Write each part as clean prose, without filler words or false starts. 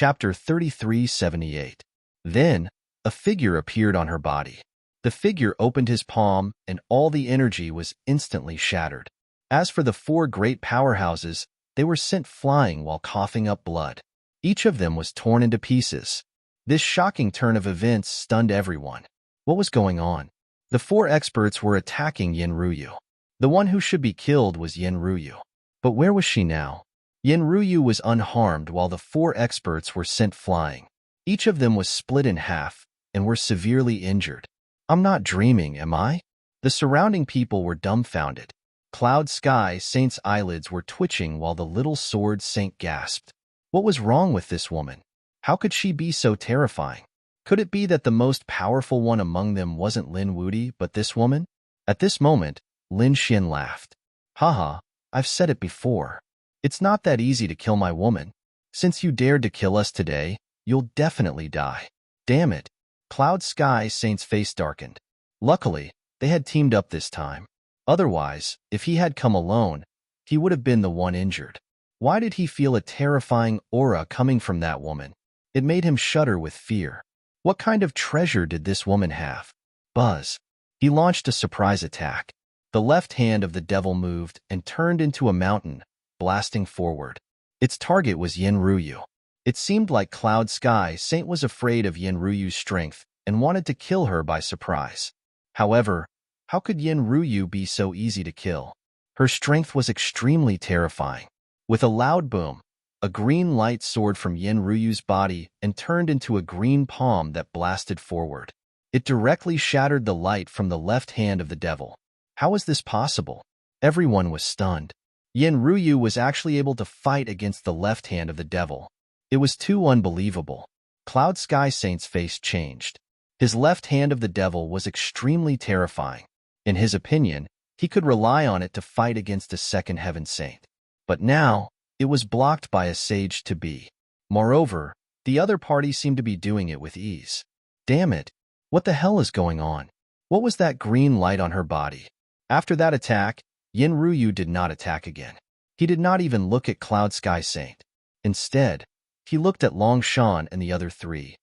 Chapter 3378. Then, a figure appeared on her body. The figure opened his palm, and all the energy was instantly shattered. As for the four great powerhouses, they were sent flying while coughing up blood. Each of them was torn into pieces. This shocking turn of events stunned everyone. What was going on? The four experts were attacking Yenryu. The one who should be killed was Yenryu. But where was she now? Yenryu was unharmed while the four experts were sent flying. Each of them was split in half and were severely injured. I'm not dreaming, am I? The surrounding people were dumbfounded. Cloud Sky Saint's eyelids were twitching while the little sword saint gasped. What was wrong with this woman? How could she be so terrifying? Could it be that the most powerful one among them wasn't Lin Wudy, but this woman? At this moment, Lin Xian laughed. Haha, I've said it before. It's not that easy to kill my woman. Since you dared to kill us today, you'll definitely die. Damn it. Cloud Sky Saint's face darkened. Luckily, they had teamed up this time. Otherwise, if he had come alone, he would have been the one injured. Why did he feel a terrifying aura coming from that woman? It made him shudder with fear. What kind of treasure did this woman have? Buzz. He launched a surprise attack. The left hand of the devil moved and turned into a mountain, blasting forward. Its target was Yenryu. It seemed like Cloud Sky Saint was afraid of Yenryu's strength and wanted to kill her by surprise. However, how could Yenryu be so easy to kill? Her strength was extremely terrifying. With a loud boom, a green light soared from Yenryu's body and turned into a green palm that blasted forward. It directly shattered the light from the left hand of the devil. How was this possible? Everyone was stunned. Yenryu was actually able to fight against the left hand of the devil. It was too unbelievable. Cloud Sky Saint's face changed. His left hand of the devil was extremely terrifying. In his opinion, he could rely on it to fight against a second heaven saint. But now, it was blocked by a sage-to-be. Moreover, the other party seemed to be doing it with ease. Damn it! What the hell is going on? What was that green light on her body? After that attack, Yenryu did not attack again. He did not even look at Cloud Sky Saint. Instead, he looked at Long Shan and the other three.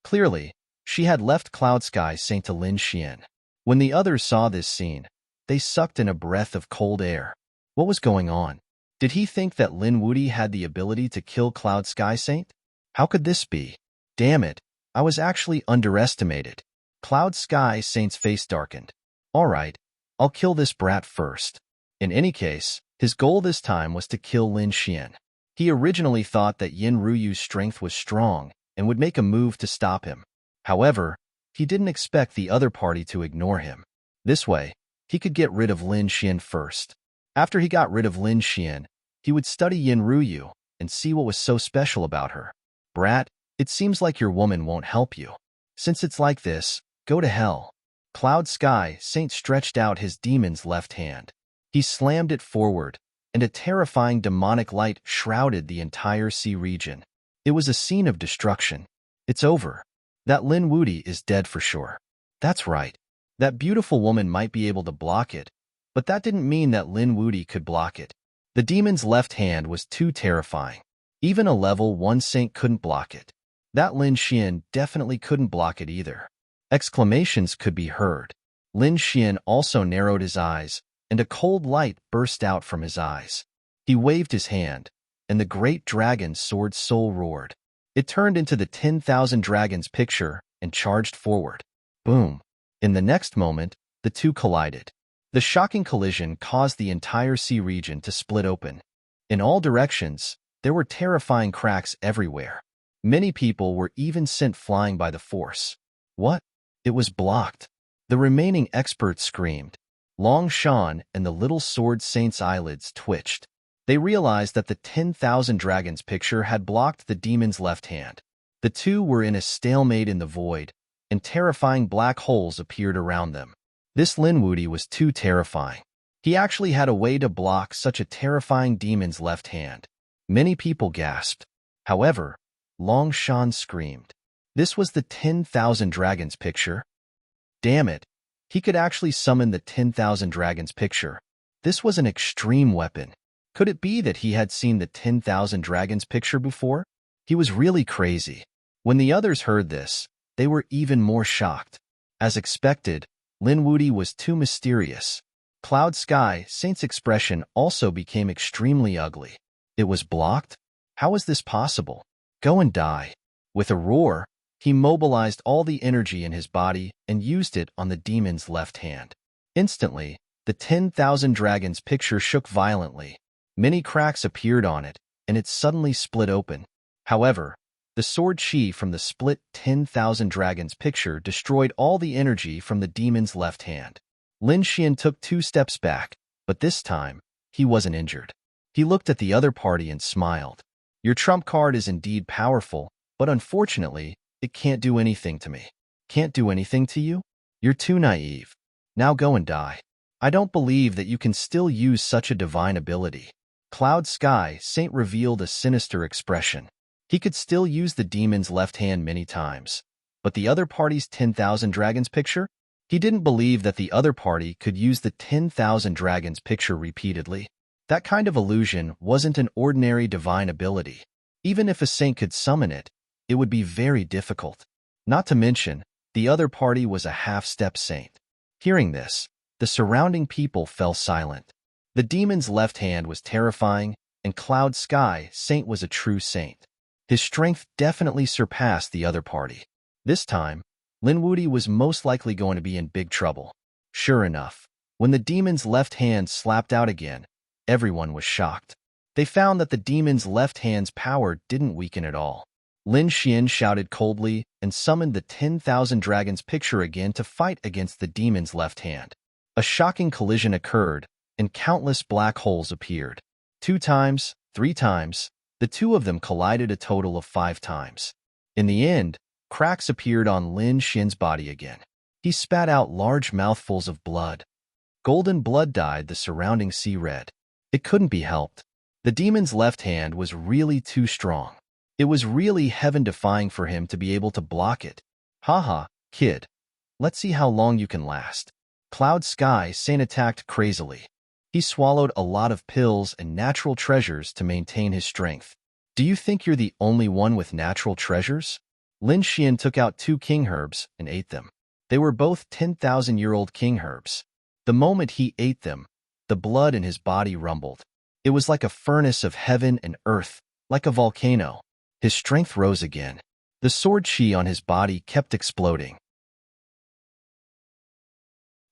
Clearly, she had left Cloud Sky Saint to Lin Xian. When the others saw this scene, they sucked in a breath of cold air. What was going on? Did he think that Lin Wudy had the ability to kill Cloud Sky Saint? How could this be? Damn it, I was actually underestimated. Cloud Sky Saint's face darkened. Alright, I'll kill this brat first. In any case, his goal this time was to kill Lin Xian. He originally thought that Yenryu's strength was strong and would make a move to stop him. However, he didn't expect the other party to ignore him. This way, he could get rid of Lin Xian first. After he got rid of Lin Xian, he would study Yenryu and see what was so special about her. Brat, it seems like your woman won't help you. Since it's like this, go to hell. Cloud Sky Saint stretched out his demon's left hand. He slammed it forward, and a terrifying demonic light shrouded the entire sea region. It was a scene of destruction. It's over. That Lin Wudy is dead for sure. That's right. That beautiful woman might be able to block it, but that didn't mean that Lin Wudy could block it. The demon's left hand was too terrifying. Even a level 1 saint couldn't block it. That Lin Xian definitely couldn't block it either. Exclamations could be heard. Lin Xian also narrowed his eyes, and a cold light burst out from his eyes. He waved his hand, and the great dragon sword soul roared. It turned into the 10,000 dragons picture and charged forward. Boom! In the next moment, the two collided. The shocking collision caused the entire sea region to split open. In all directions, there were terrifying cracks everywhere. Many people were even sent flying by the force. What? It was blocked. The remaining experts screamed. Long Shan and the little sword saint's eyelids twitched. They realized that the 10,000 dragons picture had blocked the demon's left hand. The two were in a stalemate in the void, and terrifying black holes appeared around them. This Lin Wudy was too terrifying. He actually had a way to block such a terrifying demon's left hand. Many people gasped. However, Long Shan screamed. This was the 10,000 dragons picture. Damn it. He could actually summon the 10,000 dragons picture. This was an extreme weapon. Could it be that he had seen the 10,000 dragons picture before? He was really crazy. When the others heard this, they were even more shocked. As expected, Lin Wudy was too mysterious. Cloud Sky Saint's expression also became extremely ugly. It was blocked? How is this possible? Go and die. With a roar, he mobilized all the energy in his body and used it on the demon's left hand. Instantly, the 10,000 dragons picture shook violently. Many cracks appeared on it, and it suddenly split open. However, the sword chi from the split 10,000 dragons picture destroyed all the energy from the demon's left hand. Lin Xian took 2 steps back, but this time, he wasn't injured. He looked at the other party and smiled. Your trump card is indeed powerful, but unfortunately, it can't do anything to me. Can't do anything to you? You're too naive. Now go and die. I don't believe that you can still use such a divine ability. Cloud Sky Saint revealed a sinister expression. He could still use the demon's left hand many times. But the other party's 10,000 dragons picture? He didn't believe that the other party could use the 10,000 dragons picture repeatedly. That kind of illusion wasn't an ordinary divine ability. Even if a saint could summon it, it would be very difficult. Not to mention, the other party was a half-step saint. Hearing this, the surrounding people fell silent. The demon's left hand was terrifying, and Cloud Sky Saint was a true saint. His strength definitely surpassed the other party. This time, Lin Wudy was most likely going to be in big trouble. Sure enough, when the demon's left hand slapped out again, everyone was shocked. They found that the demon's left hand's power didn't weaken at all. Lin Xian shouted coldly and summoned the 10,000 dragons picture again to fight against the demon's left hand. A shocking collision occurred, and countless black holes appeared. 2 times, 3 times, the two of them collided a total of 5 times. In the end, cracks appeared on Lin Xian's body again. He spat out large mouthfuls of blood. Golden blood dyed the surrounding sea red. It couldn't be helped. The demon's left hand was really too strong. It was really heaven-defying for him to be able to block it. Haha, kid. Let's see how long you can last. Cloud Sky Saint attacked crazily. He swallowed a lot of pills and natural treasures to maintain his strength. Do you think you're the only one with natural treasures? Lin Xian took out 2 king herbs and ate them. They were both 10,000-year-old king herbs. The moment he ate them, the blood in his body rumbled. It was like a furnace of heaven and earth, like a volcano. His strength rose again. The sword chi on his body kept exploding.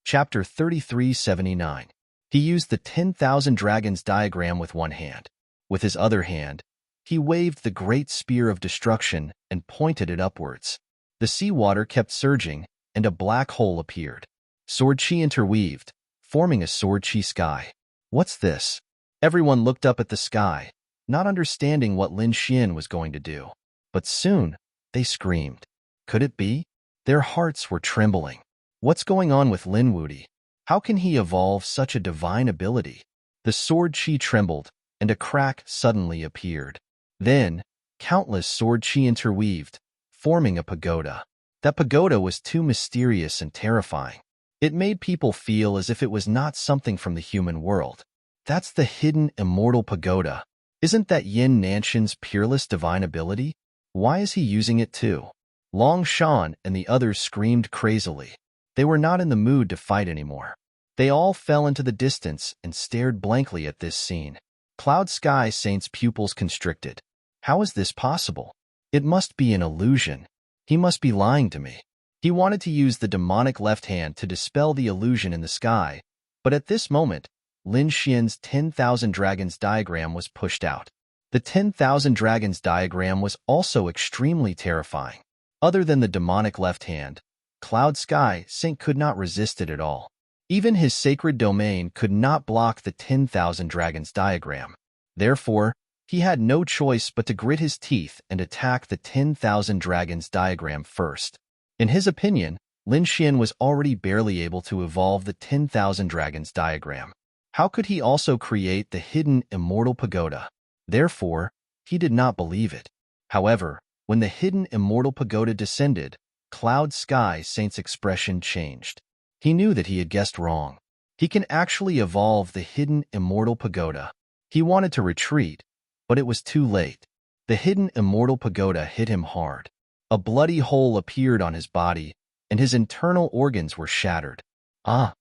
Chapter 3379. He used the 10,000 dragons diagram with one hand. With his other hand, he waved the great spear of destruction and pointed it upwards. The seawater kept surging, and a black hole appeared. Sword chi interweaved, forming a sword chi sky. What's this? Everyone looked up at the sky, not understanding what Lin Xian was going to do. But soon, they screamed. Could it be? Their hearts were trembling. What's going on with Lin Wudy? How can he evolve such a divine ability? The sword chi trembled, and a crack suddenly appeared. Then, countless sword chi interweaved, forming a pagoda. That pagoda was too mysterious and terrifying. It made people feel as if it was not something from the human world. That's the hidden immortal pagoda. Isn't that Yin Nanshan's peerless divine ability? Why is he using it too? Long Shan and the others screamed crazily. They were not in the mood to fight anymore. They all fell into the distance and stared blankly at this scene. Cloud Sky Saint's pupils constricted. How is this possible? It must be an illusion. He must be lying to me. He wanted to use the demonic left hand to dispel the illusion in the sky, but at this moment, Lin Xian's 10,000 dragons diagram was pushed out. The 10,000 dragons diagram was also extremely terrifying. Other than the demonic left hand, Cloud Sky Saint could not resist it at all. Even his sacred domain could not block the 10,000 dragons diagram. Therefore, he had no choice but to grit his teeth and attack the 10,000 dragons diagram first. In his opinion, Lin Xian was already barely able to evolve the 10,000 dragons diagram. How could he also create the hidden immortal pagoda? Therefore, he did not believe it. However, when the hidden immortal pagoda descended, Cloud Sky Saint's expression changed. He knew that he had guessed wrong. He can actually evolve the hidden immortal pagoda. He wanted to retreat, but it was too late. The hidden immortal pagoda hit him hard. A bloody hole appeared on his body, and his internal organs were shattered. Ah!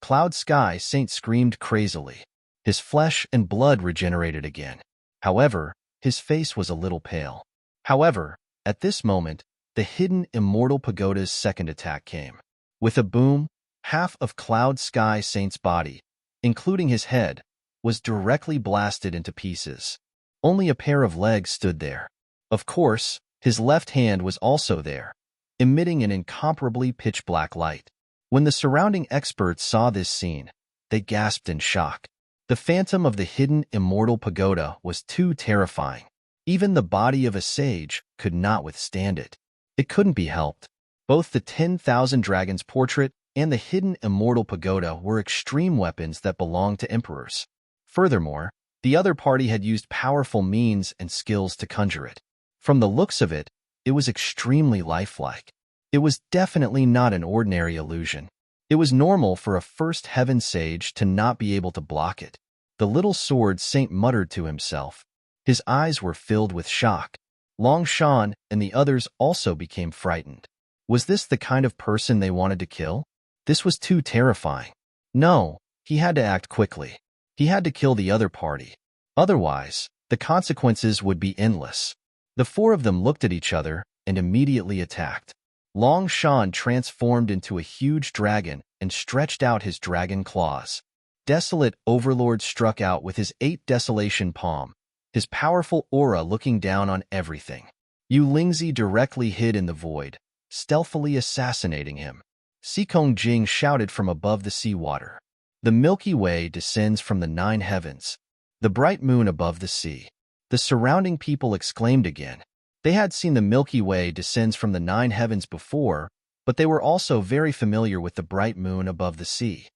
Cloud Sky Saint screamed crazily. His flesh and blood regenerated again. However, his face was a little pale. However, at this moment, the hidden immortal pagoda's second attack came. With a boom, half of Cloud Sky Saint's body, including his head, was directly blasted into pieces. Only a pair of legs stood there. Of course, his left hand was also there, emitting an incomparably pitch-black light. When the surrounding experts saw this scene, they gasped in shock. The phantom of the hidden immortal pagoda was too terrifying. Even the body of a sage could not withstand it. It couldn't be helped. Both the 10,000 Dragons portrait and the hidden immortal pagoda were extreme weapons that belonged to emperors. Furthermore, the other party had used powerful means and skills to conjure it. From the looks of it, it was extremely lifelike. It was definitely not an ordinary illusion. It was normal for a first heaven sage to not be able to block it. The little sword saint muttered to himself. His eyes were filled with shock. Long Shan and the others also became frightened. Was this the kind of person they wanted to kill? This was too terrifying. No, he had to act quickly. He had to kill the other party. Otherwise, the consequences would be endless. The four of them looked at each other and immediately attacked. Long Shan transformed into a huge dragon and stretched out his dragon claws. Desolate Overlord struck out with his 8 desolation palm, his powerful aura looking down on everything. Yu Lingzi directly hid in the void, stealthily assassinating him. Sikong Jing shouted from above the seawater. The Milky Way descends from the 9 heavens, the bright moon above the sea. The surrounding people exclaimed again. They had seen the Milky Way descends from the 9 heavens before, but they were also very familiar with the bright moon above the sea.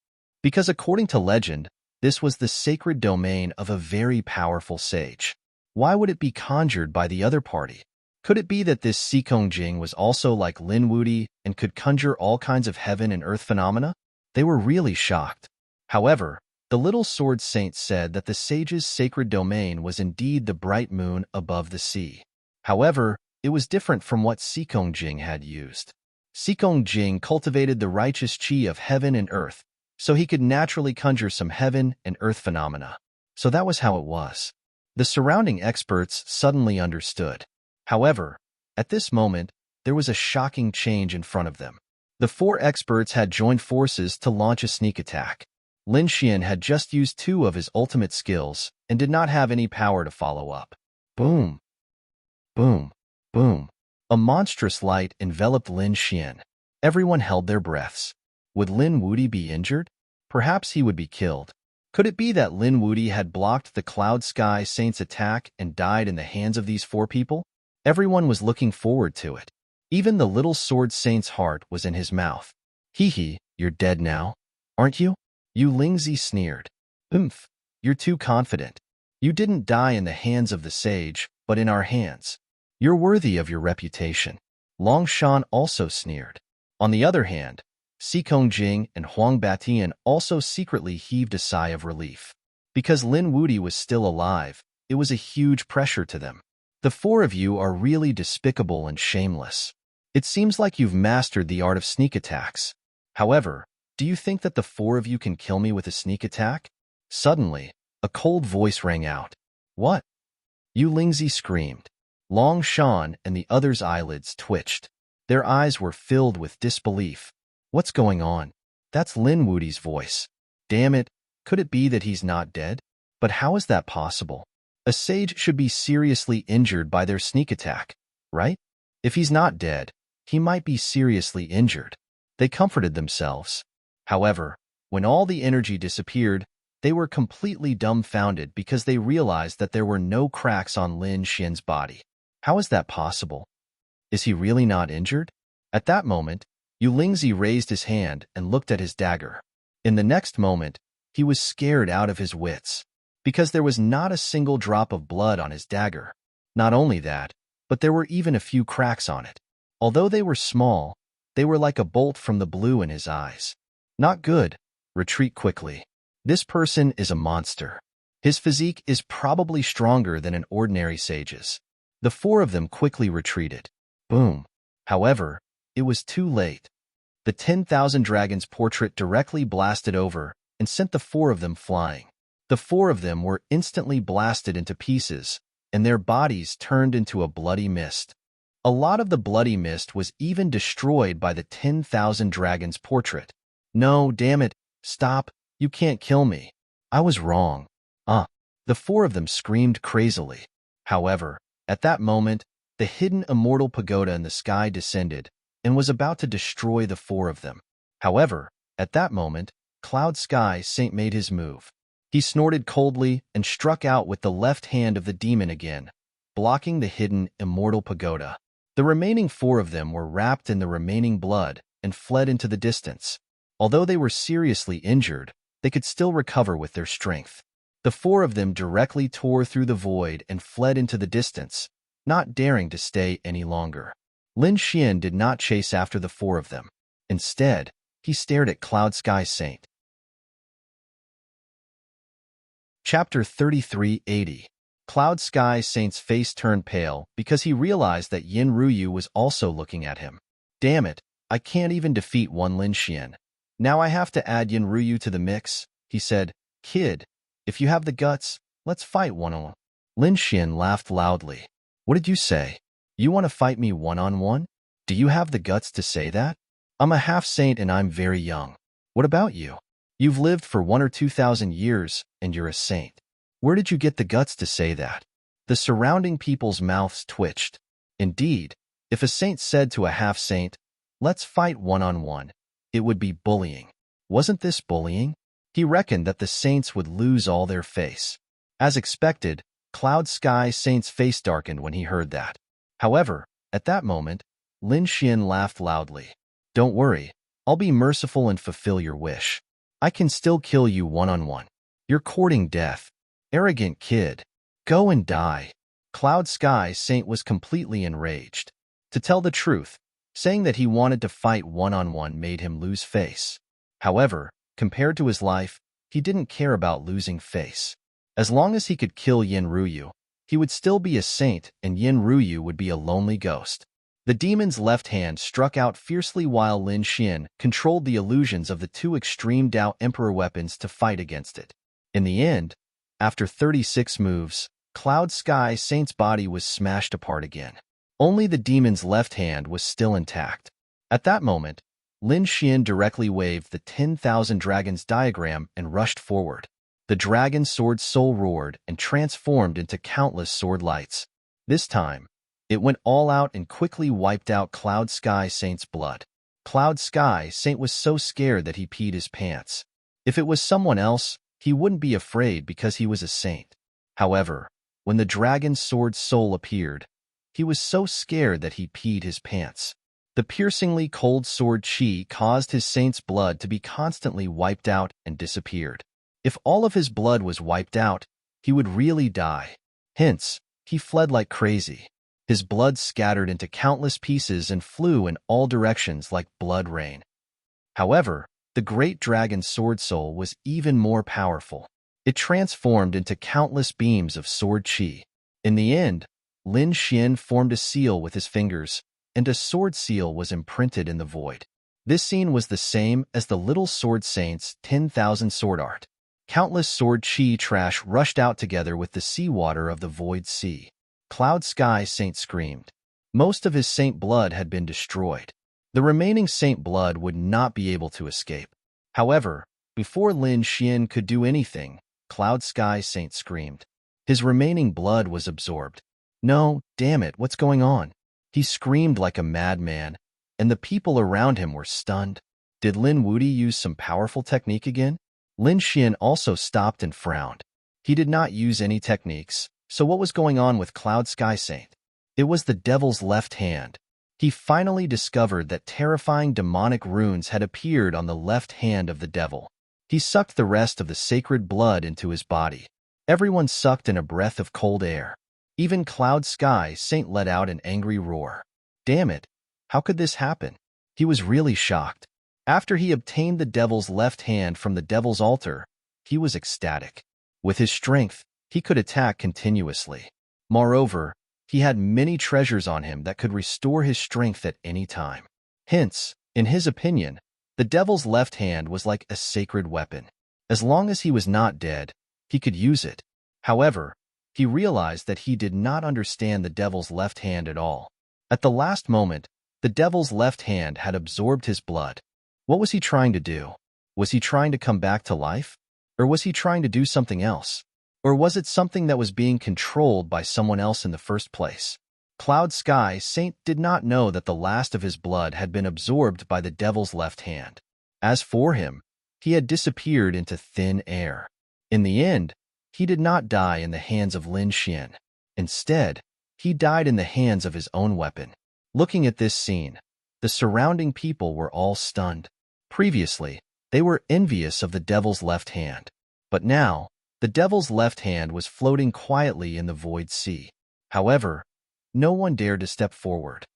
Because according to legend, this was the sacred domain of a very powerful sage. Why would it be conjured by the other party? Could it be that this Sikong Jing was also like Lin Wudi and could conjure all kinds of heaven and earth phenomena? They were really shocked. However, the little sword saint said that the sage's sacred domain was indeed the bright moon above the sea. However, it was different from what Sikong Jing had used. Sikong Jing cultivated the righteous chi of heaven and earth, so he could naturally conjure some heaven and earth phenomena. So that was how it was. The surrounding experts suddenly understood. However, at this moment, there was a shocking change in front of them. The 4 experts had joined forces to launch a sneak attack. Lin Xian had just used 2 of his ultimate skills and did not have any power to follow up. Boom! Boom! Boom! A monstrous light enveloped Lin Xian. Everyone held their breaths. Would Lin Wudi be injured? Perhaps he would be killed. Could it be that Lin Wudi had blocked the Cloud Sky Saint's attack and died in the hands of these 4 people? Everyone was looking forward to it. Even the little sword saint's heart was in his mouth. Hee, you're dead now, aren't you? Yu Lingzi sneered. You're too confident. You didn't die in the hands of the sage, but in our hands. You're worthy of your reputation. Long Shan also sneered. On the other hand, Sikong Jing and Huang Batian also secretly heaved a sigh of relief. Because Lin Wudi was still alive, it was a huge pressure to them. The 4 of you are really despicable and shameless. It seems like you've mastered the art of sneak attacks. However, do you think that the 4 of you can kill me with a sneak attack? Suddenly, a cold voice rang out. What? Yu Lingzi screamed. Long Shan and the others' eyelids twitched. Their eyes were filled with disbelief. What's going on? That's Lin Wudi's voice. Damn it, could it be that he's not dead? But how is that possible? A sage should be seriously injured by their sneak attack, right? If he's not dead, he might be seriously injured. They comforted themselves. However, when all the energy disappeared, they were completely dumbfounded because they realized that there were no cracks on Lin Xian's body. How is that possible? Is he really not injured? At that moment, Yu Lingzi raised his hand and looked at his dagger. In the next moment, he was scared out of his wits, because there was not a single drop of blood on his dagger. Not only that, but there were even a few cracks on it. Although they were small, they were like a bolt from the blue in his eyes. Not good. Retreat quickly. This person is a monster. His physique is probably stronger than an ordinary sage's. The four of them quickly retreated. Boom. However, it was too late. The 10,000 dragons portrait directly blasted over and sent the four of them flying. The four of them were instantly blasted into pieces, and their bodies turned into a bloody mist. A lot of the bloody mist was even destroyed by the 10,000 dragons portrait. No, damn it, stop, you can't kill me. I was wrong. The four of them screamed crazily. However, at that moment, the hidden immortal pagoda in the sky descended and was about to destroy the four of them. However, at that moment, Cloud Sky Saint made his move. He snorted coldly and struck out with the left hand of the demon again, blocking the hidden immortal pagoda. The remaining four of them were wrapped in the remaining blood and fled into the distance. Although they were seriously injured, they could still recover with their strength. The four of them directly tore through the void and fled into the distance, not daring to stay any longer. Lin Xian did not chase after the four of them. Instead, he stared at Cloud Sky Saint. Chapter 3380. Cloud Sky Saint's face turned pale because he realized that Yin Ruyu was also looking at him. Damn it, I can't even defeat one Lin Xian. Now I have to add Yin Ruyu to the mix, he said. Kid, if you have the guts, let's fight one-on-one. Lin Xian laughed loudly. What did you say? You want to fight me one-on-one? Do you have the guts to say that? I'm a half-saint and I'm very young. What about you? You've lived for 1,000 or 2,000 years and you're a saint. Where did you get the guts to say that? The surrounding people's mouths twitched. Indeed, if a saint said to a half-saint, let's fight one-on-one, it would be bullying. Wasn't this bullying? He reckoned that the saints would lose all their face. As expected, Cloud Sky Saint's face darkened when he heard that. However, at that moment, Lin Xian laughed loudly. Don't worry, I'll be merciful and fulfill your wish. I can still kill you one-on-one. You're courting death. Arrogant kid. Go and die. Cloud Sky Saint was completely enraged. To tell the truth, saying that he wanted to fight one-on-one made him lose face. However, compared to his life, he didn't care about losing face. As long as he could kill Yin Ruyu, he would still be a saint and Yin Ruyu would be a lonely ghost. The demon's left hand struck out fiercely while Lin Xian controlled the illusions of the two extreme Dao Emperor weapons to fight against it. In the end, after 36 moves, Cloud Sky Saint's body was smashed apart again. Only the demon's left hand was still intact. At that moment, Lin Xian directly waved the 10,000 dragons diagram and rushed forward. The dragon sword soul roared and transformed into countless sword lights. This time, it went all out and quickly wiped out Cloud Sky Saint's blood. Cloud Sky Saint was so scared that he peed his pants. If it was someone else, he wouldn't be afraid because he was a saint. However, when the dragon sword soul appeared, he was so scared that he peed his pants. The piercingly cold sword chi caused his saint's blood to be constantly wiped out and disappeared. If all of his blood was wiped out, he would really die. Hence, he fled like crazy. His blood scattered into countless pieces and flew in all directions like blood rain. However, the great dragon sword soul was even more powerful. It transformed into countless beams of sword chi. In the end, Lin Xian formed a seal with his fingers, and a sword seal was imprinted in the void. This scene was the same as the little sword saint's 10,000 sword art. Countless sword chi trash rushed out together with the seawater of the void sea. Cloud Sky Saint screamed. Most of his saint blood had been destroyed. The remaining saint blood would not be able to escape. However, before Lin Xian could do anything, Cloud Sky Saint screamed. His remaining blood was absorbed. No, damn it, what's going on? He screamed like a madman, and the people around him were stunned. Did Lin Wuti use some powerful technique again? Lin Xian also stopped and frowned. He did not use any techniques, so what was going on with Cloud Sky Saint? It was the devil's left hand. He finally discovered that terrifying demonic runes had appeared on the left hand of the devil. He sucked the rest of the sacred blood into his body. Everyone sucked in a breath of cold air. Even Cloud Sky Saint let out an angry roar. Damn it, how could this happen? He was really shocked. After he obtained the devil's left hand from the devil's altar, he was ecstatic. With his strength, he could attack continuously. Moreover, he He had many treasures on him that could restore his strength at any time. Hence, in his opinion, the devil's left hand was like a sacred weapon. As long as he was not dead, he could use it. However, he realized that he did not understand the devil's left hand at all. At the last moment, the devil's left hand had absorbed his blood. What was he trying to do? Was he trying to come back to life? Or was he trying to do something else? Or was it something that was being controlled by someone else in the first place? Cloud Sky Saint did not know that the last of his blood had been absorbed by the devil's left hand. As for him, he had disappeared into thin air. In the end, he did not die in the hands of Lin Xian. Instead, he died in the hands of his own weapon. Looking at this scene, the surrounding people were all stunned. Previously, they were envious of the devil's left hand. But now, the devil's left hand was floating quietly in the void sea. However, no one dared to step forward.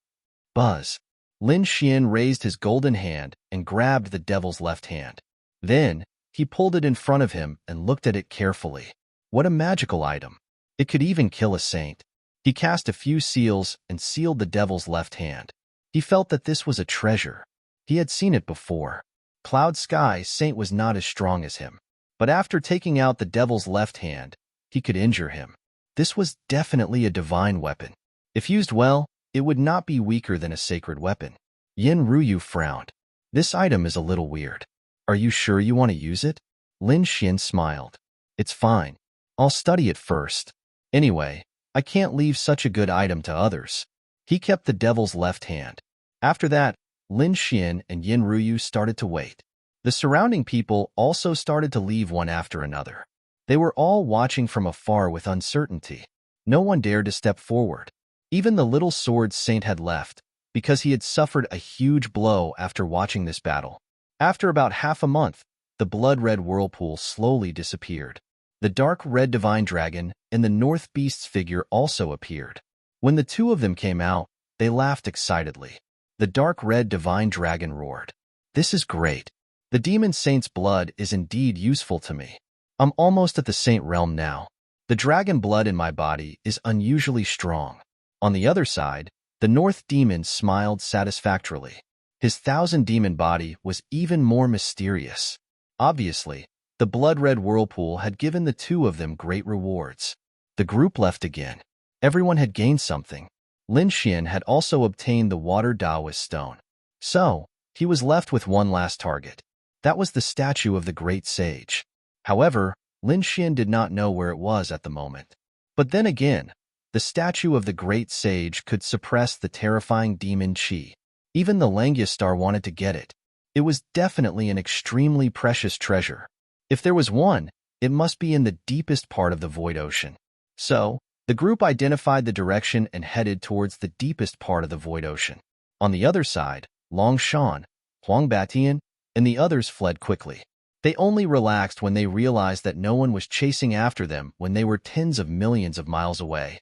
Buzz. Lin Xian raised his golden hand and grabbed the devil's left hand. Then, he pulled it in front of him and looked at it carefully. What a magical item. It could even kill a saint. He cast a few seals and sealed the devil's left hand. He felt that this was a treasure. He had seen it before. Cloud Sky Saint was not as strong as him. But after taking out the devil's left hand, he could injure him. This was definitely a divine weapon. If used well, it would not be weaker than a sacred weapon. Yin Ruyu frowned. This item is a little weird. Are you sure you want to use it? Lin Xian smiled. It's fine. I'll study it first. Anyway, I can't leave such a good item to others. He kept the devil's left hand. After that, Lin Xian and Yin Ruyu started to wait. The surrounding people also started to leave one after another. They were all watching from afar with uncertainty. No one dared to step forward. Even the little sword saint had left, because he had suffered a huge blow after watching this battle. After about half a month, the blood-red whirlpool slowly disappeared. The dark red divine dragon and the North Beast's figure also appeared. When the two of them came out, they laughed excitedly. The dark red divine dragon roared. This is great. The demon saint's blood is indeed useful to me. I'm almost at the saint realm now. The dragon blood in my body is unusually strong. On the other side, the North demon smiled satisfactorily. His 1,000-demon body was even more mysterious. Obviously, the blood-red whirlpool had given the two of them great rewards. The group left again. Everyone had gained something. Lin Xian had also obtained the water Taoist stone. So, he was left with one last target. That was the statue of the great sage. However, Lin Xian did not know where it was at the moment. But then again, the statue of the great sage could suppress the terrifying demon Qi. Even the Langiastar wanted to get it. It was definitely an extremely precious treasure. If there was one, it must be in the deepest part of the void ocean. So, the group identified the direction and headed towards the deepest part of the void ocean. On the other side, Long Shan, Huang Batian, and the others fled quickly. They only relaxed when they realized that no one was chasing after them when they were tens of millions of miles away.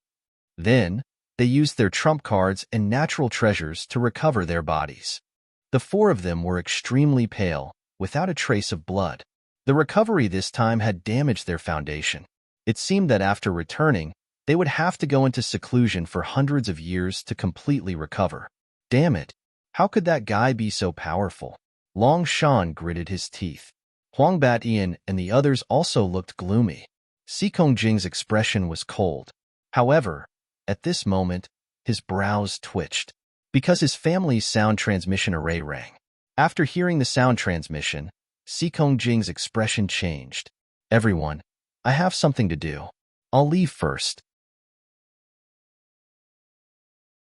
Then, they used their trump cards and natural treasures to recover their bodies. The four of them were extremely pale, without a trace of blood. The recovery this time had damaged their foundation. It seemed that after returning, they would have to go into seclusion for hundreds of years to completely recover. Damn it! How could that guy be so powerful? Long Shan gritted his teeth. Huang Batian and the others also looked gloomy. Xikong Jing's expression was cold. However, at this moment, his brows twitched, because his family's sound transmission array rang. After hearing the sound transmission, Xikong Jing's expression changed. Everyone, I have something to do. I'll leave first.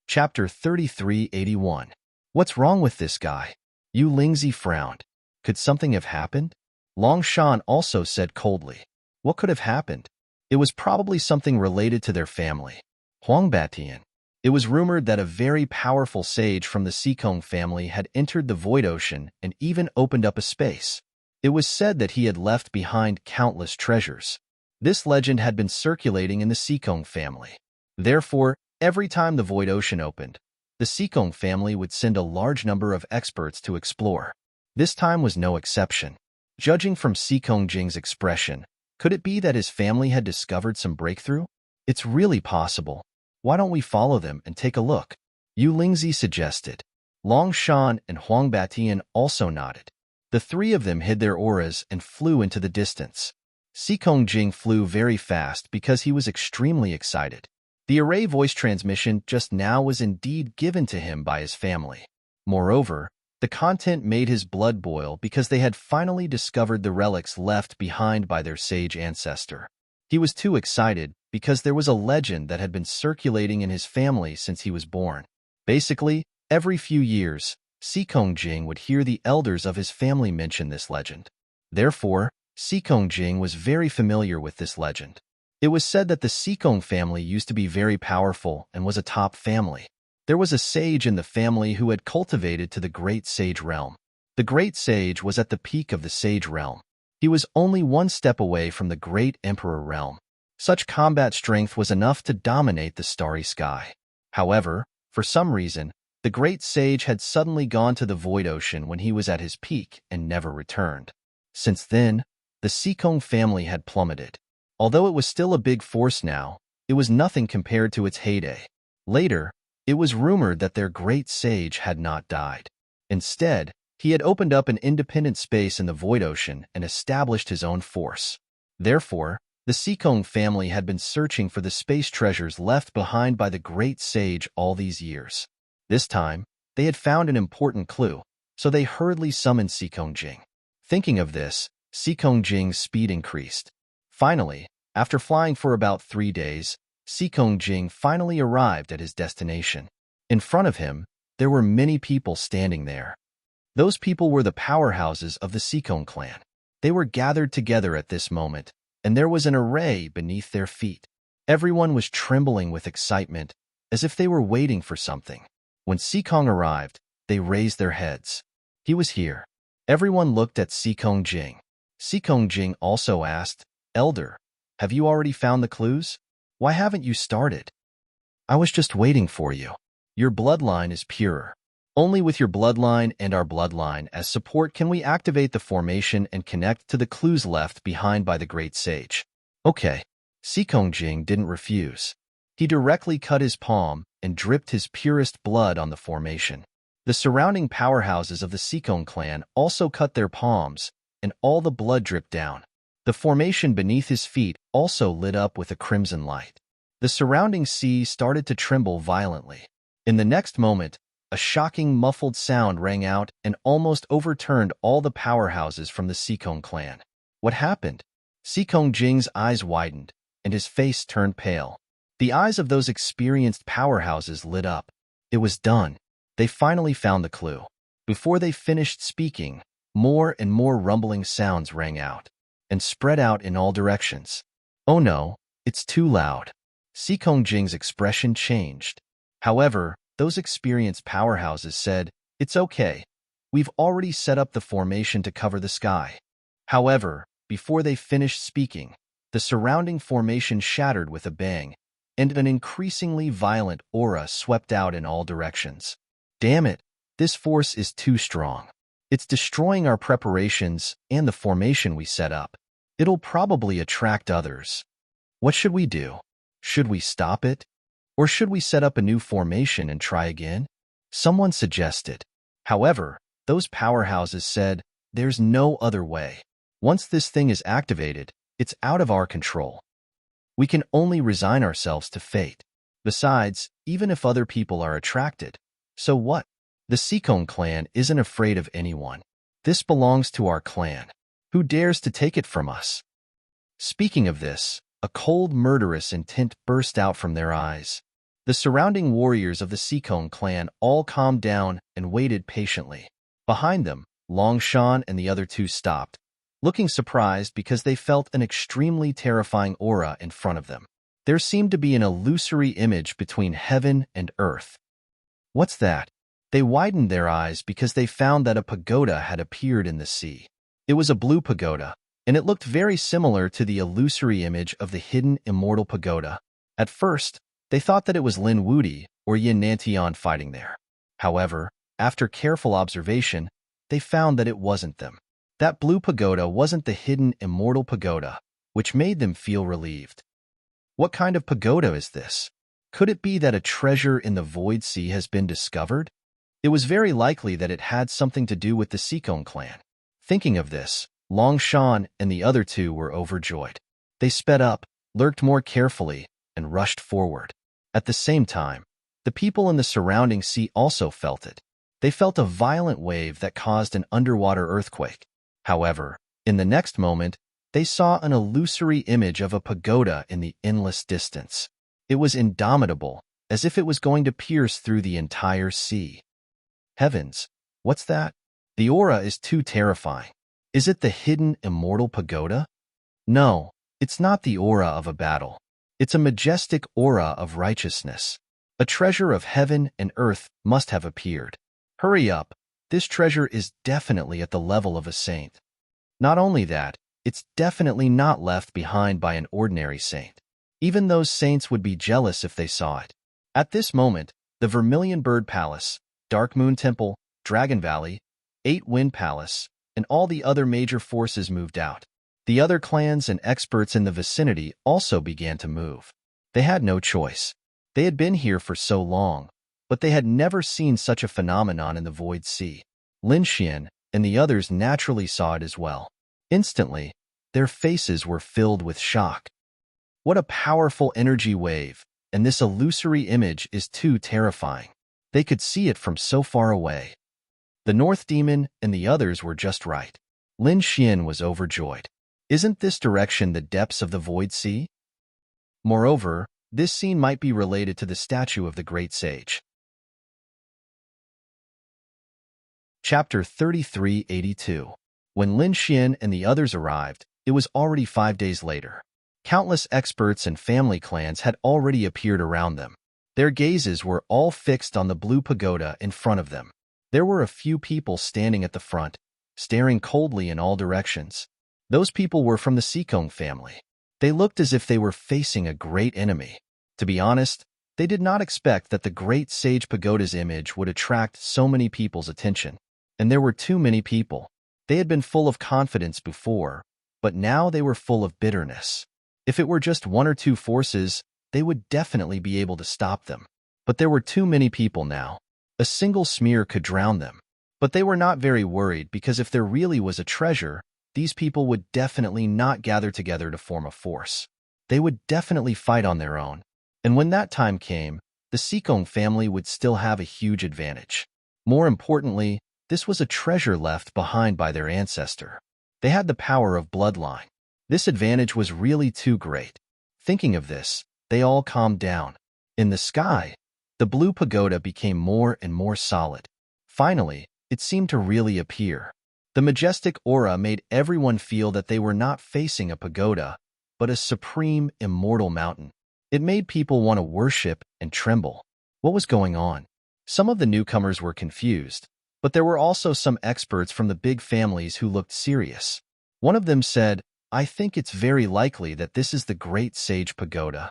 Chapter 3381. What's wrong with this guy? Yu Lingzi frowned. Could something have happened? Long Shan also said coldly. What could have happened? It was probably something related to their family. Huang Batian. It was rumored that a very powerful sage from the Xikong family had entered the void ocean and even opened up a space. It was said that he had left behind countless treasures. This legend had been circulating in the Xikong family. Therefore, every time the void ocean opened, the Xikong family would send a large number of experts to explore. This time was no exception. Judging from Xikong Jing's expression, could it be that his family had discovered some breakthrough? It's really possible. Why don't we follow them and take a look? Yu Lingzi suggested. Long Shan and Huang Batian also nodded. The three of them hid their auras and flew into the distance. Xikong Jing flew very fast because he was extremely excited. The array voice transmission just now was indeed given to him by his family. Moreover, the content made his blood boil because they had finally discovered the relics left behind by their sage ancestor. He was too excited because there was a legend that had been circulating in his family since he was born. Basically, every few years, Xikong Jing would hear the elders of his family mention this legend. Therefore, Xikong Jing was very familiar with this legend. It was said that the Xikong family used to be very powerful and was a top family. There was a sage in the family who had cultivated to the Great Sage realm. The Great Sage was at the peak of the Sage realm. He was only one step away from the Great Emperor realm. Such combat strength was enough to dominate the starry sky. However, for some reason, the Great Sage had suddenly gone to the Void Ocean when he was at his peak and never returned. Since then, the Xikong family had plummeted. Although it was still a big force now, it was nothing compared to its heyday. Later, it was rumored that their Great Sage had not died. Instead, he had opened up an independent space in the Void Ocean and established his own force. Therefore, the Xikong family had been searching for the space treasures left behind by the Great Sage all these years. This time, they had found an important clue, so they hurriedly summoned Xikong Jing. Thinking of this, Xikong Jing's speed increased. Finally, after flying for about 3 days, Xikong Jing finally arrived at his destination. In front of him, there were many people standing there. Those people were the powerhouses of the Xikong clan. They were gathered together at this moment, and there was an array beneath their feet. Everyone was trembling with excitement, as if they were waiting for something. When Xikong arrived, they raised their heads. He was here. Everyone looked at Xikong Jing. Xikong Jing also asked, "Elder, have you already found the clues? Why haven't you started?" "I was just waiting for you. Your bloodline is purer. Only with your bloodline and our bloodline as support can we activate the formation and connect to the clues left behind by the Great Sage." Okay. Xikong Jing didn't refuse. He directly cut his palm and dripped his purest blood on the formation. The surrounding powerhouses of the Xikong clan also cut their palms, and all the blood dripped down. The formation beneath his feet also lit up with a crimson light. The surrounding sea started to tremble violently. In the next moment, a shocking muffled sound rang out and almost overturned all the powerhouses from the Xikong clan. What happened? Xikong Jing's eyes widened, and his face turned pale. The eyes of those experienced powerhouses lit up. It was done. They finally found the clue. Before they finished speaking, more and more rumbling sounds rang out and spread out in all directions. "Oh no, it's too loud." Xikong Jing's expression changed. However, those experienced powerhouses said, "It's okay. We've already set up the formation to cover the sky." However, before they finished speaking, the surrounding formation shattered with a bang, and an increasingly violent aura swept out in all directions. "Damn it, this force is too strong. It's destroying our preparations and the formation we set up. It'll probably attract others. What should we do? Should we stop it? Or should we set up a new formation and try again?" Someone suggested. However, those powerhouses said, "There's no other way. Once this thing is activated, it's out of our control. We can only resign ourselves to fate. Besides, even if other people are attracted, so what? The Xikong clan isn't afraid of anyone. This belongs to our clan. Who dares to take it from us?" Speaking of this, a cold, murderous intent burst out from their eyes. The surrounding warriors of the Xikong clan all calmed down and waited patiently. Behind them, Long Shan and the other two stopped, looking surprised because they felt an extremely terrifying aura in front of them. There seemed to be an illusory image between heaven and earth. What's that? They widened their eyes because they found that a pagoda had appeared in the sea. It was a blue pagoda, and it looked very similar to the illusory image of the hidden immortal pagoda. At first, they thought that it was Lin Wudi or Yin Nantian fighting there. However, after careful observation, they found that it wasn't them. That blue pagoda wasn't the hidden immortal pagoda, which made them feel relieved. "What kind of pagoda is this? Could it be that a treasure in the Void Sea has been discovered? It was very likely that it had something to do with the Seacon clan. Thinking of this, Long Shan and the other two were overjoyed. They sped up, lurked more carefully, and rushed forward. At the same time, the people in the surrounding sea also felt it. They felt a violent wave that caused an underwater earthquake. However, in the next moment, they saw an illusory image of a pagoda in the endless distance. It was indomitable, as if it was going to pierce through the entire sea. Heavens, what's that? The aura is too terrifying. Is it the hidden immortal pagoda? No, it's not the aura of a battle. It's a majestic aura of righteousness. A treasure of heaven and earth must have appeared. Hurry up, this treasure is definitely at the level of a saint. Not only that, it's definitely not left behind by an ordinary saint. Even those saints would be jealous if they saw it. At this moment, the Vermilion Bird Palace, Dark Moon Temple, Dragon Valley, Eight Wind Palace, and all the other major forces moved out. The other clans and experts in the vicinity also began to move. They had no choice. They had been here for so long, but they had never seen such a phenomenon in the Void Sea. Lin Xian and the others naturally saw it as well. Instantly, their faces were filled with shock. What a powerful energy wave, and this illusory image is too terrifying. They could see it from so far away. The North Demon and the others were just right. Lin Xian was overjoyed. Isn't this direction the depths of the Void Sea? Moreover, this scene might be related to the statue of the Great Sage. Chapter 3382. When Lin Xian and the others arrived, it was already 5 days later. Countless experts and family clans had already appeared around them. Their gazes were all fixed on the blue pagoda in front of them. There were a few people standing at the front, staring coldly in all directions. Those people were from the Seacon family. They looked as if they were facing a great enemy. To be honest, they did not expect that the Great Sage Pagoda's image would attract so many people's attention. And there were too many people. They had been full of confidence before, but now they were full of bitterness. If it were just one or two forces, they would definitely be able to stop them. But there were too many people now. A single smear could drown them. But they were not very worried because if there really was a treasure, these people would definitely not gather together to form a force. They would definitely fight on their own. And when that time came, the Seacon family would still have a huge advantage. More importantly, this was a treasure left behind by their ancestor. They had the power of bloodline. This advantage was really too great. Thinking of this, they all calmed down. In the sky, the blue pagoda became more and more solid. Finally, it seemed to really appear. The majestic aura made everyone feel that they were not facing a pagoda, but a supreme, immortal mountain. It made people want to worship and tremble. What was going on? Some of the newcomers were confused, but there were also some experts from the big families who looked serious. One of them said, "I think it's very likely that this is the Great Sage Pagoda."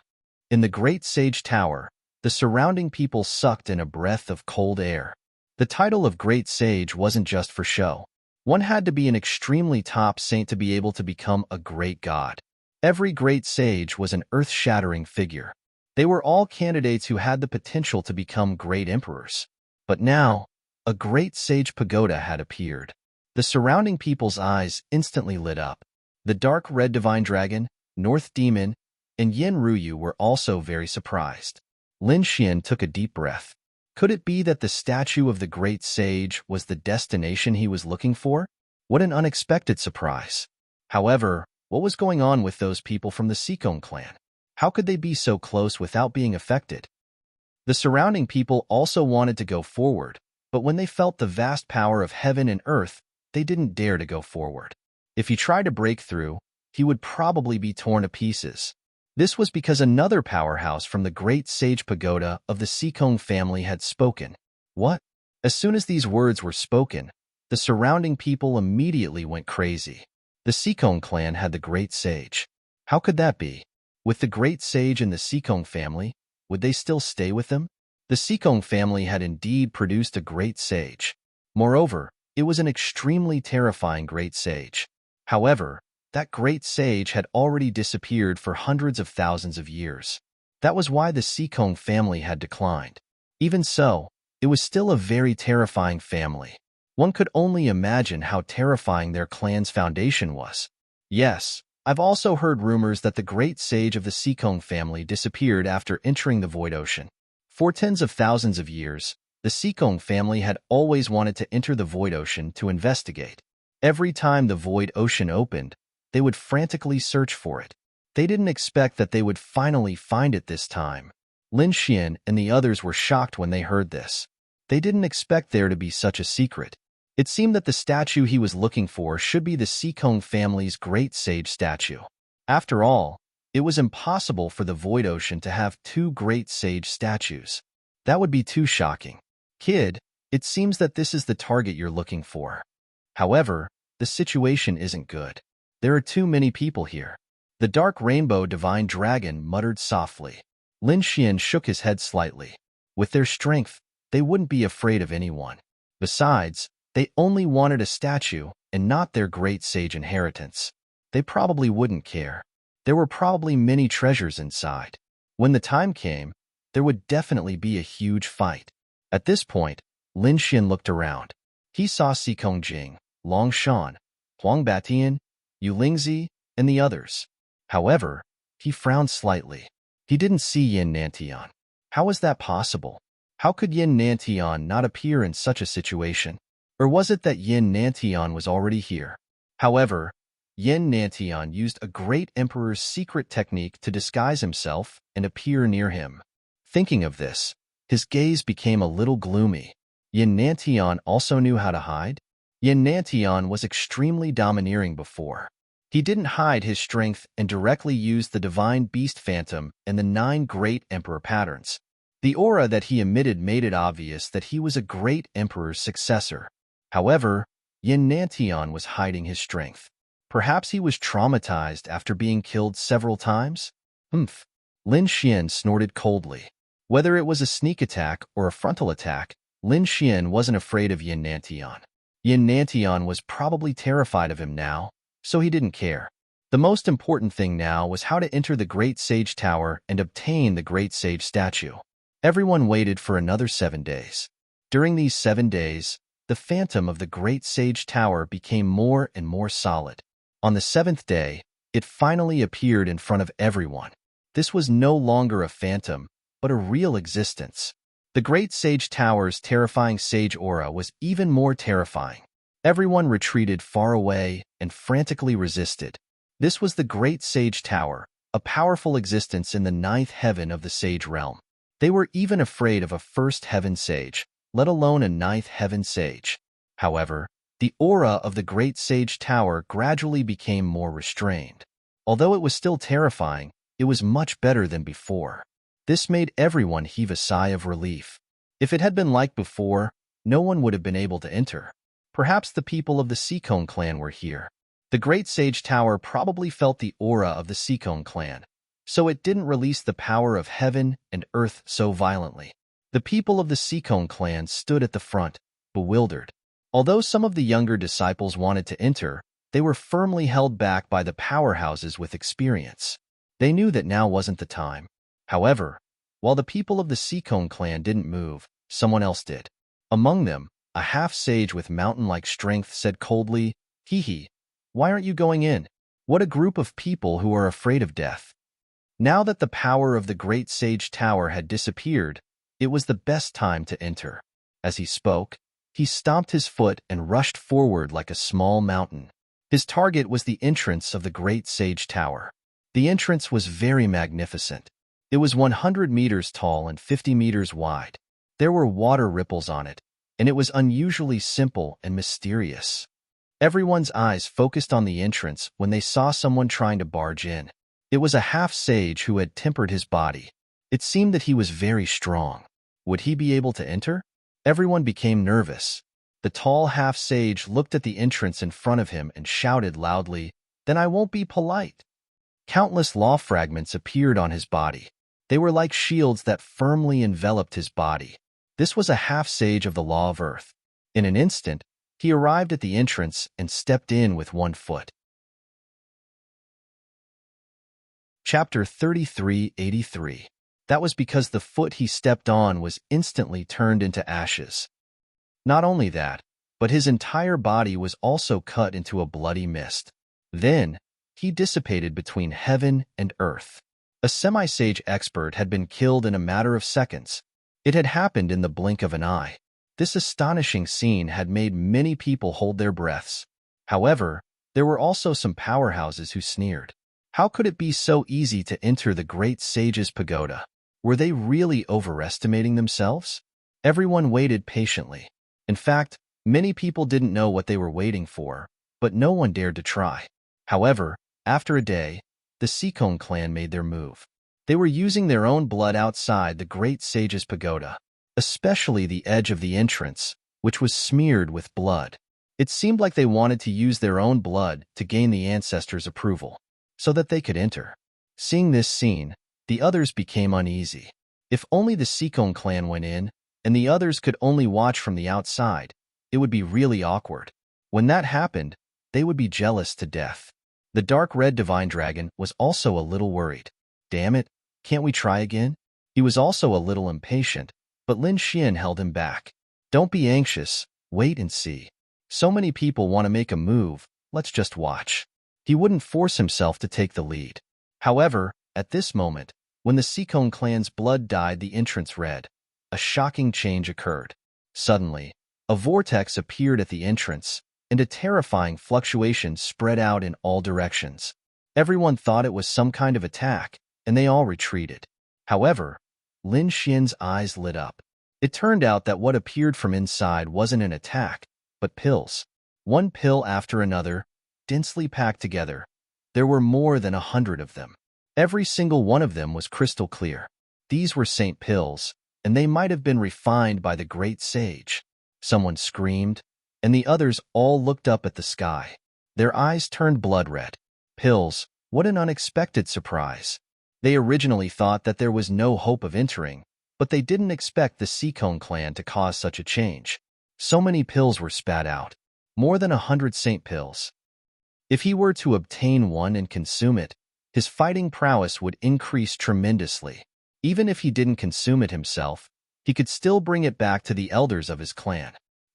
In the Great Sage Tower, the surrounding people sucked in a breath of cold air. The title of Great Sage wasn't just for show. One had to be an extremely top saint to be able to become a great god. Every great sage was an earth-shattering figure. They were all candidates who had the potential to become great emperors. But now, a Great Sage Pagoda had appeared. The surrounding people's eyes instantly lit up. The dark red divine dragon, North Demon, and Yin Ruyu were also very surprised. Lin Xian took a deep breath. Could it be that the statue of the Great Sage was the destination he was looking for? What an unexpected surprise. However, what was going on with those people from the Seacon clan? How could they be so close without being affected? The surrounding people also wanted to go forward, but when they felt the vast power of heaven and earth, they didn't dare to go forward. If he tried to break through, he would probably be torn to pieces. This was because another powerhouse from the Great Sage Pagoda of the Seacon family had spoken. What? As soon as these words were spoken, the surrounding people immediately went crazy. The Seacon clan had the Great Sage. How could that be? With the Great Sage in the Seacon family, would they still stay with them? The Seacon family had indeed produced a Great Sage. Moreover, it was an extremely terrifying Great Sage. However, that Great Sage had already disappeared for hundreds of thousands of years. That was why the Seekong family had declined. Even so, it was still a very terrifying family. One could only imagine how terrifying their clan's foundation was. Yes, I've also heard rumors that the great sage of the Seekong family disappeared after entering the Void Ocean. For tens of thousands of years, the Seekong family had always wanted to enter the Void Ocean to investigate. Every time the Void Ocean opened, they would frantically search for it. They didn't expect that they would finally find it this time. Lin Xian and the others were shocked when they heard this. They didn't expect there to be such a secret. It seemed that the statue he was looking for should be the Seekong family's great sage statue. After all, it was impossible for the Void Ocean to have two great sage statues. That would be too shocking. Kid, it seems that this is the target you're looking for. However, the situation isn't good. There are too many people here. The dark rainbow divine dragon muttered softly. Lin Xian shook his head slightly. With their strength, they wouldn't be afraid of anyone. Besides, they only wanted a statue and not their great sage inheritance. They probably wouldn't care. There were probably many treasures inside. When the time came, there would definitely be a huge fight. At this point, Lin Xian looked around. He saw Seekong Jing, Long Shan, Huang Batian, Yu Lingzi, and the others. However, he frowned slightly. He didn't see Yin Nantian. How was that possible? How could Yin Nantian not appear in such a situation? Or was it that Yin Nantian was already here? However, Yin Nantian used a great emperor's secret technique to disguise himself and appear near him. Thinking of this, his gaze became a little gloomy. Yin Nantian also knew how to hide? Yin Nantian was extremely domineering before. He didn't hide his strength and directly used the divine beast phantom and the 9 great emperor patterns. The aura that he emitted made it obvious that he was a great emperor's successor. However, Yin Nantian was hiding his strength. Perhaps he was traumatized after being killed several times? Humph. Lin Xian snorted coldly. Whether it was a sneak attack or a frontal attack, Lin Xian wasn't afraid of Yin Nantian. Yin Nantian was probably terrified of him now, so he didn't care. The most important thing now was how to enter the Great Sage Tower and obtain the Great Sage statue. Everyone waited for another 7 days. During these 7 days, the phantom of the Great Sage Tower became more and more solid. On the 7th day, it finally appeared in front of everyone. This was no longer a phantom, but a real existence. The Great Sage Tower's terrifying sage aura was even more terrifying. Everyone retreated far away and frantically resisted. This was the Great Sage Tower, a powerful existence in the 9th heaven of the sage realm. They were even afraid of a 1st heaven sage, let alone a 9th heaven sage. However, the aura of the Great Sage Tower gradually became more restrained. Although it was still terrifying, it was much better than before. This made everyone heave a sigh of relief. If it had been like before, no one would have been able to enter. Perhaps the people of the Seekong clan were here. The Great Sage Tower probably felt the aura of the Seekong clan, so it didn't release the power of heaven and earth so violently. The people of the Seekong clan stood at the front, bewildered. Although some of the younger disciples wanted to enter, they were firmly held back by the powerhouses with experience. They knew that now wasn't the time. However, while the people of the Seekong clan didn't move, someone else did. Among them, a half-sage with mountain-like strength said coldly, "Hee, why aren't you going in? What a group of people who are afraid of death." Now that the power of the Great Sage Tower had disappeared, it was the best time to enter. As he spoke, he stomped his foot and rushed forward like a small mountain. His target was the entrance of the Great Sage Tower. The entrance was very magnificent. It was 100 meters tall and 50 meters wide. There were water ripples on it, and it was unusually simple and mysterious. Everyone's eyes focused on the entrance when they saw someone trying to barge in. It was a half-sage who had tempered his body. It seemed that he was very strong. Would he be able to enter? Everyone became nervous. The tall half-sage looked at the entrance in front of him and shouted loudly, "Then I won't be polite." Countless law fragments appeared on his body. They were like shields that firmly enveloped his body. This was a half-sage of the law of earth. In an instant, he arrived at the entrance and stepped in with one foot. Chapter 3383. That was because the foot he stepped on was instantly turned into ashes. Not only that, but his entire body was also cut into a bloody mist. Then, he dissipated between heaven and earth. A semi-sage expert had been killed in a matter of seconds. It had happened in the blink of an eye. This astonishing scene had made many people hold their breaths. However, there were also some powerhouses who sneered. How could it be so easy to enter the great sage's pagoda? Were they really overestimating themselves? Everyone waited patiently. In fact, many people didn't know what they were waiting for, but no one dared to try. However, after a day, the Sikong clan made their move. They were using their own blood outside the great sage's pagoda, especially the edge of the entrance, which was smeared with blood. It seemed like they wanted to use their own blood to gain the ancestors' approval, so that they could enter. Seeing this scene, the others became uneasy. If only the Sikong clan went in, and the others could only watch from the outside, it would be really awkward. When that happened, they would be jealous to death. The dark red divine dragon was also a little worried. Damn it, can't we try again? He was also a little impatient, but Lin Xian held him back. Don't be anxious, wait and see. So many people want to make a move, let's just watch. He wouldn't force himself to take the lead. However, at this moment, when the Sikong clan's blood dyed the entrance red, a shocking change occurred. Suddenly, a vortex appeared at the entrance, and a terrifying fluctuation spread out in all directions. Everyone thought it was some kind of attack, and they all retreated. However, Lin Xian's eyes lit up. It turned out that what appeared from inside wasn't an attack, but pills. One pill after another, densely packed together. There were more than 100 of them. Every single one of them was crystal clear. These were saint pills, and they might have been refined by the great sage. Someone screamed, and the others all looked up at the sky. Their eyes turned blood red. Pills, what an unexpected surprise. They originally thought that there was no hope of entering, but they didn't expect the Sikong clan to cause such a change. So many pills were spat out. More than 100 saint pills. If he were to obtain one and consume it, his fighting prowess would increase tremendously. Even if he didn't consume it himself, he could still bring it back to the elders of his clan.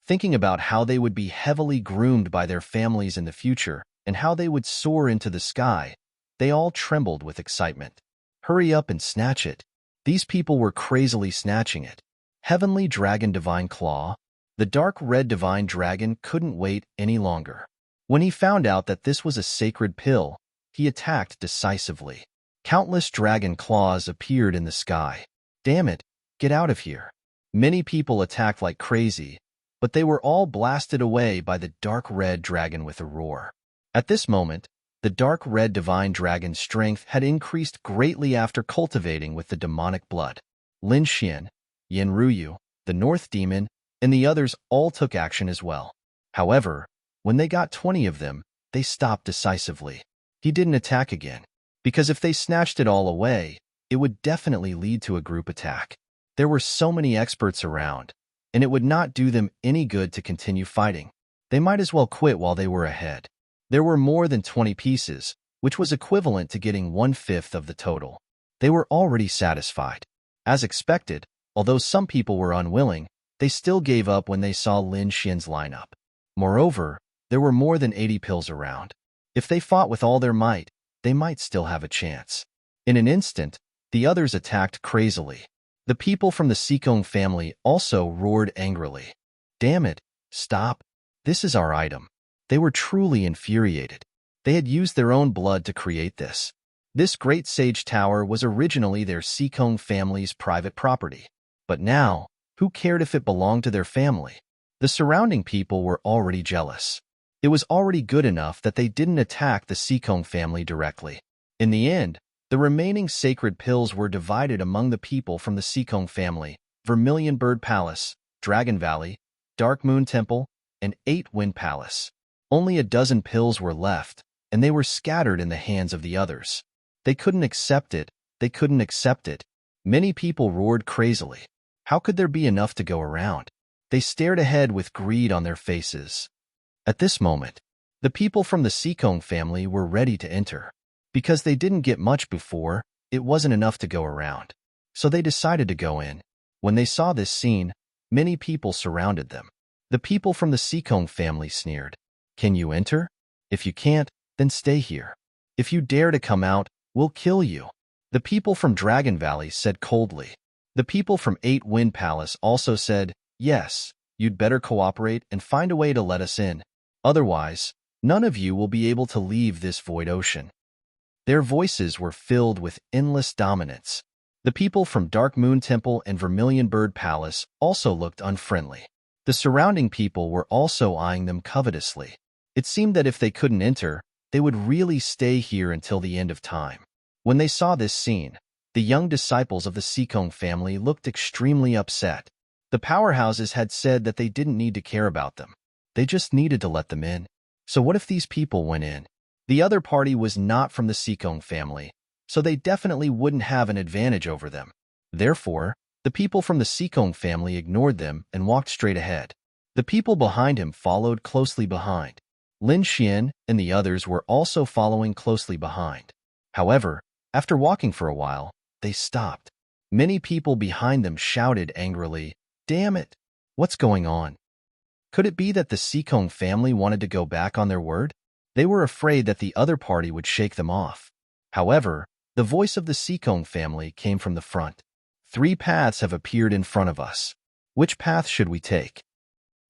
Thinking about how they would be heavily groomed by their families in the future and how they would soar into the sky, they all trembled with excitement. Hurry up and snatch it. These people were crazily snatching it. Heavenly Dragon Divine Claw. The dark red divine dragon couldn't wait any longer. When he found out that this was a sacred pill, he attacked decisively. Countless dragon claws appeared in the sky. Damn it, get out of here. Many people attacked like crazy, but they were all blasted away by the dark red dragon with a roar. At this moment, the dark red divine dragon's strength had increased greatly after cultivating with the demonic blood. Lin Xian, Yin Ruyu, the North Demon, and the others all took action as well. However, when they got 20 of them, they stopped decisively. He didn't attack again, because if they snatched it all away, it would definitely lead to a group attack. There were so many experts around, and it would not do them any good to continue fighting. They might as well quit while they were ahead. There were more than 20 pieces, which was equivalent to getting 1/5 of the total. They were already satisfied. As expected, although some people were unwilling, they still gave up when they saw Lin Xian's lineup. Moreover, there were more than 80 pills around. If they fought with all their might, they might still have a chance. In an instant, the others attacked crazily. The people from the Sikong family also roared angrily. Damn it, stop. This is our item. They were truly infuriated. They had used their own blood to create this. This great sage tower was originally their Sikong family's private property. But now, who cared if it belonged to their family? The surrounding people were already jealous. It was already good enough that they didn't attack the Sikong family directly. In the end, the remaining sacred pills were divided among the people from the Sikong family: Vermilion Bird Palace, Dragon Valley, Dark Moon Temple, and 8 Wind Palace. Only a dozen pills were left, and they were scattered in the hands of the others. They couldn't accept it. They couldn't accept it. Many people roared crazily. How could there be enough to go around? They stared ahead with greed on their faces. At this moment, the people from the Sikong family were ready to enter. Because they didn't get much before, it wasn't enough to go around. so they decided to go in. When they saw this scene, many people surrounded them. The people from the Seekong family sneered. Can you enter? If you can't, then stay here. If you dare to come out, we'll kill you. The people from Dragon Valley said coldly. The people from Eight Wind Palace also said, yes, you'd better cooperate and find a way to let us in. Otherwise, none of you will be able to leave this void ocean. Their voices were filled with endless dominance. The people from Dark Moon Temple and Vermilion Bird Palace also looked unfriendly. The surrounding people were also eyeing them covetously. It seemed that if they couldn't enter, they would really stay here until the end of time. When they saw this scene, the young disciples of the Seekong family looked extremely upset. The powerhouses had said that they didn't need to care about them. They just needed to let them in. So what if these people went in? The other party was not from the Seekong family, so they definitely wouldn't have an advantage over them. Therefore, the people from the Seekong family ignored them and walked straight ahead. The people behind him followed closely behind. Lin Xian and the others were also following closely behind. However, after walking for a while, they stopped. Many people behind them shouted angrily, "Damn it! What's going on?" Could it be that the Seekong family wanted to go back on their word? They were afraid that the other party would shake them off. However, the voice of the Seekong family came from the front. 3 paths have appeared in front of us. Which path should we take?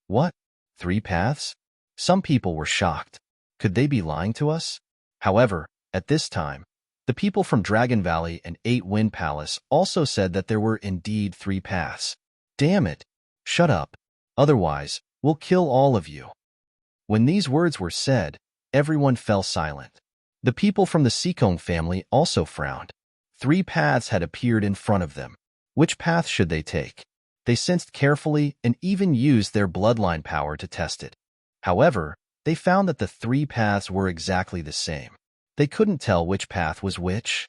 What? 3 paths? Some people were shocked. Could they be lying to us? However, at this time, the people from Dragon Valley and Eight Wind Palace also said that there were indeed 3 paths. Damn it! Shut up. Otherwise, we'll kill all of you. When these words were said, everyone fell silent. The people from the Seekong family also frowned. 3 paths had appeared in front of them. Which path should they take? They sensed carefully and even used their bloodline power to test it. However, they found that the 3 paths were exactly the same. They couldn't tell which path was which.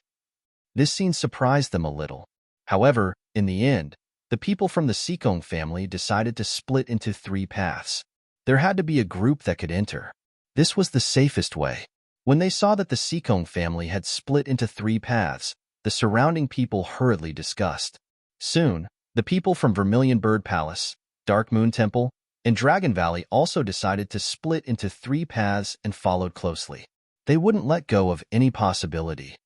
This scene surprised them a little. However, in the end, the people from the Seekong family decided to split into 3 paths. There had to be a group that could enter. This was the safest way. When they saw that the Seekong family had split into 3 paths, the surrounding people hurriedly discussed. Soon, the people from Vermilion Bird Palace, Dark Moon Temple, and Dragon Valley also decided to split into 3 paths and followed closely. They wouldn't let go of any possibility.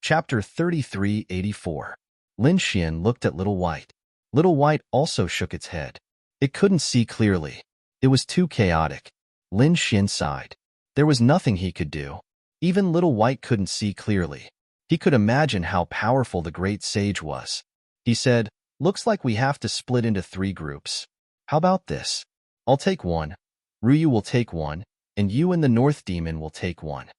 Chapter 3384. Lin Xian looked at Little White. Little White also shook its head. It couldn't see clearly. It was too chaotic. Lin Xian sighed. There was nothing he could do. Even Little White couldn't see clearly. He could imagine how powerful the great sage was. He said, "Looks like we have to split into 3 groups. How about this? I'll take 1, Ryu will take 1, and you and the North Demon will take 1.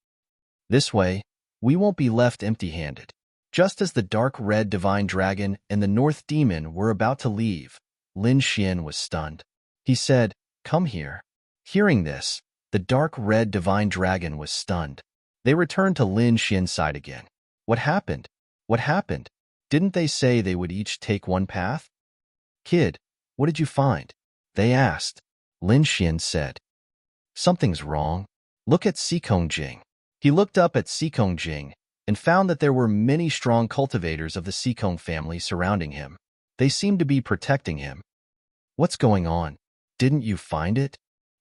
This way, we won't be left empty-handed." Just as the dark red divine dragon and the North Demon were about to leave, Lin Xian was stunned. He said, "Come here." Hearing this, the dark red divine dragon was stunned. They returned to Lin Xian's side again. What happened? What happened? Didn't they say they would each take 1 path? Kid, what did you find? They asked. Lin Xian said, "Something's wrong. Look at Seekong Jing." He looked up at Seekong Jing and found that there were many strong cultivators of the Seekong family surrounding him. They seemed to be protecting him. What's going on? Didn't you find it?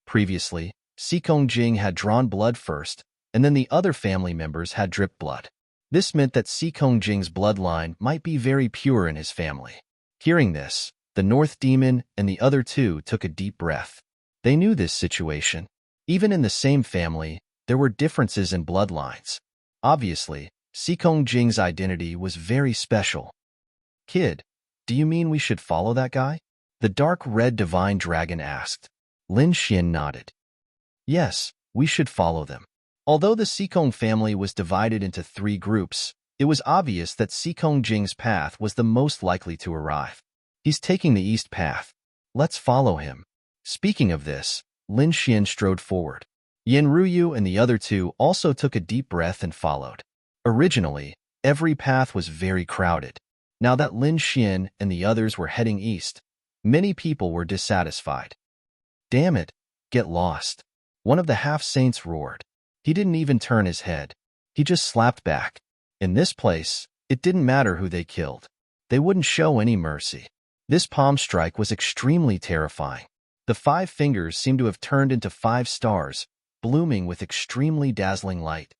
Previously, Seekong Jing had drawn blood first, and then the other family members had dripped blood. This meant that Seekong Jing's bloodline might be very pure in his family. Hearing this, the North Demon and the other 2 took a deep breath. They knew this situation. Even in the same family, there were differences in bloodlines. Obviously, Seekong Jing's identity was very special. Kid, do you mean we should follow that guy? The dark red divine dragon asked. Lin Xian nodded. Yes, we should follow them. Although the Seekong family was divided into 3 groups, it was obvious that Seekong Jing's path was the most likely to arrive. He's taking the east path. Let's follow him. Speaking of this, Lin Xian strode forward. Yin Ruyu and the other 2 also took a deep breath and followed. Originally, every path was very crowded. Now that Lin Xian and the others were heading east, many people were dissatisfied. Damn it, get lost. One of the half-saints roared. He didn't even turn his head. He just slapped back. In this place, it didn't matter who they killed. They wouldn't show any mercy. This palm strike was extremely terrifying. The 5 fingers seemed to have turned into 5 stars, blooming with extremely dazzling light.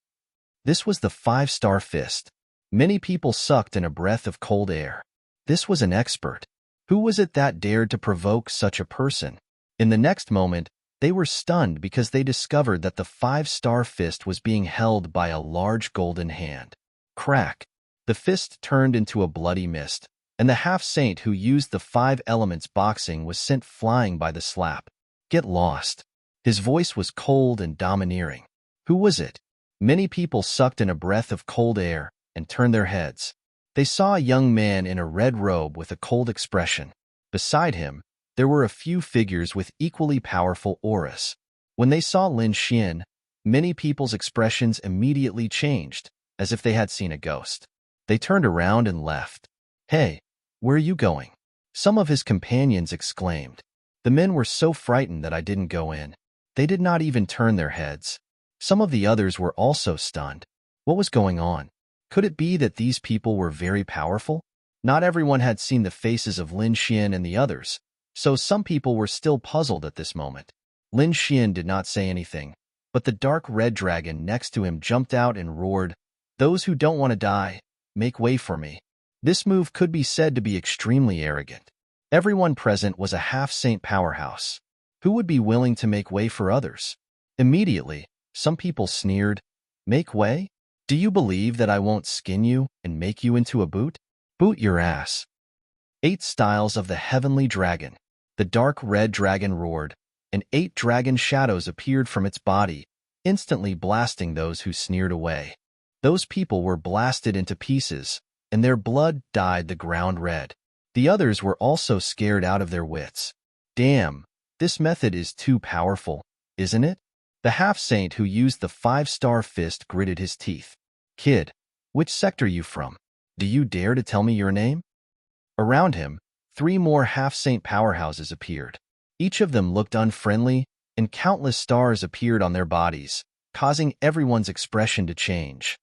This was the 5-star fist. Many people sucked in a breath of cold air. This was an expert. Who was it that dared to provoke such a person? In the next moment, they were stunned because they discovered that the 5-star fist was being held by a large golden hand. Crack! The fist turned into a bloody mist, and the half-saint who used the 5 elements boxing was sent flying by the slap. Get lost. His voice was cold and domineering. Who was it? Many people sucked in a breath of cold air and turned their heads. They saw a young man in a red robe with a cold expression. Beside him, there were a few figures with equally powerful auras. When they saw Lin Xian, many people's expressions immediately changed, as if they had seen a ghost. They turned around and left. Hey, where are you going? Some of his companions exclaimed. The men were so frightened that I didn't go in. They did not even turn their heads. Some of the others were also stunned. What was going on? Could it be that these people were very powerful? Not everyone had seen the faces of Lin Xian and the others, so some people were still puzzled at this moment. Lin Xian did not say anything, but the dark red dragon next to him jumped out and roared, "Those who don't want to die, make way for me." This move could be said to be extremely arrogant. Everyone present was a half-saint powerhouse. Who would be willing to make way for others? Immediately, some people sneered, "Make way? Do you believe that I won't skin you and make you into a boot? Boot your ass." 8 styles of the heavenly dragon. The dark red dragon roared, and 8 dragon shadows appeared from its body, instantly blasting those who sneered away. Those people were blasted into pieces, and their blood dyed the ground red. The others were also scared out of their wits. Damn, this method is too powerful, isn't it? The half-saint who used the 5-star fist gritted his teeth. Kid, which sector you from? Do you dare to tell me your name? Around him, 3 more half-saint powerhouses appeared. Each of them looked unfriendly, and countless stars appeared on their bodies, causing everyone's expression to change.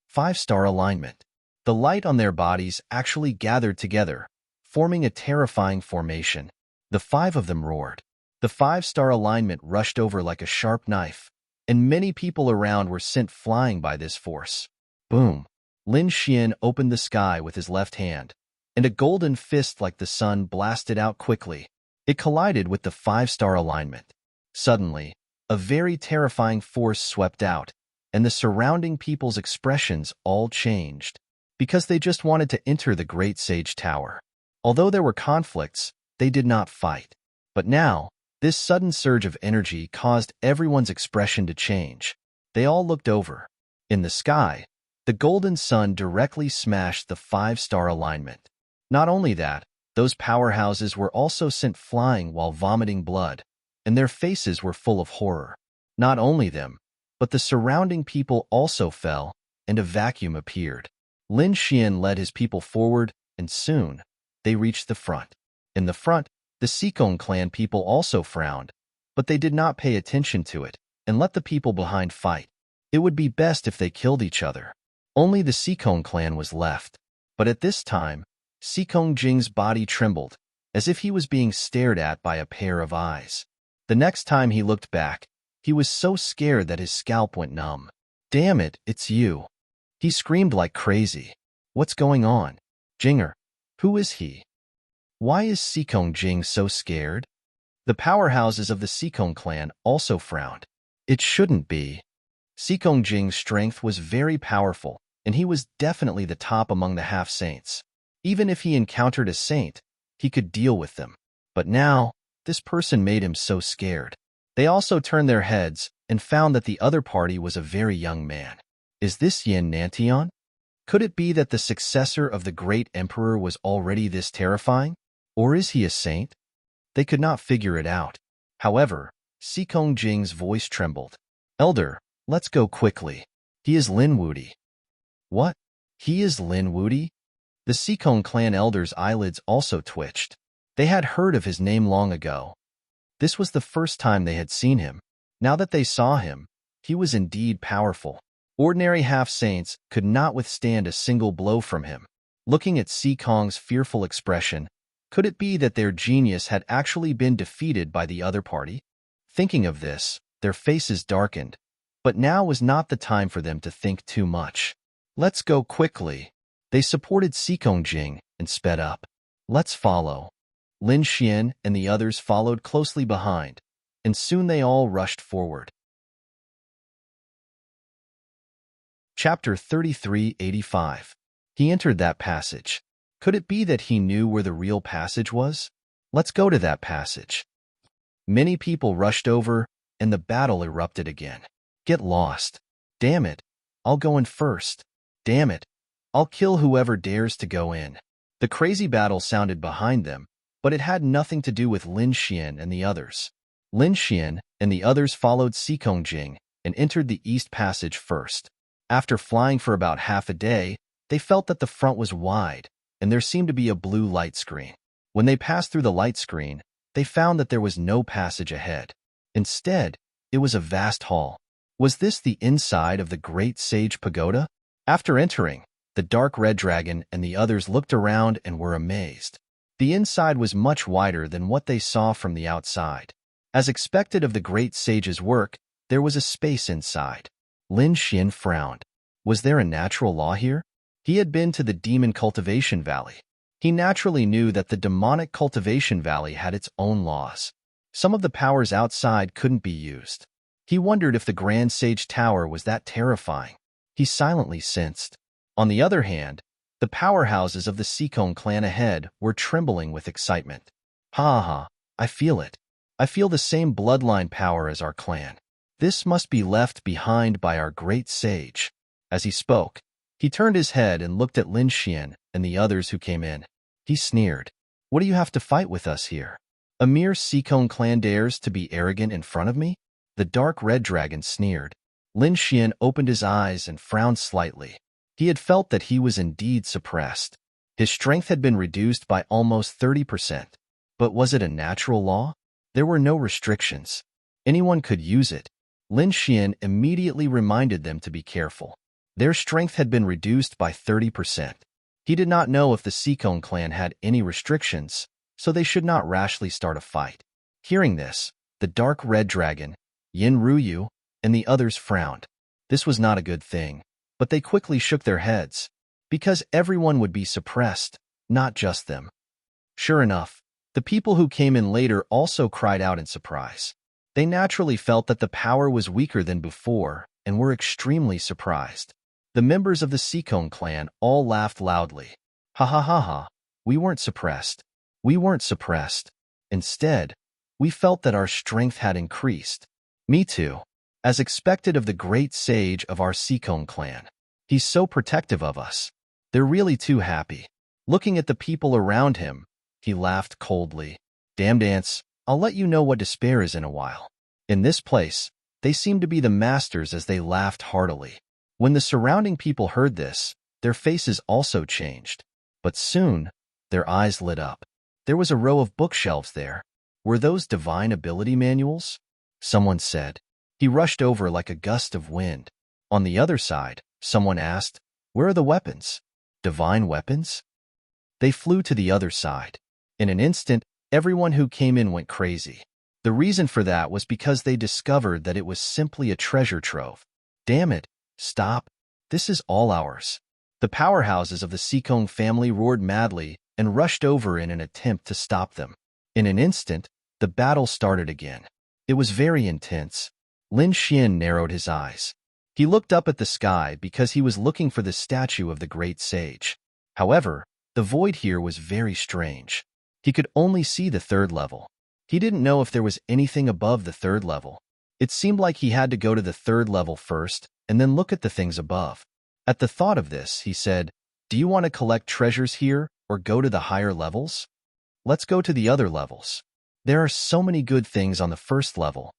5-star alignment. The light on their bodies actually gathered together, forming a terrifying formation. The 5 of them roared. The 5-star alignment rushed over like a sharp knife, and many people around were sent flying by this force. Boom! Lin Xian opened the sky with his left hand, and a golden fist like the sun blasted out quickly. It collided with the 5-star alignment. Suddenly, a very terrifying force swept out, and the surrounding people's expressions all changed, because they just wanted to enter the Great Sage Tower. Although there were conflicts, they did not fight. But now, this sudden surge of energy caused everyone's expression to change. They all looked over. In the sky, the golden sun directly smashed the 5-star alignment. Not only that, those powerhouses were also sent flying while vomiting blood, and their faces were full of horror. Not only them, but the surrounding people also fell, and a vacuum appeared. Lin Xian led his people forward, and soon, they reached the front. In the front, the Sikong clan people also frowned, but they did not pay attention to it, and let the people behind fight. It would be best if they killed each other. Only the Sikong clan was left. But at this time, Sikong Jing's body trembled, as if he was being stared at by a pair of eyes. The next time he looked back, he was so scared that his scalp went numb. "Damn it, it's you." He screamed like crazy. "What's going on? Jinger, who is he? Why is Sikong Jing so scared?" The powerhouses of the Sikong clan also frowned. It shouldn't be. Sikong Jing's strength was very powerful, and he was definitely the top among the half-saints. Even if he encountered a saint, he could deal with them. But now, this person made him so scared. They also turned their heads and found that the other party was a very young man. Is this Yin Nantian? Could it be that the successor of the great emperor was already this terrifying? Or is he a saint? They could not figure it out. However, Sikong Jing's voice trembled. "Elder, let's go quickly. He is Lin Wudi." "What? He is Lin Wudi?" The Sikong clan elders' eyelids also twitched. They had heard of his name long ago. This was the first time they had seen him. Now that they saw him, he was indeed powerful. Ordinary half-saints could not withstand a single blow from him. Looking at Kong's fearful expression, could it be that their genius had actually been defeated by the other party? Thinking of this, their faces darkened, but now was not the time for them to think too much. Let's go quickly. They supported Jing and sped up. Let's follow. Lin Xian and the others followed closely behind, and soon they all rushed forward. Chapter 3385. He entered that passage. Could it be that he knew where the real passage was? Let's go to that passage. Many people rushed over, and the battle erupted again. Get lost. Damn it. I'll go in first. Damn it. I'll kill whoever dares to go in. The crazy battle sounded behind them, but it had nothing to do with Lin Xian and the others. Lin Xian and the others followed Jing and entered the East Passage first. After flying for about half a day, they felt that the front was wide, and there seemed to be a blue light screen. When they passed through the light screen, they found that there was no passage ahead. Instead, it was a vast hall. Was this the inside of the Great Sage Pagoda? After entering, the dark red dragon and the others looked around and were amazed. The inside was much wider than what they saw from the outside. As expected of the Great Sage's work, there was a space inside. Lin Xian frowned. Was there a natural law here? He had been to the Demon Cultivation Valley. He naturally knew that the Demonic Cultivation Valley had its own laws. Some of the powers outside couldn't be used. He wondered if the Grand Sage Tower was that terrifying. He silently sensed. On the other hand, the powerhouses of the Kong clan ahead were trembling with excitement. Ha ha, I feel it. I feel the same bloodline power as our clan. This must be left behind by our great sage. As he spoke, he turned his head and looked at Lin Xian and the others who came in. He sneered. What do you have to fight with us here? A mere Kong clan dares to be arrogant in front of me? The dark red dragon sneered. Lin Xian opened his eyes and frowned slightly. He had felt that he was indeed suppressed. His strength had been reduced by almost 30%. But was it a natural law? There were no restrictions. Anyone could use it. Lin Xian immediately reminded them to be careful. Their strength had been reduced by 30%. He did not know if the Kong clan had any restrictions, so they should not rashly start a fight. Hearing this, the dark red dragon, Yin Ruyu, and the others frowned. This was not a good thing, but they quickly shook their heads, because everyone would be suppressed, not just them. Sure enough, the people who came in later also cried out in surprise. They naturally felt that the power was weaker than before and were extremely surprised. The members of the Kong clan all laughed loudly. Ha ha ha ha, we weren't suppressed. We weren't suppressed. Instead, we felt that our strength had increased. Me too. As expected of the great sage of our Kong clan. He's so protective of us. They're really too happy. Looking at the people around him, he laughed coldly. Damned ants, I'll let you know what despair is in a while. In this place, they seemed to be the masters as they laughed heartily. When the surrounding people heard this, their faces also changed. But soon, their eyes lit up. There was a row of bookshelves there. Were those divine ability manuals? Someone said. He rushed over like a gust of wind. On the other side, someone asked, where are the weapons? Divine weapons? They flew to the other side. In an instant, everyone who came in went crazy. The reason for that was because they discovered that it was simply a treasure trove. Damn it, stop. This is all ours. The powerhouses of the Kong family roared madly and rushed over in an attempt to stop them. In an instant, the battle started again. It was very intense. Lin Xian narrowed his eyes. He looked up at the sky because he was looking for the statue of the great sage. However, the void here was very strange. He could only see the third level. He didn't know if there was anything above the third level. It seemed like he had to go to the third level first and then look at the things above. At the thought of this, he said, do you want to collect treasures here or go to the higher levels? Let's go to the other levels. There are so many good things on the first level.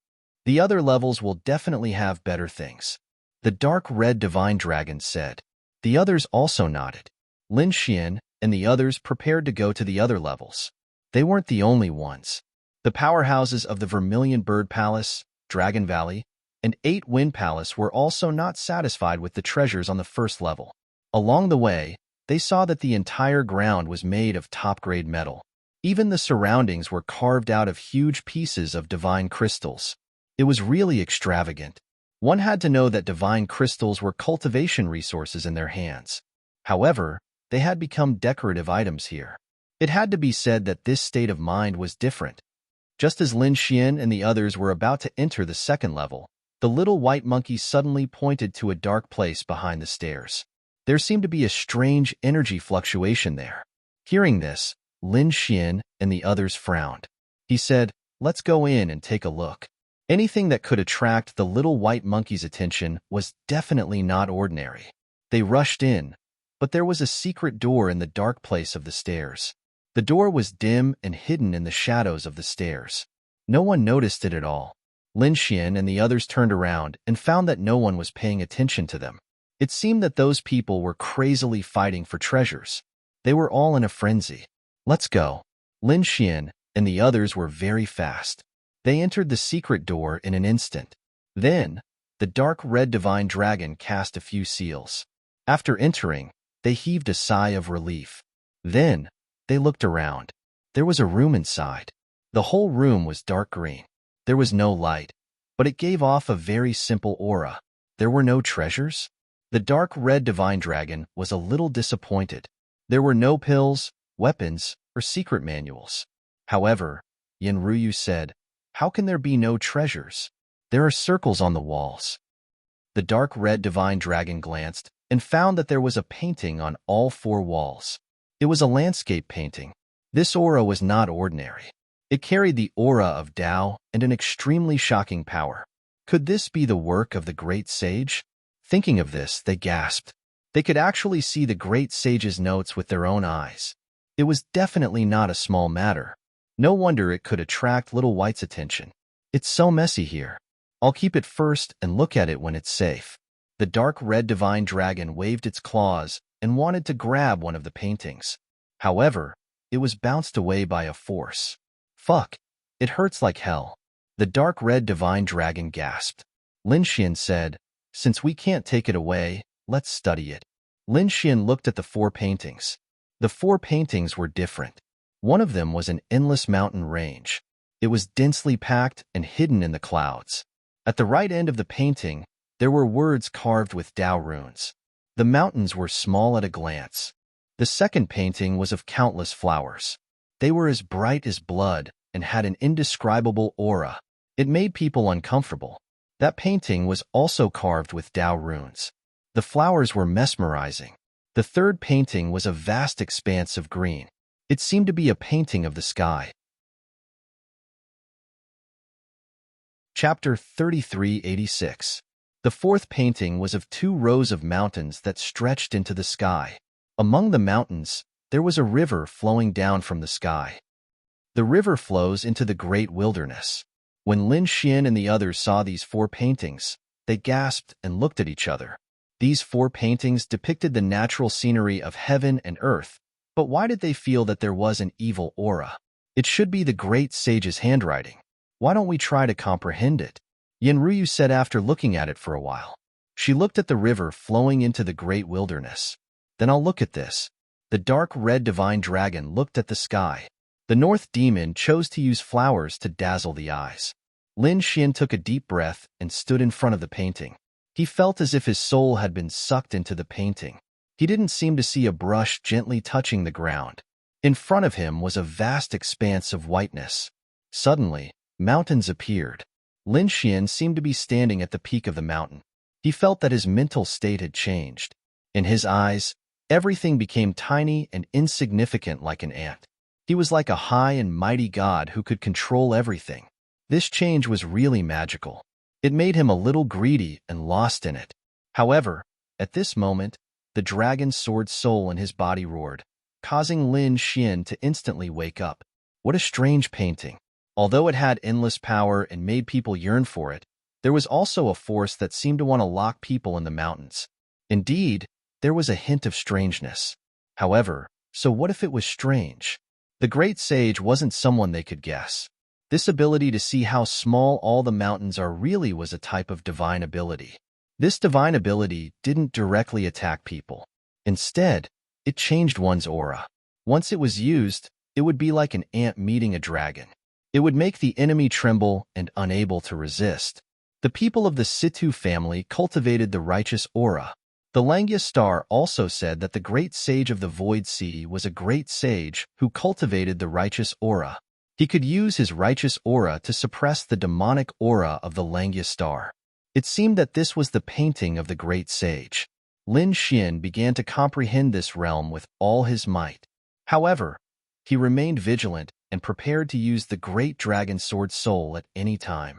The other levels will definitely have better things. The dark red divine dragon said. The others also nodded. Lin Xian and the others prepared to go to the other levels. They weren't the only ones. The powerhouses of the Vermilion Bird Palace, Dragon Valley, and 8 Wind Palace were also not satisfied with the treasures on the first level. Along the way, they saw that the entire ground was made of top-grade metal. Even the surroundings were carved out of huge pieces of divine crystals. It was really extravagant. One had to know that divine crystals were cultivation resources in their hands. However, they had become decorative items here. It had to be said that this state of mind was different. Just as Lin Xian and the others were about to enter the second level, the little white monkey suddenly pointed to a dark place behind the stairs. There seemed to be a strange energy fluctuation there. Hearing this, Lin Xian and the others frowned. He said, "Let's go in and take a look." Anything that could attract the little white monkey's attention was definitely not ordinary. They rushed in, but there was a secret door in the dark place of the stairs. The door was dim and hidden in the shadows of the stairs. No one noticed it at all. Lin Xian and the others turned around and found that no one was paying attention to them. It seemed that those people were crazily fighting for treasures. They were all in a frenzy. "Let's go." Lin Xian and the others were very fast. They entered the secret door in an instant. Then, the dark red divine dragon cast a few seals. After entering, they heaved a sigh of relief. Then, they looked around. There was a room inside. The whole room was dark green. There was no light, but it gave off a very simple aura. There were no treasures? The dark red divine dragon was a little disappointed. There were no pills, weapons, or secret manuals. However, Yanruyu said, "How can there be no treasures? There are circles on the walls." The dark red divine dragon glanced and found that there was a painting on all 4 walls. It was a landscape painting. This aura was not ordinary. It carried the aura of Tao and an extremely shocking power. Could this be the work of the great sage? Thinking of this, they gasped. They could actually see the great sage's notes with their own eyes. It was definitely not a small matter. No wonder it could attract Little White's attention. "It's so messy here. I'll keep it first and look at it when it's safe." The dark red divine dragon waved its claws and wanted to grab one of the paintings. However, it was bounced away by a force. "Fuck, it hurts like hell." The dark red divine dragon gasped. Lin Xian said, "Since we can't take it away, let's study it." Lin Xian looked at the 4 paintings. The 4 paintings were different. One of them was an endless mountain range. It was densely packed and hidden in the clouds. At the right end of the painting, there were words carved with Tao runes. The mountains were small at a glance. The second painting was of countless flowers. They were as bright as blood and had an indescribable aura. It made people uncomfortable. That painting was also carved with Tao runes. The flowers were mesmerizing. The third painting was a vast expanse of green. It seemed to be a painting of the sky. Chapter 3386. The fourth painting was of 2 rows of mountains that stretched into the sky. Among the mountains, there was a river flowing down from the sky. The river flows into the great wilderness. When Lin Xian and the others saw these 4 paintings, they gasped and looked at each other. These 4 paintings depicted the natural scenery of heaven and earth, but why did they feel that there was an evil aura? It should be the great sage's handwriting. Why don't we try to comprehend it? Yanruyu said after looking at it for a while. She looked at the river flowing into the great wilderness. "Then I'll look at this." The dark red divine dragon looked at the sky. The North Demon chose to use flowers to dazzle the eyes. Lin Xian took a deep breath and stood in front of the painting. He felt as if his soul had been sucked into the painting. He didn't seem to see a brush gently touching the ground. In front of him was a vast expanse of whiteness. Suddenly, mountains appeared. Lin Xian seemed to be standing at the peak of the mountain. He felt that his mental state had changed. In his eyes, everything became tiny and insignificant like an ant. He was like a high and mighty god who could control everything. This change was really magical. It made him a little greedy and lost in it. However, at this moment, the dragon's sword soul in his body roared, causing Lin Xian to instantly wake up. What a strange painting. Although it had endless power and made people yearn for it, there was also a force that seemed to want to lock people in the mountains. Indeed, there was a hint of strangeness. However, so what if it was strange? The great sage wasn't someone they could guess. This ability to see how small all the mountains are really was a type of divine ability. This divine ability didn't directly attack people. Instead, it changed one's aura. Once it was used, it would be like an ant meeting a dragon. It would make the enemy tremble and unable to resist. The people of the Situ family cultivated the righteous aura. The Langya star also said that the great sage of the Void Sea was a great sage who cultivated the righteous aura. He could use his righteous aura to suppress the demonic aura of the Langya star. It seemed that this was the painting of the great sage. Lin Xian began to comprehend this realm with all his might. However, he remained vigilant and prepared to use the great dragon sword soul at any time.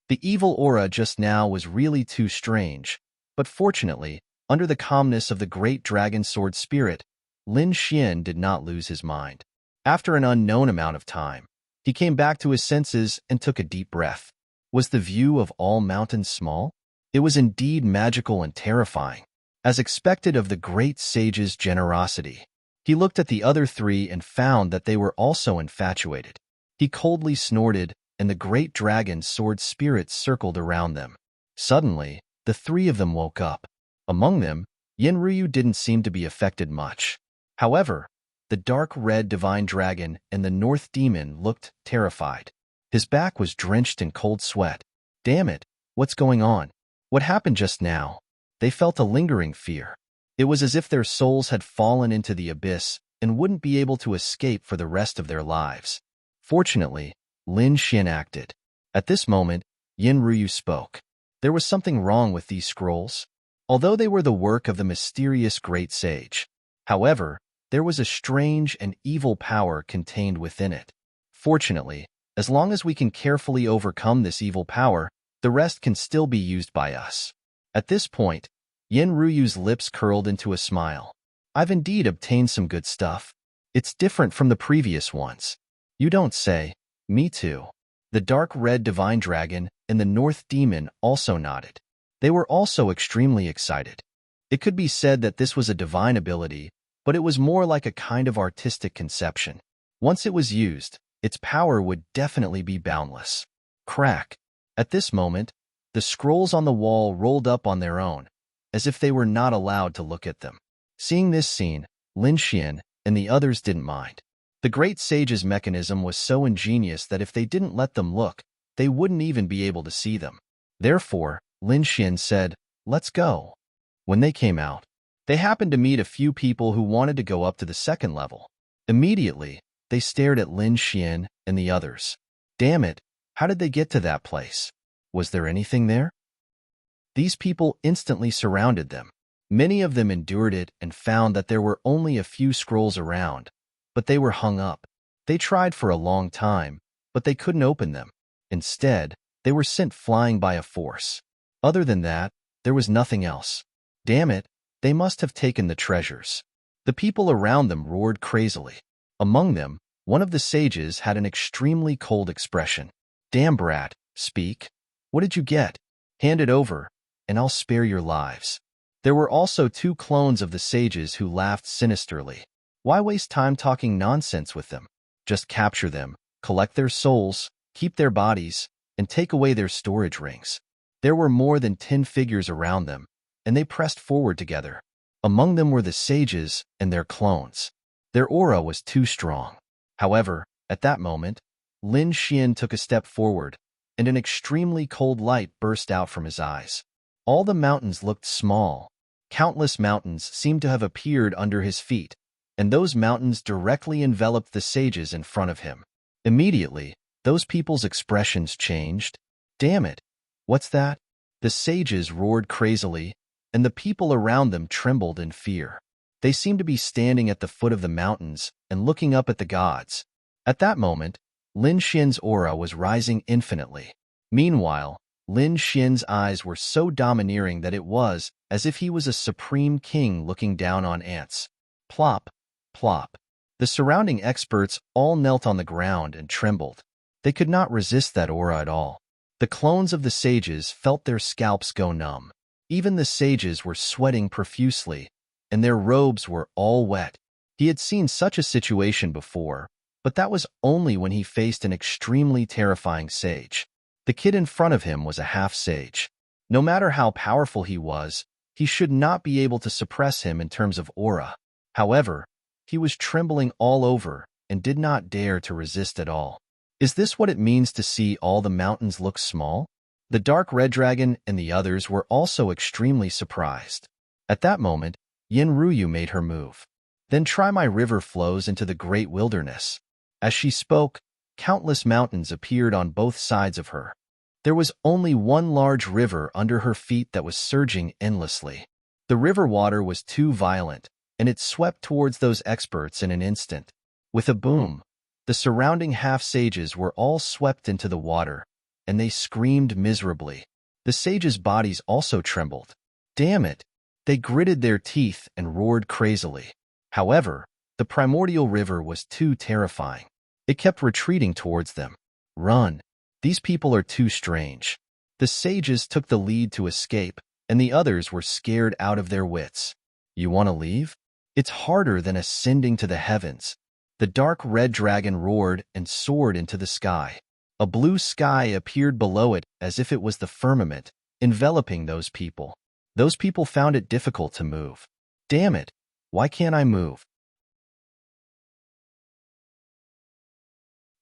The evil aura just now was really too strange, but fortunately, under the calmness of the great dragon sword spirit, Lin Xian did not lose his mind. After an unknown amount of time, he came back to his senses and took a deep breath. Was the view of all mountains small? It was indeed magical and terrifying, as expected of the great sage's generosity. He looked at the other three and found that they were also infatuated. He coldly snorted, and the great dragon sword spirit circled around them. Suddenly, the three of them woke up. Among them, Yenryu didn't seem to be affected much. However, the dark red divine dragon and the north demon looked terrified. His back was drenched in cold sweat. Damn it, what's going on? What happened just now? They felt a lingering fear. It was as if their souls had fallen into the abyss and wouldn't be able to escape for the rest of their lives. Fortunately, Lin Xian acted. At this moment, Yenryu spoke. There was something wrong with these scrolls, although they were the work of the mysterious great sage. However, there was a strange and evil power contained within it. Fortunately, as long as we can carefully overcome this evil power, the rest can still be used by us. At this point, Yenryu's lips curled into a smile. I've indeed obtained some good stuff. It's different from the previous ones. You don't say. Me too. The dark red divine dragon and the north demon also nodded. They were also extremely excited. It could be said that this was a divine ability, but it was more like a kind of artistic conception. Once it was used, its power would definitely be boundless. Crack. At this moment, the scrolls on the wall rolled up on their own, as if they were not allowed to look at them. Seeing this scene, Lin Xian and the others didn't mind. The great sage's mechanism was so ingenious that if they didn't let them look, they wouldn't even be able to see them. Therefore, Lin Xian said, "Let's go." When they came out, they happened to meet a few people who wanted to go up to the second level. Immediately, they stared at Lin Xian and the others. Damn it, how did they get to that place? Was there anything there? These people instantly surrounded them. Many of them endured it and found that there were only a few scrolls around, but they were hung up. They tried for a long time, but they couldn't open them. Instead, they were sent flying by a force. Other than that, there was nothing else. Damn it, they must have taken the treasures. The people around them roared crazily. Among them, one of the sages had an extremely cold expression. Damn brat, speak. What did you get? Hand it over, and I'll spare your lives. There were also two clones of the sages who laughed sinisterly. Why waste time talking nonsense with them? Just capture them, collect their souls, keep their bodies, and take away their storage rings. There were more than 10 figures around them, and they pressed forward together. Among them were the sages and their clones. Their aura was too strong. However, at that moment, Lin Xian took a step forward, and an extremely cold light burst out from his eyes. All the mountains looked small. Countless mountains seemed to have appeared under his feet, and those mountains directly enveloped the sages in front of him. Immediately, those people's expressions changed. Damn it! What's that? The sages roared crazily, and the people around them trembled in fear. They seemed to be standing at the foot of the mountains and looking up at the gods. At that moment, Lin Xian's aura was rising infinitely. Meanwhile, Lin Xian's eyes were so domineering that it was as if he was a supreme king looking down on ants. Plop, plop. The surrounding experts all knelt on the ground and trembled. They could not resist that aura at all. The clones of the sages felt their scalps go numb. Even the sages were sweating profusely, and their robes were all wet. He had seen such a situation before, But that was only when he faced an extremely terrifying sage. The kid in front of him was a half-sage. No matter how powerful he was, he should not be able to suppress him in terms of aura. However, he was trembling all over and did not dare to resist at all. Is this what it means to see all the mountains look small? The dark red dragon and the others were also extremely surprised. At that moment, Yin Ruyu made her move. Then try my river flows into the great wilderness. As she spoke, countless mountains appeared on both sides of her. There was only one large river under her feet that was surging endlessly. The river water was too violent, and it swept towards those experts in an instant. With a boom, the surrounding half-sages were all swept into the water, and they screamed miserably. The sages' bodies also trembled. Damn it! They gritted their teeth and roared crazily. However, the primordial river was too terrifying. It kept retreating towards them. Run! These people are too strange. The sages took the lead to escape, and the others were scared out of their wits. You want to leave? It's harder than ascending to the heavens. The dark red dragon roared and soared into the sky. A blue sky appeared below it as if it was the firmament, enveloping those people. Those people found it difficult to move. Damn it! Why can't I move?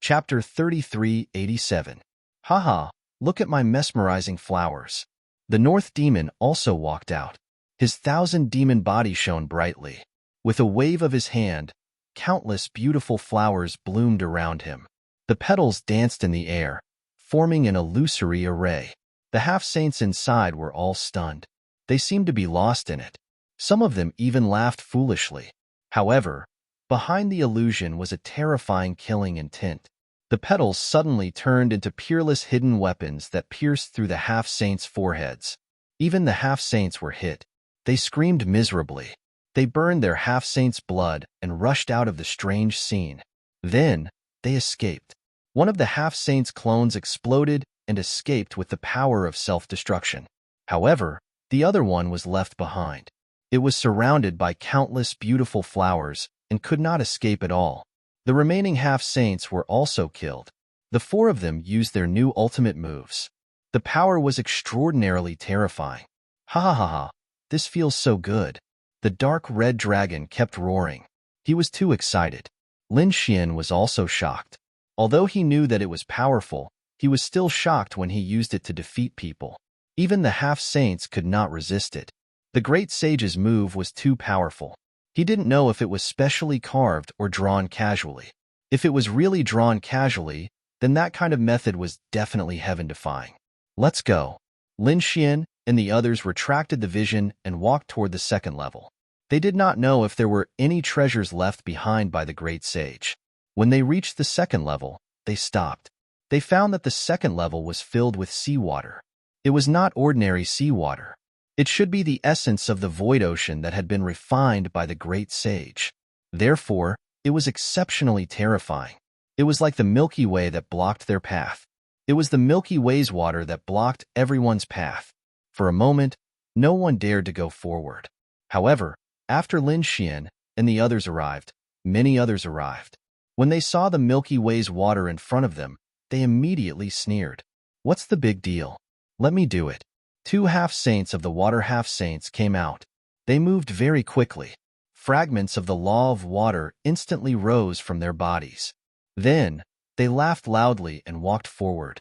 Chapter 3387. Haha, look at my mesmerizing flowers. The North Demon also walked out. His 1,000-demon body shone brightly. With a wave of his hand, countless beautiful flowers bloomed around him. The petals danced in the air, forming an illusory array. The half-saints inside were all stunned. They seemed to be lost in it. Some of them even laughed foolishly. However, behind the illusion was a terrifying killing intent. The petals suddenly turned into peerless hidden weapons that pierced through the half-saints' foreheads. Even the half-saints were hit. They screamed miserably. They burned their half-saints' blood and rushed out of the strange scene. Then, they escaped. One of the half-saints' clones exploded and escaped with the power of self-destruction. However, the other one was left behind. It was surrounded by countless beautiful flowers and could not escape at all. The remaining half-saints were also killed. The 4 of them used their new ultimate moves. The power was extraordinarily terrifying. Ha ha ha ha, this feels so good. The dark red dragon kept roaring. He was too excited. Lin Xian was also shocked. Although he knew that it was powerful, he was still shocked when he used it to defeat people. Even the half-saints could not resist it. The great sage's move was too powerful. He didn't know if it was specially carved or drawn casually. If it was really drawn casually, then that kind of method was definitely heaven-defying. Let's go. Lin Xian and the others retracted the vision and walked toward the second level. They did not know if there were any treasures left behind by the great sage. When they reached the second level, they stopped. They found that the second level was filled with seawater. It was not ordinary seawater. It should be the essence of the void ocean that had been refined by the great sage. Therefore, it was exceptionally terrifying. It was like the Milky Way that blocked their path. It was the Milky Way's water that blocked everyone's path. For a moment, no one dared to go forward. However, after Lin Xian and the others arrived, many others arrived. When they saw the Milky Way's water in front of them, they immediately sneered. What's the big deal? Let me do it. 2 half-saints of the water half-saints came out. They moved very quickly. Fragments of the law of water instantly rose from their bodies. Then, they laughed loudly and walked forward.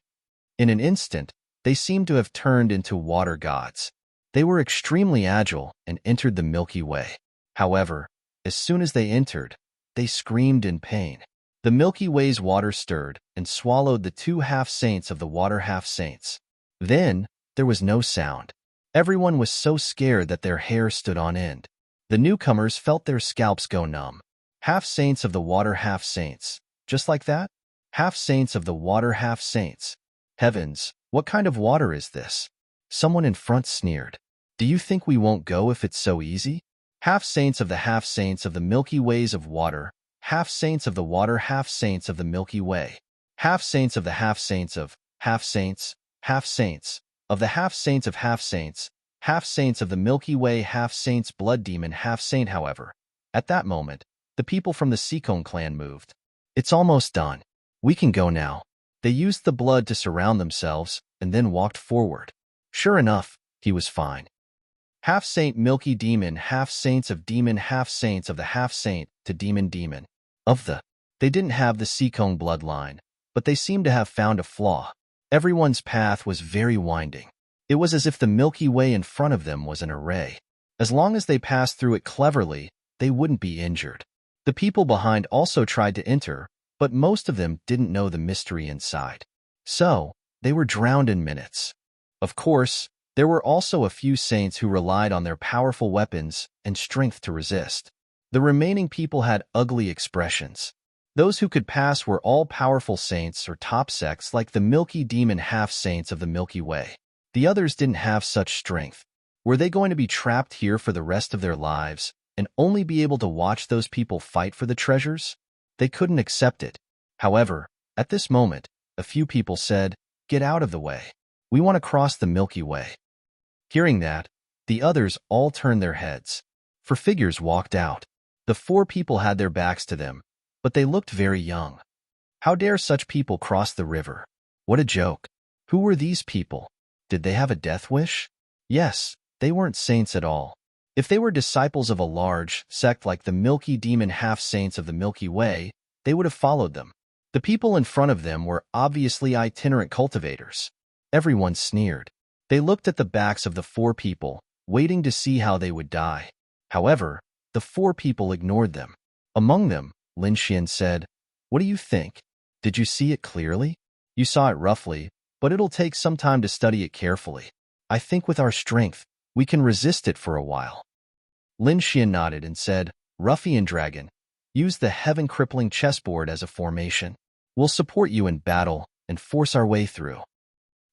In an instant, they seemed to have turned into water gods. They were extremely agile and entered the Milky Way. However, as soon as they entered, they screamed in pain. The Milky Way's water stirred and swallowed the 2 half-saints of the water half-saints. Then, there was no sound. Everyone was so scared that their hair stood on end. The newcomers felt their scalps go numb. Half-saints of the water half-saints. Just like that? Half-saints of the water half-saints. Heavens, what kind of water is this? Someone in front sneered. Do you think we won't go if it's so easy? Half-saints of the half-saints of the Milky Ways of water. Half-saints of the water half-saints of the Milky Way. Half-saints of the half-saints of half-saints. Half-saints of the half-saints of half-saints, half-saints of the Milky Way, half-saints, blood demon, half-saint. However, at that moment, the people from the Seacon clan moved. It's almost done. We can go now. They used the blood to surround themselves and then walked forward. Sure enough, he was fine. Half-saint milky demon, half-saints of demon, half-saints of the half-saint to demon. Of the. They didn't have the Seekong bloodline, but they seemed to have found a flaw. Everyone's path was very winding. It was as if the Milky Way in front of them was an array. As long as they passed through it cleverly, they wouldn't be injured. The people behind also tried to enter, but most of them didn't know the mystery inside. So, they were drowned in minutes. Of course, there were also a few saints who relied on their powerful weapons and strength to resist. The remaining people had ugly expressions. Those who could pass were all powerful saints or top sects like the Milky Demon half-saints of the Milky Way. The others didn't have such strength. Were they going to be trapped here for the rest of their lives and only be able to watch those people fight for the treasures? They couldn't accept it. However, at this moment, a few people said, "Get out of the way. We want to cross the Milky Way." Hearing that, the others all turned their heads. Four figures walked out. The four people had their backs to them, but they looked very young. How dare such people cross the river? What a joke. Who were these people? Did they have a death wish? Yes, they weren't saints at all. If they were disciples of a large sect like the Milky Demon half-saints of the Milky Way, they would have followed them. The people in front of them were obviously itinerant cultivators. Everyone sneered. They looked at the backs of the four people, waiting to see how they would die. However, the four people ignored them. Among them, Lin Xian said, "What do you think? Did you see it clearly? You saw it roughly, but it'll take some time to study it carefully. I think with our strength, we can resist it for a while." Lin Xian nodded and said, "Ruffian Dragon, use the heaven-crippling chessboard as a formation. We'll support you in battle and force our way through."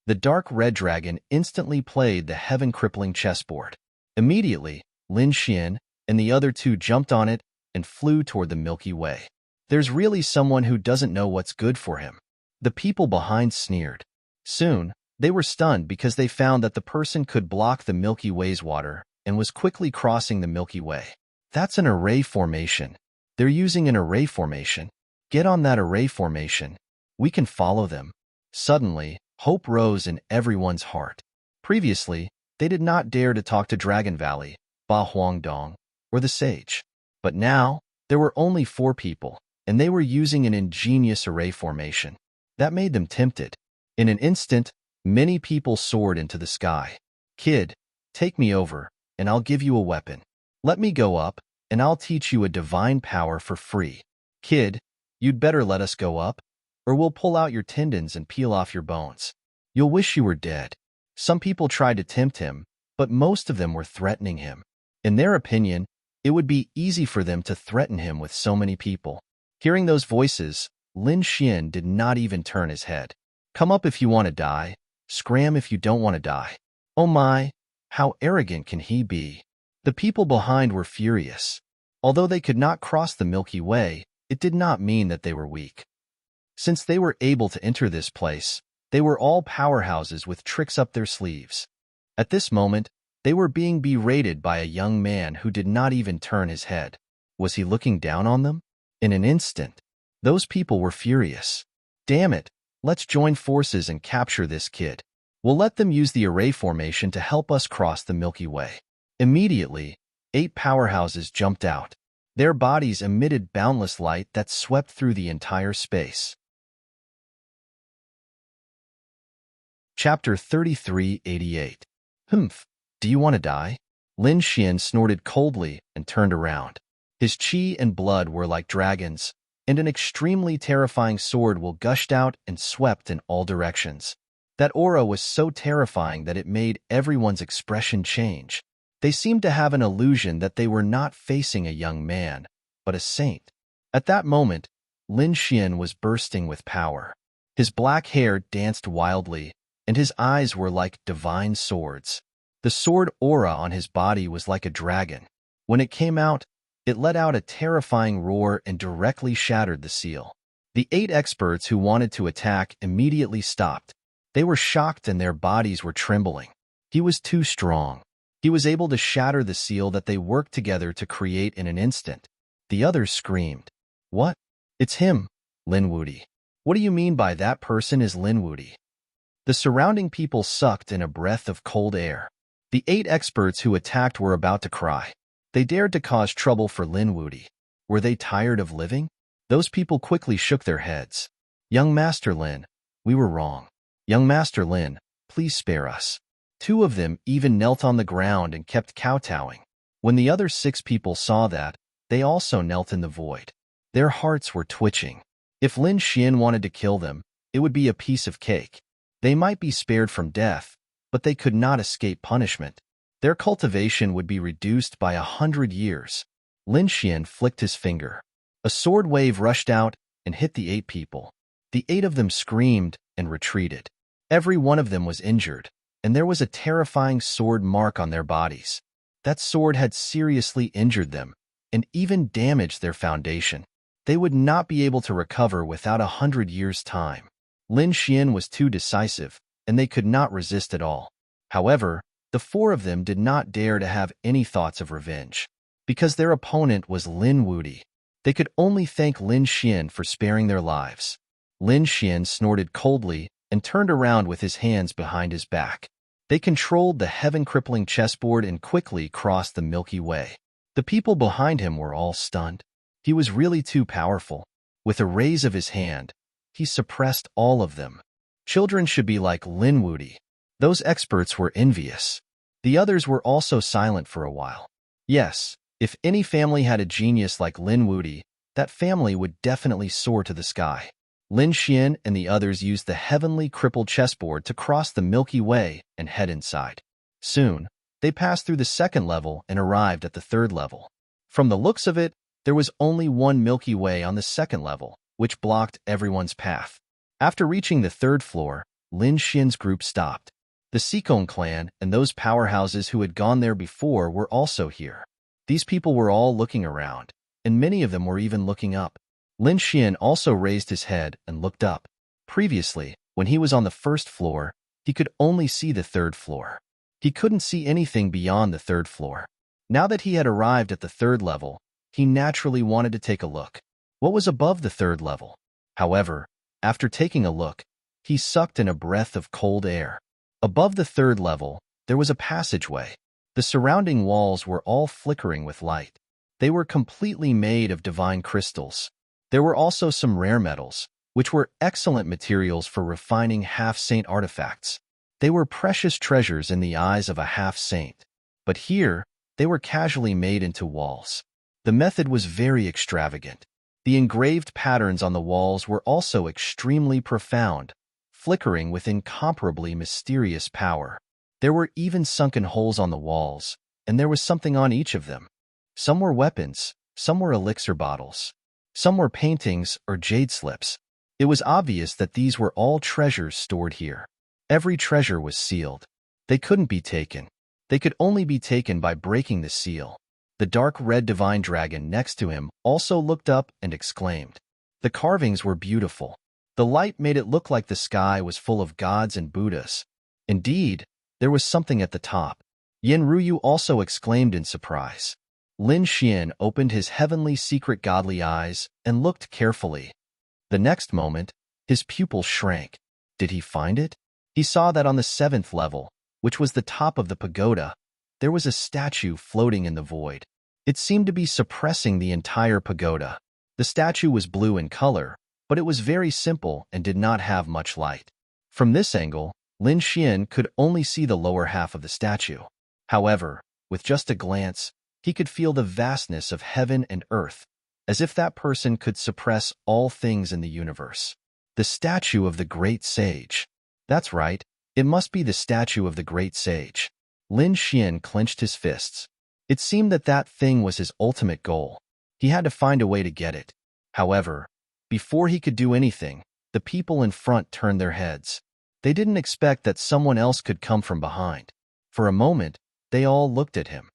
The dark red dragon instantly played the heaven-crippling chessboard. Immediately, Lin Xian and the other two jumped on it and flew toward the Milky Way. There's really someone who doesn't know what's good for him. The people behind sneered. Soon, they were stunned because they found that the person could block the Milky Way's water and was quickly crossing the Milky Way. That's an array formation. They're using an array formation. Get on that array formation. We can follow them. Suddenly, hope rose in everyone's heart. Previously, they did not dare to talk to Dragon Valley, Ba Huangdong, or the Sage. But now, there were only four people, and they were using an ingenious array formation. That made them tempted. In an instant, many people soared into the sky. "Kid, take me over, and I'll give you a weapon. Let me go up, and I'll teach you a divine power for free. Kid, you'd better let us go up, or we'll pull out your tendons and peel off your bones. You'll wish you were dead." Some people tried to tempt him, but most of them were threatening him. In their opinion, it would be easy for them to threaten him with so many people. Hearing those voices, Lin Xian did not even turn his head. "Come up if you want to die. Scram if you don't want to die." Oh my, how arrogant can he be? The people behind were furious. Although they could not cross the Milky Way, it did not mean that they were weak. Since they were able to enter this place, they were all powerhouses with tricks up their sleeves. At this moment, they were being berated by a young man who did not even turn his head. Was he looking down on them? In an instant, those people were furious. "Damn it, let's join forces and capture this kid. We'll let them use the array formation to help us cross the Milky Way." Immediately, 8 powerhouses jumped out. Their bodies emitted boundless light that swept through the entire space. Chapter 3388. "Humph, do you want to die?" Lin Xian snorted coldly and turned around. His chi and blood were like dragons, and an extremely terrifying sword will gushed out and swept in all directions. That aura was so terrifying that it made everyone's expression change. They seemed to have an illusion that they were not facing a young man, but a saint. At that moment, Lin Xian was bursting with power. His black hair danced wildly, and his eyes were like divine swords. The sword aura on his body was like a dragon. When it came out, it let out a terrifying roar and directly shattered the seal. The 8 experts who wanted to attack immediately stopped. They were shocked and their bodies were trembling. He was too strong. He was able to shatter the seal that they worked together to create in an instant. The others screamed, "What? It's him! Lin Wudi. What do you mean by that person is Lin Wudi? The surrounding people sucked in a breath of cold air. The 8 experts who attacked were about to cry. They dared to cause trouble for Lin Wudi. Were they tired of living? Those people quickly shook their heads. Young Master Lin, we were wrong. Young Master Lin, please spare us. 2 of them even knelt on the ground and kept kowtowing. When the other 6 people saw that, they also knelt in the void. Their hearts were twitching. If Lin Xian wanted to kill them, it would be a piece of cake. They might be spared from death, but they could not escape punishment. Their cultivation would be reduced by 100 years. Lin Xian flicked his finger. A sword wave rushed out and hit the 8 people. The 8 of them screamed and retreated. Every one of them was injured, and there was a terrifying sword mark on their bodies. That sword had seriously injured them and even damaged their foundation. They would not be able to recover without 100 years' time. Lin Xian was too decisive, and they could not resist at all. However, the 4 of them did not dare to have any thoughts of revenge. Because their opponent was Lin Wudi, they could only thank Lin Xian for sparing their lives. Lin Xian snorted coldly and turned around with his hands behind his back. They controlled the heaven-crippling chessboard and quickly crossed the Milky Way. The people behind him were all stunned. He was really too powerful. With a raise of his hand, he suppressed all of them. Children should be like Lin Wudi. Those experts were envious. The others were also silent for a while. Yes, if any family had a genius like Lin Wudi, that family would definitely soar to the sky. Lin Xian and the others used the heavenly crippled chessboard to cross the Milky Way and head inside. Soon, they passed through the 2nd level and arrived at the 3rd level. From the looks of it, there was only one Milky Way on the 2nd level, which blocked everyone's path. After reaching the 3rd floor, Lin Xian's group stopped. The Sikong clan and those powerhouses who had gone there before were also here. These people were all looking around, and many of them were even looking up. Lin Xian also raised his head and looked up. Previously, when he was on the 1st floor, he could only see the 3rd floor. He couldn't see anything beyond the 3rd floor. Now that he had arrived at the 3rd level, he naturally wanted to take a look. What was above the 3rd level? However, after taking a look, he sucked in a breath of cold air. Above the 3rd level, there was a passageway. The surrounding walls were all flickering with light. They were completely made of divine crystals. There were also some rare metals, which were excellent materials for refining half-saint artifacts. They were precious treasures in the eyes of a half-saint. But here, they were casually made into walls. The method was very extravagant. The engraved patterns on the walls were also extremely profound, flickering with incomparably mysterious power. There were even sunken holes on the walls, and there was something on each of them. Some were weapons, some were elixir bottles. Some were paintings or jade slips. It was obvious that these were all treasures stored here. Every treasure was sealed. They couldn't be taken. They could only be taken by breaking the seal. The dark red divine dragon next to him also looked up and exclaimed. The carvings were beautiful. The light made it look like the sky was full of gods and Buddhas. Indeed, there was something at the top. Yin Ruyu also exclaimed in surprise. Lin Xian opened his heavenly secret godly eyes and looked carefully. The next moment, his pupils shrank. Did he find it? He saw that on the 7th level, which was the top of the pagoda, there was a statue floating in the void. It seemed to be suppressing the entire pagoda. The statue was blue in color, but it was very simple and did not have much light. From this angle, Lin Xian could only see the lower half of the statue. However, with just a glance, he could feel the vastness of heaven and earth, as if that person could suppress all things in the universe. The statue of the great sage. That's right, it must be the statue of the great sage. Lin Xian clenched his fists. It seemed that that thing was his ultimate goal. He had to find a way to get it. However, before he could do anything, the people in front turned their heads. They didn't expect that someone else could come from behind. For a moment, they all looked at him.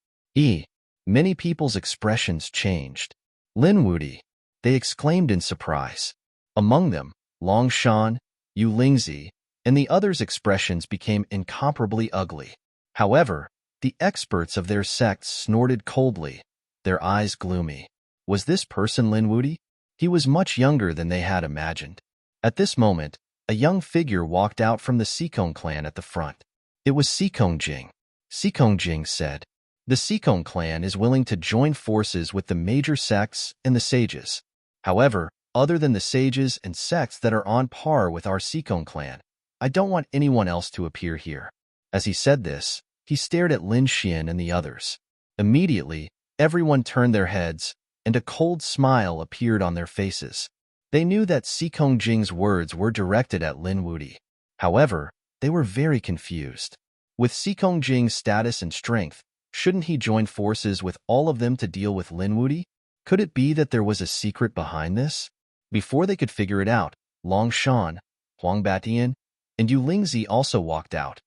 Many people's expressions changed. Lin Wudi, they exclaimed in surprise. Among them, Long Shan, Yu Lingzi, and the others' expressions became incomparably ugly. However, the experts of their sects snorted coldly, their eyes gloomy. Was this person Lin Wudi? He was much younger than they had imagined. At this moment, a young figure walked out from the Sikong clan at the front. It was Sikong Jing. Sikong Jing said, "The Sikong clan is willing to join forces with the major sects and the sages. However, other than the sages and sects that are on par with our Sikong clan, I don't want anyone else to appear here." As he said this, he stared at Lin Xian and the others. Immediately, everyone turned their heads, and a cold smile appeared on their faces. They knew that Sikong Jing's words were directed at Lin Wudi. However, they were very confused. With Sikong Jing's status and strength, shouldn't he join forces with all of them to deal with Lin Wudi? Could it be that there was a secret behind this? Before they could figure it out, Long Shan, Huang Batian, and Yu Lingzi also walked out.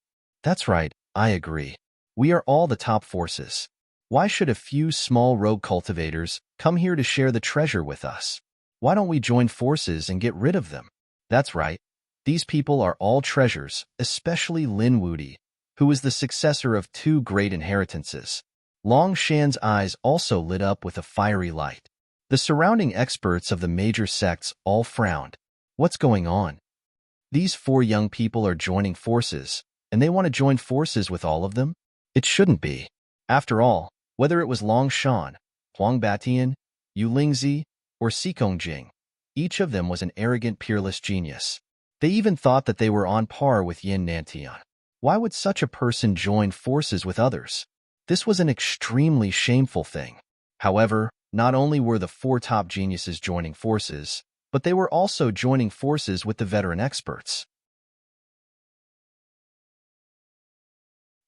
"That's right, I agree. We are all the top forces. Why should a few small rogue cultivators come here to share the treasure with us? Why don't we join forces and get rid of them?" "That's right. These people are all treasures, especially Lin Wudi, who is the successor of two great inheritances." Long Shan's eyes also lit up with a fiery light. The surrounding experts of the major sects all frowned. What's going on? These four young people are joining forces, and they want to join forces with all of them? It shouldn't be. After all, whether it was Long Shan, Huang Batian, Yu Lingzi, or Sikong Jing, each of them was an arrogant, peerless genius. They even thought that they were on par with Yin Nantian. Why would such a person join forces with others? This was an extremely shameful thing. However, not only were the four top geniuses joining forces, but they were also joining forces with the veteran experts.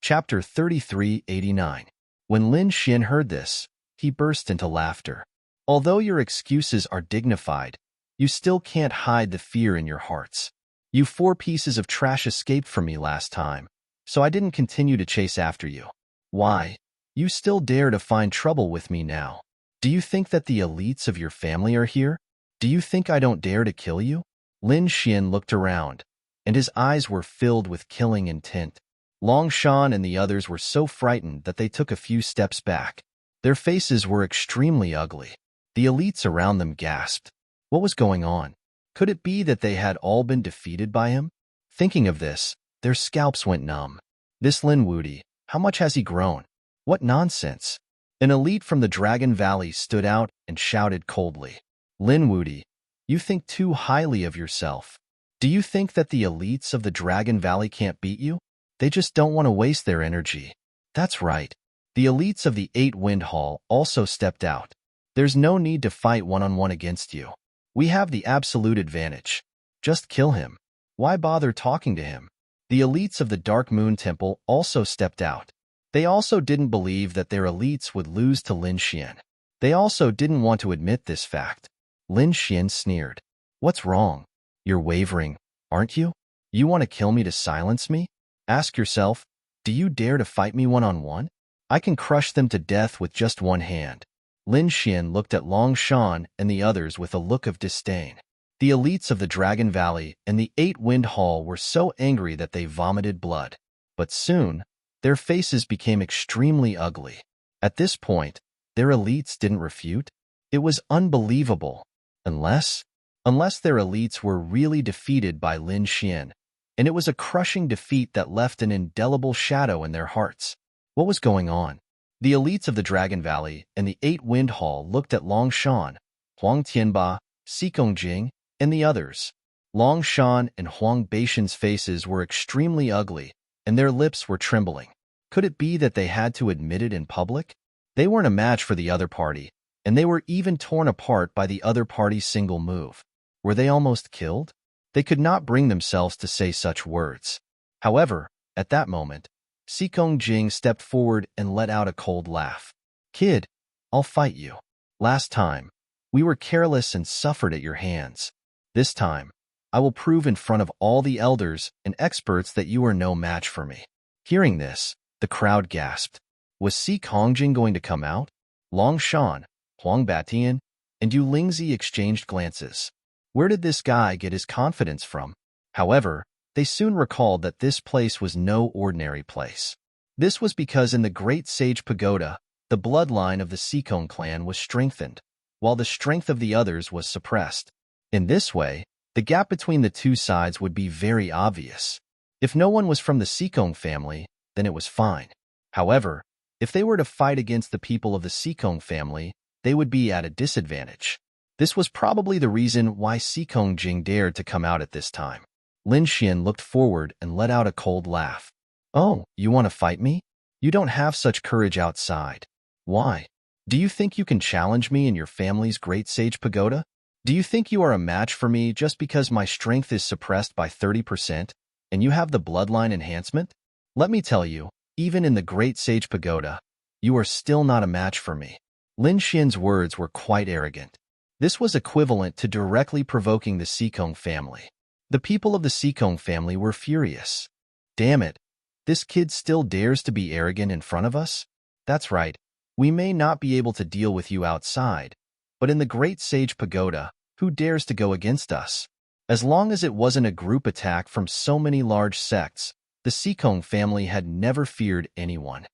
Chapter 3389. When Lin Xian heard this, he burst into laughter. "Although your excuses are dignified, you still can't hide the fear in your hearts. You four pieces of trash escaped from me last time, so I didn't continue to chase after you. Why? You still dare to find trouble with me now? Do you think that the elites of your family are here? Do you think I don't dare to kill you?" Lin Xian looked around, and his eyes were filled with killing intent. Long Shan and the others were so frightened that they took a few steps back. Their faces were extremely ugly. The elites around them gasped. What was going on? Could it be that they had all been defeated by him? Thinking of this, their scalps went numb. This Lin Wudi, how much has he grown? What nonsense! An elite from the Dragon Valley stood out and shouted coldly. "Lin Wudi, you think too highly of yourself. Do you think that the elites of the Dragon Valley can't beat you? They just don't want to waste their energy." "That's right." The elites of the 8-Wind Hall also stepped out. "There's no need to fight one-on-one against you. We have the absolute advantage. Just kill him. Why bother talking to him?" The elites of the Dark Moon Temple also stepped out. They also didn't believe that their elites would lose to Lin Xian. They also didn't want to admit this fact. Lin Xian sneered. "What's wrong? You're wavering, aren't you? You want to kill me to silence me? Ask yourself, do you dare to fight me one-on-one? I can crush them to death with just one hand." Lin Xian looked at Long Shan and the others with a look of disdain. The elites of the Dragon Valley and the 8-Wind Hall were so angry that they vomited blood. But soon, their faces became extremely ugly. At this point, their elites didn't refute. It was unbelievable. Unless their elites were really defeated by Lin Xian, and it was a crushing defeat that left an indelible shadow in their hearts. What was going on? The elites of the Dragon Valley and the 8-Wind Hall looked at Long Shan, Huang Tianba, Sikong Jing, and the others. Long Shan and Huang Baishan's faces were extremely ugly, and their lips were trembling. Could it be that they had to admit it in public? They weren't a match for the other party, and they were even torn apart by the other party's single move. Were they almost killed? They could not bring themselves to say such words. However, at that moment, Sikong Jing stepped forward and let out a cold laugh. "Kid, I'll fight you. Last time, we were careless and suffered at your hands. This time, I will prove in front of all the elders and experts that you are no match for me." Hearing this, the crowd gasped. Was Sikong Jing going to come out? Long Shan, Huang Batian, and Yu Lingzi exchanged glances. Where did this guy get his confidence from? However, they soon recalled that this place was no ordinary place. This was because in the Great Sage Pagoda, the bloodline of the Sikong clan was strengthened. while the strength of the others was suppressed. In this way, the gap between the two sides would be very obvious. If no one was from the Seekong family, then it was fine. However, if they were to fight against the people of the Seekong family, they would be at a disadvantage. This was probably the reason why Seekong Jing dared to come out at this time. Lin Xian looked forward and let out a cold laugh. Oh, you want to fight me? You don't have such courage outside. Why? Do you think you can challenge me in your family's great sage pagoda? Do you think you are a match for me just because my strength is suppressed by 30% and you have the bloodline enhancement? Let me tell you, even in the great sage pagoda, you are still not a match for me. Lin Xian's words were quite arrogant. This was equivalent to directly provoking the Seekong family. The people of the Seekong family were furious. Damn it, this kid still dares to be arrogant in front of us? That's right, we may not be able to deal with you outside, but in the Great Sage Pagoda, who dares to go against us? As long as it wasn't a group attack from so many large sects, the Seekong family had never feared anyone.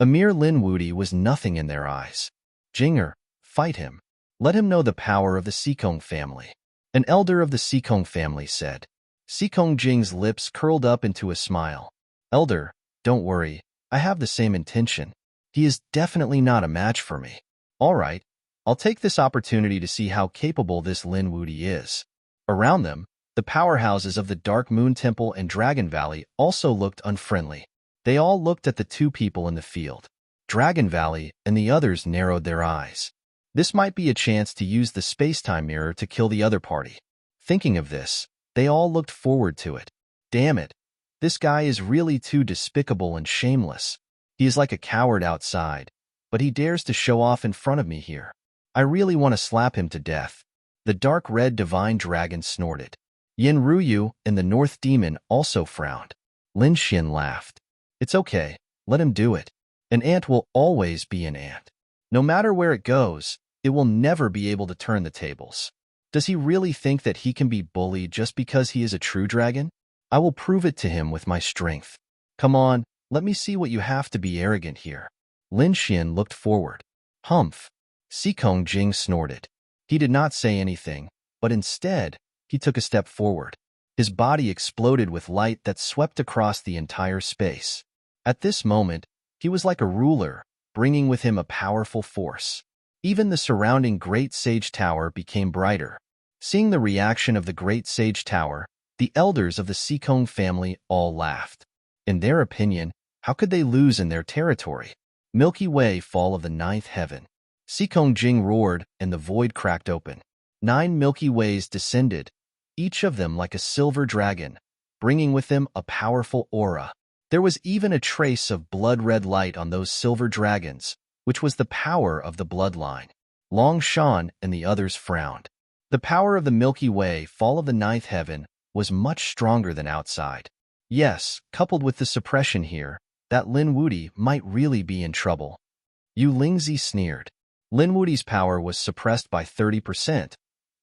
A mere Lin Wudi was nothing in their eyes. Jinger, fight him. Let him know the power of the Seekong family. An elder of the Seekong family said. Seekong Jing's lips curled up into a smile. Elder, don't worry, I have the same intention. He is definitely not a match for me. All right, I'll take this opportunity to see how capable this Lin Wudi is. Around them, the powerhouses of the Dark Moon Temple and Dragon Valley also looked unfriendly. They all looked at the two people in the field. Dragon Valley and the others narrowed their eyes. This might be a chance to use the space-time mirror to kill the other party. Thinking of this, they all looked forward to it. Damn it, this guy is really too despicable and shameless. He is like a coward outside, but he dares to show off in front of me here. I really want to slap him to death. The dark red divine dragon snorted. Yin Ruyu and the North Demon also frowned. Lin Xian laughed. It's okay, let him do it. An ant will always be an ant. No matter where it goes, it will never be able to turn the tables. Does he really think that he can be bullied just because he is a true dragon? I will prove it to him with my strength. Come on, let me see what you have to be arrogant here. Lin Xian looked forward. Humph. Seekong Jing snorted. He did not say anything, but instead, he took a step forward. His body exploded with light that swept across the entire space. At this moment, he was like a ruler, bringing with him a powerful force. Even the surrounding Great Sage Tower became brighter. Seeing the reaction of the Great Sage Tower, the elders of the Seekong family all laughed. In their opinion, how could they lose in their territory? Milky Way, fall of the ninth heaven. Seekong Jing roared, and the void cracked open. 9 Milky Ways descended, each of them like a silver dragon, bringing with them a powerful aura. There was even a trace of blood-red light on those silver dragons, which was the power of the bloodline. Long Shan and the others frowned. The power of the Milky Way, fall of the ninth heaven, was much stronger than outside. Yes, coupled with the suppression here, that Lin Wudi might really be in trouble. Yu Lingzi sneered. Lin Wudi's power was suppressed by 30%,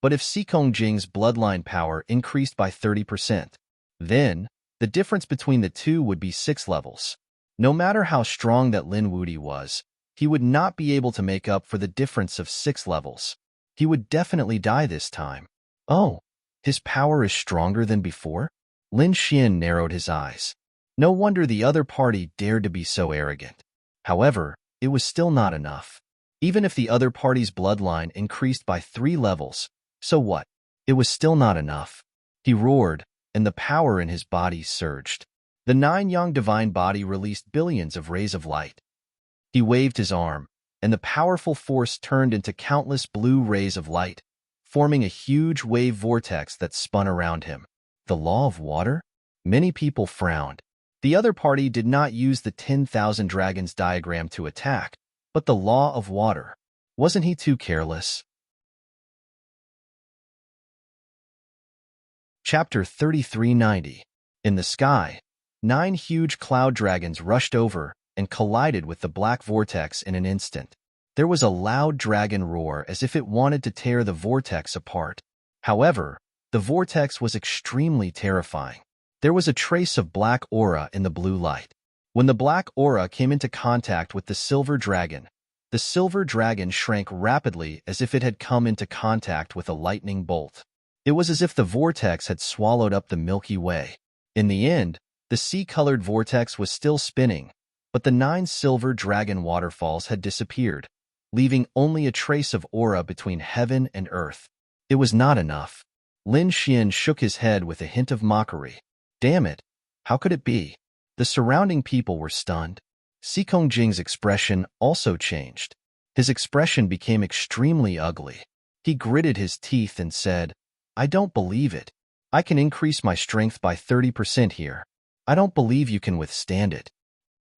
but if Seekong Jing's bloodline power increased by 30%, then the difference between the two would be 6 levels. No matter how strong that Lin Wudi was, he would not be able to make up for the difference of 6 levels. He would definitely die this time. Oh, his power is stronger than before? Lin Xian narrowed his eyes. No wonder the other party dared to be so arrogant. However, it was still not enough. Even if the other party's bloodline increased by 3 levels, so what? It was still not enough. He roared, and the power in his body surged. The 9-yang divine body released billions of rays of light. He waved his arm, and the powerful force turned into countless blue rays of light, forming a huge wave vortex that spun around him. The law of water? Many people frowned. The other party did not use the 10,000 dragons diagram to attack, but the law of water. Wasn't he too careless? Chapter 3390. In the sky, 9 huge cloud dragons rushed over and collided with the black vortex in an instant. There was a loud dragon roar as if it wanted to tear the vortex apart. However, the vortex was extremely terrifying. There was a trace of black aura in the blue light. When the black aura came into contact with the silver dragon The silver dragon shrank rapidly as if it had come into contact with a lightning bolt. It was as if the vortex had swallowed up the Milky Way. In the end, the sea-colored vortex was still spinning, but the 9 silver dragon waterfalls had disappeared, leaving only a trace of aura between heaven and earth. It was not enough. Lin Xian shook his head with a hint of mockery. Damn it, how could it be? The surrounding people were stunned. Xikong Jing's expression also changed. His expression became extremely ugly. He gritted his teeth and said, I don't believe it. I can increase my strength by 30% here. I don't believe you can withstand it.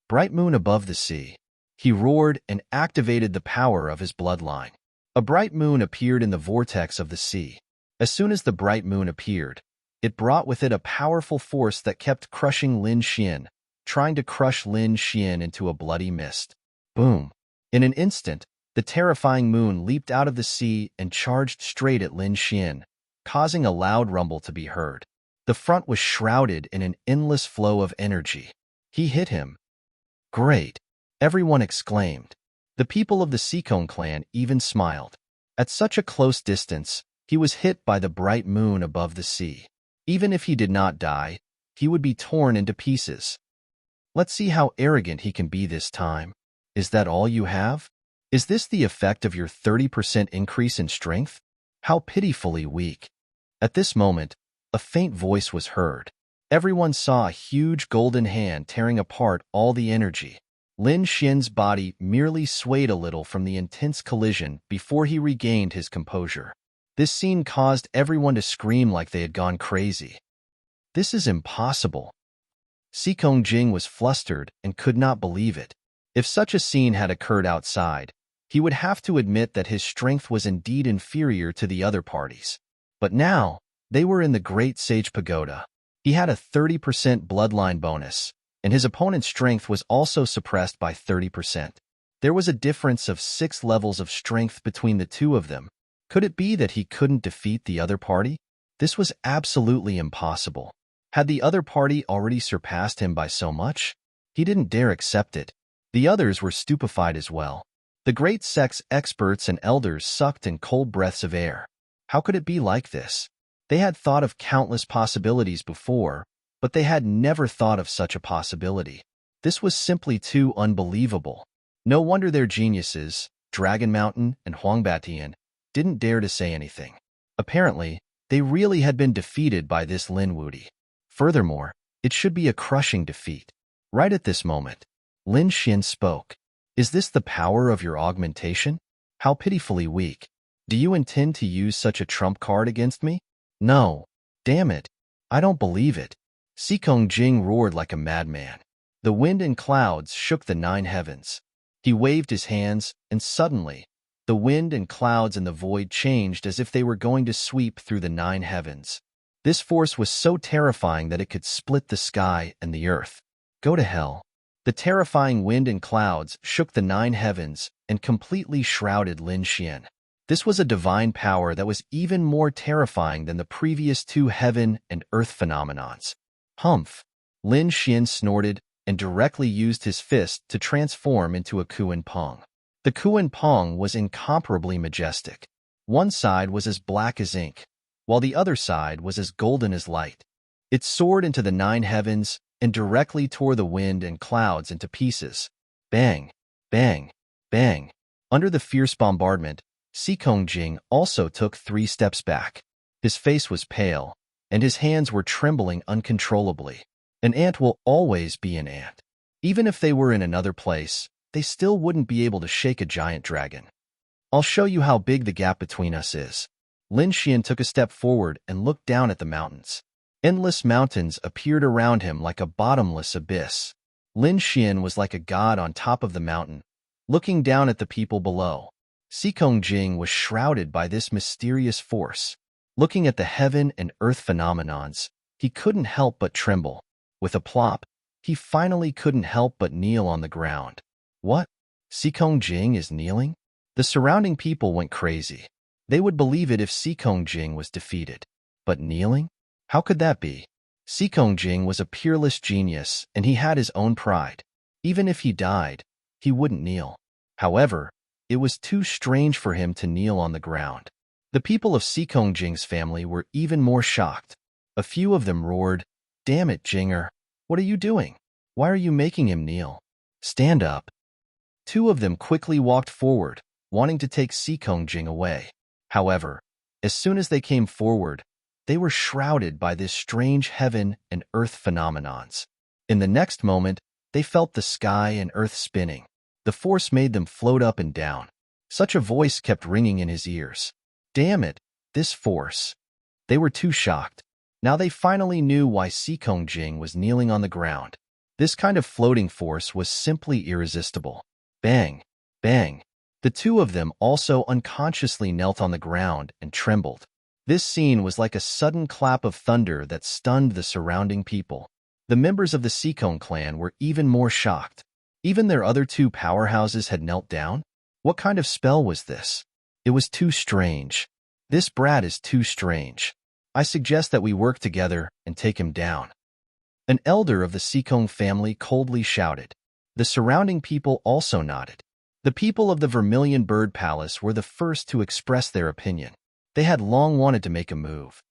Bright moon above the sea. He roared and activated the power of his bloodline. A bright moon appeared in the vortex of the sea. As soon as the bright moon appeared, it brought with it a powerful force that kept crushing Lin Xian, trying to crush Lin Xian into a bloody mist. Boom! In an instant, the terrifying moon leaped out of the sea and charged straight at Lin Xian, causing a loud rumble to be heard. The front was shrouded in an endless flow of energy. He hit him. Great! Everyone exclaimed. The people of the Xikong clan even smiled. At such a close distance, he was hit by the bright moon above the sea. Even if he did not die, he would be torn into pieces. Let's see how arrogant he can be this time. Is that all you have? Is this the effect of your 30% increase in strength? How pitifully weak. At this moment, a faint voice was heard. Everyone saw a huge golden hand tearing apart all the energy. Lin Xian's body merely swayed a little from the intense collision before he regained his composure. This scene caused everyone to scream like they had gone crazy. This is impossible. Xikong Jing was flustered and could not believe it. If such a scene had occurred outside, he would have to admit that his strength was indeed inferior to the other parties. But now, they were in the Great Sage Pagoda. He had a 30% bloodline bonus, and his opponent's strength was also suppressed by 30%. There was a difference of 6 levels of strength between the two of them. Could it be that he couldn't defeat the other party? This was absolutely impossible. Had the other party already surpassed him by so much? He didn't dare accept it. The others were stupefied as well. The great sex experts and elders sucked in cold breaths of air. How could it be like this? They had thought of countless possibilities before, but they had never thought of such a possibility. This was simply too unbelievable. No wonder their geniuses, Dragon Mountain and Huangbatian, didn't dare to say anything. Apparently, they really had been defeated by this Lin Wudi. Furthermore, it should be a crushing defeat. Right at this moment, Lin Xian spoke. Is this the power of your augmentation? How pitifully weak. Do you intend to use such a trump card against me? No. Damn it. I don't believe it. Xikong Jing roared like a madman. The wind and clouds shook the 9 heavens. He waved his hands, and suddenly, the wind and clouds in the void changed as if they were going to sweep through the 9 heavens. This force was so terrifying that it could split the sky and the earth. Go to hell. The terrifying wind and clouds shook the 9 heavens and completely shrouded Lin Xian. This was a divine power that was even more terrifying than the previous 2 heaven and earth phenomenons. Humph! Lin Xian snorted and directly used his fist to transform into a Kuan Pong. The Kuan Pong was incomparably majestic. One side was as black as ink, while the other side was as golden as light. It soared into the 9 heavens and directly tore the wind and clouds into pieces. Bang! Bang! Bang! Under the fierce bombardment, Xikong Jing also took 3 steps back. His face was pale, and his hands were trembling uncontrollably. An ant will always be an ant. Even if they were in another place, they still wouldn't be able to shake a giant dragon. I'll show you how big the gap between us is. Lin Xian took a step forward and looked down at the mountains. Endless mountains appeared around him like a bottomless abyss. Lin Xian was like a god on top of the mountain, looking down at the people below. Xikong Jing was shrouded by this mysterious force. Looking at the heaven and earth phenomenons, he couldn't help but tremble. With a plop, he finally couldn't help but kneel on the ground. What? Xikong Jing is kneeling? The surrounding people went crazy. They would believe it if Xikong Jing was defeated. But kneeling? How could that be? Xikong Jing was a peerless genius, and he had his own pride. Even if he died, he wouldn't kneel. However, it was too strange for him to kneel on the ground. The people of Sekongjing's family were even more shocked. A few of them roared, "Damn it, Jinger! What are you doing? Why are you making him kneel? Stand up!" Two of them quickly walked forward, wanting to take Sekongjing away. However, as soon as they came forward, they were shrouded by this strange heaven and earth phenomenons. In the next moment, they felt the sky and earth spinning. The force made them float up and down. Such a voice kept ringing in his ears. Damn it, this force. They were too shocked. Now they finally knew why Sekongjing was kneeling on the ground. This kind of floating force was simply irresistible. Bang, bang. The two of them also unconsciously knelt on the ground and trembled. This scene was like a sudden clap of thunder that stunned the surrounding people. The members of the Sekong clan were even more shocked. Even their other two powerhouses had knelt down? What kind of spell was this? It was too strange. This brat is too strange. I suggest that we work together and take him down. An elder of the Sekong family coldly shouted. The surrounding people also nodded. The people of the Vermilion Bird Palace were the first to express their opinion. They had long wanted to make a move.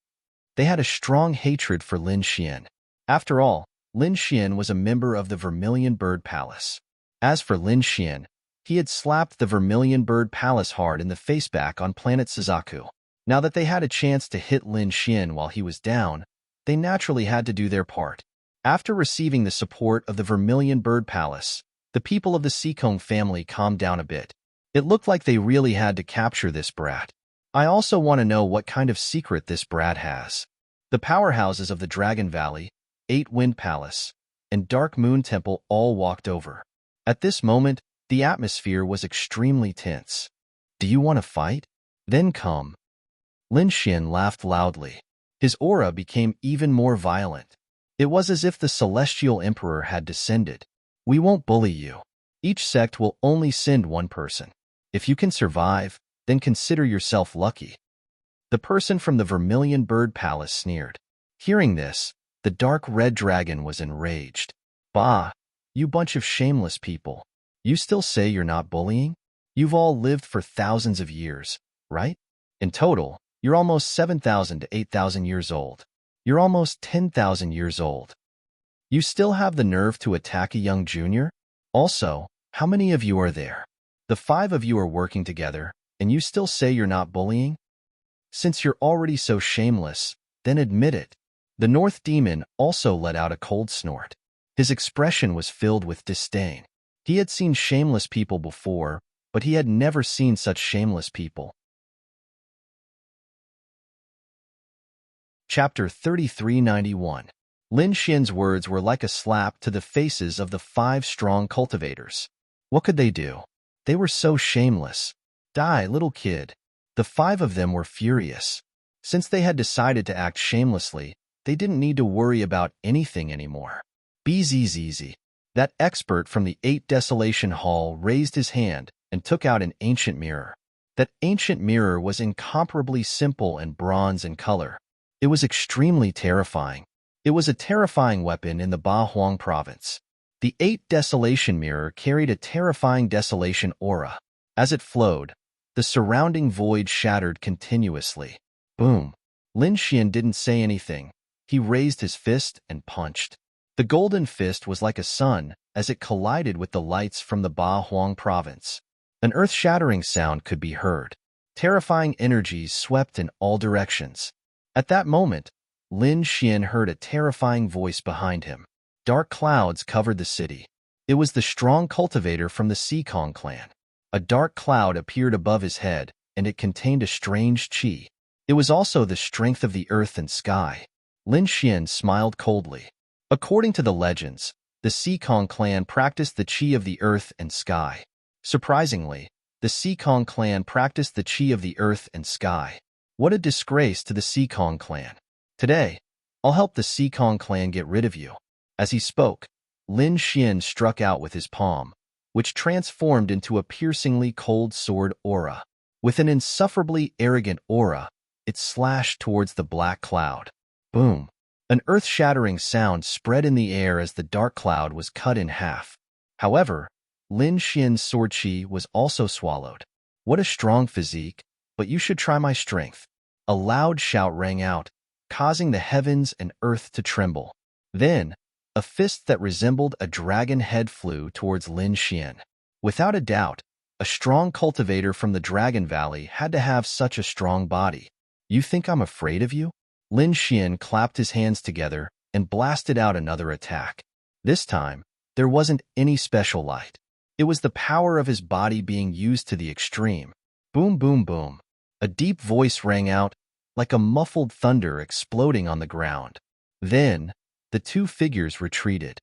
They had a strong hatred for Lin Xian. After all, Lin Xian was a member of the Vermilion Bird Palace. As for Lin Xian, he had slapped the Vermilion Bird Palace hard in the face back on planet Suzaku. Now that they had a chance to hit Lin Xian while he was down, they naturally had to do their part. After receiving the support of the Vermilion Bird Palace, the people of the Sekong family calmed down a bit. It looked like they really had to capture this brat. I also want to know what kind of secret this brat has. The powerhouses of the Dragon Valley, Eight Wind Palace, and Dark Moon Temple all walked over. At this moment, the atmosphere was extremely tense. Do you want to fight? Then come. Lin Xian laughed loudly. His aura became even more violent. It was as if the Celestial Emperor had descended. We won't bully you. Each sect will only send one person. If you can survive, then consider yourself lucky. The person from the Vermilion Bird Palace sneered. Hearing this, the dark red dragon was enraged. Bah, you bunch of shameless people. You still say you're not bullying? You've all lived for thousands of years, right? In total, you're almost 7,000 to 8,000 years old. You're almost 10,000 years old. You still have the nerve to attack a young junior? Also, how many of you are there? The 5 of you are working together, and you still say you're not bullying? Since you're already so shameless, then admit it. The North Demon also let out a cold snort. His expression was filled with disdain. He had seen shameless people before, but he had never seen such shameless people. Chapter 3391. Lin Xian's words were like a slap to the faces of the 5 strong cultivators. What could they do? They were so shameless. Die, little kid. The 5 of them were furious. Since they had decided to act shamelessly, they didn't need to worry about anything anymore. Bzzz. That expert from the 8 Desolation Hall raised his hand and took out an ancient mirror. That ancient mirror was incomparably simple and bronze in color. It was extremely terrifying. It was a terrifying weapon in the Ba Huang province. The 8 Desolation mirror carried a terrifying desolation aura. As it flowed, the surrounding void shattered continuously. Boom. Lin Xian didn't say anything. He raised his fist and punched. The golden fist was like a sun as it collided with the lights from the Ba Huang province. An earth-shattering sound could be heard. Terrifying energies swept in all directions. At that moment, Lin Xian heard a terrifying voice behind him. Dark clouds covered the city. It was the strong cultivator from the Sekong clan. A dark cloud appeared above his head, and it contained a strange qi. It was also the strength of the earth and sky. Lin Xian smiled coldly. According to the legends, the Sekong clan practiced the qi of the earth and sky. Surprisingly, the Sekong clan practiced the qi of the earth and sky. What a disgrace to the Sekong clan. Today, I'll help the Sekong clan get rid of you. As he spoke, Lin Xian struck out with his palm, which transformed into a piercingly cold sword aura. With an insufferably arrogant aura, it slashed towards the black cloud. Boom! An earth-shattering sound spread in the air as the dark cloud was cut in half. However, Lin Xian's sword chi was also swallowed. What a strong physique, but you should try my strength. A loud shout rang out, causing the heavens and earth to tremble. Then, a fist that resembled a dragon head flew towards Lin Xian. Without a doubt, a strong cultivator from the Dragon Valley had to have such a strong body. You think I'm afraid of you? Lin Xian clapped his hands together and blasted out another attack. This time, there wasn't any special light. It was the power of his body being used to the extreme. Boom, boom, boom. A deep voice rang out, like a muffled thunder exploding on the ground. Then, the two figures retreated.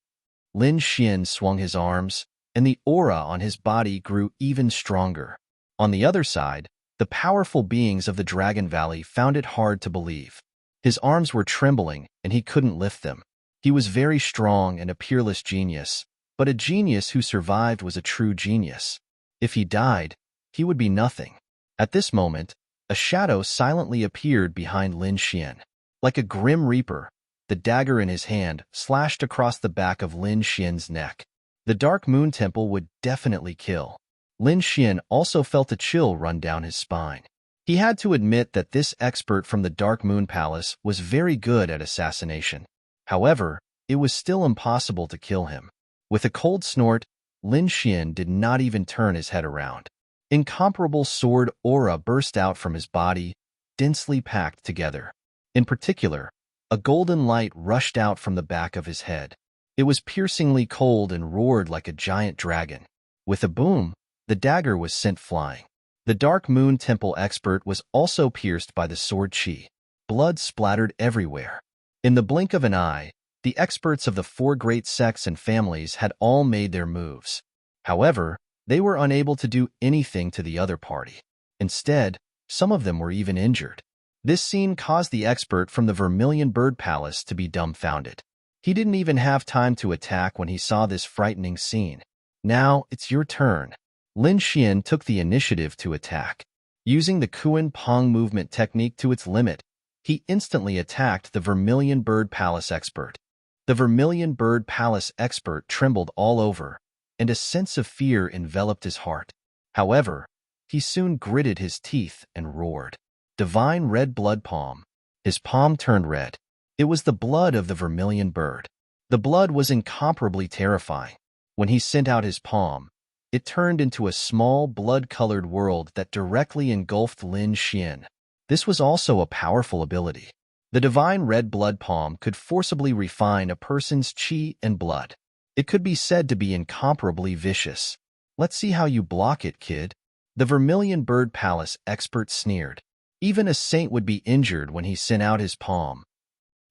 Lin Xian swung his arms, and the aura on his body grew even stronger. On the other side, the powerful beings of the Dragon Valley found it hard to believe. His arms were trembling, and he couldn't lift them. He was very strong and a peerless genius, but a genius who survived was a true genius. If he died, he would be nothing. At this moment, a shadow silently appeared behind Lin Xian. Like a grim reaper, the dagger in his hand slashed across the back of Lin Xian's neck. The Dark Moon Temple would definitely kill. Lin Xian also felt a chill run down his spine. He had to admit that this expert from the Dark Moon Palace was very good at assassination. However, it was still impossible to kill him. With a cold snort, Lin Xian did not even turn his head around. Incomparable sword aura burst out from his body, densely packed together. In particular, a golden light rushed out from the back of his head. It was piercingly cold and roared like a giant dragon. With a boom, the dagger was sent flying. The Dark Moon Temple expert was also pierced by the sword chi. Blood splattered everywhere. In the blink of an eye, the experts of the four great sects and families had all made their moves. However, they were unable to do anything to the other party. Instead, some of them were even injured. This scene caused the expert from the Vermilion Bird Palace to be dumbfounded. He didn't even have time to attack when he saw this frightening scene. Now, it's your turn. Lin Xian took the initiative to attack. Using the Kuan Pong movement technique to its limit, he instantly attacked the Vermilion Bird Palace expert. The Vermilion Bird Palace expert trembled all over, and a sense of fear enveloped his heart. However, he soon gritted his teeth and roared. Divine red blood palm. His palm turned red. It was the blood of the vermilion bird. The blood was incomparably terrifying. When he sent out his palm, it turned into a small blood-colored world that directly engulfed Lin Xian. This was also a powerful ability. The divine red blood palm could forcibly refine a person's chi and blood. It could be said to be incomparably vicious. Let's see how you block it, kid. The Vermilion Bird Palace expert sneered. Even a saint would be injured when he sent out his palm.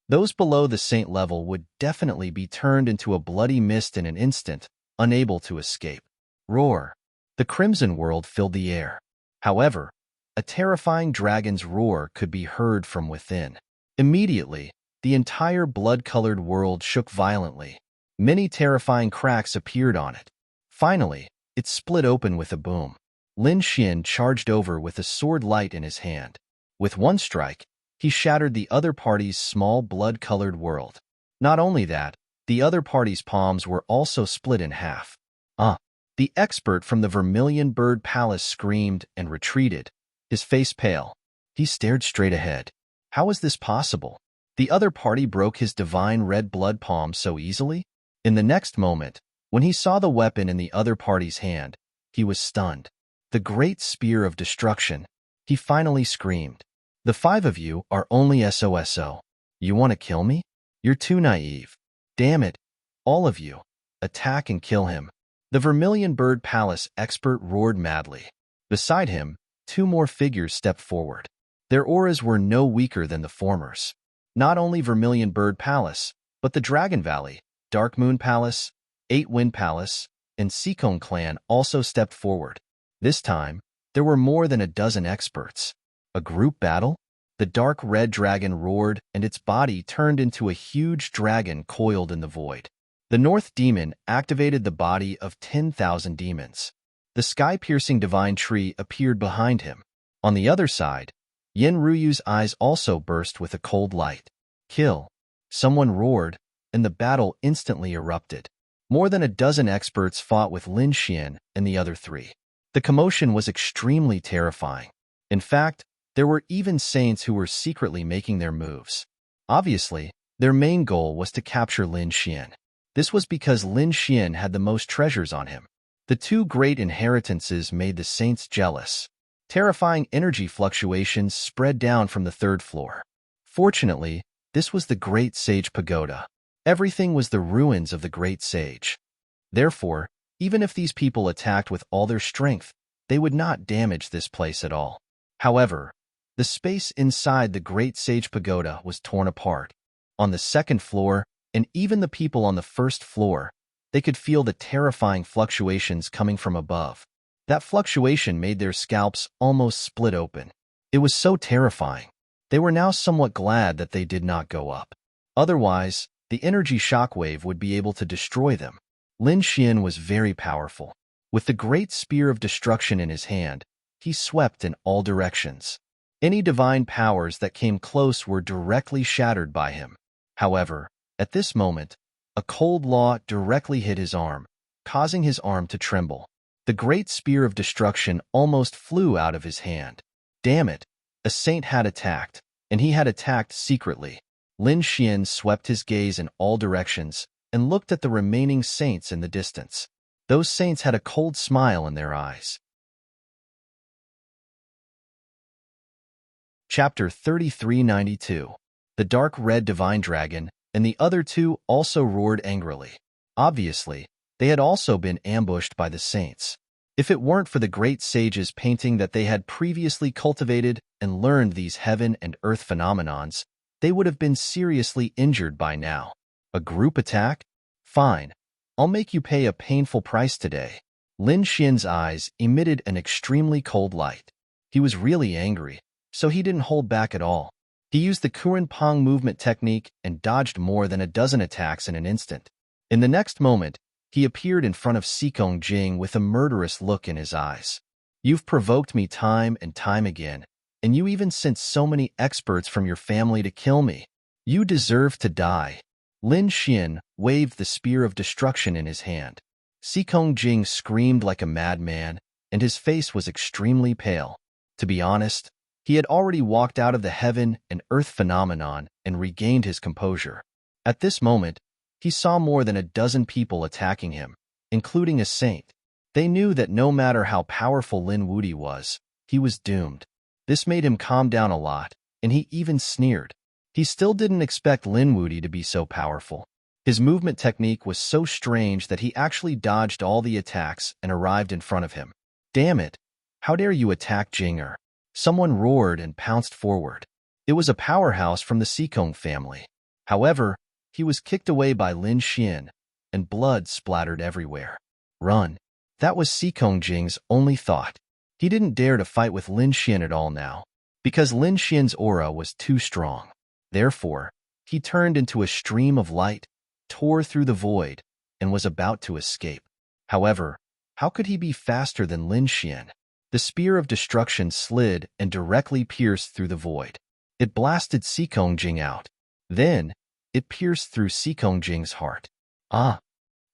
Those below the saint level would definitely be turned into a bloody mist in an instant, unable to escape. Roar. The crimson world filled the air. However, a terrifying dragon's roar could be heard from within. Immediately, the entire blood-colored world shook violently. Many terrifying cracks appeared on it. Finally, it split open with a boom. Lin Xian charged over with a sword light in his hand. With one strike, he shattered the other party's small blood-colored world. Not only that, the other party's palms were also split in half. The expert from the Vermilion Bird Palace screamed and retreated, his face pale. He stared straight ahead. How was this possible? The other party broke his divine red blood palm so easily? In the next moment, when he saw the weapon in the other party's hand, he was stunned. The great spear of destruction. He finally screamed. The five of you are only SOSO. You want to kill me? You're too naive. Damn it. All of you. Attack and kill him. The Vermilion Bird Palace expert roared madly. Beside him, two more figures stepped forward. Their auras were no weaker than the former's. Not only Vermilion Bird Palace, but the Dragon Valley, Dark Moon Palace, Eight Wind Palace, and Seacon Clan also stepped forward. This time, there were more than a dozen experts. A group battle? The dark red dragon roared, and its body turned into a huge dragon coiled in the void. The North Demon activated the body of 10,000 demons. The sky-piercing divine tree appeared behind him. On the other side, Yin Ruyu's eyes also burst with a cold light. Kill. Someone roared, and the battle instantly erupted. More than a dozen experts fought with Lin Xian and the other three. The commotion was extremely terrifying. In fact, there were even saints who were secretly making their moves. Obviously, their main goal was to capture Lin Xian. This was because Lin Xian had the most treasures on him. The two great inheritances made the saints jealous. Terrifying energy fluctuations spread down from the third floor. Fortunately, this was the Great Sage Pagoda. Everything was the ruins of the Great Sage. Therefore, even if these people attacked with all their strength, they would not damage this place at all. However, the space inside the Great Sage Pagoda was torn apart. On the second floor, and even the people on the first floor, they could feel the terrifying fluctuations coming from above. That fluctuation made their scalps almost split open. It was so terrifying. They were now somewhat glad that they did not go up. Otherwise, the energy shockwave would be able to destroy them. Lin Xian was very powerful. With the great spear of destruction in his hand, he swept in all directions. Any divine powers that came close were directly shattered by him. However, at this moment, a cold law directly hit his arm, causing his arm to tremble. The great spear of destruction almost flew out of his hand. Damn it! A saint had attacked, and he had attacked secretly. Lin Xian swept his gaze in all directions and looked at the remaining saints in the distance. Those saints had a cold smile in their eyes. Chapter 3392. The dark red divine dragon and the other two also roared angrily. Obviously, they had also been ambushed by the saints. If it weren't for the great sage's painting that they had previously cultivated and learned these heaven and earth phenomenons, they would have been seriously injured by now. A group attack? Fine. I'll make you pay a painful price today. Lin Xian's eyes emitted an extremely cold light. He was really angry, so he didn't hold back at all. He used the Kuren Pong movement technique and dodged more than a dozen attacks in an instant. In the next moment, he appeared in front of Xikong Jing with a murderous look in his eyes. You've provoked me time and time again, and you even sent so many experts from your family to kill me. You deserve to die. Lin Xian waved the spear of destruction in his hand. Xikong Jing screamed like a madman, and his face was extremely pale. To be honest, he had already walked out of the heaven and earth phenomenon and regained his composure. At this moment, he saw more than a dozen people attacking him, including a saint. They knew that no matter how powerful Lin Wudi was, he was doomed. This made him calm down a lot, and he even sneered. He still didn't expect Lin Wudi to be so powerful. His movement technique was so strange that he actually dodged all the attacks and arrived in front of him. Damn it! How dare you attack Jinger? Someone roared and pounced forward. It was a powerhouse from the Xikong family. However, he was kicked away by Lin Xian, and blood splattered everywhere. Run. That was Xikong Jing's only thought. He didn't dare to fight with Lin Xian at all now, because Lin Xian's aura was too strong. Therefore, he turned into a stream of light, tore through the void, and was about to escape. However, how could he be faster than Lin Xian? The spear of destruction slid and directly pierced through the void. It blasted Xikong Jing out. Then, it pierced through Xikong Jing's heart. Ah!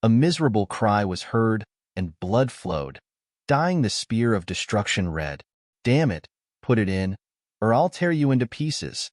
A miserable cry was heard, and blood flowed, dyeing the spear of destruction red. Damn it, put it in, or I'll tear you into pieces.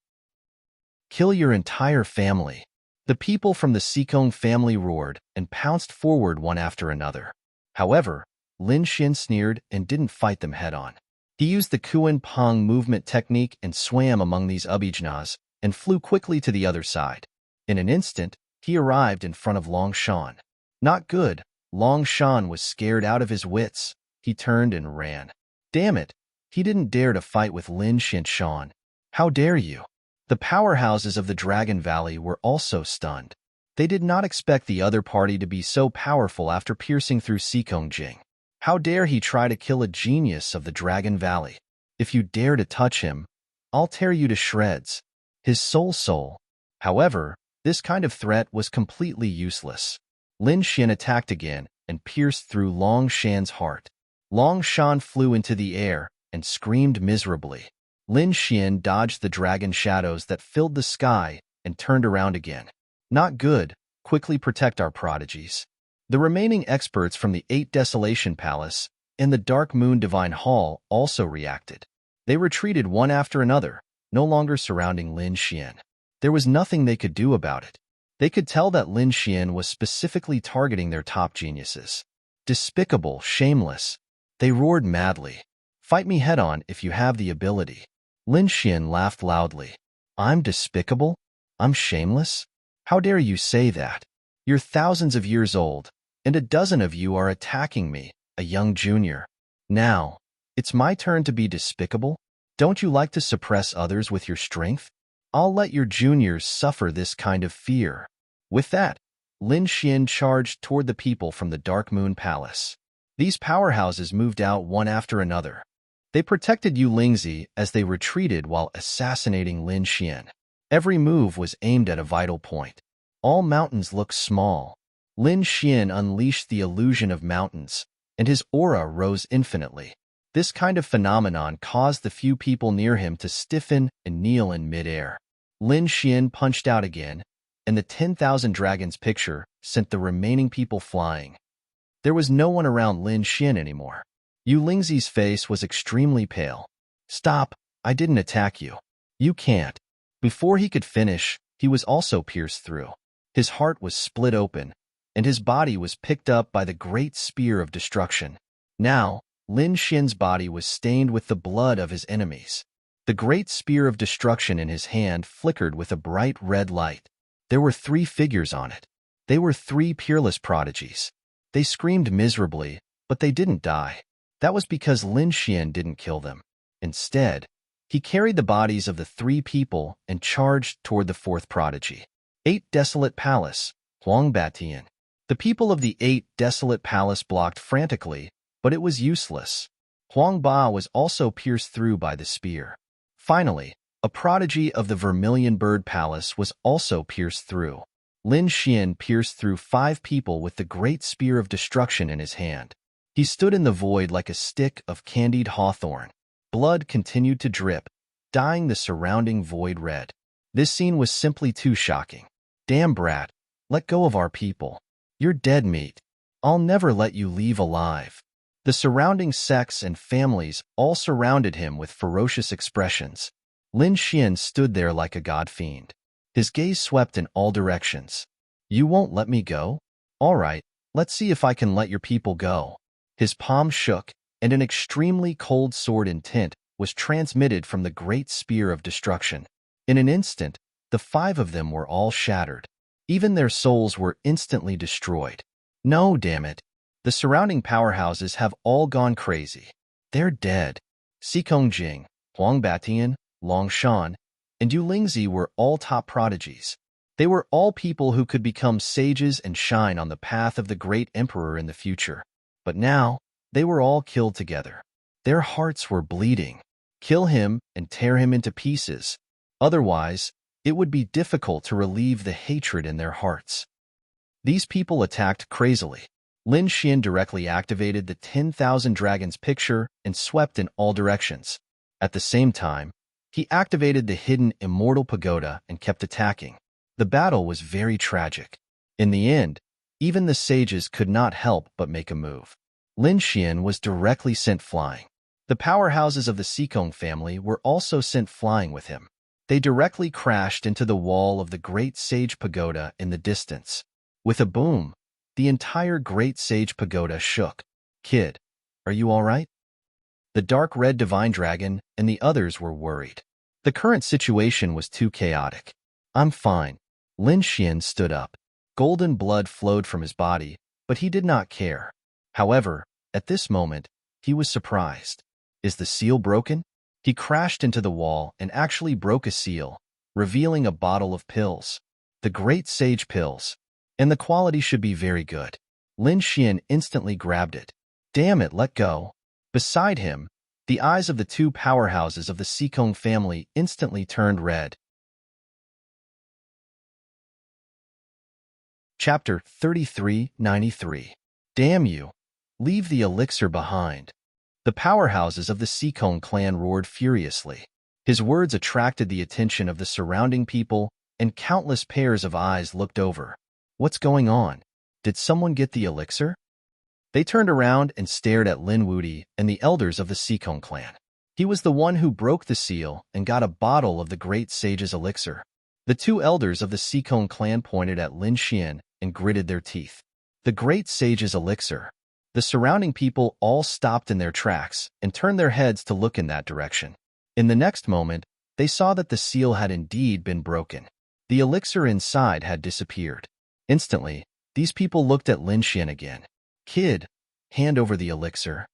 Kill your entire family. The people from the Xikong family roared and pounced forward one after another. However, Lin Xian sneered and didn't fight them head-on. He used the Kuren Pong movement technique and swam among these Abijnas and flew quickly to the other side. In an instant, he arrived in front of Long Shan. Not good. Long Shan was scared out of his wits. He turned and ran. Damn it! He didn't dare to fight with Lin Xian. How dare you? The powerhouses of the Dragon Valley were also stunned. They did not expect the other party to be so powerful after piercing through Xikong Jing. How dare he try to kill a genius of the Dragon Valley? If you dare to touch him, I'll tear you to shreds. His soul. However, this kind of threat was completely useless. Lin Xian attacked again and pierced through Long Shan's heart. Long Shan flew into the air and screamed miserably. Lin Xian dodged the dragon shadows that filled the sky and turned around again. Not good. Quickly protect our prodigies. The remaining experts from the 8 Desolation Palace and the Dark Moon Divine Hall also reacted. They retreated one after another, no longer surrounding Lin Xian. There was nothing they could do about it. They could tell that Lin Xian was specifically targeting their top geniuses. Despicable, shameless. They roared madly. Fight me head-on if you have the ability. Lin Xian laughed loudly. I'm despicable? I'm shameless? How dare you say that? You're thousands of years old, and a dozen of you are attacking me, a young junior. Now, it's my turn to be despicable? Don't you like to suppress others with your strength? I'll let your juniors suffer this kind of fear. With that, Lin Xian charged toward the people from the Dark Moon Palace. These powerhouses moved out one after another. They protected Yu Lingzi as they retreated while assassinating Lin Xian. Every move was aimed at a vital point. All mountains looked small. Lin Xian unleashed the illusion of mountains, and his aura rose infinitely. This kind of phenomenon caused the few people near him to stiffen and kneel in midair. Lin Xian punched out again, and the 10,000 dragons picture sent the remaining people flying. There was no one around Lin Xian anymore. Yu Lingzi's face was extremely pale. Stop, I didn't attack you. You can't. Before he could finish, he was also pierced through. His heart was split open, and his body was picked up by the great spear of destruction. Now, Lin Xian's body was stained with the blood of his enemies. The great spear of destruction in his hand flickered with a bright red light. There were 3 figures on it. They were 3 peerless prodigies. They screamed miserably, but they didn't die. That was because Lin Xian didn't kill them. Instead, he carried the bodies of the 3 people and charged toward the 4th prodigy. 8 Desolate Palace, Huangbatian. The people of the 8 Desolate Palace blocked frantically, but it was useless. Huangba was also pierced through by the spear. Finally, a prodigy of the Vermilion Bird Palace was also pierced through. Lin Xian pierced through 5 people with the great spear of destruction in his hand. He stood in the void like a stick of candied hawthorn. Blood continued to drip, dyeing the surrounding void red. This scene was simply too shocking. Damn brat, let go of our people. You're dead meat. I'll never let you leave alive. The surrounding sects and families all surrounded him with ferocious expressions. Lin Xian stood there like a god-fiend. His gaze swept in all directions. You won't let me go? All right, let's see if I can let your people go. His palm shook, and an extremely cold sword intent was transmitted from the great spear of destruction. In an instant, the 5 of them were all shattered. Even their souls were instantly destroyed. No, damn it. The surrounding powerhouses have all gone crazy. They're dead. Xikong Jing, Huang Batian, Long Shan, and Yu Lingzi were all top prodigies. They were all people who could become sages and shine on the path of the great emperor in the future. But now, they were all killed together. Their hearts were bleeding. Kill him and tear him into pieces. Otherwise, it would be difficult to relieve the hatred in their hearts. These people attacked crazily. Lin Xian directly activated the 10,000 dragons picture and swept in all directions. At the same time, he activated the hidden immortal pagoda and kept attacking. The battle was very tragic. In the end, even the sages could not help but make a move. Lin Xian was directly sent flying. The powerhouses of the Xikong family were also sent flying with him. They directly crashed into the wall of the Great Sage Pagoda in the distance. With a boom, the entire Great Sage Pagoda shook. Kid, are you all right? The dark red divine dragon and the others were worried. The current situation was too chaotic. I'm fine. Lin Xian stood up. Golden blood flowed from his body, but he did not care. However, at this moment, he was surprised. Is the seal broken? He crashed into the wall and actually broke a seal, revealing a bottle of pills. The Great Sage Pills. And the quality should be very good. Lin Xian instantly grabbed it. Damn it, let go. Beside him, the eyes of the 2 powerhouses of the Xikong family instantly turned red. Chapter 3393. Damn you. Leave the elixir behind. The powerhouses of the Xikong clan roared furiously. His words attracted the attention of the surrounding people, and countless pairs of eyes looked over. What's going on? Did someone get the elixir? They turned around and stared at Lin Wudi and the elders of the Seekong clan. He was the one who broke the seal and got a bottle of the great sage's elixir. The two elders of the Seekong clan pointed at Lin Xian and gritted their teeth. The great sage's elixir. The surrounding people all stopped in their tracks and turned their heads to look in that direction. In the next moment, they saw that the seal had indeed been broken. The elixir inside had disappeared. Instantly, these people looked at Lin Xian again. Kid, hand over the elixir.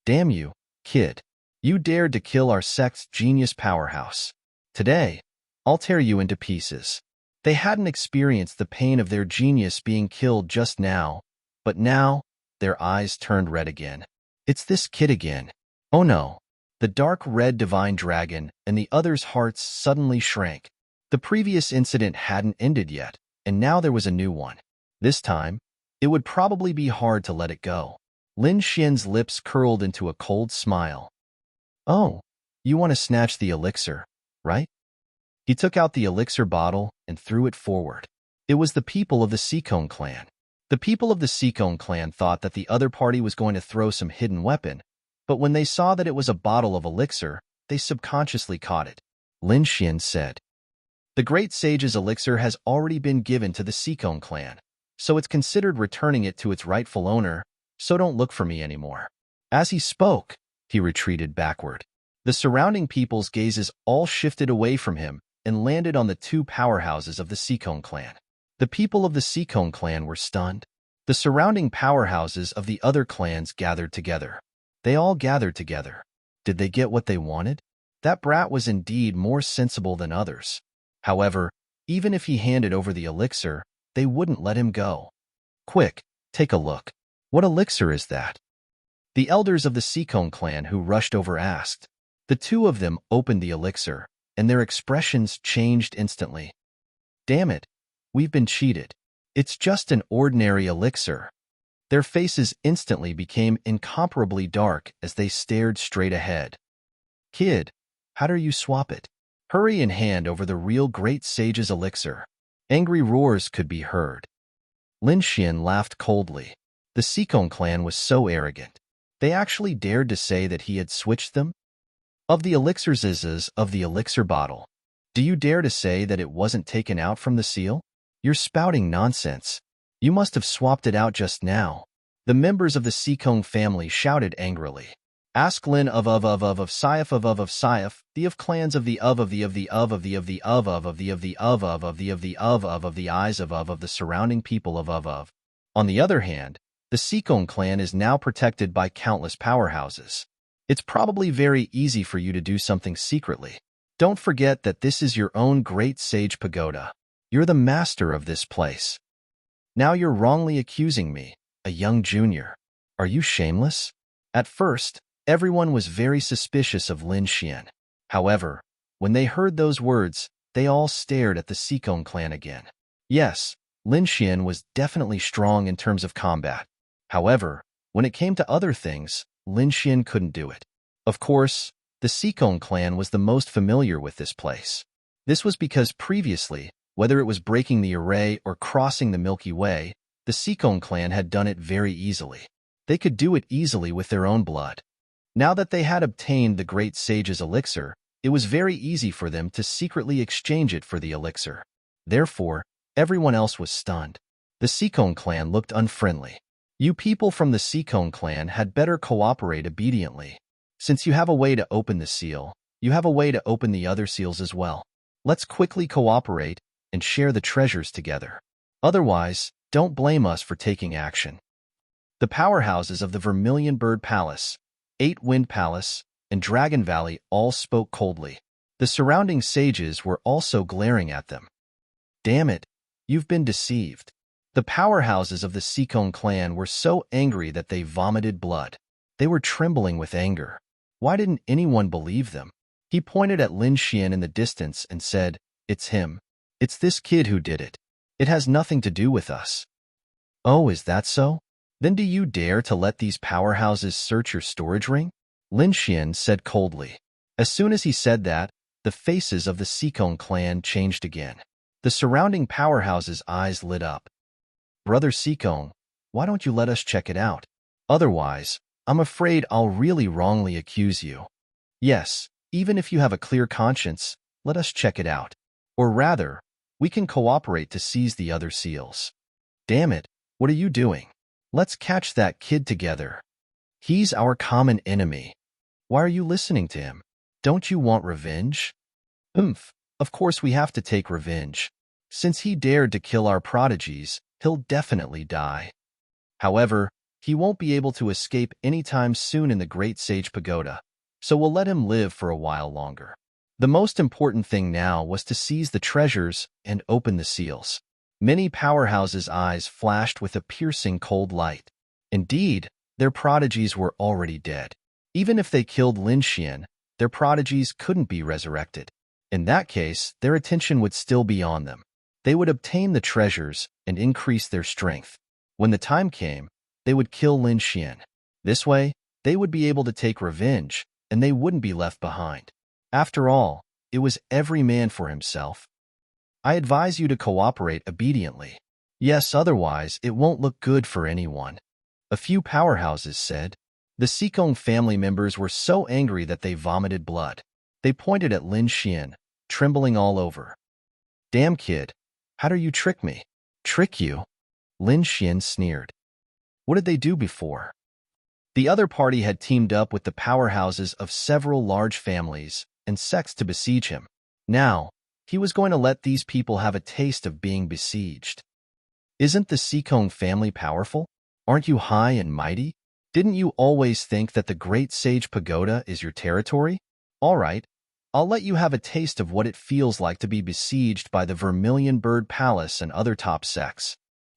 Damn you, kid. You dared to kill our sect's genius powerhouse. Today, I'll tear you into pieces. They hadn't experienced the pain of their genius being killed just now, but now, their eyes turned red again. It's this kid again. Oh no. The dark red divine dragon and the others' hearts suddenly shrank. The previous incident hadn't ended yet, and now there was a new one. This time, it would probably be hard to let it go. Lin Xian's lips curled into a cold smile. Oh, you want to snatch the elixir, right? He took out the elixir bottle and threw it forward. It was the people of the Seekong clan. The people of the Seekong clan thought that the other party was going to throw some hidden weapon, but when they saw that it was a bottle of elixir, they subconsciously caught it. Lin Xian said, "The great sage's elixir has already been given to the Seekong clan, so it's considered returning it to its rightful owner, so don't look for me anymore." As he spoke, he retreated backward. The surrounding people's gazes all shifted away from him and landed on the two powerhouses of the Seekong clan. The people of the Seekong clan were stunned. The surrounding powerhouses of the other clans gathered together. They all gathered together. Did they get what they wanted? That brat was indeed more sensible than others. However, even if he handed over the elixir, they wouldn't let him go. Quick, take a look. What elixir is that? The elders of the Seekong clan who rushed over asked. The two of them opened the elixir, and their expressions changed instantly. Damn it, we've been cheated. It's just an ordinary elixir. Their faces instantly became incomparably dark as they stared straight ahead. Kid, how do you swap it? Hurry and hand over the real great sage's elixir. Angry roars could be heard. Lin Xian laughed coldly. The Seekong clan was so arrogant. They actually dared to say that he had switched them? Of the elixirs of the elixir bottle, do you dare to say that it wasn't taken out from the seal? You're spouting nonsense. You must have swapped it out just now. The members of the Seekong family shouted angrily. Ask Lin of Siaf of Siaf, the of clans of the eyes of the surrounding people of. On the other hand, the Seekong clan is now protected by countless powerhouses. It's probably very easy for you to do something secretly. Don't forget that this is your own great sage pagoda. You're the master of this place. Now you're wrongly accusing me, a young junior. Are you shameless? At first, everyone was very suspicious of Lin Xian. However, when they heard those words, they all stared at the Seekong clan again. Yes, Lin Xian was definitely strong in terms of combat. However, when it came to other things, Lin Xian couldn't do it. Of course, the Seekong clan was the most familiar with this place. This was because previously, whether it was breaking the array or crossing the Milky Way, the Seekong clan had done it very easily. They could do it easily with their own blood. Now that they had obtained the great sage's elixir, it was very easy for them to secretly exchange it for the elixir. Therefore, everyone else was stunned. The Seekong clan looked unfriendly. You people from the Seekong clan had better cooperate obediently. Since you have a way to open the seal, you have a way to open the other seals as well. Let's quickly cooperate and share the treasures together. Otherwise, don't blame us for taking action. The powerhouses of the Vermilion Bird Palace, Eight Wind Palace, and Dragon Valley all spoke coldly. The surrounding sages were also glaring at them. Damn it, you've been deceived. The powerhouses of the Seekong clan were so angry that they vomited blood. They were trembling with anger. Why didn't anyone believe them? He pointed at Lin Xian in the distance and said, "It's him. It's this kid who did it. It has nothing to do with us." Oh, is that so? Then do you dare to let these powerhouses search your storage ring? Lin Xian said coldly. As soon as he said that, the faces of the Seekong clan changed again. The surrounding powerhouses' eyes lit up. Brother Sikong, why don't you let us check it out? Otherwise, I'm afraid I'll really wrongly accuse you. Yes, even if you have a clear conscience, let us check it out. Or rather, we can cooperate to seize the other seals. Damn it, what are you doing? Let's catch that kid together. He's our common enemy. Why are you listening to him? Don't you want revenge? Of course we have to take revenge. Since he dared to kill our prodigies, he'll definitely die. However, he won't be able to escape anytime soon in the Great Sage Pagoda, so we'll let him live for a while longer. The most important thing now was to seize the treasures and open the seals. Many powerhouses' eyes flashed with a piercing cold light. Indeed, their prodigies were already dead. Even if they killed Lin Xian, their prodigies couldn't be resurrected. In that case, their attention would still be on them. They would obtain the treasures and increase their strength. When the time came, they would kill Lin Xian. This way, they would be able to take revenge, and they wouldn't be left behind. After all, it was every man for himself. I advise you to cooperate obediently. Yes, otherwise it won't look good for anyone. A few powerhouses said. The Sikong family members were so angry that they vomited blood. They pointed at Lin Xian, trembling all over. Damn kid, how dare you trick me? Trick you? Lin Xian sneered. What did they do before? The other party had teamed up with the powerhouses of several large families and sects to besiege him. Now, he was going to let these people have a taste of being besieged. Isn't the Sikong family powerful? Aren't you high and mighty? Didn't you always think that the Great Sage Pagoda is your territory? All right, I'll let you have a taste of what it feels like to be besieged by the Vermilion Bird Palace and other top sects.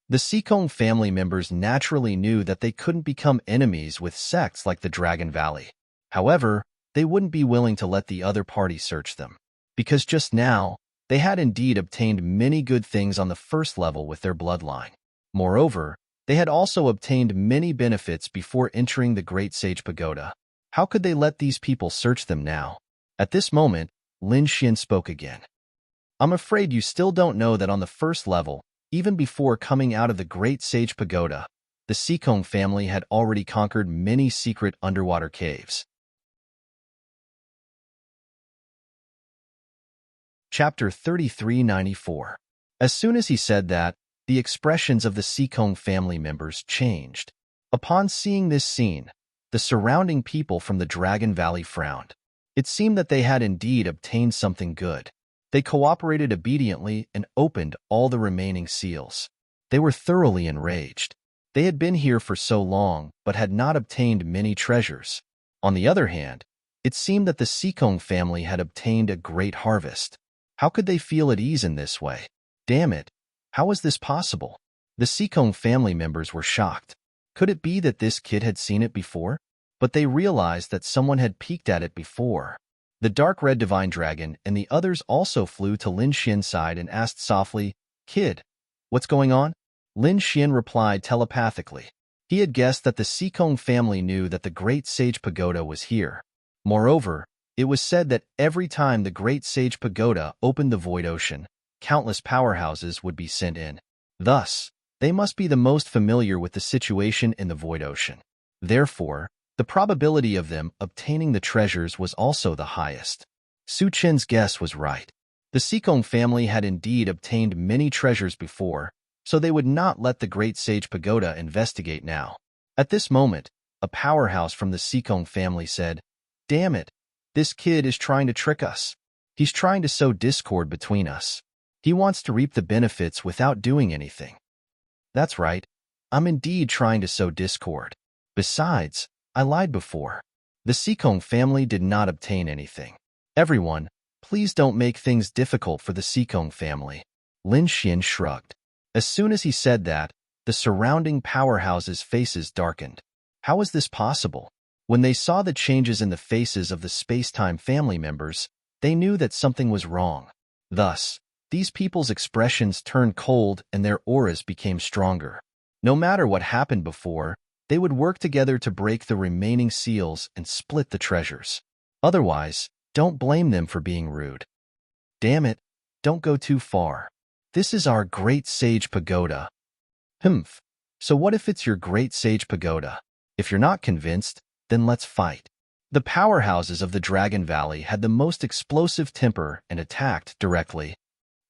The Sikong family members naturally knew that they couldn't become enemies with sects like the Dragon Valley. However, they wouldn't be willing to let the other party search them. Because just now, they had indeed obtained many good things on the first level with their bloodline. Moreover, they had also obtained many benefits before entering the Great Sage Pagoda. How could they let these people search them now? At this moment, Lin Xian spoke again. I'm afraid you still don't know that on the first level, even before coming out of the Great Sage Pagoda, the Sikong family had already conquered many secret underwater caves. Chapter 3394. As soon as he said that, the expressions of the Sikong family members changed. Upon seeing this scene, the surrounding people from the Dragon Valley frowned. It seemed that they had indeed obtained something good. They cooperated obediently and opened all the remaining seals. They were thoroughly enraged. They had been here for so long, but had not obtained many treasures. On the other hand, it seemed that the Sikong family had obtained a great harvest. How could they feel at ease in this way? Damn it, how was this possible? The Sikong family members were shocked. Could it be that this kid had seen it before? But they realized that someone had peeked at it before. The dark red divine dragon and the others also flew to Lin Xian's side and asked softly, Kid, what's going on? Lin Xian replied telepathically. He had guessed that the Sikong family knew that the Great Sage Pagoda was here. Moreover, it was said that every time the Great Sage Pagoda opened the void ocean, countless powerhouses would be sent in. Thus, they must be the most familiar with the situation in the void ocean. Therefore, the probability of them obtaining the treasures was also the highest. Su Chen's guess was right. The Sikong family had indeed obtained many treasures before, so they would not let the Great Sage Pagoda investigate now. At this moment, a powerhouse from the Sikong family said, Damn it, this kid is trying to trick us. He's trying to sow discord between us. He wants to reap the benefits without doing anything. That's right, I'm indeed trying to sow discord. Besides, I lied before. The Sikong family did not obtain anything. Everyone, please don't make things difficult for the Sikong family. Lin Xian shrugged. As soon as he said that, the surrounding powerhouses' faces darkened. How was this possible? When they saw the changes in the faces of the space-time family members, they knew that something was wrong. Thus, these people's expressions turned cold and their auras became stronger. No matter what happened before, they would work together to break the remaining seals and split the treasures. Otherwise, don't blame them for being rude. Damn it, don't go too far. This is our Great Sage Pagoda. Humph. So what if it's your great sage pagoda? If you're not convinced, then let's fight. The powerhouses of the Dragon Valley had the most explosive temper and attacked directly.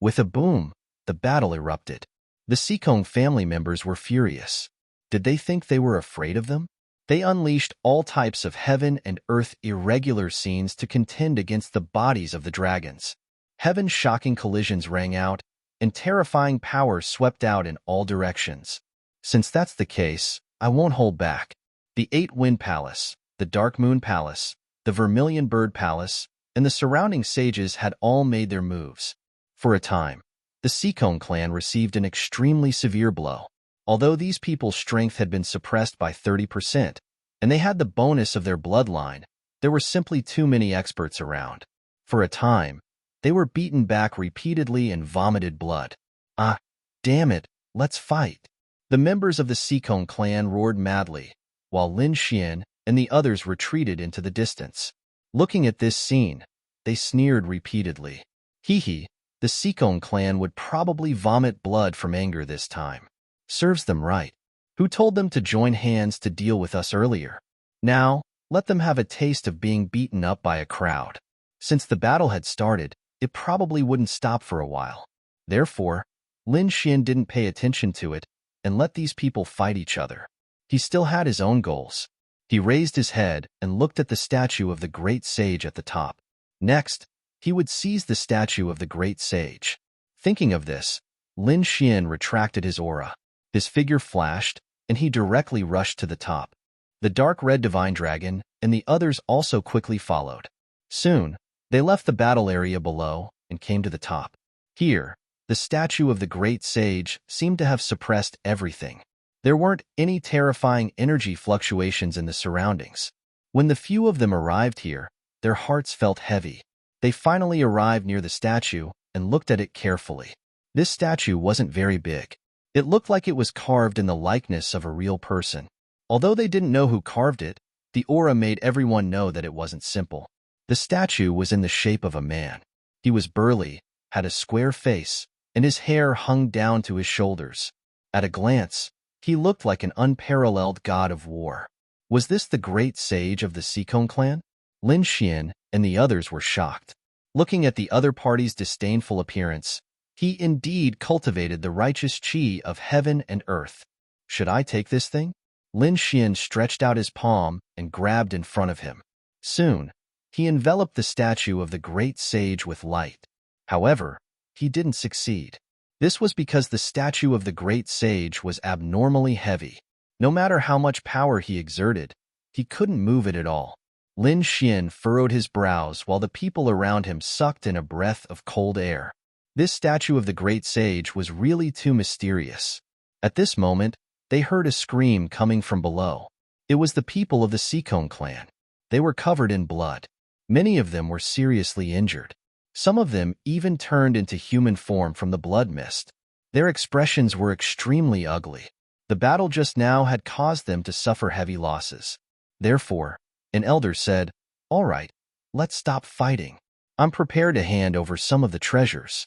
With a boom, the battle erupted. The Seekong family members were furious. Did they think they were afraid of them? They unleashed all types of heaven and earth irregular scenes to contend against the bodies of the dragons. Heaven's shocking collisions rang out, and terrifying power swept out in all directions. Since that's the case, I won't hold back. The Eight-Wind Palace, the Dark Moon Palace, the Vermilion Bird Palace, and the surrounding sages had all made their moves. For a time, the Seekong clan received an extremely severe blow. Although these people's strength had been suppressed by 30%, and they had the bonus of their bloodline, there were simply too many experts around. For a time, they were beaten back repeatedly and vomited blood. Ah, damn it, let's fight. The members of the Seekong clan roared madly, while Lin Xian and the others retreated into the distance. Looking at this scene, they sneered repeatedly. Hee, the Seekong clan would probably vomit blood from anger this time. Serves them right. Who told them to join hands to deal with us earlier? Now, let them have a taste of being beaten up by a crowd. Since the battle had started, it probably wouldn't stop for a while. Therefore, Lin Xian didn't pay attention to it and let these people fight each other. He still had his own goals. He raised his head and looked at the statue of the great sage at the top. Next, he would seize the statue of the great sage. Thinking of this, Lin Xian retracted his aura. His figure flashed, and he directly rushed to the top. The dark red divine dragon and the others also quickly followed. Soon, they left the battle area below and came to the top. Here, the statue of the great sage seemed to have suppressed everything. There weren't any terrifying energy fluctuations in the surroundings. When the few of them arrived here, their hearts felt heavy. They finally arrived near the statue and looked at it carefully. This statue wasn't very big. It looked like it was carved in the likeness of a real person. Although they didn't know who carved it, the aura made everyone know that it wasn't simple. The statue was in the shape of a man. He was burly, had a square face, and his hair hung down to his shoulders. At a glance, he looked like an unparalleled god of war. Was this the great sage of the Seekong clan? Lin Xian and the others were shocked. Looking at the other party's disdainful appearance, he indeed cultivated the righteous qi of heaven and earth. Should I take this thing? Lin Xian stretched out his palm and grabbed in front of him. Soon, he enveloped the statue of the great sage with light. However, he didn't succeed. This was because the statue of the great sage was abnormally heavy. No matter how much power he exerted, he couldn't move it at all. Lin Xian furrowed his brows while the people around him sucked in a breath of cold air. This statue of the great sage was really too mysterious. At this moment, they heard a scream coming from below. It was the people of the Seekong clan. They were covered in blood. Many of them were seriously injured. Some of them even turned into human form from the blood mist. Their expressions were extremely ugly. The battle just now had caused them to suffer heavy losses. Therefore, an elder said, "All right, let's stop fighting. I'm prepared to hand over some of the treasures."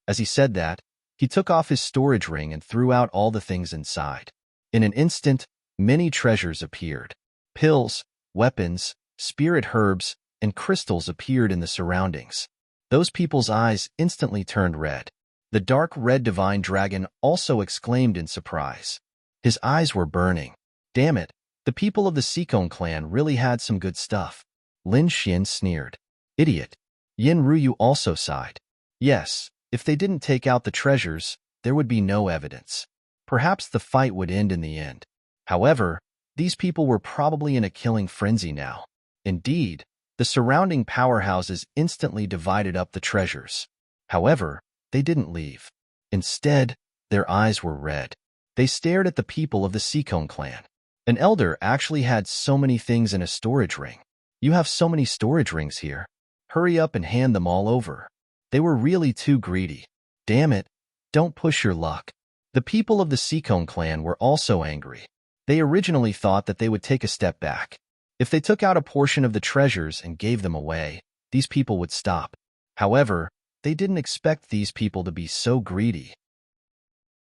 As he said that, he took off his storage ring and threw out all the things inside. In an instant, many treasures appeared. Pills, weapons, spirit herbs, and crystals appeared in the surroundings. Those people's eyes instantly turned red. The dark red divine dragon also exclaimed in surprise. His eyes were burning. Damn it, the people of the Seekong clan really had some good stuff. Lin Xian sneered. Idiot. Yin Ruyu also sighed. Yes, if they didn't take out the treasures, there would be no evidence. Perhaps the fight would end in the end. However, these people were probably in a killing frenzy now. Indeed, the surrounding powerhouses instantly divided up the treasures. However, they didn't leave. Instead, their eyes were red. They stared at the people of the Seekong clan. An elder actually had so many things in a storage ring. You have so many storage rings here. Hurry up and hand them all over. They were really too greedy. Damn it, don't push your luck. The people of the Seekong clan were also angry. They originally thought that they would take a step back. If they took out a portion of the treasures and gave them away, these people would stop. However, they didn't expect these people to be so greedy.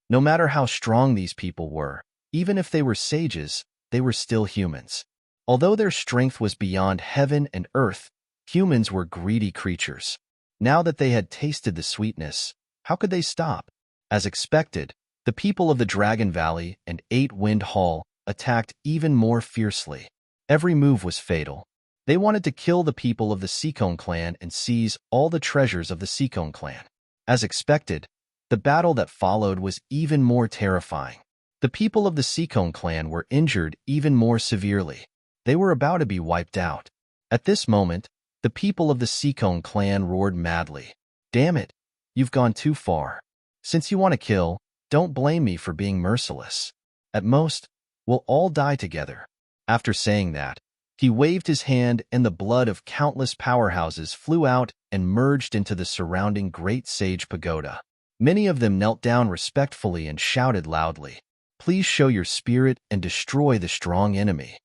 No matter how strong these people were, even if they were sages, they were still humans. Although their strength was beyond heaven and earth, humans were greedy creatures. Now that they had tasted the sweetness, how could they stop? As expected, the people of the Dragon Valley and Eight-Wind Hall attacked even more fiercely. Every move was fatal. They wanted to kill the people of the Seacone clan and seize all the treasures of the Seacone clan. As expected, the battle that followed was even more terrifying. The people of the Seacone clan were injured even more severely. They were about to be wiped out. At this moment, the people of the Seacone clan roared madly. "Damn it, you've gone too far. Since you want to kill, don't blame me for being merciless. At most, we'll all die together." After saying that, he waved his hand and the blood of countless powerhouses flew out and merged into the surrounding Great Sage Pagoda. Many of them knelt down respectfully and shouted loudly, "Please show your spirit and destroy the strong enemy."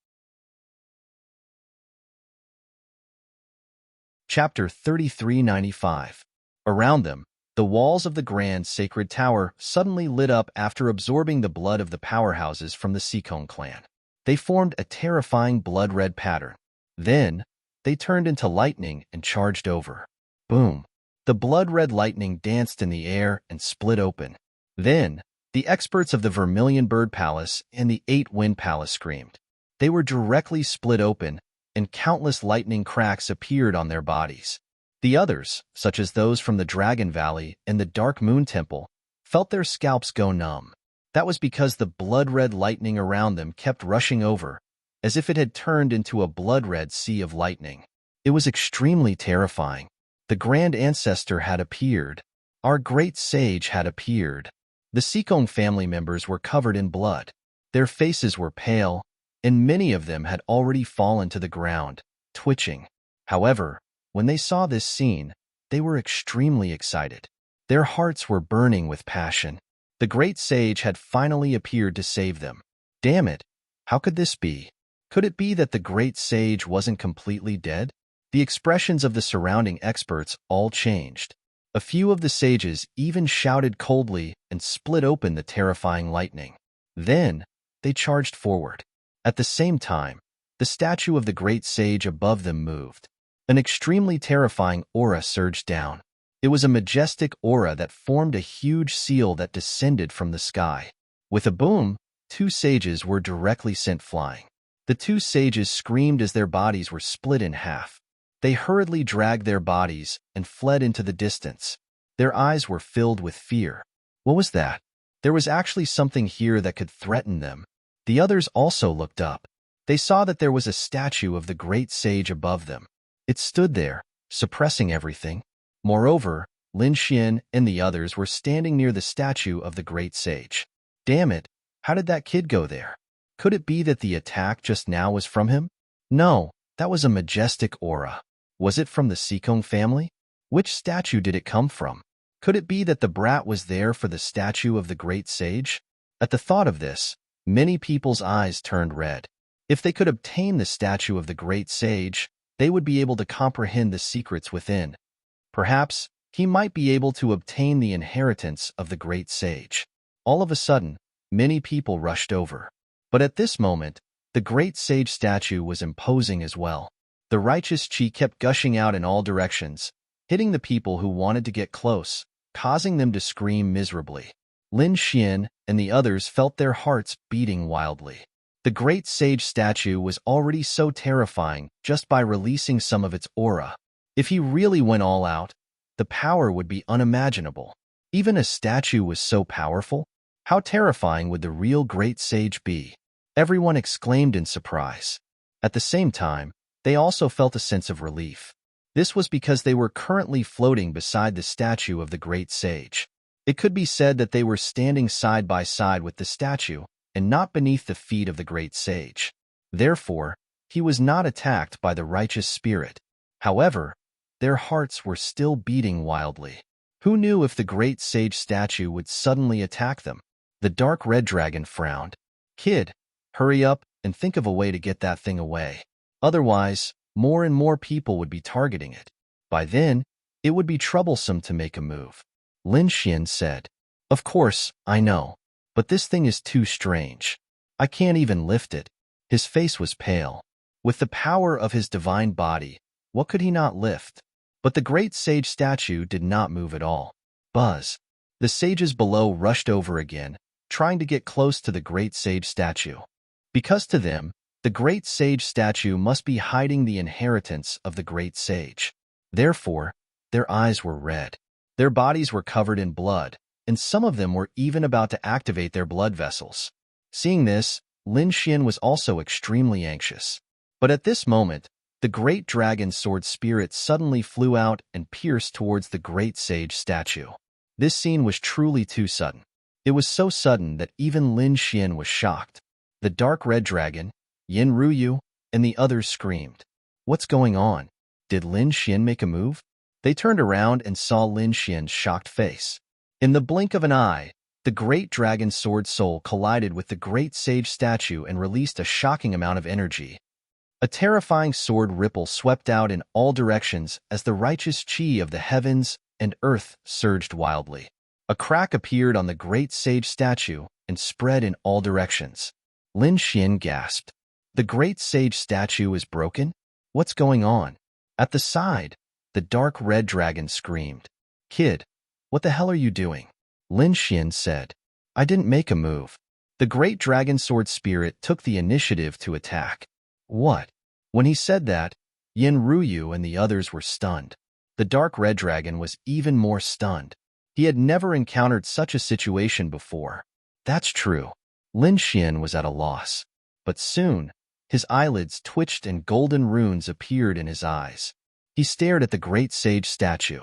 Chapter 3395. Around them, the walls of the Grand Sacred Tower suddenly lit up after absorbing the blood of the powerhouses from the Seacone clan. They formed a terrifying blood-red pattern. Then, they turned into lightning and charged over. Boom! The blood-red lightning danced in the air and split open. Then, the experts of the Vermilion Bird Palace and the Eight-Wind Palace screamed. They were directly split open, and countless lightning cracks appeared on their bodies. The others, such as those from the Dragon Valley and the Dark Moon Temple, felt their scalps go numb. That was because the blood-red lightning around them kept rushing over, as if it had turned into a blood-red sea of lightning. It was extremely terrifying. The Grand Ancestor had appeared. Our great sage had appeared. The Seacone family members were covered in blood. Their faces were pale, and many of them had already fallen to the ground, twitching. However, when they saw this scene, they were extremely excited. Their hearts were burning with passion. The great sage had finally appeared to save them. Damn it! How could this be? Could it be that the great sage wasn't completely dead? The expressions of the surrounding experts all changed. A few of the sages even shouted coldly and split open the terrifying lightning. Then, they charged forward. At the same time, the statue of the great sage above them moved. An extremely terrifying aura surged down. It was a majestic aura that formed a huge seal that descended from the sky. With a boom, two sages were directly sent flying. The two sages screamed as their bodies were split in half. They hurriedly dragged their bodies and fled into the distance. Their eyes were filled with fear. What was that? There was actually something here that could threaten them. The others also looked up. They saw that there was a statue of the great sage above them. It stood there, suppressing everything. Moreover, Lin Xian and the others were standing near the statue of the great sage. Damn it, how did that kid go there? Could it be that the attack just now was from him? No, that was a majestic aura. Was it from the Seacone family? Which statue did it come from? Could it be that the brat was there for the statue of the great sage? At the thought of this, many people's eyes turned red. If they could obtain the statue of the great sage, they would be able to comprehend the secrets within. Perhaps he might be able to obtain the inheritance of the great sage. All of a sudden, many people rushed over. But at this moment, the great sage statue was imposing as well. The righteous chi kept gushing out in all directions, hitting the people who wanted to get close, causing them to scream miserably. Lin Xian and the others felt their hearts beating wildly. The great sage statue was already so terrifying just by releasing some of its aura. If he really went all out, the power would be unimaginable. Even a statue was so powerful. How terrifying would the real great sage be? Everyone exclaimed in surprise. At the same time, they also felt a sense of relief. This was because they were currently floating beside the statue of the great sage. It could be said that they were standing side by side with the statue and not beneath the feet of the great sage. Therefore, he was not attacked by the righteous spirit. However, their hearts were still beating wildly. Who knew if the great sage statue would suddenly attack them? The dark red dragon frowned. Kid, hurry up and think of a way to get that thing away. Otherwise, more and more people would be targeting it. By then, it would be troublesome to make a move. Lin Xian said. Of course, I know. But this thing is too strange. I can't even lift it. His face was pale. With the power of his divine body, what could he not lift? But the great sage statue did not move at all. Buzz. The sages below rushed over again, trying to get close to the great sage statue. Because to them, the great sage statue must be hiding the inheritance of the great sage. Therefore, their eyes were red. Their bodies were covered in blood, and some of them were even about to activate their blood vessels. Seeing this, Lin Xian was also extremely anxious. But at this moment, the great dragon sword spirit suddenly flew out and pierced towards the great sage statue. This scene was truly too sudden. It was so sudden that even Lin Xian was shocked. The dark red dragon, Yin Ruyu, and the others screamed. What's going on? Did Lin Xian make a move? They turned around and saw Lin Xian's shocked face. In the blink of an eye, the great dragon sword soul collided with the great sage statue and released a shocking amount of energy. A terrifying sword ripple swept out in all directions as the righteous chi of the heavens and earth surged wildly. A crack appeared on the great sage statue and spread in all directions. Lin Xian gasped. The great sage statue is broken? What's going on? At the side, the dark red dragon screamed. Kid, what the hell are you doing? Lin Xian said. I didn't make a move. The great dragon sword spirit took the initiative to attack. What? When he said that, Yin Ruyu and the others were stunned. The dark red dragon was even more stunned. He had never encountered such a situation before. That's true. Lin Xian was at a loss. But soon, his eyelids twitched and golden runes appeared in his eyes. He stared at the great sage statue.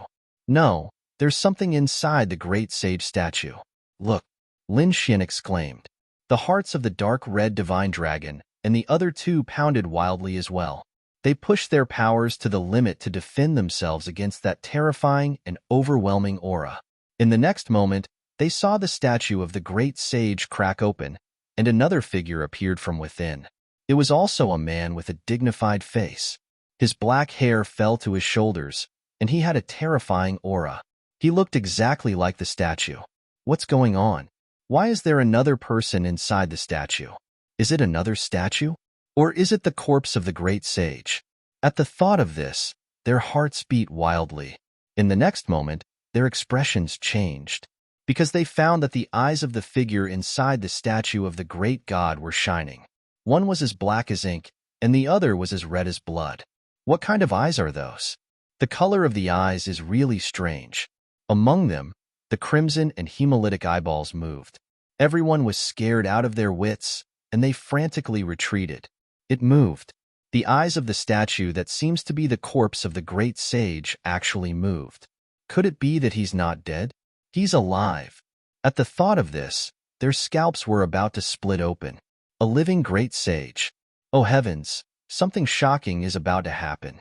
No, there's something inside the great sage statue. Look, Lin Xian exclaimed. The hearts of the dark red divine dragon and the other two pounded wildly as well. They pushed their powers to the limit to defend themselves against that terrifying and overwhelming aura. In the next moment, they saw the statue of the great sage crack open, and another figure appeared from within. It was also a man with a dignified face. His black hair fell to his shoulders, and he had a terrifying aura. He looked exactly like the statue. What's going on? Why is there another person inside the statue? Is it another statue? Or is it the corpse of the great sage? At the thought of this, their hearts beat wildly. In the next moment, their expressions changed, because they found that the eyes of the figure inside the statue of the great god were shining. One was as black as ink, and the other was as red as blood. What kind of eyes are those? The color of the eyes is really strange. Among them, the crimson and hemolytic eyeballs moved. Everyone was scared out of their wits, and they frantically retreated. It moved. The eyes of the statue that seems to be the corpse of the great sage actually moved. Could it be that he's not dead? He's alive. At the thought of this, their scalps were about to split open. A living great sage. Oh heavens, something shocking is about to happen.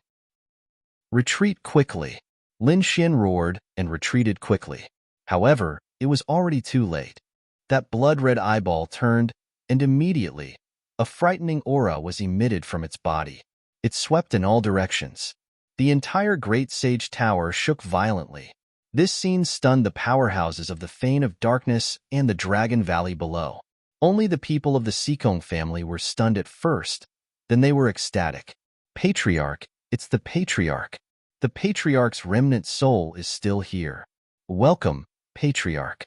Retreat quickly. Lin Xian roared and retreated quickly. However, it was already too late. That blood-red eyeball turned, and immediately, a frightening aura was emitted from its body. It swept in all directions. The entire Great Sage Tower shook violently. This scene stunned the powerhouses of the Fane of Darkness and the Dragon Valley below. Only the people of the Sikong family were stunned at first, then they were ecstatic. Patriarch, it's the Patriarch. The Patriarch's remnant soul is still here. Welcome, Patriarch.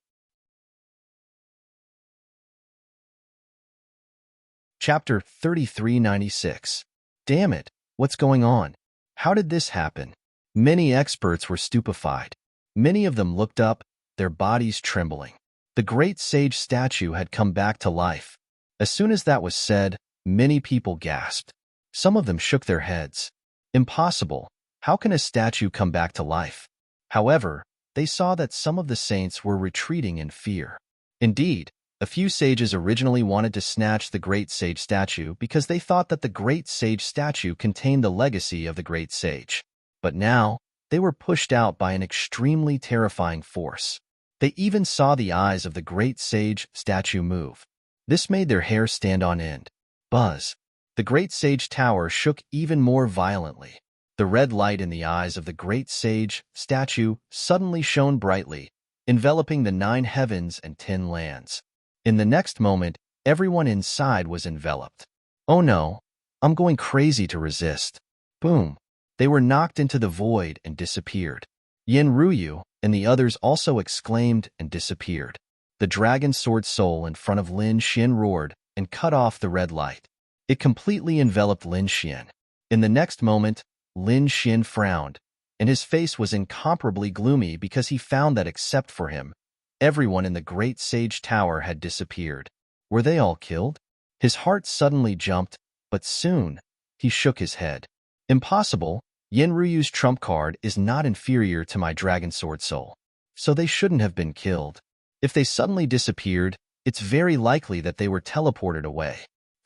Chapter 3396. Damn it, what's going on? How did this happen? Many experts were stupefied. Many of them looked up, their bodies trembling. The great sage statue had come back to life. As soon as that was said, many people gasped. Some of them shook their heads. Impossible. How can a statue come back to life? However, they saw that some of the saints were retreating in fear. Indeed, a few sages originally wanted to snatch the great sage statue because they thought that the great sage statue contained the legacy of the great sage. But now, they were pushed out by an extremely terrifying force. They even saw the eyes of the great sage statue move. This made their hair stand on end. Buzz. The great sage tower shook even more violently. The red light in the eyes of the great sage statue suddenly shone brightly, enveloping the 9 heavens and 10 lands. In the next moment, everyone inside was enveloped. Oh no, I'm going crazy to resist. Boom. They were knocked into the void and disappeared. Yin Ruyu and the others also exclaimed and disappeared. The dragon sword soul in front of Lin Xin roared and cut off the red light. It completely enveloped Lin Xin. In the next moment, Lin Xin frowned, and his face was incomparably gloomy because he found that except for him, everyone in the Great Sage Tower had disappeared. Were they all killed? His heart suddenly jumped, but soon he shook his head. Impossible. Yin Ruyu's trump card is not inferior to my dragon sword soul, so they shouldn't have been killed. If they suddenly disappeared, it's very likely that they were teleported away.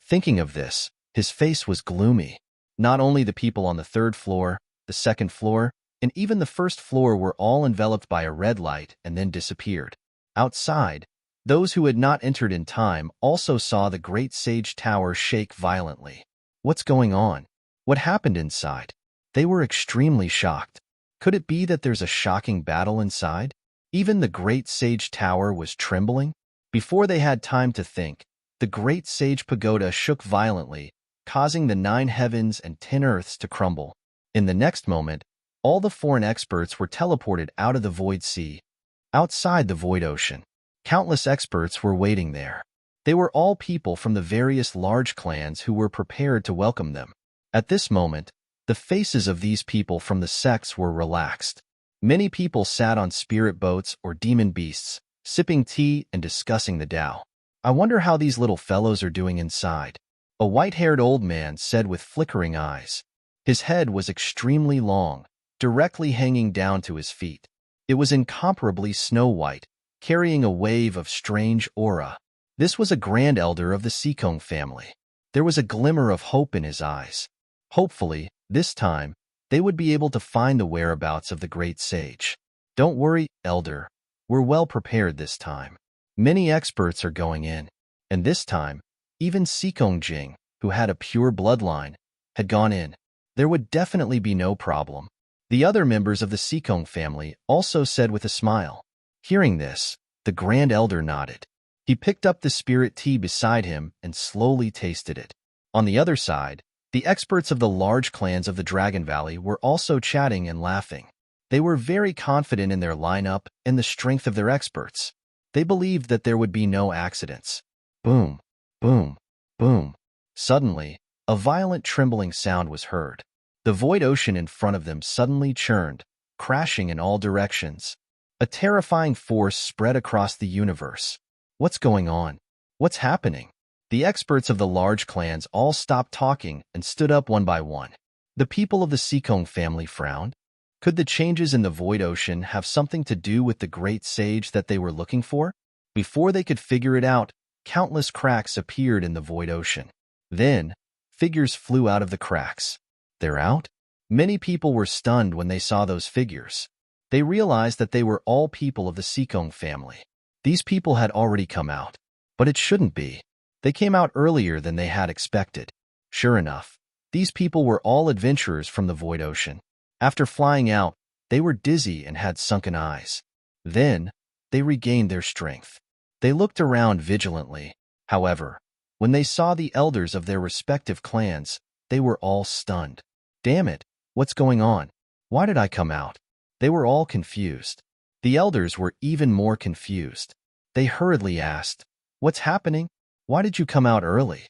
Thinking of this, his face was gloomy. Not only the people on the 3rd floor, the 2nd floor, and even the 1st floor were all enveloped by a red light and then disappeared. Outside, those who had not entered in time also saw the Great Sage Tower shake violently. What's going on? What happened inside? They were extremely shocked. Could it be that there's a shocking battle inside? Even the Great Sage Tower was trembling. Before they had time to think, the Great Sage Pagoda shook violently, causing the 9 heavens and 10 earths to crumble. In the next moment, all the foreign experts were teleported out of the Void Sea. Outside the Void Ocean, countless experts were waiting there. They were all people from the various large clans who were prepared to welcome them. At this moment, the faces of these people from the sects were relaxed. Many people sat on spirit boats or demon beasts, sipping tea and discussing the Tao. I wonder how these little fellows are doing inside. A white-haired old man said with flickering eyes. His head was extremely long, directly hanging down to his feet. It was incomparably snow-white, carrying a wave of strange aura. This was a grand elder of the Sikong family. There was a glimmer of hope in his eyes. Hopefully, this time, they would be able to find the whereabouts of the great sage. Don't worry, elder. We're well prepared this time. Many experts are going in, and this time, even Sikong Jing, who had a pure bloodline, had gone in. There would definitely be no problem. The other members of the Sikong family also said with a smile. Hearing this, the Grand Elder nodded. He picked up the spirit tea beside him and slowly tasted it. On the other side, the experts of the large clans of the Dragon Valley were also chatting and laughing. They were very confident in their lineup and the strength of their experts. They believed that there would be no accidents. Boom, boom, boom. Suddenly, a violent trembling sound was heard. The void ocean in front of them suddenly churned, crashing in all directions. A terrifying force spread across the universe. What's going on? What's happening? The experts of the large clans all stopped talking and stood up one by one. The people of the Sikong family frowned. Could the changes in the void ocean have something to do with the great sage that they were looking for? Before they could figure it out, countless cracks appeared in the void ocean. Then, figures flew out of the cracks. They're out? Many people were stunned when they saw those figures. They realized that they were all people of the Sikong family. These people had already come out. But it shouldn't be. They came out earlier than they had expected. Sure enough, these people were all adventurers from the void ocean. After flying out, they were dizzy and had sunken eyes. Then, they regained their strength. They looked around vigilantly. However, when they saw the elders of their respective clans, they were all stunned. Damn it, what's going on? Why did I come out? They were all confused. The elders were even more confused. They hurriedly asked, "What's happening? Why did you come out early?"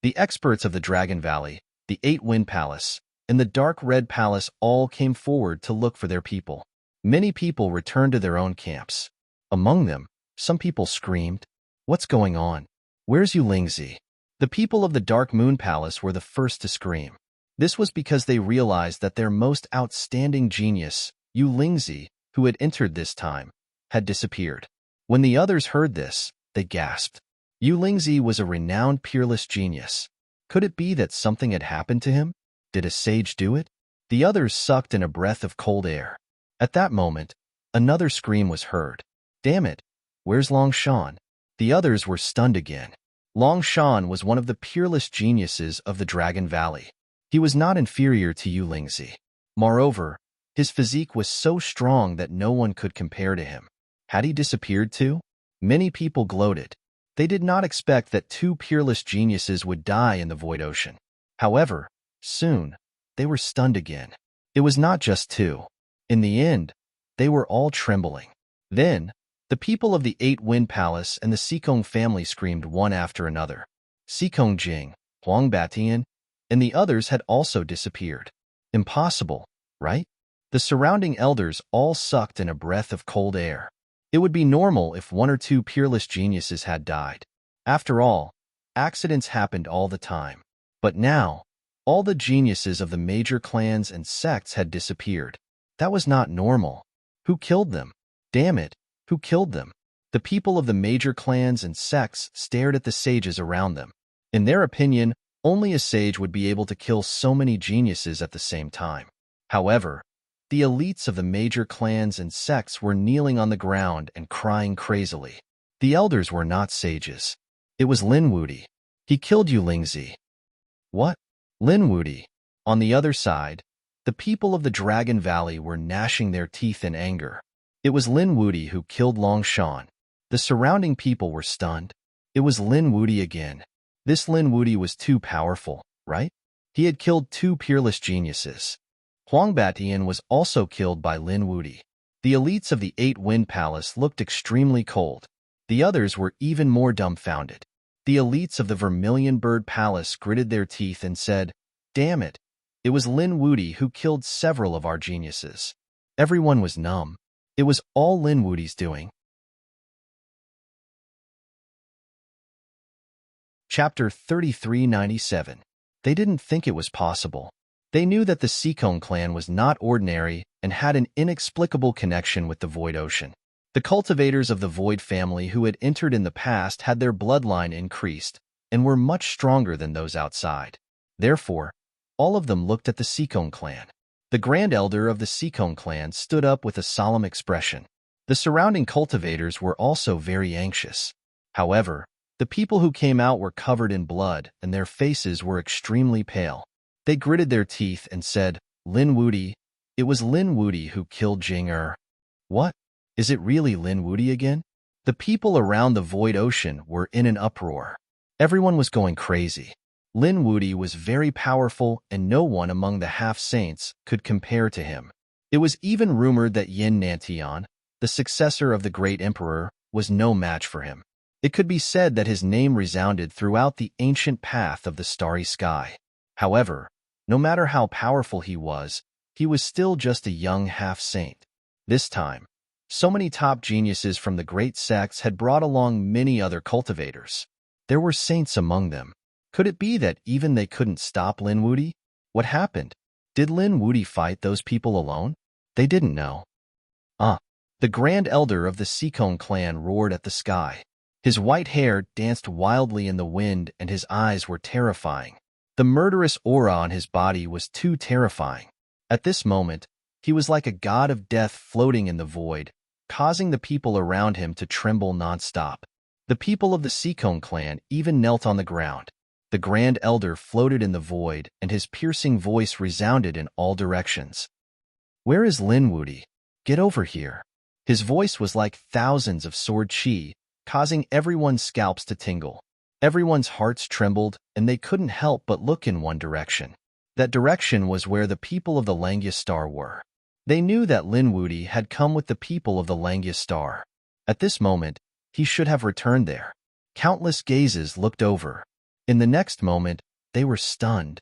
The experts of the Dragon Valley, the 8-Wind Palace, and the Dark Red Palace all came forward to look for their people. Many people returned to their own camps. Among them, some people screamed, "What's going on? Where's Yu Lingzi?" The people of the Dark Moon Palace were the first to scream. This was because they realized that their most outstanding genius, Yu Lingzi, who had entered this time, had disappeared. When the others heard this, they gasped. Yu Lingzi was a renowned peerless genius. Could it be that something had happened to him? Did a sage do it? The others sucked in a breath of cold air. At that moment, another scream was heard. Damn it, where's Long Shan? The others were stunned again. Long Shan was one of the peerless geniuses of the Dragon Valley. He was not inferior to Yu Lingzi. Moreover, his physique was so strong that no one could compare to him. Had he disappeared too? Many people gloated. They did not expect that two peerless geniuses would die in the void ocean. However, soon, they were stunned again. It was not just two. In the end, they were all trembling. Then, the people of the Eight-Wind Palace and the Sikong family screamed one after another. Sikong Jing, Huang Batian, and the others had also disappeared. Impossible, right? The surrounding elders all sucked in a breath of cold air. It would be normal if one or two peerless geniuses had died. After all, accidents happened all the time. But now, all the geniuses of the major clans and sects had disappeared. That was not normal. Who killed them? Damn it, who killed them? The people of the major clans and sects stared at the sages around them. In their opinion, only a sage would be able to kill so many geniuses at the same time. However, the elites of the major clans and sects were kneeling on the ground and crying crazily. The elders were not sages. It was Lin Wudi. He killed you, Lingzi. What? Lin Wudi. On the other side, the people of the Dragon Valley were gnashing their teeth in anger. It was Lin Wudi who killed Long Shan. The surrounding people were stunned. It was Lin Wudi again. This Lin Wudi was too powerful, right? He had killed two peerless geniuses. Huang Batian was also killed by Lin Wudi. The elites of the Eight-Wind Palace looked extremely cold. The others were even more dumbfounded. The elites of the Vermilion Bird Palace gritted their teeth and said, "Damn it, it was Lin Wudi who killed several of our geniuses." Everyone was numb. It was all Lin Wudi's doing. Chapter 3397. They didn't think it was possible. They knew that the Sikong clan was not ordinary and had an inexplicable connection with the Void Ocean. The cultivators of the Void family who had entered in the past had their bloodline increased and were much stronger than those outside. Therefore, all of them looked at the Sikong clan. The Grand Elder of the Sikong clan stood up with a solemn expression. The surrounding cultivators were also very anxious. However, the people who came out were covered in blood and their faces were extremely pale. They gritted their teeth and said, "Lin Wudi, it was Lin Wudi who killed Jing Er." What? Is it really Lin Wudi again? The people around the Void Ocean were in an uproar. Everyone was going crazy. Lin Wudi was very powerful and no one among the half-saints could compare to him. It was even rumored that Yin Nantian, the successor of the great emperor, was no match for him. It could be said that his name resounded throughout the ancient path of the starry sky. However, no matter how powerful he was still just a young half-saint. This time, so many top geniuses from the great sects had brought along many other cultivators. There were saints among them. Could it be that even they couldn't stop Lin Wudi? What happened? Did Lin Wudi fight those people alone? They didn't know. The Grand Elder of the Sikong clan roared at the sky. His white hair danced wildly in the wind and his eyes were terrifying. The murderous aura on his body was too terrifying. At this moment, he was like a god of death floating in the void, causing the people around him to tremble nonstop. The people of the Sikong clan even knelt on the ground. The Grand Elder floated in the void and his piercing voice resounded in all directions. "Where is Lin Wudi? Get over here." His voice was like thousands of sword chi, causing everyone's scalps to tingle. Everyone's hearts trembled, and they couldn't help but look in one direction. That direction was where the people of the Langya Star were. They knew that Lin Wudi had come with the people of the Langya Star. At this moment, he should have returned there. Countless gazes looked over. In the next moment, they were stunned.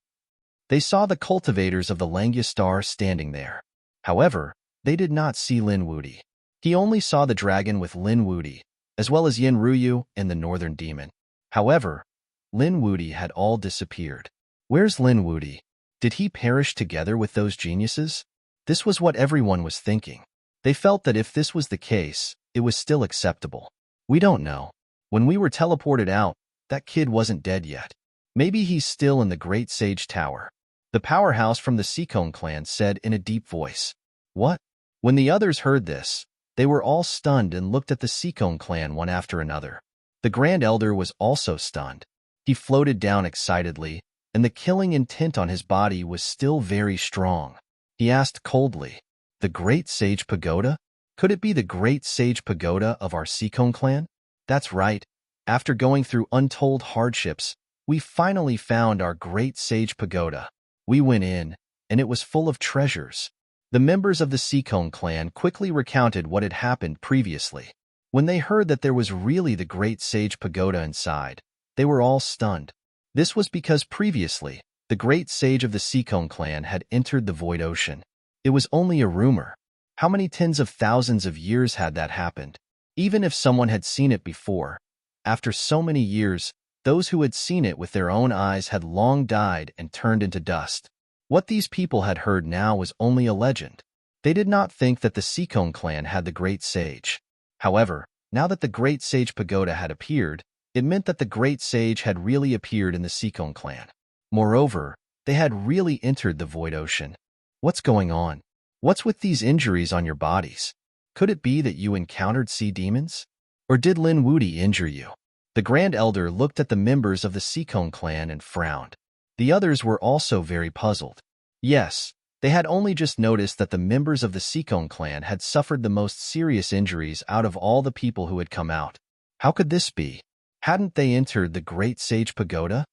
They saw the cultivators of the Langya Star standing there. However, they did not see Lin Wudi. He only saw the dragon with Lin Wudi, as well as Yin Ruyu and the Northern Demon. However, Lin Wudi had all disappeared. Where's Lin Wudi? Did he perish together with those geniuses? This was what everyone was thinking. They felt that if this was the case, it was still acceptable. We don't know. When we were teleported out, that kid wasn't dead yet. Maybe he's still in the Great Sage Tower. The powerhouse from the Sikong clan said in a deep voice. What? When the others heard this, they were all stunned and looked at the Sikong clan one after another. The Grand Elder was also stunned. He floated down excitedly, and the killing intent on his body was still very strong. He asked coldly, "The Great Sage Pagoda? Could it be the great sage pagoda of our Seacone clan? That's right. After going through untold hardships, we finally found our great sage pagoda. We went in, and it was full of treasures. The members of the Seacone clan quickly recounted what had happened previously. When they heard that there was really the great sage pagoda inside, they were all stunned. This was because previously, the great sage of the Seacone clan had entered the void ocean. It was only a rumor. How many tens of thousands of years had that happened? Even if someone had seen it before, after so many years, those who had seen it with their own eyes had long died and turned into dust. What these people had heard now was only a legend. They did not think that the Seacone clan had the great sage. However, now that the great sage pagoda had appeared, it meant that the great sage had really appeared in the Seacone clan. Moreover, they had really entered the void ocean. What's going on? What's with these injuries on your bodies? Could it be that you encountered sea demons? Or did Lin Wudi injure you? The Grand Elder looked at the members of the Seacone clan and frowned. The others were also very puzzled. Yes, they had only just noticed that the members of the Seacone clan had suffered the most serious injuries out of all the people who had come out. How could this be? Hadn't they entered the Great Sage Pagoda?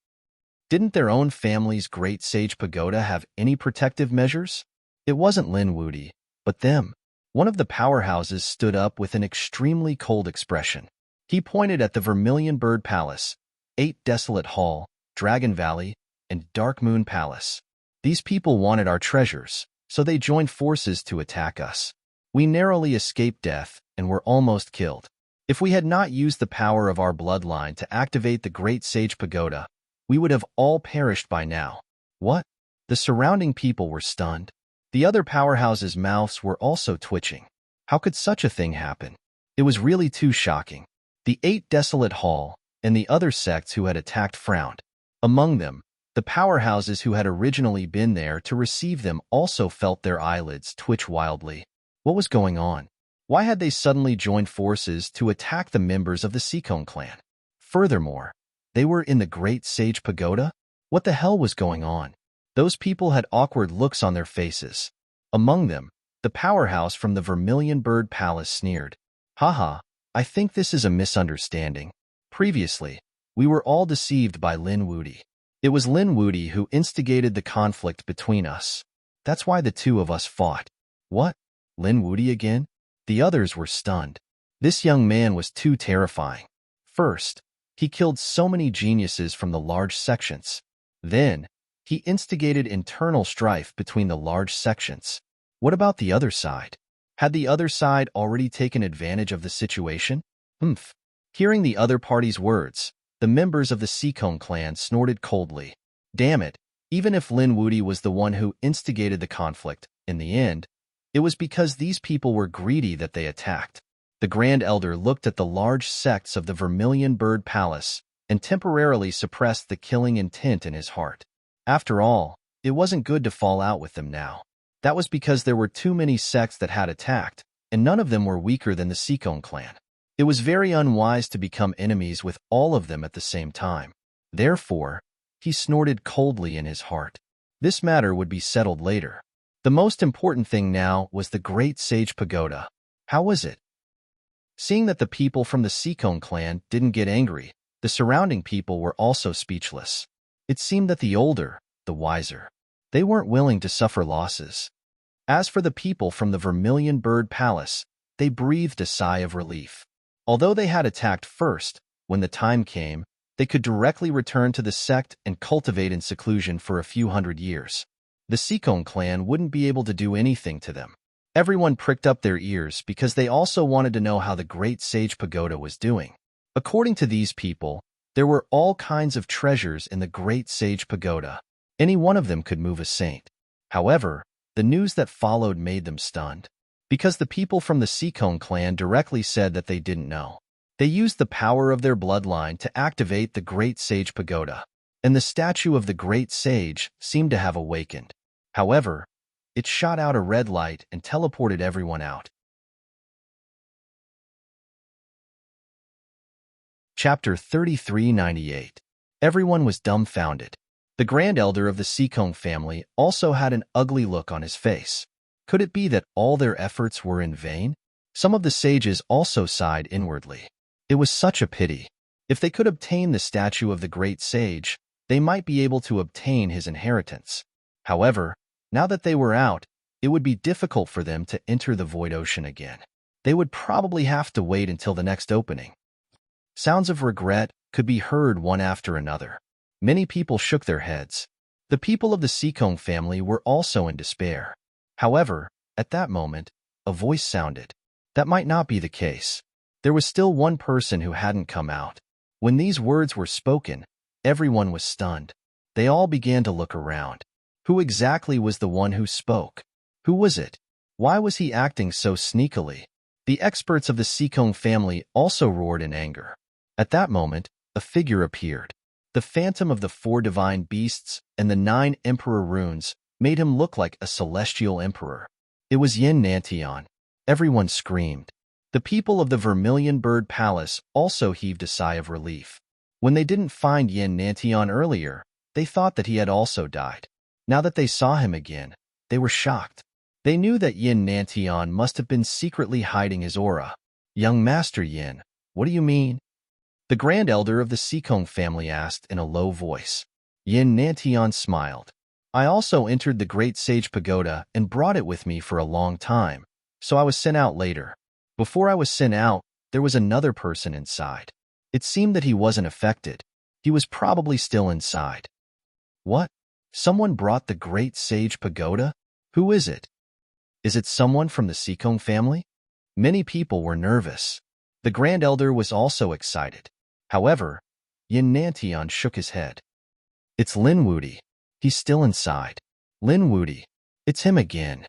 Didn't their own family's Great Sage Pagoda have any protective measures? It wasn't Lin Wudi, but them. One of the powerhouses stood up with an extremely cold expression. He pointed at the Vermilion Bird Palace, 8 Desolate Hall, Dragon Valley, and Dark Moon Palace. These people wanted our treasures, so they joined forces to attack us. We narrowly escaped death and were almost killed. If we had not used the power of our bloodline to activate the Great Sage Pagoda, we would have all perished by now. What? The surrounding people were stunned. The other powerhouses' mouths were also twitching. How could such a thing happen? It was really too shocking. The 8 Desolate Hall and the other sects who had attacked frowned. Among them, the powerhouses who had originally been there to receive them also felt their eyelids twitch wildly. What was going on? Why had they suddenly joined forces to attack the members of the Seacone clan? Furthermore, they were in the Great Sage Pagoda? What the hell was going on? Those people had awkward looks on their faces. Among them, the powerhouse from the Vermilion Bird Palace sneered. Haha, I think this is a misunderstanding. Previously, we were all deceived by Lin Wudi. It was Lin Wudi who instigated the conflict between us. That's why the two of us fought. What? Lin Wudi again? The others were stunned. This young man was too terrifying. First, he killed so many geniuses from the large sections. Then, he instigated internal strife between the large sections. What about the other side? Had the other side already taken advantage of the situation? Hearing the other party's words, the members of the Seacone clan snorted coldly. Damn it, even if Lin Wudi was the one who instigated the conflict, in the end, it was because these people were greedy that they attacked. The Grand Elder looked at the large sects of the Vermilion Bird Palace and temporarily suppressed the killing intent in his heart. After all, it wasn't good to fall out with them now. That was because there were too many sects that had attacked, and none of them were weaker than the Seacone clan. It was very unwise to become enemies with all of them at the same time. Therefore, he snorted coldly in his heart. This matter would be settled later. The most important thing now was the Great Sage Pagoda. How was it? Seeing that the people from the Seacone clan didn't get angry, the surrounding people were also speechless. It seemed that the older, the wiser. They weren't willing to suffer losses. As for the people from the Vermilion Bird Palace, they breathed a sigh of relief. Although they had attacked first, when the time came, they could directly return to the sect and cultivate in seclusion for a few hundred years. The Seacone clan wouldn't be able to do anything to them. Everyone pricked up their ears because they also wanted to know how the Great Sage Pagoda was doing. According to these people, there were all kinds of treasures in the Great Sage Pagoda. Any one of them could move a saint. However, the news that followed made them stunned. Because the people from the Seacone clan directly said that they didn't know. They used the power of their bloodline to activate the Great Sage Pagoda, and the statue of the Great Sage seemed to have awakened. However, it shot out a red light and teleported everyone out. Chapter 3398. Everyone was dumbfounded. The Grand Elder of the Seacone family also had an ugly look on his face. Could it be that all their efforts were in vain? Some of the sages also sighed inwardly. It was such a pity. If they could obtain the statue of the great sage, they might be able to obtain his inheritance. However, now that they were out, it would be difficult for them to enter the void ocean again. They would probably have to wait until the next opening. Sounds of regret could be heard one after another. Many people shook their heads. The people of the Seacombe family were also in despair. However, at that moment, a voice sounded. That might not be the case. There was still one person who hadn't come out. When these words were spoken, everyone was stunned. They all began to look around. Who exactly was the one who spoke? Who was it? Why was he acting so sneakily? The experts of the Seacombe family also roared in anger. At that moment, a figure appeared. The phantom of the 4 divine beasts and the 9 emperor runes made him look like a celestial emperor. It was Yin Nantion. Everyone screamed. The people of the Vermilion Bird Palace also heaved a sigh of relief. When they didn't find Yin Nantion earlier, they thought that he had also died. Now that they saw him again, they were shocked. They knew that Yin Nantion must have been secretly hiding his aura. Young Master Yin, what do you mean? The Grand Elder of the Seacombe family asked in a low voice. Yin Nantion smiled. I also entered the Great Sage Pagoda and brought it with me for a long time, so I was sent out later. Before I was sent out, there was another person inside. It seemed that he wasn't affected. He was probably still inside. What? Someone brought the Great Sage Pagoda? Who is it? Is it someone from the Seacombe family? Many people were nervous. The Grand Elder was also excited. However, Yin Nantion shook his head. It's Lin Wudy. He's still inside. Lin Wudy. It's him again.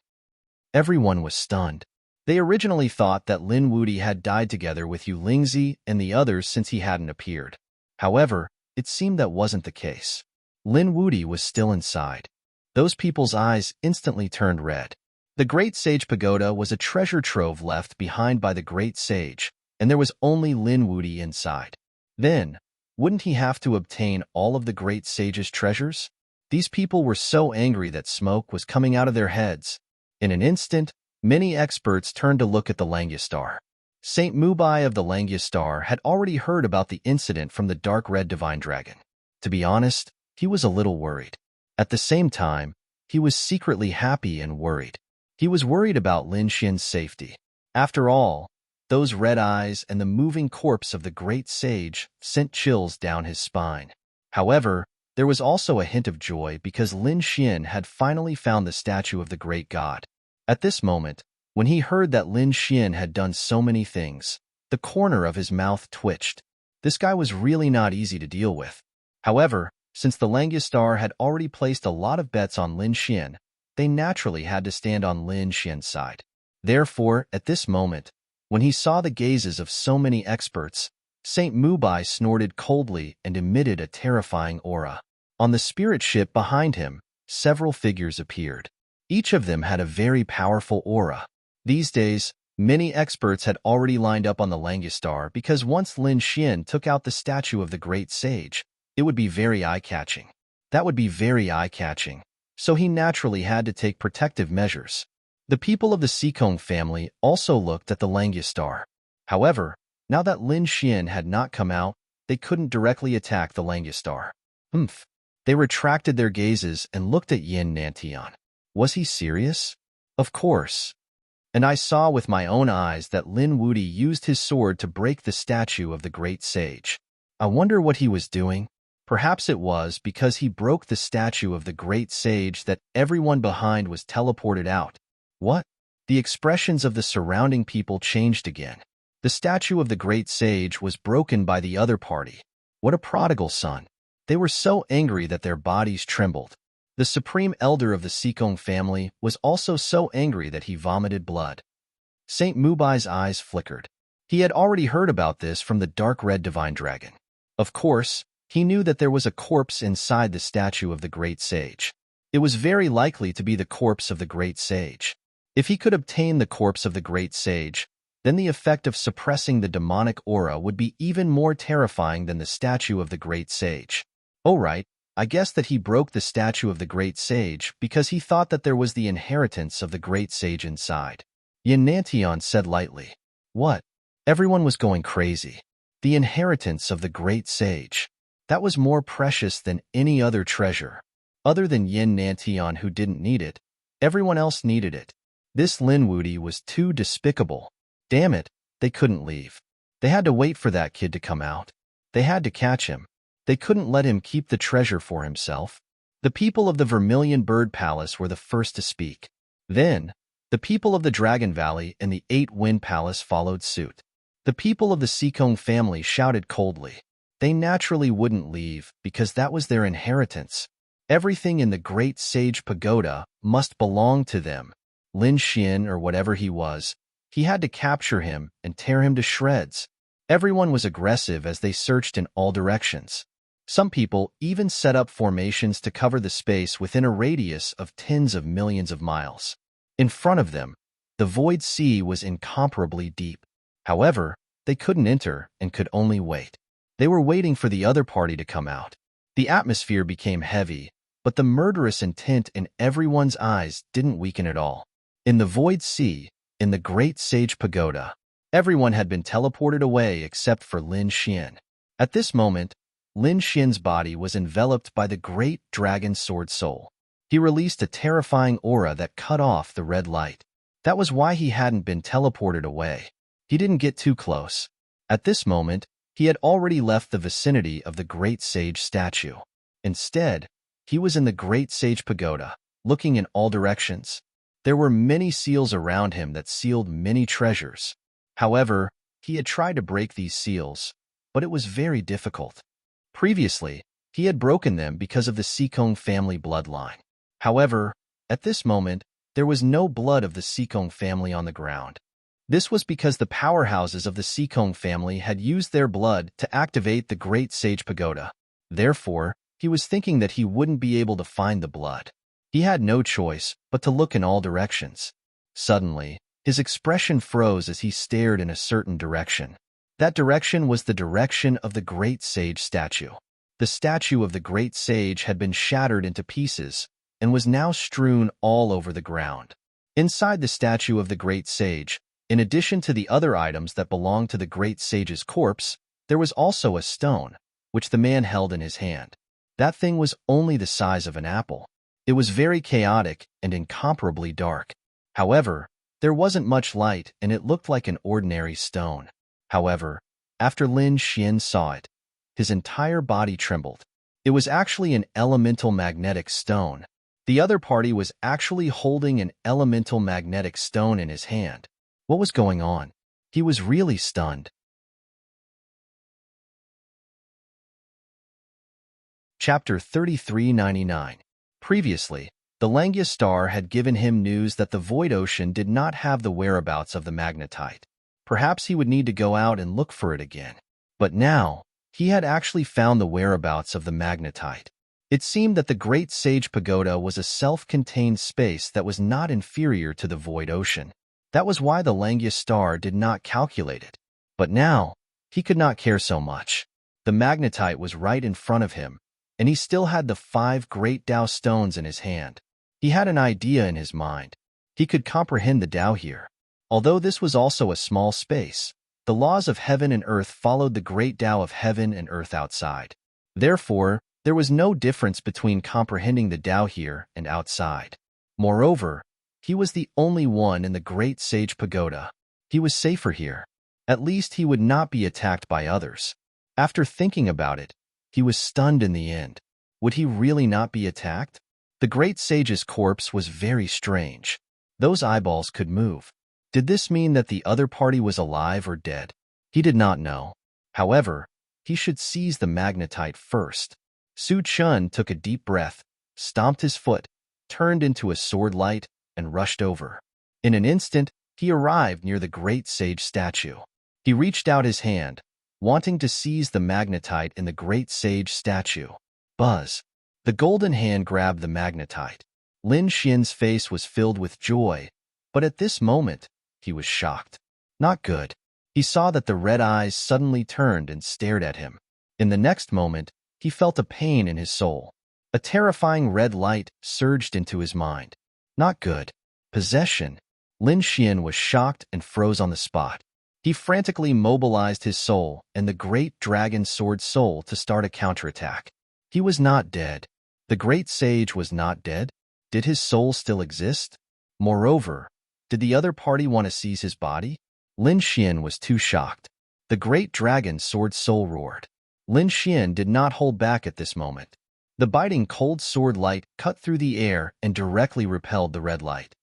Everyone was stunned. They originally thought that Lin Wudy had died together with Yu Lingzi and the others since he hadn't appeared. However, it seemed that wasn't the case. Lin Wudy was still inside. Those people's eyes instantly turned red. The Great Sage Pagoda was a treasure trove left behind by the Great Sage, and there was only Lin Wudy inside. Then, wouldn't he have to obtain all of the Great Sage's treasures? These people were so angry that smoke was coming out of their heads. In an instant, many experts turned to look at the Langistar. Saint Mubai of the Langistar had already heard about the incident from the Dark Red Divine Dragon. To be honest, he was a little worried. At the same time, he was secretly happy and worried. He was worried about Lin Xian's safety. After all, those red eyes and the moving corpse of the Great Sage sent chills down his spine. However, there was also a hint of joy because Lin Xian had finally found the statue of the great god. At this moment, when he heard that Lin Xian had done so many things, the corner of his mouth twitched. This guy was really not easy to deal with. However, since the Langistar had already placed a lot of bets on Lin Xian, they naturally had to stand on Lin Xian's side. Therefore, at this moment, when he saw the gazes of so many experts, Saint Mubai snorted coldly and emitted a terrifying aura. On the spirit ship behind him, several figures appeared. Each of them had a very powerful aura. These days, many experts had already lined up on the Langistar because once Lin Xian took out the statue of the Great Sage, it would be very eye-catching. That would be very eye-catching, so he naturally had to take protective measures. The people of the Seacombe family also looked at the Langistar. However, now that Lin Xian had not come out, they couldn't directly attack the Langistar. They retracted their gazes and looked at Yin Nantion. Was he serious? Of course. And I saw with my own eyes that Lin Wudy used his sword to break the statue of the Great Sage. I wonder what he was doing. Perhaps it was because he broke the statue of the Great Sage that everyone behind was teleported out. What? The expressions of the surrounding people changed again. The statue of the Great Sage was broken by the other party. What a prodigal son. They were so angry that their bodies trembled. The Supreme Elder of the Seacombe family was also so angry that he vomited blood. Saint Mubai's eyes flickered. He had already heard about this from the Dark Red Divine Dragon. Of course, he knew that there was a corpse inside the statue of the Great Sage. It was very likely to be the corpse of the Great Sage. If he could obtain the corpse of the Great Sage, then the effect of suppressing the demonic aura would be even more terrifying than the statue of the Great Sage. Oh right, I guess that he broke the statue of the Great Sage because he thought that there was the inheritance of the Great Sage inside. Yin Nantian said lightly. What? Everyone was going crazy. The inheritance of the great sage. That was more precious than any other treasure. Other than Yin Nantian, who didn't need it, everyone else needed it. This Lin Wudi was too despicable. Damn it, they couldn't leave. They had to wait for that kid to come out. They had to catch him. They couldn't let him keep the treasure for himself. The people of the Vermilion Bird Palace were the first to speak. Then, the people of the Dragon Valley and the Eight Wind Palace followed suit. The people of the Seekong family shouted coldly. They naturally wouldn't leave because that was their inheritance. Everything in the Great Sage Pagoda must belong to them. Lin Xian, or whatever he was, he had to capture him and tear him to shreds. Everyone was aggressive as they searched in all directions. Some people even set up formations to cover the space within a radius of tens of millions of miles. In front of them, the void sea was incomparably deep. However, they couldn't enter and could only wait. They were waiting for the other party to come out. The atmosphere became heavy, but the murderous intent in everyone's eyes didn't weaken at all. In the void sea, in the Great Sage Pagoda, everyone had been teleported away except for Lin Xian. At this moment, Lin Xian's body was enveloped by the great dragon sword soul. He released a terrifying aura that cut off the red light. That was why he hadn't been teleported away. He didn't get too close. At this moment, he had already left the vicinity of the Great Sage statue. Instead, he was in the Great Sage Pagoda, looking in all directions. There were many seals around him that sealed many treasures. However, he had tried to break these seals, but it was very difficult. Previously, he had broken them because of the Seekong family bloodline. However, at this moment, there was no blood of the Seekong family on the ground. This was because the powerhouses of the Seekong family had used their blood to activate the Great Sage Pagoda. Therefore, he was thinking that he wouldn't be able to find the blood. He had no choice but to look in all directions. Suddenly, his expression froze as he stared in a certain direction. That direction was the direction of the Great Sage statue. The statue of the Great Sage had been shattered into pieces and was now strewn all over the ground. Inside the statue of the Great Sage, in addition to the other items that belonged to the Great Sage's corpse, there was also a stone, which the man held in his hand. That thing was only the size of an apple. It was very chaotic and incomparably dark. However, there wasn't much light and it looked like an ordinary stone. However, after Lin Xian saw it, his entire body trembled. It was actually an elemental magnetic stone. The other party was actually holding an elemental magnetic stone in his hand. What was going on? He was really stunned. Chapter 3399. Previously, the Langia star had given him news that the Void Ocean did not have the whereabouts of the magnetite. Perhaps he would need to go out and look for it again. But now, he had actually found the whereabouts of the magnetite. It seemed that the Great Sage Pagoda was a self-contained space that was not inferior to the Void Ocean. That was why the Langia star did not calculate it. But now, he could not care so much. The magnetite was right in front of him, and he still had the 5 great Tao stones in his hand. He had an idea in his mind. He could comprehend the Tao here. Although this was also a small space, the laws of heaven and earth followed the great Tao of heaven and earth outside. Therefore, there was no difference between comprehending the Tao here and outside. Moreover, he was the only one in the Great Sage Pagoda. He was safer here. At least he would not be attacked by others. After thinking about it, he was stunned in the end. Would he really not be attacked? The Great Sage's corpse was very strange. Those eyeballs could move. Did this mean that the other party was alive or dead? He did not know. However, he should seize the magnetite first. Su Chun took a deep breath, stomped his foot, turned into a sword light, and rushed over. In an instant, he arrived near the Great Sage statue. He reached out his hand, wanting to seize the magnetite in the Great Sage statue. Buzz. The golden hand grabbed the magnetite. Lin Xian's face was filled with joy, but at this moment, he was shocked. Not good. He saw that the red eyes suddenly turned and stared at him. In the next moment, he felt a pain in his soul. A terrifying red light surged into his mind. Not good. Possession. Lin Xian was shocked and froze on the spot. He frantically mobilized his soul and the great dragon sword soul to start a counterattack. He was not dead. The great sage was not dead. Did his soul still exist? Moreover, did the other party want to seize his body? Lin Xian was too shocked. The great dragon sword soul roared. Lin Xian did not hold back at this moment. The biting cold sword light cut through the air and directly repelled the red light.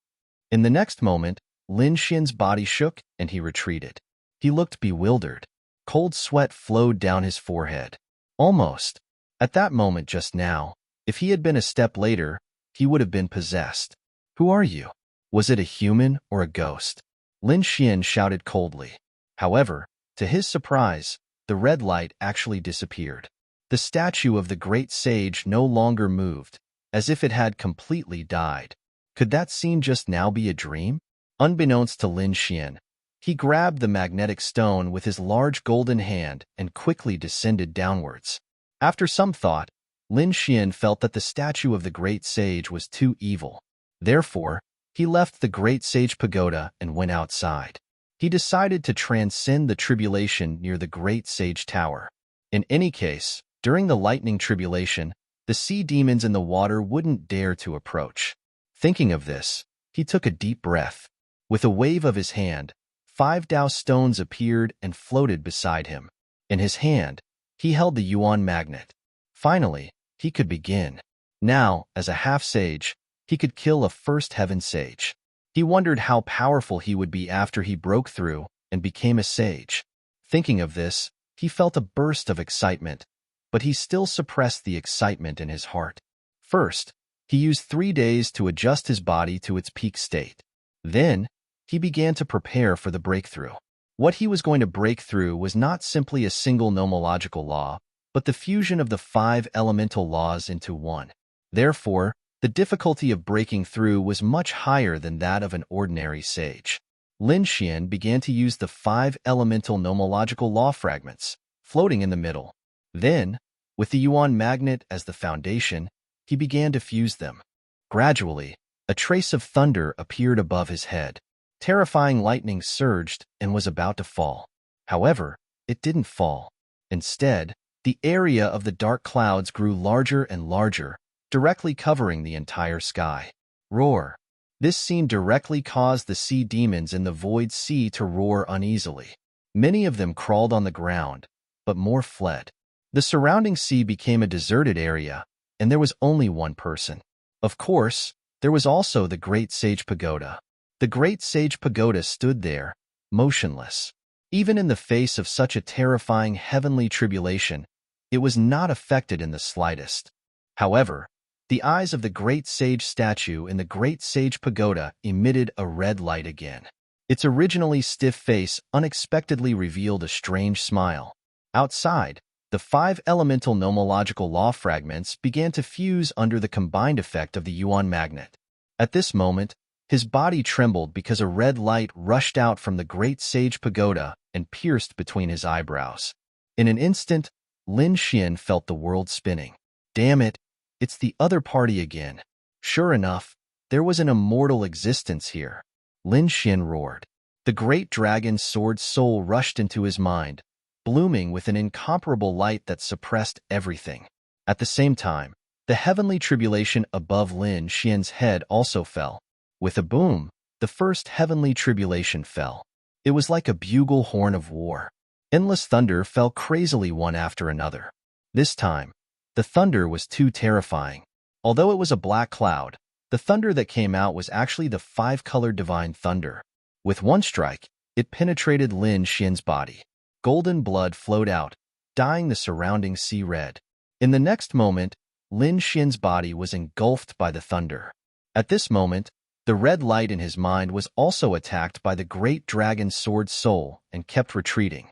In the next moment, Lin Xian's body shook and he retreated. He looked bewildered. Cold sweat flowed down his forehead. Almost. At that moment just now, if he had been a step later, he would have been possessed. Who are you? Was it a human or a ghost? Lin Xian shouted coldly. However, to his surprise, the red light actually disappeared. The statue of the great sage no longer moved, as if it had completely died. Could that scene just now be a dream? Unbeknownst to Lin Xian, he grabbed the magnetic stone with his large golden hand and quickly descended downwards. After some thought, Lin Xian felt that the statue of the great sage was too evil. Therefore, he left the great sage pagoda and went outside. He decided to transcend the tribulation near the great sage tower. In any case, during the lightning tribulation, the sea demons in the water wouldn't dare to approach. Thinking of this, he took a deep breath. With a wave of his hand, 5 Dao stones appeared and floated beside him. In his hand, he held the yuan magnet. Finally, he could begin. Now, as a half-sage, he could kill a first heaven sage. He wondered how powerful he would be after he broke through and became a sage. Thinking of this, he felt a burst of excitement, but he still suppressed the excitement in his heart. First, he used 3 days to adjust his body to its peak state. Then, he began to prepare for the breakthrough. What he was going to break through was not simply a single nomological law, but the fusion of the 5 elemental laws into one. Therefore, the difficulty of breaking through was much higher than that of an ordinary sage. Lin Xian began to use the 5 elemental nomological law fragments, floating in the middle. Then, with the yuan magnet as the foundation, he began to fuse them. Gradually, a trace of thunder appeared above his head. Terrifying lightning surged and was about to fall. However, it didn't fall. Instead, the area of the dark clouds grew larger and larger, directly covering the entire sky. Roar. This scene directly caused the sea demons in the void sea to roar uneasily. Many of them crawled on the ground, but more fled. The surrounding sea became a deserted area, and there was only one person. Of course, there was also the Great Sage Pagoda. The Great Sage Pagoda stood there, motionless. Even in the face of such a terrifying heavenly tribulation, it was not affected in the slightest. However, the eyes of the Great Sage statue in the Great Sage Pagoda emitted a red light again. Its originally stiff face unexpectedly revealed a strange smile. Outside, the 5 elemental nomological law fragments began to fuse under the combined effect of the yuan magnet. At this moment, his body trembled because a red light rushed out from the Great Sage Pagoda and pierced between his eyebrows. In an instant, Lin Xian felt the world spinning. Damn it, it's the other party again. Sure enough, there was an immortal existence here. Lin Xian roared. The great dragon's sword soul rushed into his mind, blooming with an incomparable light that suppressed everything. At the same time, the heavenly tribulation above Lin Xian's head also fell. With a boom, the first heavenly tribulation fell. It was like a bugle horn of war. Endless thunder fell crazily one after another. This time, the thunder was too terrifying. Although it was a black cloud, the thunder that came out was actually the 5-colored divine thunder. With one strike, it penetrated Lin Xian's body. Golden blood flowed out, dyeing the surrounding sea red. In the next moment, Lin Xian's body was engulfed by the thunder. At this moment, the red light in his mind was also attacked by the great dragon sword soul and kept retreating.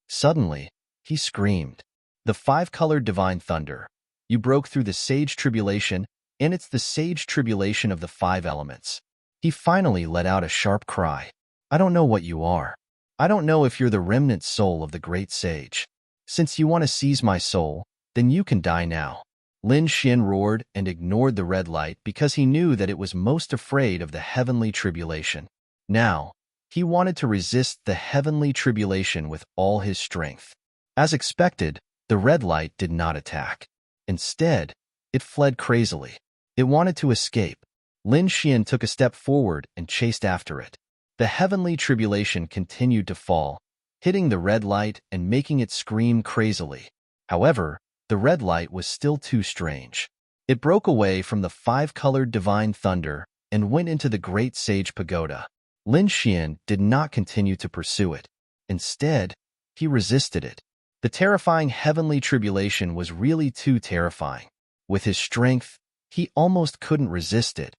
Suddenly, he screamed. The 5-colored divine thunder. You broke through the sage tribulation, and it's the sage tribulation of the 5 elements. He finally let out a sharp cry. I don't know what you are. I don't know if you're the remnant soul of the great sage. Since you want to seize my soul, then you can die now. Lin Xian roared and ignored the red light because he knew that it was most afraid of the heavenly tribulation. Now, he wanted to resist the heavenly tribulation with all his strength. As expected, the red light did not attack. Instead, it fled crazily. It wanted to escape. Lin Xian took a step forward and chased after it. The heavenly tribulation continued to fall, hitting the red light and making it scream crazily. However, the red light was still too strange. It broke away from the five-colored divine thunder and went into the great sage pagoda. Lin Xian did not continue to pursue it. Instead, he resisted it. The terrifying heavenly tribulation was really too terrifying. With his strength, he almost couldn't resist it.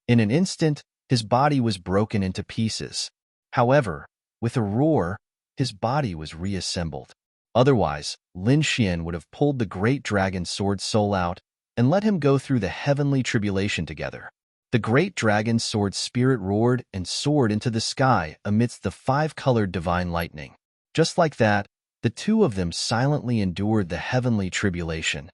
In an instant, his body was broken into pieces. However, with a roar, his body was reassembled. Otherwise, Lin Xian would have pulled the great dragon sword soul out and let him go through the heavenly tribulation together. The great dragon sword spirit roared and soared into the sky amidst the five-colored divine lightning. Just like that, the two of them silently endured the heavenly tribulation.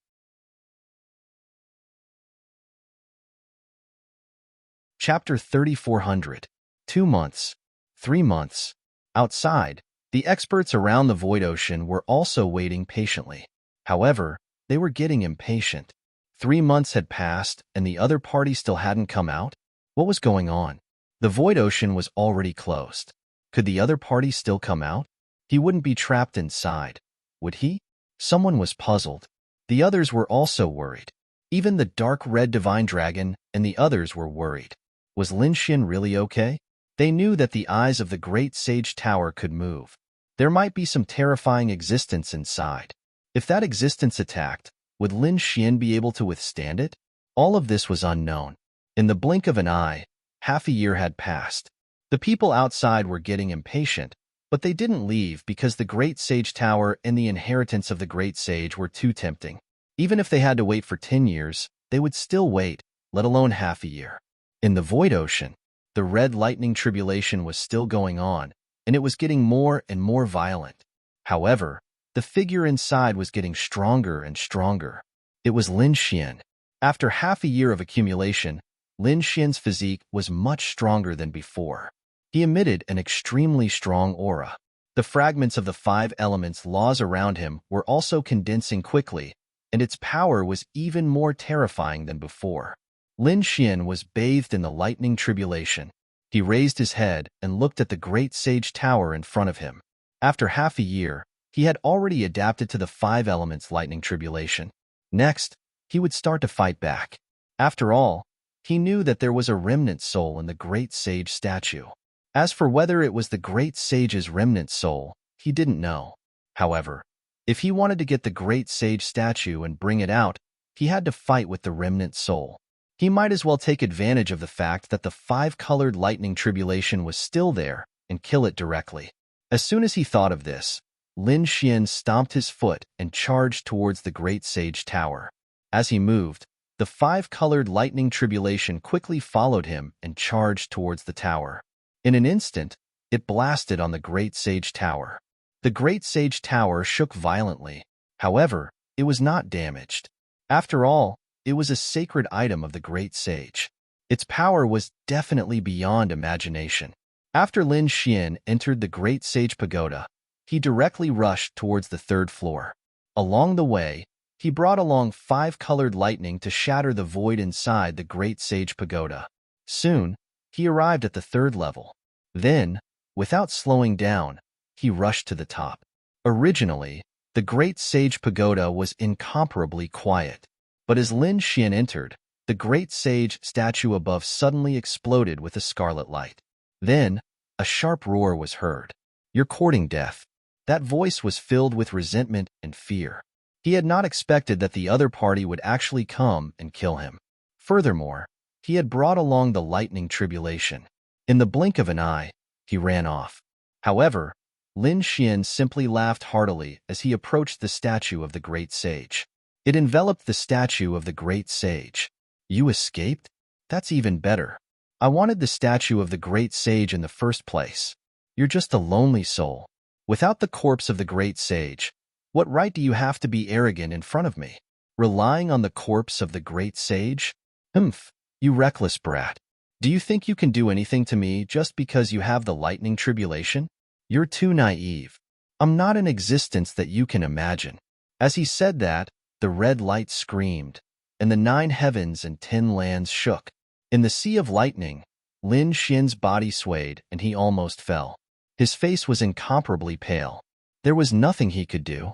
Chapter 3400. 2 months. 3 months. Outside, the experts around the void ocean were also waiting patiently. However, they were getting impatient. 3 months had passed and the other party still hadn't come out? What was going on? The void ocean was already closed. Could the other party still come out? He wouldn't be trapped inside, would he? Someone was puzzled. The others were also worried. Even the dark red divine dragon and the others were worried. Was Lin Xian really okay? They knew that the eyes of the great sage tower could move. There might be some terrifying existence inside. If that existence attacked, would Lin Xian be able to withstand it? All of this was unknown. In the blink of an eye, half a year had passed. The people outside were getting impatient, but they didn't leave because the great sage tower and the inheritance of the great sage were too tempting. Even if they had to wait for 10 years, they would still wait, let alone half a year. In the void ocean, the red lightning tribulation was still going on, and it was getting more and more violent. However, the figure inside was getting stronger and stronger. It was Lin Xian. After half a year of accumulation, Lin Xian's physique was much stronger than before. He emitted an extremely strong aura. The fragments of the 5 elements laws around him were also condensing quickly, and its power was even more terrifying than before. Lin Xian was bathed in the lightning tribulation. He raised his head and looked at the great sage tower in front of him. After half a year, he had already adapted to the 5 elements lightning tribulation. Next, he would start to fight back. After all, he knew that there was a remnant soul in the great sage statue. As for whether it was the great sage's remnant soul, he didn't know. However, if he wanted to get the great sage statue and bring it out, he had to fight with the remnant soul. He might as well take advantage of the fact that the 5-colored lightning tribulation was still there and kill it directly. As soon as he thought of this, Lin Xian stomped his foot and charged towards the great sage tower. As he moved, the 5-colored lightning tribulation quickly followed him and charged towards the tower. In an instant, it blasted on the great sage tower. The great sage tower shook violently. However, it was not damaged. After all, it was a sacred item of the great sage. Its power was definitely beyond imagination. After Lin Xian entered the great sage pagoda, he directly rushed towards the 3rd floor. Along the way, he brought along 5-colored lightning to shatter the void inside the great sage pagoda. Soon, he arrived at the 3rd level. Then, without slowing down, he rushed to the top. Originally, the great sage pagoda was incomparably quiet. But as Lin Xian entered, the great sage statue above suddenly exploded with a scarlet light. Then, a sharp roar was heard. "You're courting death." That voice was filled with resentment and fear. He had not expected that the other party would actually come and kill him. Furthermore, he had brought along the lightning tribulation. In the blink of an eye, he ran off. However, Lin Xian simply laughed heartily as he approached the statue of the great sage. It enveloped the statue of the great sage. "You escaped? That's even better. I wanted the statue of the great sage in the first place. You're just a lonely soul. Without the corpse of the great sage, what right do you have to be arrogant in front of me?" Relying on the corpse of the great sage? Humph, you reckless brat. Do you think you can do anything to me just because you have the lightning tribulation? You're too naive. I'm not an existence that you can imagine. As he said that, the red light screamed, and the 9 heavens and 10 lands shook. In the sea of lightning, Lin Xian's body swayed and he almost fell. His face was incomparably pale. There was nothing he could do.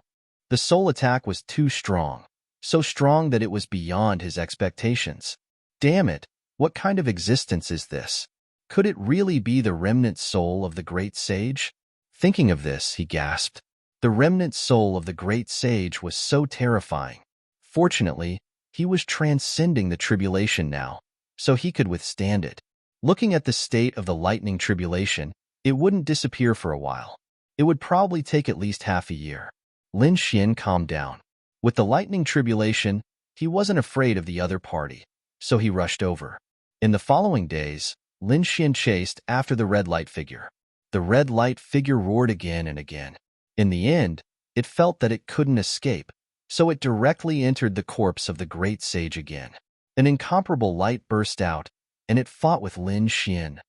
The soul attack was too strong, so strong that it was beyond his expectations. Damn it, what kind of existence is this? Could it really be the remnant soul of the great sage? Thinking of this, he gasped. The remnant soul of the great sage was so terrifying. Fortunately, he was transcending the tribulation now, so he could withstand it. Looking at the state of the lightning tribulation, it wouldn't disappear for a while. It would probably take at least half a year. Lin Xian calmed down. With the lightning tribulation, he wasn't afraid of the other party, so he rushed over. In the following days, Lin Xian chased after the red light figure. The red light figure roared again and again. In the end, it felt that it couldn't escape, so it directly entered the corpse of the great sage again. An incomparable light burst out, and it fought with Lin Xian.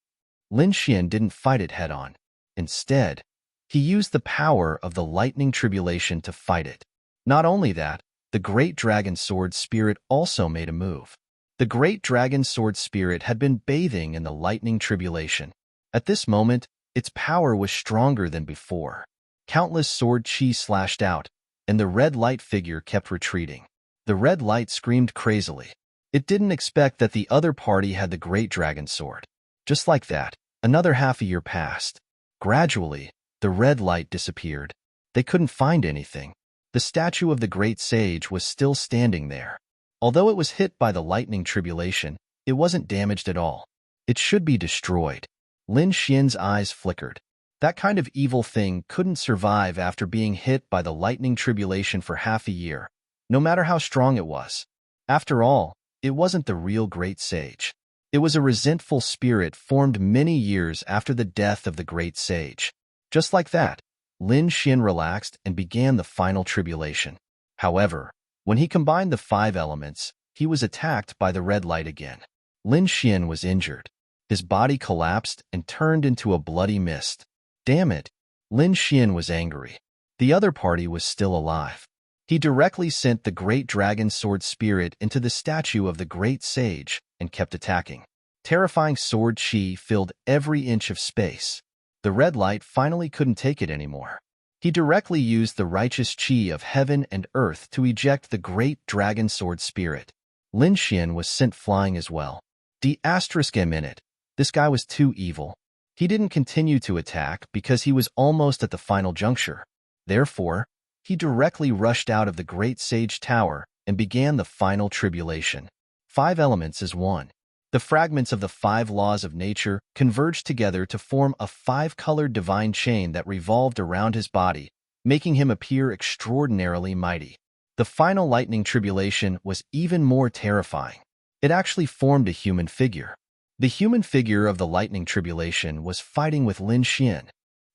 Lin Xian didn't fight it head-on. Instead, he used the power of the lightning tribulation to fight it. Not only that, the great dragon sword spirit also made a move. The great dragon sword spirit had been bathing in the lightning tribulation. At this moment, its power was stronger than before. Countless sword chi slashed out, and the red light figure kept retreating. The red light screamed crazily. It didn't expect that the other party had the great dragon sword. Just like that, another half a year passed. Gradually, the red light disappeared. They couldn't find anything. The statue of the great sage was still standing there. Although it was hit by the lightning tribulation, it wasn't damaged at all. It should be destroyed. Lin Xian's eyes flickered. That kind of evil thing couldn't survive after being hit by the lightning tribulation for half a year, no matter how strong it was. After all, it wasn't the real great sage. It was a resentful spirit formed many years after the death of the great sage. Just like that, Lin Xian relaxed and began the final tribulation. However, when he combined the 5 elements, he was attacked by the red light again. Lin Xian was injured. His body collapsed and turned into a bloody mist. Damn it! Lin Xian was angry. The other party was still alive. He directly sent the great dragon sword spirit into the statue of the great sage and kept attacking. Terrifying sword chi filled every inch of space. The red light finally couldn't take it anymore. He directly used the righteous chi of heaven and earth to eject the great dragon sword spirit. Lin Xian was sent flying as well. *M*. This guy was too evil. He didn't continue to attack because he was almost at the final juncture. Therefore, he directly rushed out of the great sage tower and began the final tribulation. 5 elements is 1. The fragments of the 5 laws of nature converged together to form a 5-colored divine chain that revolved around his body, making him appear extraordinarily mighty. The final lightning tribulation was even more terrifying. It actually formed a human figure. The human figure of the lightning tribulation was fighting with Lin Xian.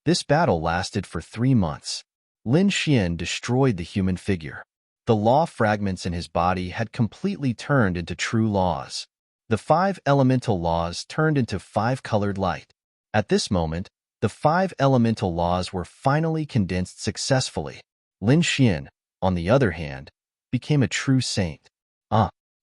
This battle lasted for 3 months. Lin Xian destroyed the human figure. The law fragments in his body had completely turned into true laws. The 5 elemental laws turned into 5-colored light. At this moment, the 5 elemental laws were finally condensed successfully. Lin Xian, on the other hand, became a true saint.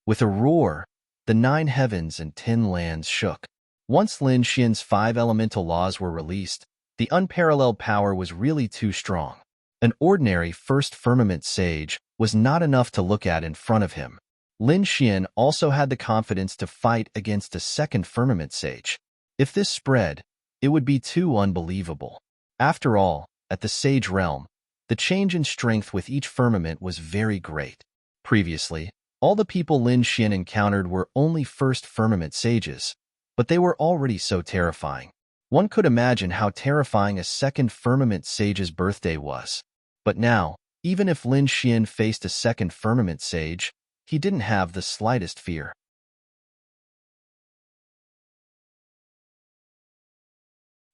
With a roar, the 9 heavens and 10 lands shook. Once Lin Xian's 5 elemental laws were released, the unparalleled power was really too strong. An ordinary first firmament sage was not enough to look at in front of him. Lin Xian also had the confidence to fight against a second firmament sage. If this spread, it would be too unbelievable. After all, at the sage realm, the change in strength with each firmament was very great. Previously, all the people Lin Xian encountered were only first firmament sages, but they were already so terrifying. One could imagine how terrifying a second firmament sage's birthday was. But now, even if Lin Xian faced a second firmament sage, he didn't have the slightest fear.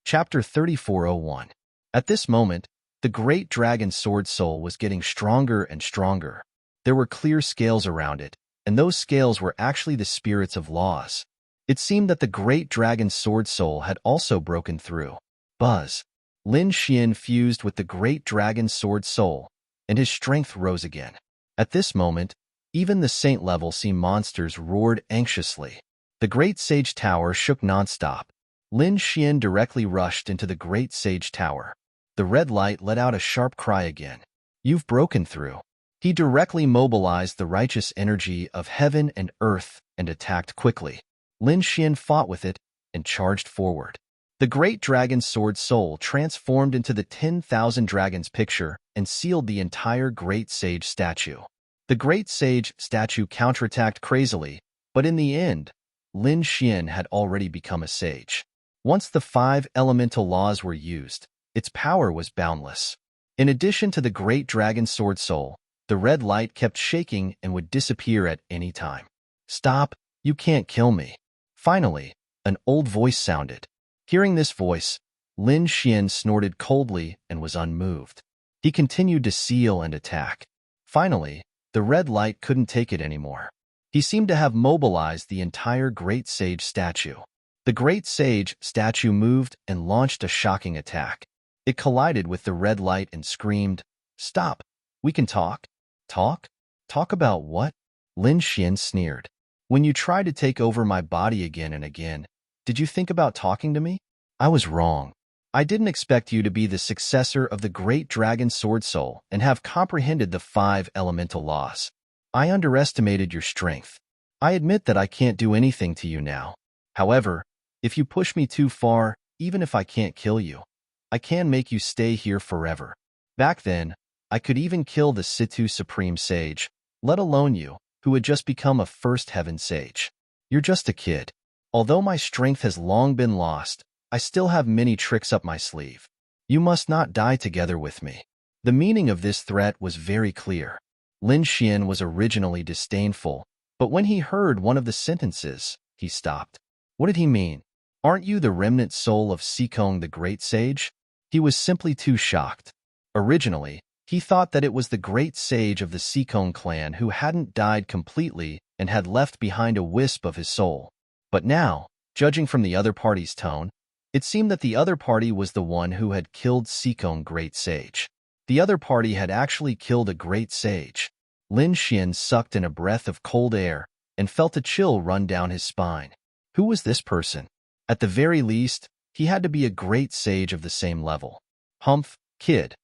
Chapter 3401. At this moment, the great dragon sword soul was getting stronger and stronger. There were clear scales around it, and those scales were actually the spirits of laws. It seemed that the great dragon's sword soul had also broken through. Buzz. Lin Xian fused with the great dragon's sword soul, and his strength rose again. At this moment, even the saint-level sea monsters roared anxiously. The great sage tower shook nonstop. Lin Xian directly rushed into the great sage tower. The red light let out a sharp cry again. You've broken through. He directly mobilized the righteous energy of heaven and earth and attacked quickly. Lin Xian fought with it and charged forward. The great dragon's sword soul transformed into the 10,000 dragons picture and sealed the entire great sage statue. The great sage statue counterattacked crazily, but in the end, Lin Xian had already become a sage. Once the 5 elemental laws were used, its power was boundless. In addition to the great dragon's sword soul, the red light kept shaking and would disappear at any time. Stop, you can't kill me. Finally, an old voice sounded. Hearing this voice, Lin Xian snorted coldly and was unmoved. He continued to seal and attack. Finally, the red light couldn't take it anymore. He seemed to have mobilized the entire great sage statue. The great sage statue moved and launched a shocking attack. It collided with the red light and screamed, "Stop! We can talk." Talk? Talk about what? Lin Xian sneered. When you tried to take over my body again and again, did you think about talking to me? I was wrong. I didn't expect you to be the successor of the great dragon sword soul and have comprehended the 5 elemental laws. I underestimated your strength. I admit that I can't do anything to you now. However, if you push me too far, even if I can't kill you, I can make you stay here forever. Back then, I could even kill the Situ Supreme Sage, let alone you, who had just become a first heaven sage. You're just a kid. Although my strength has long been lost, I still have many tricks up my sleeve. You must not die together with me. The meaning of this threat was very clear. Lin Xian was originally disdainful, but when he heard one of the sentences, he stopped. What did he mean? Aren't you the remnant soul of Sikong the great sage? He was simply too shocked. Originally, he thought that it was the great sage of the Sikong clan who hadn't died completely and had left behind a wisp of his soul. But now, judging from the other party's tone, it seemed that the other party was the one who had killed Sikong great sage. The other party had actually killed a great sage. Lin Xian sucked in a breath of cold air and felt a chill run down his spine. Who was this person? At the very least, he had to be a great sage of the same level. Humph, kid.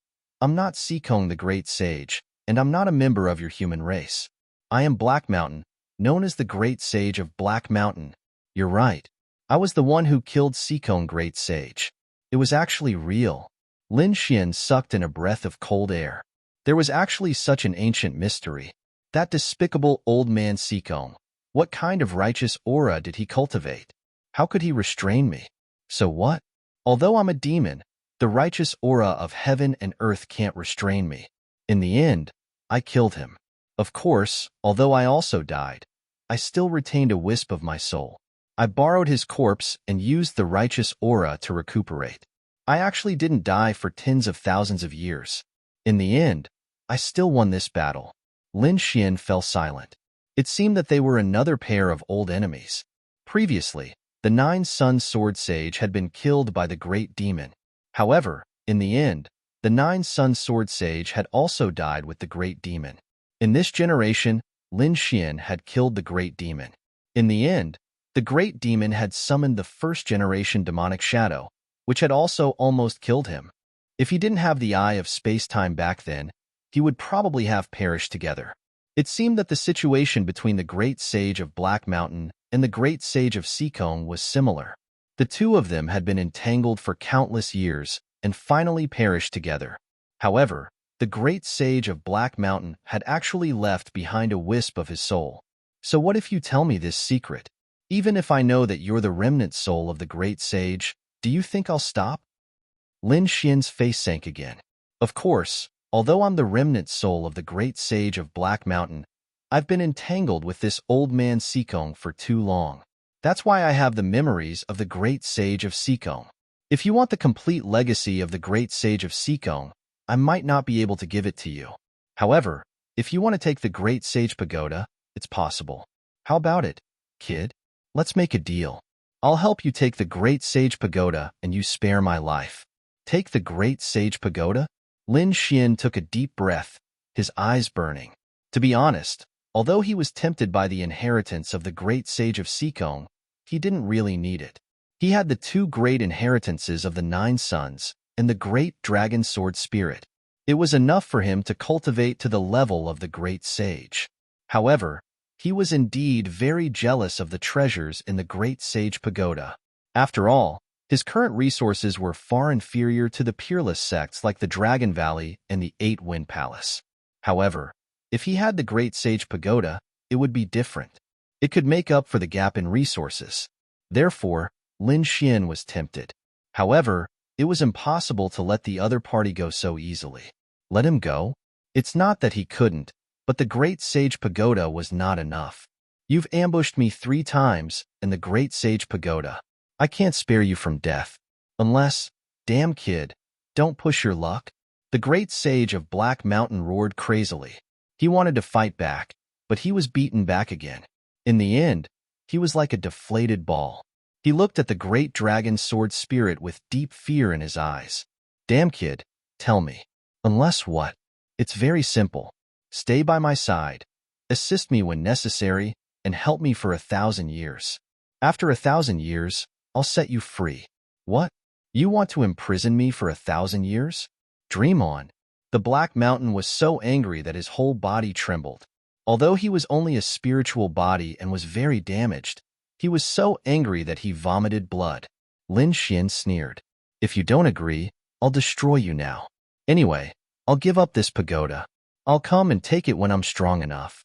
I'm not Sikong the great sage, and I'm not a member of your human race. I am Black Mountain, known as the great sage of Black Mountain. You're right. I was the one who killed Sikong great sage. It was actually real. Lin Xian sucked in a breath of cold air. There was actually such an ancient mystery. That despicable old man Sikong. What kind of righteous aura did he cultivate? How could he restrain me? So what? Although I'm a demon, the righteous aura of heaven and earth can't restrain me. In the end, I killed him. Of course, although I also died, I still retained a wisp of my soul. I borrowed his corpse and used the righteous aura to recuperate. I actually didn't die for tens of thousands of years. In the end, I still won this battle. Lin Xian fell silent. It seemed that they were another pair of old enemies. Previously, the 9-Sun Sword Sage had been killed by the great demon. However, in the end, the 9-Sun Sword Sage had also died with the great demon. In this generation, Lin Xian had killed the great demon. In the end, the great demon had summoned the first-generation demonic shadow, which had also almost killed him. If he didn't have the eye of space-time back then, he would probably have perished together. It seemed that the situation between the great sage of Black Mountain and the great sage of Sikong was similar. The two of them had been entangled for countless years and finally perished together. However, the great sage of Black Mountain had actually left behind a wisp of his soul. So what if you tell me this secret? Even if I know that you're the remnant soul of the great sage, do you think I'll stop? Lin Xian's face sank again. Of course, although I'm the remnant soul of the great sage of Black Mountain, I've been entangled with this old man Sikong for too long. That's why I have the memories of the great sage of Sikong. If you want the complete legacy of the great sage of Sikong, I might not be able to give it to you. However, If you want to take the Great Sage Pagoda, it's possible. How about it, kid? Let's make a deal. I'll help you take the Great Sage Pagoda and you spare my life. Take the Great Sage Pagoda? Lin Xian took a deep breath, his eyes burning. To be honest, although he was tempted by the inheritance of the Great Sage of Sikong, he didn't really need it. He had the two great inheritances of the 9 sons and the great dragon sword spirit. It was enough for him to cultivate to the level of the Great Sage. However, he was indeed very jealous of the treasures in the Great Sage Pagoda. After all, his current resources were far inferior to the peerless sects like the Dragon Valley and the 8-Wind Palace. However, if he had the Great Sage Pagoda, it would be different. It could make up for the gap in resources. Therefore, Lin Xian was tempted. However, it was impossible to let the other party go so easily. Let him go? It's not that he couldn't, but the Great Sage Pagoda was not enough. You've ambushed me 3 times, and the Great Sage Pagoda. I can't spare you from death. Unless, damn kid, don't push your luck. The Great Sage of Black Mountain roared crazily. He wanted to fight back, but he was beaten back again. In the end, he was like a deflated ball. He looked at the great dragon sword spirit with deep fear in his eyes. Damn kid, tell me. Unless what? It's very simple. Stay by my side, assist me when necessary, and help me for 1,000 years. After 1,000 years, I'll set you free. What? You want to imprison me for 1,000 years? Dream on. The Black Mountain was so angry that his whole body trembled. Although he was only a spiritual body and was very damaged, he was so angry that he vomited blood. Lin Xian sneered. If you don't agree, I'll destroy you now. Anyway, I'll give up this pagoda. I'll come and take it when I'm strong enough.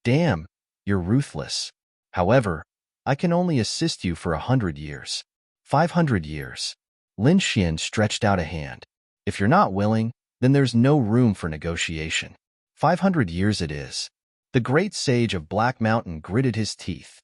Damn, you're ruthless. However, I can only assist you for 100 years. 500 years. Lin Xian stretched out a hand. If you're not willing, then there's no room for negotiation. 500 years it is. The great sage of Black Mountain gritted his teeth.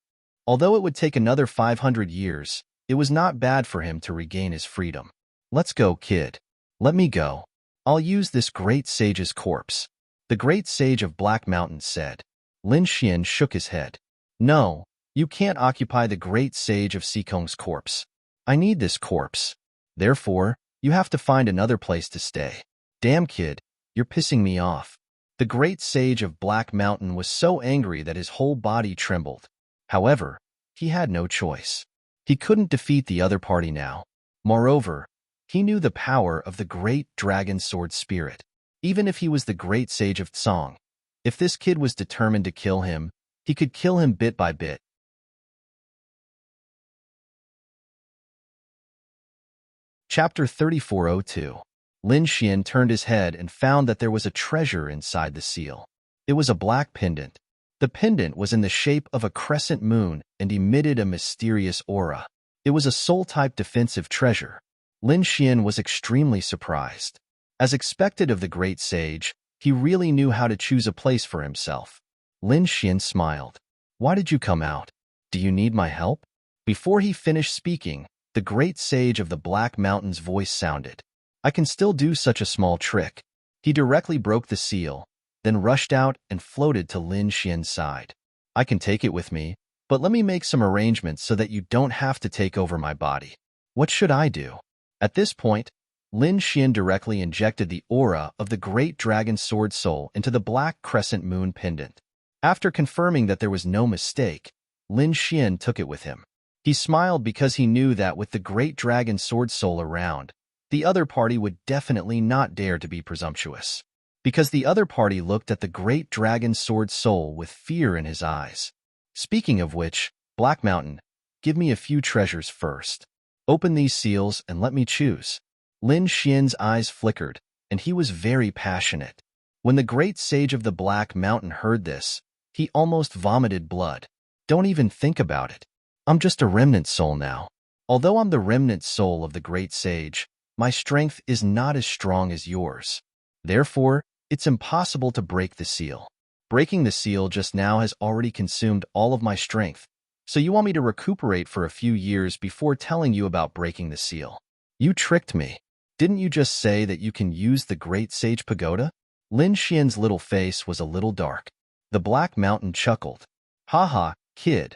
Although it would take another 500 years, it was not bad for him to regain his freedom. Let's go, kid. Let me go. I'll use this great sage's corpse. The great sage of Black Mountain said. Lin Xian shook his head. No, you can't occupy the great sage of Sikong's corpse. I need this corpse. Therefore, you have to find another place to stay. Damn kid, you're pissing me off. The great sage of Black Mountain was so angry that his whole body trembled. However, he had no choice. He couldn't defeat the other party now. Moreover, he knew the power of the great dragon sword spirit. Even if he was the great sage of Tsong, if this kid was determined to kill him, he could kill him bit by bit. Chapter 3402. Lin Xian turned his head and found that there was a treasure inside the seal. It was a black pendant. The pendant was in the shape of a crescent moon and emitted a mysterious aura. It was a soul-type defensive treasure. Lin Xian was extremely surprised. As expected of the great sage, he really knew how to choose a place for himself. Lin Xian smiled. Why did you come out? Do you need my help? Before he finished speaking, the great sage of the Black Mountain's voice sounded. I can still do such a small trick. He directly broke the seal, then rushed out and floated to Lin Xian's side. I can take it with me, but let me make some arrangements so that you don't have to take over my body. What should I do? At this point, Lin Xian directly injected the aura of the great dragon sword soul into the black crescent moon pendant. After confirming that there was no mistake, Lin Xian took it with him. He smiled because he knew that with the great dragon sword soul around, the other party would definitely not dare to be presumptuous. Because the other party looked at the great dragon sword soul with fear in his eyes. Speaking of which, Black Mountain, give me a few treasures first. Open these seals and let me choose. Lin Xian's eyes flickered, and he was very passionate. When the great sage of the Black Mountain heard this, he almost vomited blood. Don't even think about it. I'm just a remnant soul now. Although I'm the remnant soul of the great sage, my strength is not as strong as yours. Therefore, it's impossible to break the seal. Breaking the seal just now has already consumed all of my strength, so you want me to recuperate for a few years before telling you about breaking the seal. You tricked me. Didn't you just say that you can use the Great Sage Pagoda? Lin Xian's little face was a little dark. The Black Mountain chuckled. Haha, kid.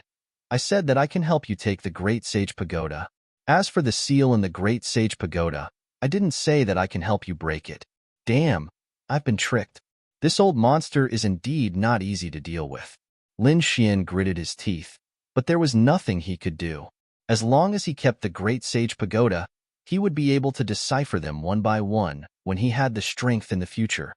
I said that I can help you take the Great Sage Pagoda. As for the seal in the Great Sage Pagoda, I didn't say that I can help you break it. Damn, I've been tricked. This old monster is indeed not easy to deal with. Lin Xian gritted his teeth, but there was nothing he could do. As long as he kept the Great Sage Pagoda, he would be able to decipher them one by one when he had the strength in the future.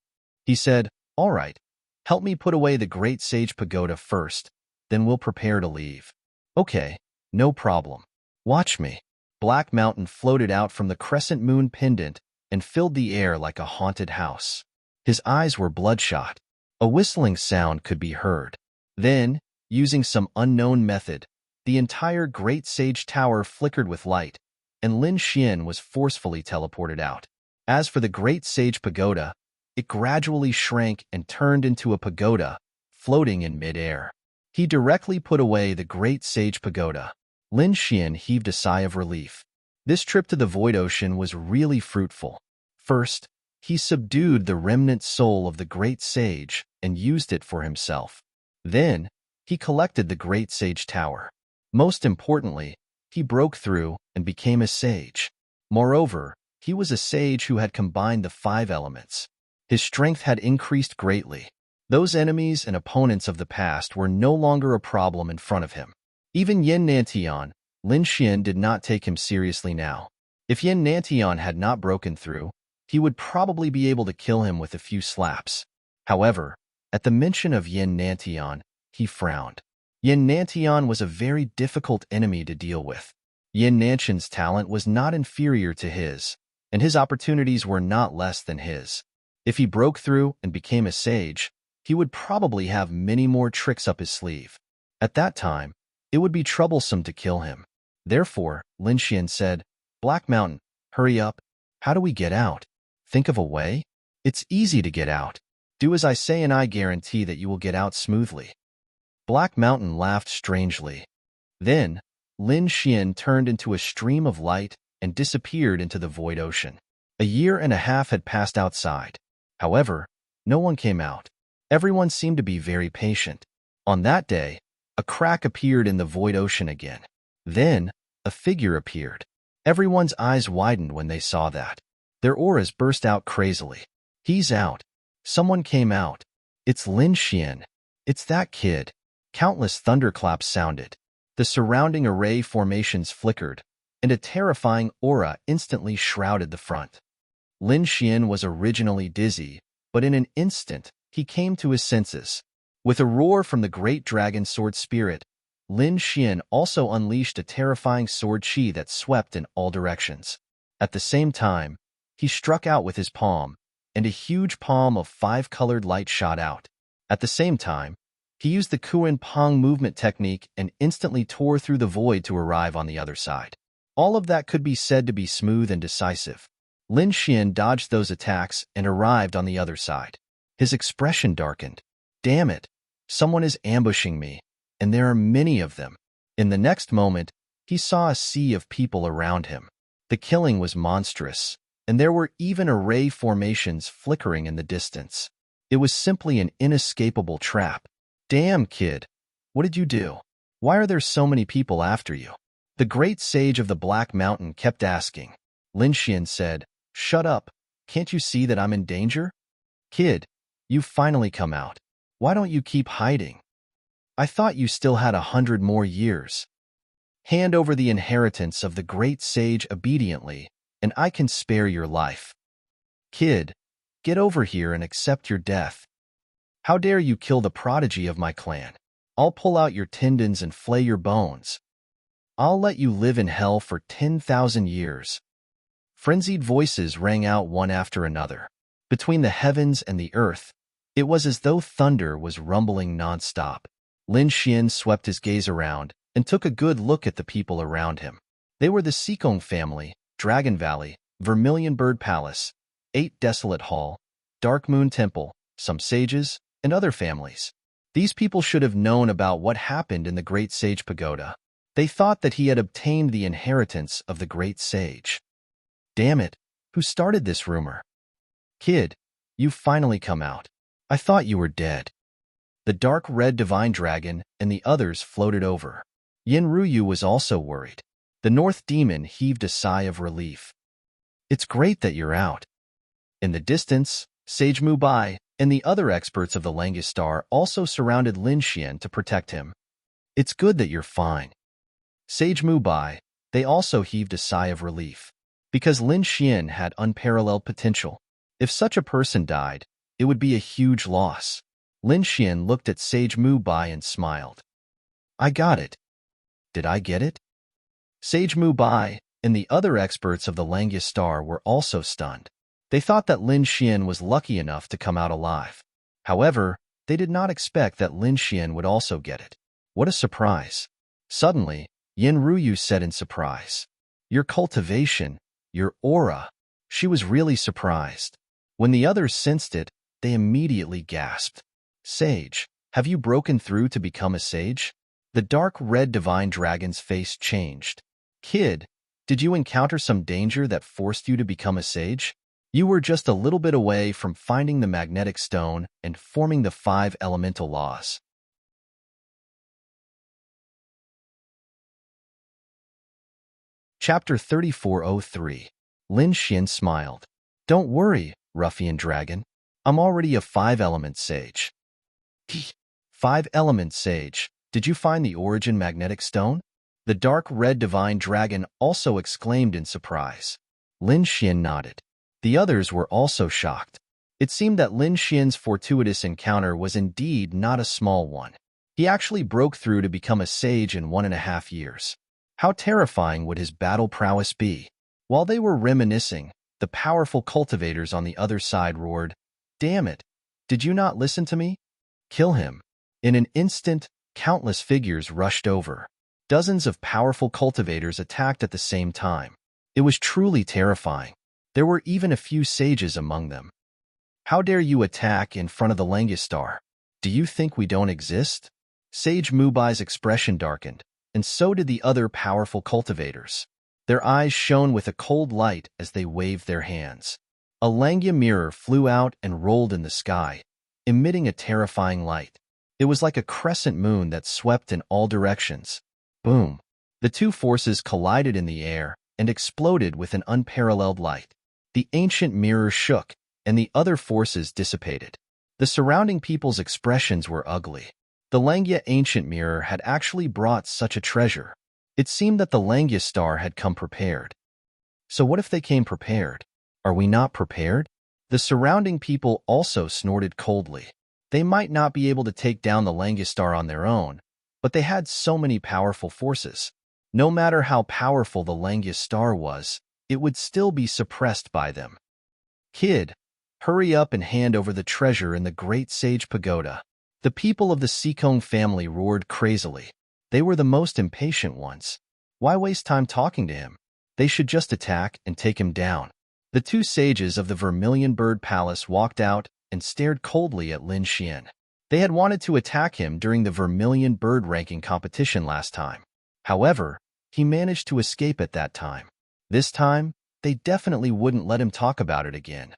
He said, "All right, help me put away the Great Sage Pagoda first, then we'll prepare to leave." Okay, no problem. Watch me. Black Mountain floated out from the crescent moon pendant and filled the air like a haunted house. His eyes were bloodshot. A whistling sound could be heard. Then, using some unknown method, the entire Great Sage Tower flickered with light, and Lin Xian was forcefully teleported out. As for the Great Sage Pagoda, it gradually shrank and turned into a pagoda, floating in mid-air. He directly put away the Great Sage Pagoda. Lin Xian heaved a sigh of relief. This trip to the Void Ocean was really fruitful. First, he subdued the remnant soul of the Great Sage and used it for himself. Then, he collected the Great Sage Tower. Most importantly, he broke through and became a sage. Moreover, he was a sage who had combined the 5 elements. His strength had increased greatly. Those enemies and opponents of the past were no longer a problem in front of him. Even Yin Nantian, Lin Xian did not take him seriously now. If Yin Nantian had not broken through, he would probably be able to kill him with a few slaps. However, at the mention of Yin Nantian, he frowned. Yin Nantian was a very difficult enemy to deal with. Yin Nantian's talent was not inferior to his, and his opportunities were not less than his. If he broke through and became a sage, he would probably have many more tricks up his sleeve. At that time, it would be troublesome to kill him. Therefore, Lin Xian said, "Black Mountain, hurry up. How do we get out? Think of a way? It's easy to get out. Do as I say and I guarantee that you will get out smoothly." Black Mountain laughed strangely. Then, Lin Xian turned into a stream of light and disappeared into the void ocean. A year and a half had passed outside. However, no one came out. Everyone seemed to be very patient. On that day, a crack appeared in the void ocean again. Then, a figure appeared. Everyone's eyes widened when they saw that. Their auras burst out crazily. "He's out. Someone came out. It's Lin Xian. It's that kid." Countless thunderclaps sounded. The surrounding array formations flickered, and a terrifying aura instantly shrouded the front. Lin Xian was originally dizzy, but in an instant, he came to his senses. With a roar from the great dragon sword spirit, Lin Xian also unleashed a terrifying sword chi that swept in all directions. At the same time, he struck out with his palm, and a huge palm of 5-colored light shot out. At the same time, he used the Kuan Pong movement technique and instantly tore through the void to arrive on the other side. All of that could be said to be smooth and decisive. Lin Xian dodged those attacks and arrived on the other side. His expression darkened. "Damn it! Someone is ambushing me, and there are many of them." In the next moment, he saw a sea of people around him. The killing was monstrous, and there were even array formations flickering in the distance. It was simply an inescapable trap. "Damn, kid! What did you do? Why are there so many people after you?" The great sage of the Black Mountain kept asking. Lin Xian said, "Shut up. Can't you see that I'm in danger? Kid, you've finally come out. Why don't you keep hiding? I thought you still had 100 more years. Hand over the inheritance of the great sage obediently, and I can spare your life. Kid, get over here and accept your death. How dare you kill the prodigy of my clan? I'll pull out your tendons and flay your bones. I'll let you live in hell for 10,000 years." Frenzied voices rang out one after another. Between the heavens and the earth, it was as though thunder was rumbling non-stop. Lin Xian swept his gaze around and took a good look at the people around him. They were the Sikong family, Dragon Valley, Vermilion Bird Palace, 8 Desolate Hall, Dark Moon Temple, some sages, and other families. These people should have known about what happened in the Great Sage Pagoda. They thought that he had obtained the inheritance of the Great Sage. Damn it, who started this rumor? Kid, You've finally come out. I thought you were dead." The dark red divine dragon and the others floated over. Yinryu was also worried. The North Demon heaved a sigh of relief. "It's great that you're out." In the distance, Sage Mubai and the other experts of the Langistar also surrounded Lin Xian to protect him. "It's good that you're fine." Sage Mubai, they also heaved a sigh of relief. Because Lin Xian had unparalleled potential. If such a person died, it would be a huge loss. Lin Xian looked at Sage Mubai and smiled. "I got it." "Did I get it?" Sage Mubai and the other experts of the Langistar were also stunned. They thought that Lin Xian was lucky enough to come out alive. However, they did not expect that Lin Xian would also get it. What a surprise. Suddenly, Yinryu said in surprise, "Your cultivation, your aura." She was really surprised. When the others sensed it, they immediately gasped. "Sage, have you broken through to become a sage?" The dark red divine dragon's face changed. "Kid, did you encounter some danger that forced you to become a sage? You were just a little bit away from finding the magnetic stone and forming the 5 elemental laws." Chapter 3403. Lin Xian smiled. "Don't worry, ruffian dragon. I'm already a 5-element sage." 5-element sage. Did you find the origin magnetic stone?" The dark red divine dragon also exclaimed in surprise. Lin Xian nodded. The others were also shocked. It seemed that Lin Xian's fortuitous encounter was indeed not a small one. He actually broke through to become a sage in 1.5 years. How terrifying would his battle prowess be? While they were reminiscing, the powerful cultivators on the other side roared, "Damn it! Did you not listen to me? Kill him." In an instant, countless figures rushed over. Dozens of powerful cultivators attacked at the same time. It was truly terrifying. There were even a few sages among them. "How dare you attack in front of the Langistar? Do you think we don't exist?" Sage Mubai's expression darkened, and so did the other powerful cultivators. Their eyes shone with a cold light as they waved their hands. A Langya mirror flew out and rolled in the sky, emitting a terrifying light. It was like a crescent moon that swept in all directions. Boom! The two forces collided in the air and exploded with an unparalleled light. The ancient mirror shook, and the other forces dissipated. The surrounding people's expressions were ugly. The Langya ancient mirror had actually brought such a treasure. It seemed that the Langya star had come prepared. So what if they came prepared? Are we not prepared? The surrounding people also snorted coldly. They might not be able to take down the Langya star on their own, but they had so many powerful forces. No matter how powerful the Langya star was, it would still be suppressed by them. "Kid, hurry up and hand over the treasure in the Great Sage Pagoda." The people of the Sikong family roared crazily. They were the most impatient ones. Why waste time talking to him? They should just attack and take him down. The two sages of the Vermilion Bird Palace walked out and stared coldly at Lin Xian. They had wanted to attack him during the Vermilion Bird ranking competition last time. However, he managed to escape at that time. This time, they definitely wouldn't let him talk about it again.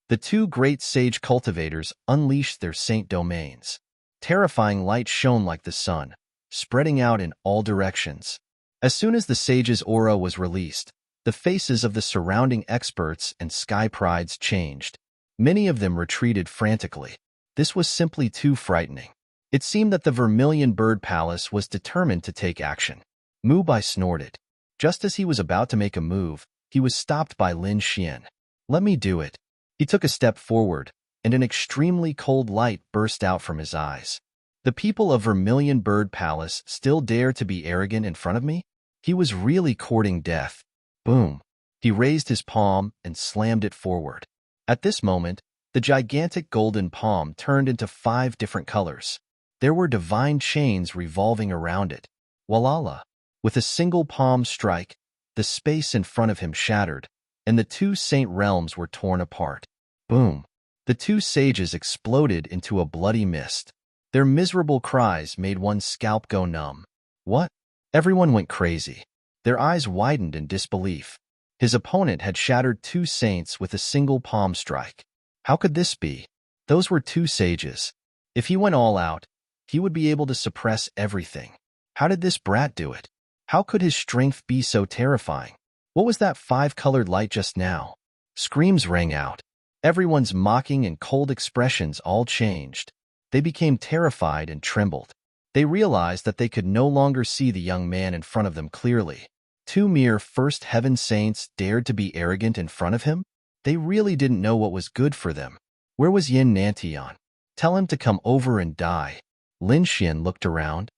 The two great sage cultivators unleashed their saint domains. Terrifying light shone like the sun, spreading out in all directions. As soon as the sage's aura was released, the faces of the surrounding experts and sky prides changed. Many of them retreated frantically. This was simply too frightening. It seemed that the Vermilion Bird Palace was determined to take action. Mubai snorted. Just as he was about to make a move, he was stopped by Lin Xian. "Let me do it." He took a step forward, and an extremely cold light burst out from his eyes. "The people of Vermilion Bird Palace still dare to be arrogant in front of me?" He was really courting death. Boom! He raised his palm and slammed it forward. At this moment, the gigantic golden palm turned into 5 different colors. There were divine chains revolving around it. Walala! With a single palm strike, the space in front of him shattered, and the 2 saint realms were torn apart. Boom! The 2 sages exploded into a bloody mist. Their miserable cries made one's scalp go numb. What? Everyone went crazy. Their eyes widened in disbelief. His opponent had shattered 2 saints with a single palm strike. How could this be? Those were two sages. If he went all out, he would be able to suppress everything. How did this brat do it? How could his strength be so terrifying? What was that five-colored light just now? Screams rang out. Everyone's mocking and cold expressions all changed. They became terrified and trembled. They realized that they could no longer see the young man in front of them clearly. Two mere first heaven saints dared to be arrogant in front of him? They really didn't know what was good for them. Where was Yin Nantian? Tell him to come over and die. Lin Xian looked around.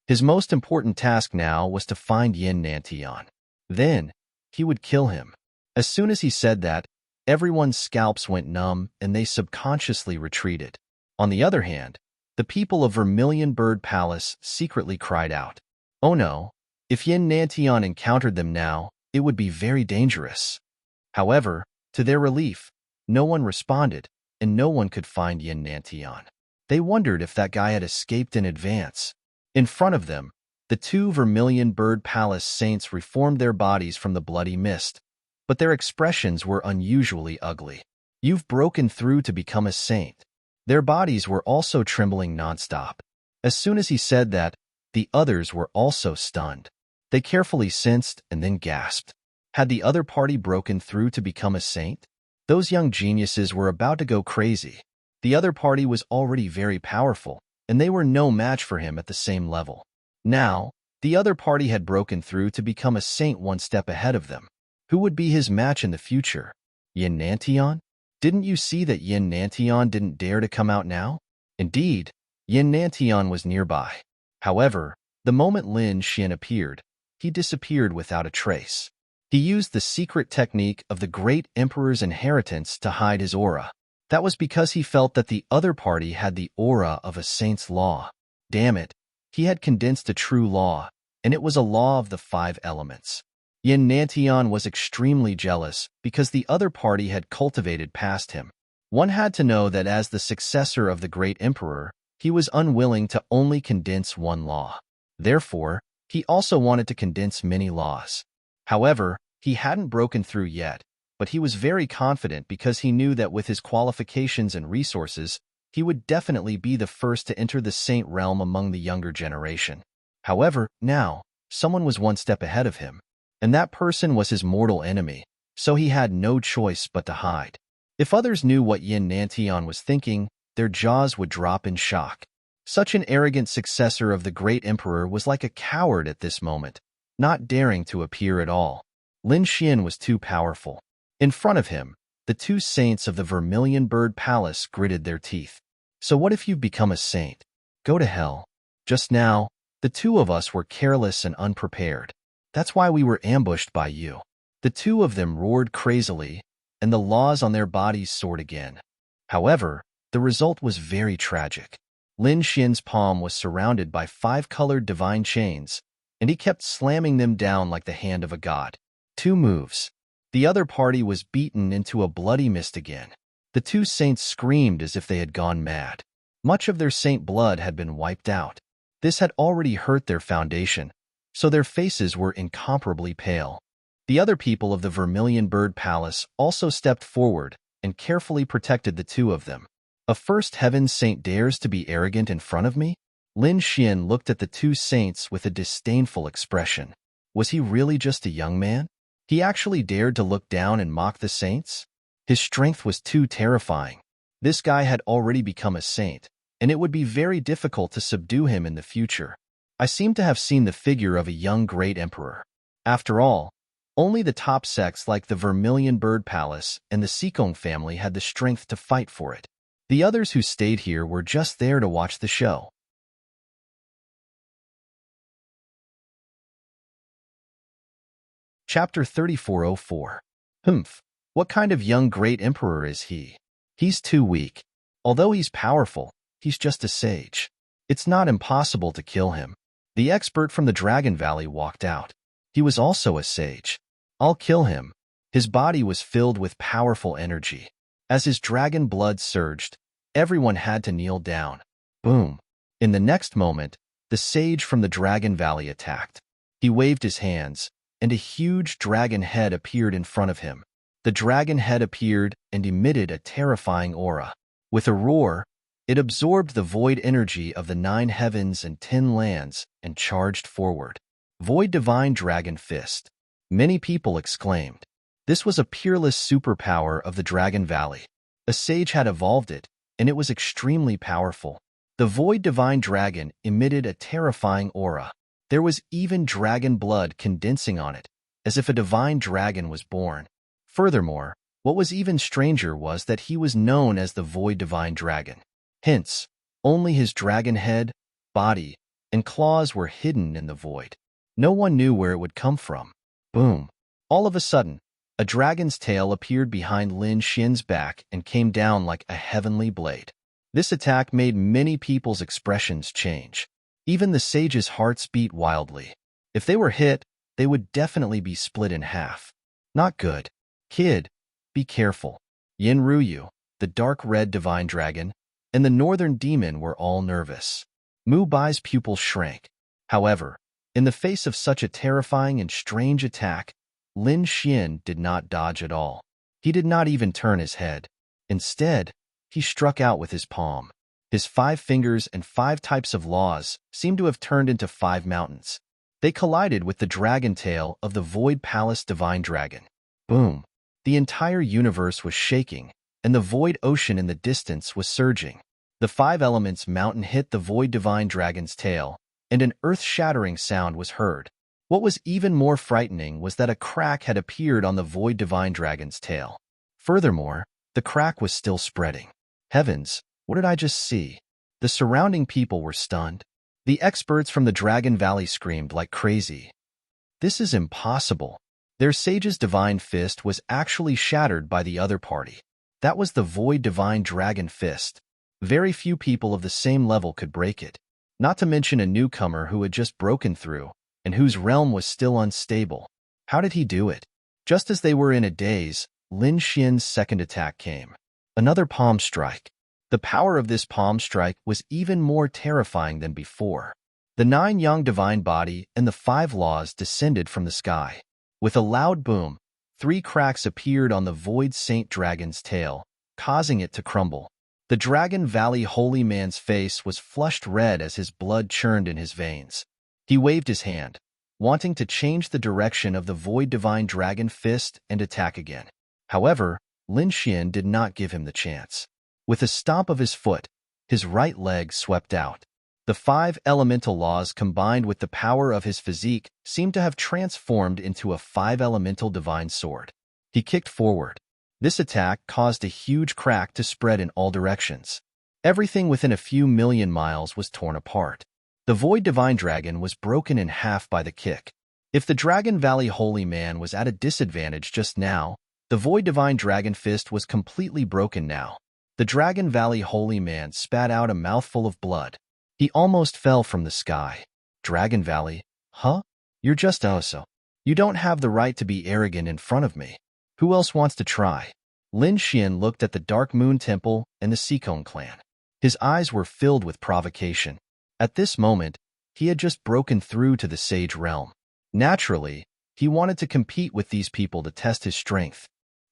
His most important task now was to find Yin Nantian. Then, he would kill him. As soon as he said that, everyone's scalps went numb and they subconsciously retreated. On the other hand, the people of Vermilion Bird Palace secretly cried out. Oh no, if Yin Nantian encountered them now, it would be very dangerous. However, to their relief, no one responded, and no one could find Yin Nantian. They wondered if that guy had escaped in advance. In front of them, the two Vermilion Bird Palace saints reformed their bodies from the bloody mist, but their expressions were unusually ugly. You've broken through to become a saint. Their bodies were also trembling nonstop. As soon as he said that, the others were also stunned. They carefully sensed and then gasped. Had the other party broken through to become a saint? Those young geniuses were about to go crazy. The other party was already very powerful, and they were no match for him at the same level. Now, the other party had broken through to become a saint one step ahead of them. Who would be his match in the future? Yin Nantian? Didn't you see that Yin Nantian didn't dare to come out now? Indeed, Yin Nantian was nearby. However, the moment Lin Xian appeared, he disappeared without a trace. He used the secret technique of the great emperor's inheritance to hide his aura. That was because he felt that the other party had the aura of a saint's law. Damn it, he had condensed a true law, and it was a law of the 5 elements. Yin Nantian was extremely jealous because the other party had cultivated past him. One had to know that as the successor of the great emperor, he was unwilling to only condense one law. Therefore, he also wanted to condense many laws. However, he hadn't broken through yet, but he was very confident because he knew that with his qualifications and resources, he would definitely be the first to enter the saint realm among the younger generation. However, now, someone was one step ahead of him, and that person was his mortal enemy, so he had no choice but to hide. If others knew what Yin Nantian was thinking, their jaws would drop in shock. Such an arrogant successor of the great emperor was like a coward at this moment, not daring to appear at all. Lin Xian was too powerful. In front of him, the two saints of the Vermilion Bird Palace gritted their teeth. So what if you've become a saint? Go to hell. Just now, the two of us were careless and unprepared. That's why we were ambushed by you. The two of them roared crazily, and the laws on their bodies soared again. However, the result was very tragic. Lin Xian's palm was surrounded by 5-colored divine chains, and he kept slamming them down like the hand of a god. 2 moves. The other party was beaten into a bloody mist again. The two saints screamed as if they had gone mad. Much of their saint blood had been wiped out. This had already hurt their foundation, so their faces were incomparably pale. The other people of the Vermilion Bird Palace also stepped forward and carefully protected the two of them. A first heaven saint dares to be arrogant in front of me? Lin Xian looked at the two saints with a disdainful expression. Was he really just a young man? He actually dared to look down and mock the saints? His strength was too terrifying. This guy had already become a saint, and it would be very difficult to subdue him in the future. I seem to have seen the figure of a young great emperor. After all, only the top sects like the Vermilion Bird Palace and the Sikong family had the strength to fight for it. The others who stayed here were just there to watch the show. Chapter 3404. Humph. What kind of young great emperor is he? He's too weak. Although he's powerful, he's just a sage. It's not impossible to kill him. The expert from the Dragon Valley walked out. He was also a sage. I'll kill him. His body was filled with powerful energy. As his dragon blood surged, everyone had to kneel down. Boom. In the next moment, the sage from the Dragon Valley attacked. He waved his hands, and a huge dragon head appeared in front of him. The dragon head appeared and emitted a terrifying aura. With a roar, it absorbed the void energy of the 9 heavens and 10 lands and charged forward. Void Divine Dragon Fist. Many people exclaimed. This was a peerless superpower of the Dragon Valley. A sage had evolved it, and it was extremely powerful. The Void Divine Dragon emitted a terrifying aura. There was even dragon blood condensing on it, as if a divine dragon was born. Furthermore, what was even stranger was that he was known as the Void Divine Dragon. Hence, only his dragon head, body, and claws were hidden in the void. No one knew where it would come from. Boom! All of a sudden, a dragon's tail appeared behind Lin Xian's back and came down like a heavenly blade. This attack made many people's expressions change. Even the sage's hearts beat wildly. If they were hit, they would definitely be split in half. Not good. Kid, be careful. Yin Ruyu, the dark red divine dragon, and the northern demon were all nervous. Mu Bai's pupils shrank. However, in the face of such a terrifying and strange attack, Lin Xian did not dodge at all. He did not even turn his head. Instead, he struck out with his palm. His 5 fingers and 5 types of laws seemed to have turned into 5 mountains. They collided with the dragon tail of the Void Palace Divine Dragon. Boom! The entire universe was shaking, and the void ocean in the distance was surging. The 5 elements mountain hit the Void Divine Dragon's tail, and an earth-shattering sound was heard. What was even more frightening was that a crack had appeared on the Void Divine Dragon's tail. Furthermore, the crack was still spreading. Heavens, what did I just see? The surrounding people were stunned. The experts from the Dragon Valley screamed like crazy. This is impossible. Their sage's divine fist was actually shattered by the other party. That was the Void Divine Dragon Fist. Very few people of the same level could break it, not to mention a newcomer who had just broken through, and whose realm was still unstable. How did he do it? Just as they were in a daze, Lin Xian's second attack came. Another palm strike. The power of this palm strike was even more terrifying than before. The 9 young divine body and the 5 laws descended from the sky. With a loud boom, 3 cracks appeared on the Void Saint Dragon's tail, causing it to crumble. The Dragon Valley holy man's face was flushed red as his blood churned in his veins. He waved his hand, wanting to change the direction of the Void Divine Dragon Fist and attack again. However, Lin Xian did not give him the chance. With a stomp of his foot, his right leg swept out. The 5 elemental laws combined with the power of his physique seemed to have transformed into a 5 elemental divine sword. He kicked forward. This attack caused a huge crack to spread in all directions. Everything within a few million miles was torn apart. The Void Divine Dragon was broken in half by the kick. If the Dragon Valley Holy Man was at a disadvantage just now, the Void Divine Dragon Fist was completely broken now. The Dragon Valley Holy Man spat out a mouthful of blood. He almost fell from the sky. Dragon Valley? Huh? You're just Oso. You don't have the right to be arrogant in front of me. Who else wants to try? Lin Xian looked at the Dark Moon Temple and the Seacone clan. His eyes were filled with provocation. At this moment, he had just broken through to the Sage realm. Naturally, he wanted to compete with these people to test his strength.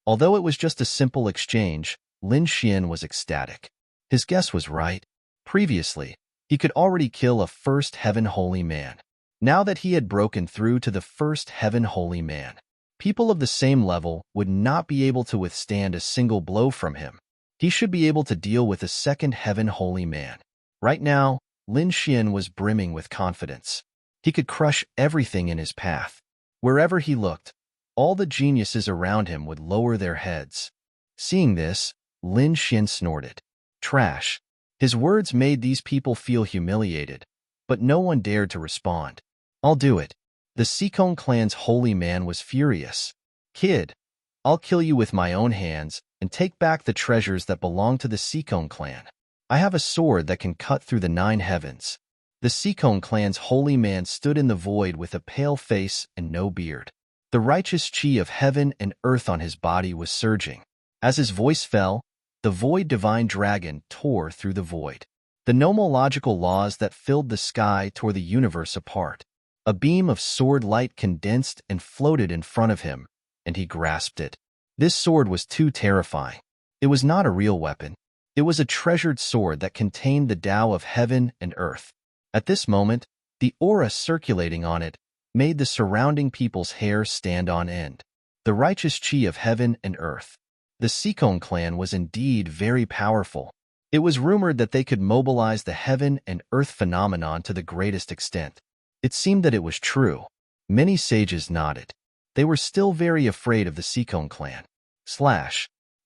Although it was just a simple exchange, Lin Xian was ecstatic. His guess was right. Previously, he could already kill a First Heaven Holy Man. Now that he had broken through to the First Heaven Holy Man, people of the same level would not be able to withstand a single blow from him. He should be able to deal with a Second Heaven Holy Man. Right now, Lin Xian was brimming with confidence. He could crush everything in his path. Wherever he looked, all the geniuses around him would lower their heads. Seeing this, Lin Xian snorted. Trash. His words made these people feel humiliated, but no one dared to respond. I'll do it. The Seacone clan's holy man was furious. Kid, I'll kill you with my own hands and take back the treasures that belong to the Seacone clan. I have a sword that can cut through the 9 heavens. The Seacone clan's holy man stood in the void with a pale face and no beard. The righteous chi of heaven and earth on his body was surging. As his voice fell, the Void Divine Dragon tore through the void. The nomological laws that filled the sky tore the universe apart. A beam of sword light condensed and floated in front of him, and he grasped it. This sword was too terrifying. It was not a real weapon. It was a treasured sword that contained the Tao of heaven and earth. At this moment, the aura circulating on it made the surrounding people's hair stand on end. The righteous chi of heaven and earth. The Sikong clan was indeed very powerful. It was rumored that they could mobilize the heaven and earth phenomenon to the greatest extent. It seemed that it was true. Many sages nodded. They were still very afraid of the Sikong clan.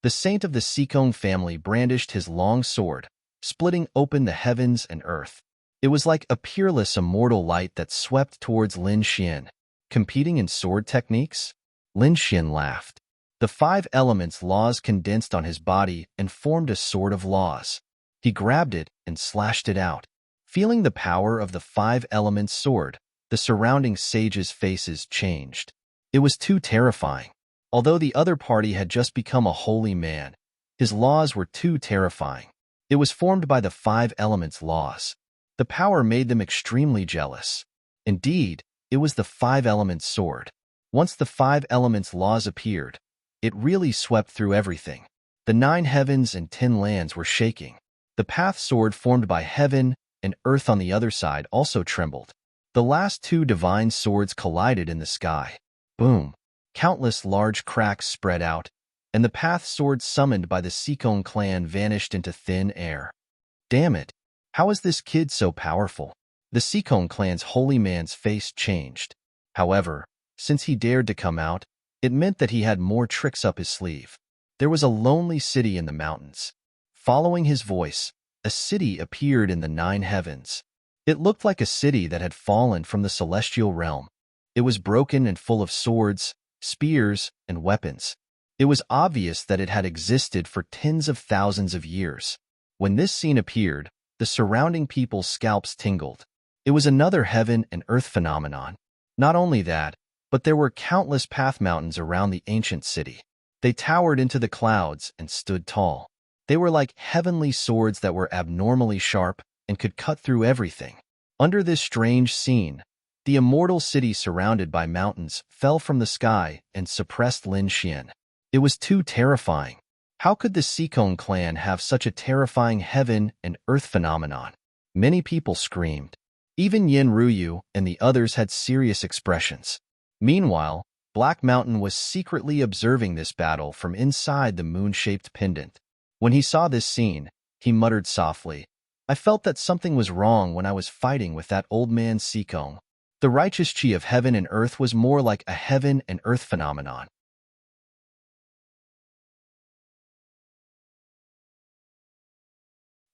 The saint of the Sikong family brandished his long sword, splitting open the heavens and earth. It was like a peerless immortal light that swept towards Lin Xian. Competing in sword techniques? Lin Xian laughed. The 5 elements laws condensed on his body and formed a sword of laws. He grabbed it and slashed it out. Feeling the power of the 5 elements sword, the surrounding sages' faces changed. It was too terrifying. Although the other party had just become a holy man, his laws were too terrifying. It was formed by the 5 elements laws. The power made them extremely jealous. Indeed, it was the 5 elements sword. Once the 5 elements laws appeared, it really swept through everything. The 9 heavens and 10 lands were shaking. The path sword formed by heaven and earth on the other side also trembled. The last 2 divine swords collided in the sky. Boom! Countless large cracks spread out, and the path sword summoned by the Sikong clan vanished into thin air. Damn it! How is this kid so powerful? The Sikong clan's holy man's face changed. However, since he dared to come out, it meant that he had more tricks up his sleeve. There was a lonely city in the mountains. Following his voice, a city appeared in the 9 heavens. It looked like a city that had fallen from the celestial realm. It was broken and full of swords, spears, and weapons. It was obvious that it had existed for tens of thousands of years. When this scene appeared, the surrounding people's scalps tingled. It was another heaven and earth phenomenon. Not only that, but there were countless path mountains around the ancient city. They towered into the clouds and stood tall. They were like heavenly swords that were abnormally sharp and could cut through everything. Under this strange scene, the immortal city surrounded by mountains fell from the sky and suppressed Lin Xian. It was too terrifying. How could the Sikong clan have such a terrifying heaven and earth phenomenon? Many people screamed. Even Yin Ruyu and the others had serious expressions. Meanwhile, Black Mountain was secretly observing this battle from inside the moon-shaped pendant. When he saw this scene, he muttered softly, "I felt that something was wrong when I was fighting with that old man Sikong." The righteous chi of heaven and earth was more like a heaven and earth phenomenon.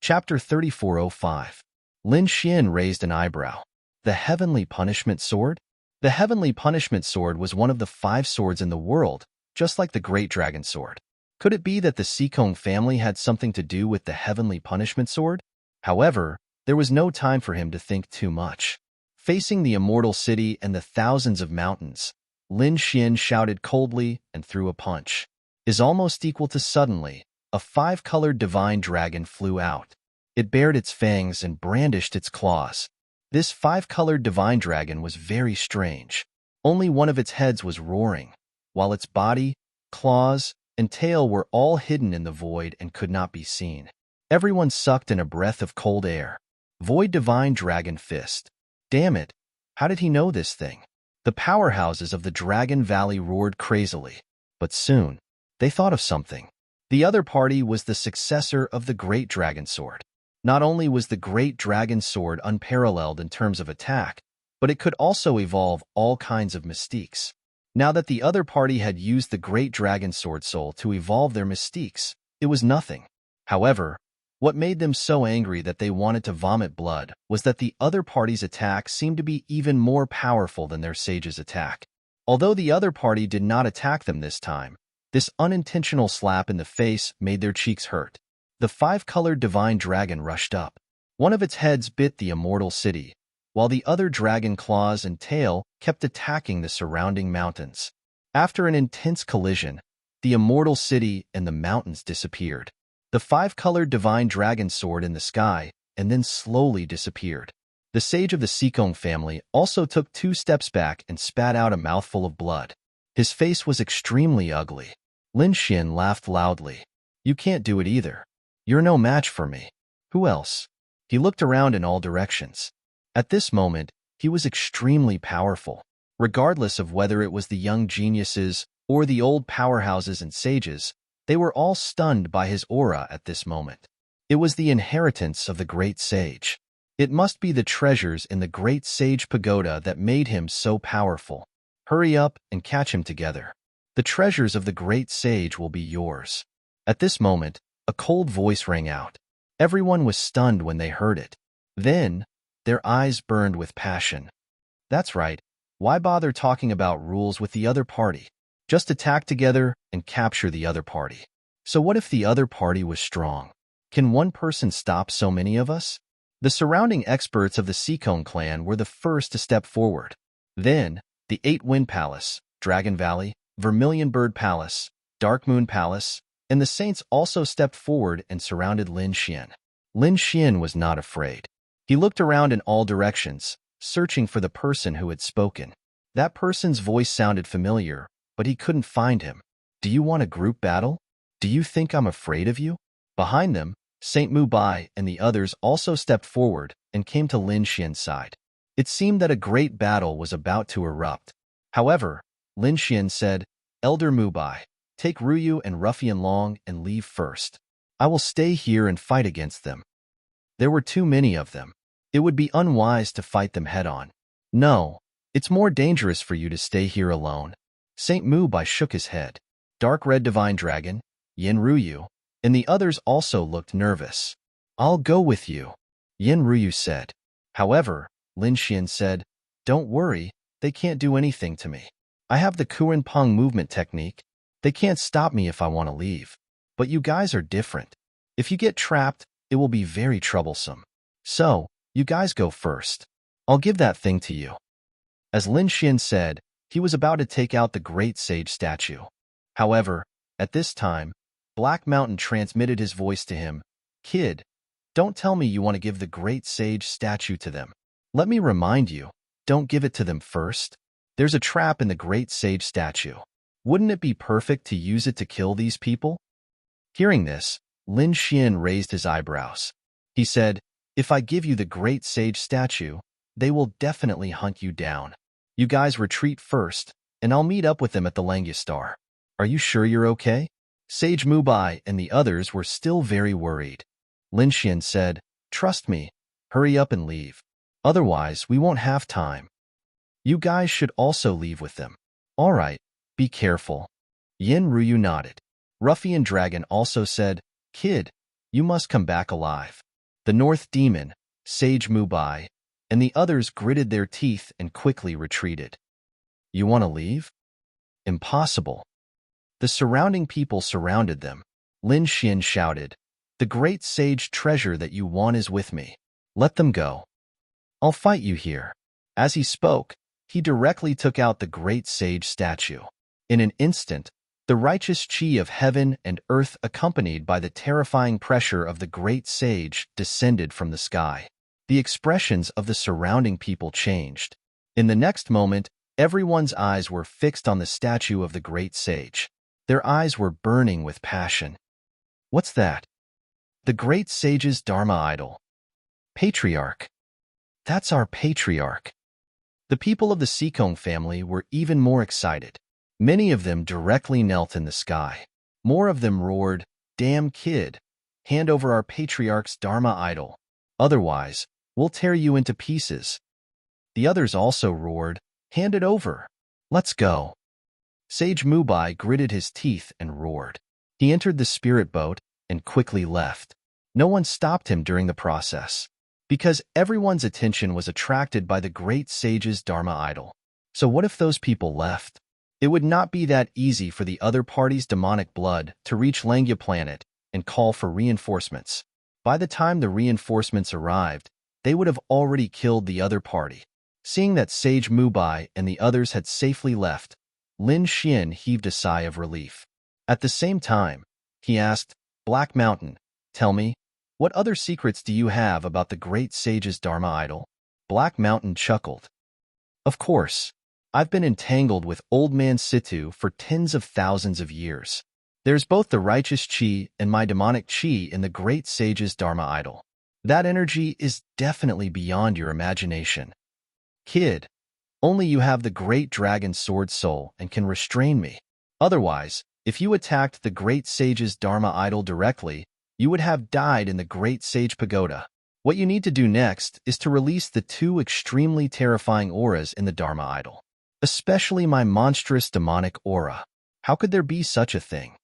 Chapter 3405. Lin Xian raised an eyebrow. The Heavenly Punishment Sword? The Heavenly Punishment Sword was one of the 5 swords in the world, just like the Great Dragon Sword. Could it be that the Sikong family had something to do with the Heavenly Punishment Sword? However, there was no time for him to think too much. Facing the immortal city and the thousands of mountains, Lin Xian shouted coldly and threw a punch. Is almost equal to suddenly, a 5-colored divine dragon flew out. It bared its fangs and brandished its claws. This 5-colored divine dragon was very strange. Only one of its heads was roaring, while its body, claws, and tail were all hidden in the void and could not be seen. Everyone sucked in a breath of cold air. Void Divine Dragon Fist. Damn it, how did he know this thing? The powerhouses of the Dragon Valley roared crazily. But soon, they thought of something. The other party was the successor of the Great Dragon Sword. Not only was the Great Dragon Sword unparalleled in terms of attack, but it could also evolve all kinds of mystiques. Now that the other party had used the Great Dragon Sword Soul to evolve their mystiques, it was nothing. However, what made them so angry that they wanted to vomit blood was that the other party's attack seemed to be even more powerful than their sage's attack. Although the other party did not attack them this time, this unintentional slap in the face made their cheeks hurt. The 5-colored divine dragon rushed up. One of its heads bit the immortal city, while the other dragon claws and tail kept attacking the surrounding mountains. After an intense collision, the immortal city and the mountains disappeared. The 5-colored divine dragon soared in the sky and then slowly disappeared. The sage of the Sikong family also took 2 steps back and spat out a mouthful of blood. His face was extremely ugly. Lin Xian laughed loudly. You can't do it either. You're no match for me. Who else? He looked around in all directions. At this moment, he was extremely powerful. Regardless of whether it was the young geniuses or the old powerhouses and sages, they were all stunned by his aura at this moment. It was the inheritance of the great sage. It must be the treasures in the great sage pagoda that made him so powerful. Hurry up and catch him together. The treasures of the great sage will be yours. At this moment, a cold voice rang out. Everyone was stunned when they heard it. Then, their eyes burned with passion. That's right. Why bother talking about rules with the other party? Just attack together and capture the other party. So what if the other party was strong? Can one person stop so many of us? The surrounding experts of the Seacone clan were the first to step forward. Then, the Eight Wind Palace, Dragon Valley, Vermilion Bird Palace, Dark Moon Palace, and the Saints also stepped forward and surrounded Lin Xian. Lin Xian was not afraid. He looked around in all directions, searching for the person who had spoken. That person's voice sounded familiar, but he couldn't find him. Do you want a group battle? Do you think I'm afraid of you? Behind them, Saint Mu Bai and the others also stepped forward and came to Lin Xian's side. It seemed that a great battle was about to erupt. However, Lin Xian said, Elder Mu Bai, take Ruyu and Ruffian Long and leave first. I will stay here and fight against them. There were too many of them. It would be unwise to fight them head-on. No, it's more dangerous for you to stay here alone. Saint Mu Bai shook his head. Dark Red Divine Dragon, Yin Ruyu, and the others also looked nervous. I'll go with you, Yin Ruyu said. However, Lin Xian said, don't worry, they can't do anything to me. I have the Kuan Peng movement technique. They can't stop me if I want to leave. But you guys are different. If you get trapped, it will be very troublesome. So, you guys go first. I'll give that thing to you. As Lin Xian said, he was about to take out the great sage statue. However, at this time, Black Mountain transmitted his voice to him. Kid, don't tell me you want to give the great sage statue to them. Let me remind you, don't give it to them first. There's a trap in the great sage statue. Wouldn't it be perfect to use it to kill these people? Hearing this, Lin Xian raised his eyebrows. He said, if I give you the great sage statue, they will definitely hunt you down. You guys retreat first, and I'll meet up with them at the Langyastar. Are you sure you're okay? Sage Mu Bai and the others were still very worried. Lin Xian said, trust me, hurry up and leave. Otherwise, we won't have time. You guys should also leave with them. All right, be careful. Yin Ruyu nodded. Ruffian Dragon also said, Kid, you must come back alive. The North Demon, Sage Mu Bai, and the others gritted their teeth and quickly retreated. You want to leave? Impossible. The surrounding people surrounded them. Lin Xian shouted, the great sage treasure that you want is with me. Let them go. I'll fight you here. As he spoke, he directly took out the great sage statue. In an instant, the righteous chi of heaven and earth accompanied by the terrifying pressure of the great sage descended from the sky. The expressions of the surrounding people changed. In the next moment, everyone's eyes were fixed on the statue of the great sage. Their eyes were burning with passion. What's that? The great sage's Dharma idol. Patriarch. That's our patriarch. The people of the Seacone family were even more excited. Many of them directly knelt in the sky. More of them roared, damn kid, hand over our patriarch's Dharma idol. Otherwise, we'll tear you into pieces. The others also roared, hand it over. Let's go. Sage Mu Bai gritted his teeth and roared. He entered the spirit boat and quickly left. No one stopped him during the process, because everyone's attention was attracted by the great sage's Dharma idol. So what if those people left? It would not be that easy for the other party's demonic blood to reach Langya planet and call for reinforcements. By the time the reinforcements arrived, they would have already killed the other party. Seeing that Sage Mu Bai and the others had safely left, Lin Xian heaved a sigh of relief. At the same time, he asked, Black Mountain, tell me, what other secrets do you have about the great sage's Dharma idol? Black Mountain chuckled. Of course. I've been entangled with Old Man Situ for tens of thousands of years. There's both the righteous chi and my demonic chi in the great sage's Dharma idol. That energy is definitely beyond your imagination. Kid, only you have the great dragon sword soul and can restrain me. Otherwise, if you attacked the great sage's Dharma idol directly, you would have died in the great sage pagoda. What you need to do next is to release the two extremely terrifying auras in the Dharma idol, especially my monstrous demonic aura. How could there be such a thing?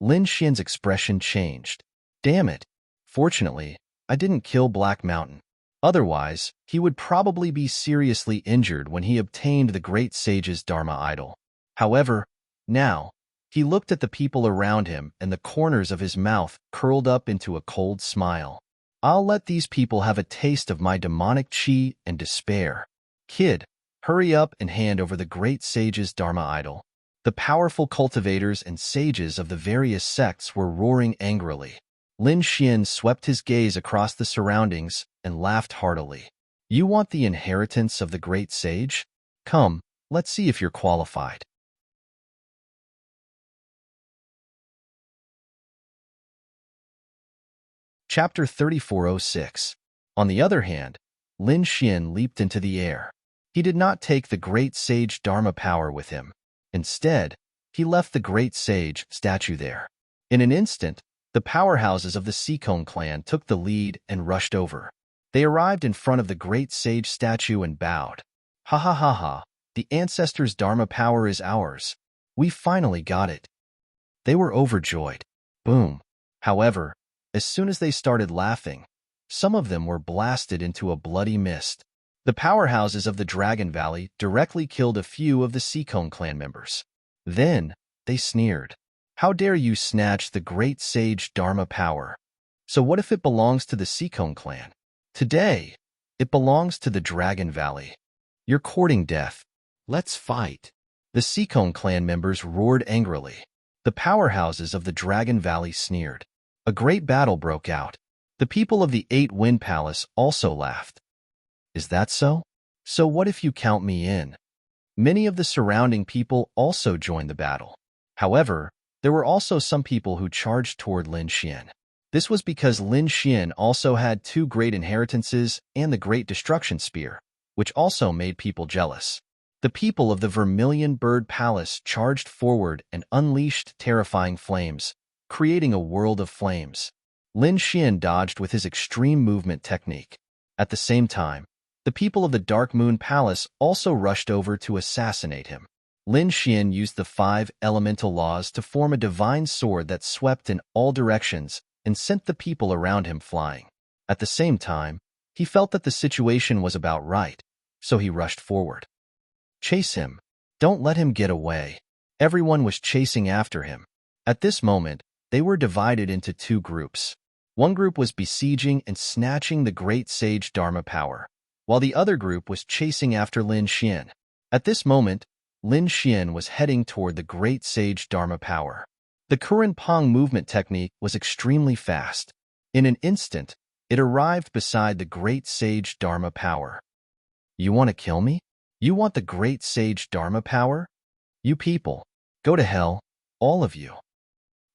Lin Xian's expression changed. Damn it. Fortunately, I didn't kill Black Mountain. Otherwise, he would probably be seriously injured when he obtained the great sage's Dharma idol. However, now, he looked at the people around him and the corners of his mouth curled up into a cold smile. I'll let these people have a taste of my demonic chi and despair. Kid, hurry up and hand over the great sage's Dharma idol. The powerful cultivators and sages of the various sects were roaring angrily. Lin Xian swept his gaze across the surroundings and laughed heartily. You want the inheritance of the great sage? Come, let's see if you're qualified. Chapter 3406. On the other hand, Lin Xian leaped into the air. He did not take the great sage Dharma power with him. Instead, he left the great sage statue there. In an instant, the powerhouses of the Seacone clan took the lead and rushed over. They arrived in front of the great sage statue and bowed. Ha ha ha ha, the ancestors' Dharma power is ours. We finally got it. They were overjoyed. Boom. However, as soon as they started laughing, some of them were blasted into a bloody mist. The powerhouses of the Dragon Valley directly killed a few of the Seacone clan members. Then, they sneered. How dare you snatch the great sage Dharma power? So what if it belongs to the Seacone clan? Today, it belongs to the Dragon Valley. You're courting death. Let's fight. The Seacone clan members roared angrily. The powerhouses of the Dragon Valley sneered. A great battle broke out. The people of the Eight Wind Palace also laughed. Is that so? So what if you count me in? Many of the surrounding people also joined the battle. However, there were also some people who charged toward Lin Xian. This was because Lin Xian also had two great inheritances and the Great Destruction Spear, which also made people jealous. The people of the Vermilion Bird Palace charged forward and unleashed terrifying flames, creating a world of flames. Lin Xian dodged with his extreme movement technique. At the same time, the people of the Dark Moon Palace also rushed over to assassinate him. Lin Xian used the 5 elemental laws to form a divine sword that swept in all directions and sent the people around him flying. At the same time, he felt that the situation was about right, so he rushed forward. Chase him. Don't let him get away. Everyone was chasing after him. At this moment, they were divided into 2 groups. One group was besieging and snatching the great sage Dharma power, while the other group was chasing after Lin Xian. At this moment, Lin Xian was heading toward the great sage Dharma power. The Kuren Pong movement technique was extremely fast. In an instant, it arrived beside the great sage Dharma power. You want to kill me? You want the great sage Dharma power? You people, go to hell, all of you.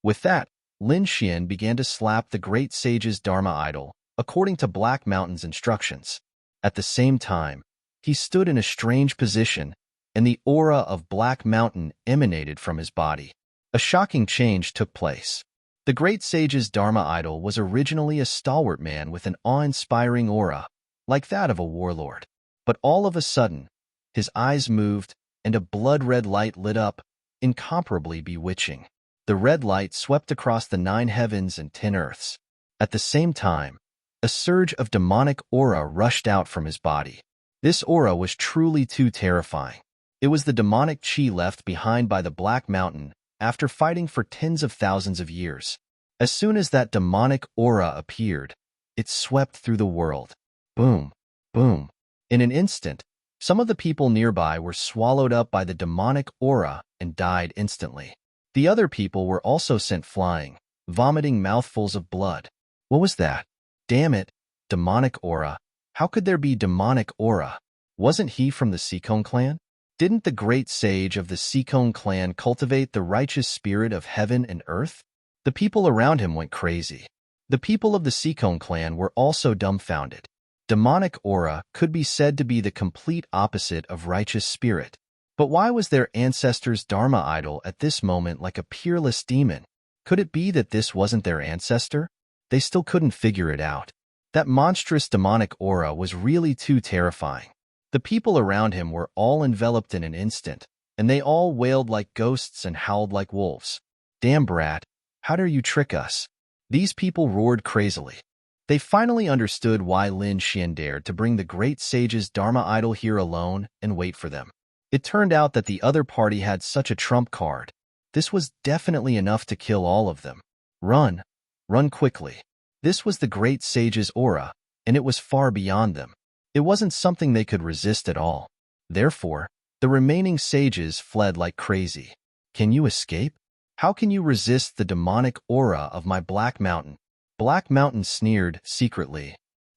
With that, Lin Xian began to slap the great sage's Dharma idol, according to Black Mountain's instructions. At the same time, he stood in a strange position, and the aura of Black Mountain emanated from his body. A shocking change took place. The great sage's Dharma idol was originally a stalwart man with an awe-inspiring aura, like that of a warlord. But all of a sudden, his eyes moved, and a blood-red light lit up, incomparably bewitching. The red light swept across the 9 heavens and 10 earths. At the same time, a surge of demonic aura rushed out from his body. This aura was truly too terrifying. It was the demonic chi left behind by the Black Mountain after fighting for tens of thousands of years. As soon as that demonic aura appeared, it swept through the world. Boom, boom. In an instant, some of the people nearby were swallowed up by the demonic aura and died instantly. The other people were also sent flying, vomiting mouthfuls of blood. What was that? Damn it, demonic aura. How could there be demonic aura? Wasn't he from the Seacone clan? Didn't the great sage of the Sikong clan cultivate the righteous spirit of heaven and earth? The people around him went crazy. The people of the Sikong clan were also dumbfounded. Demonic aura could be said to be the complete opposite of righteous spirit. But why was their ancestors' Dharma idol at this moment like a peerless demon? Could it be that this wasn't their ancestor? They still couldn't figure it out. That monstrous demonic aura was really too terrifying. The people around him were all enveloped in an instant, and they all wailed like ghosts and howled like wolves. Damn, brat, how dare you trick us? These people roared crazily. They finally understood why Lin Xian dared to bring the great sage's Dharma idol here alone and wait for them. It turned out that the other party had such a trump card. This was definitely enough to kill all of them. Run. Run quickly. This was the great sage's aura, and it was far beyond them. It wasn't something they could resist at all. Therefore, the remaining sages fled like crazy. Can you escape? How can you resist the demonic aura of my Black Mountain? Black Mountain sneered secretly.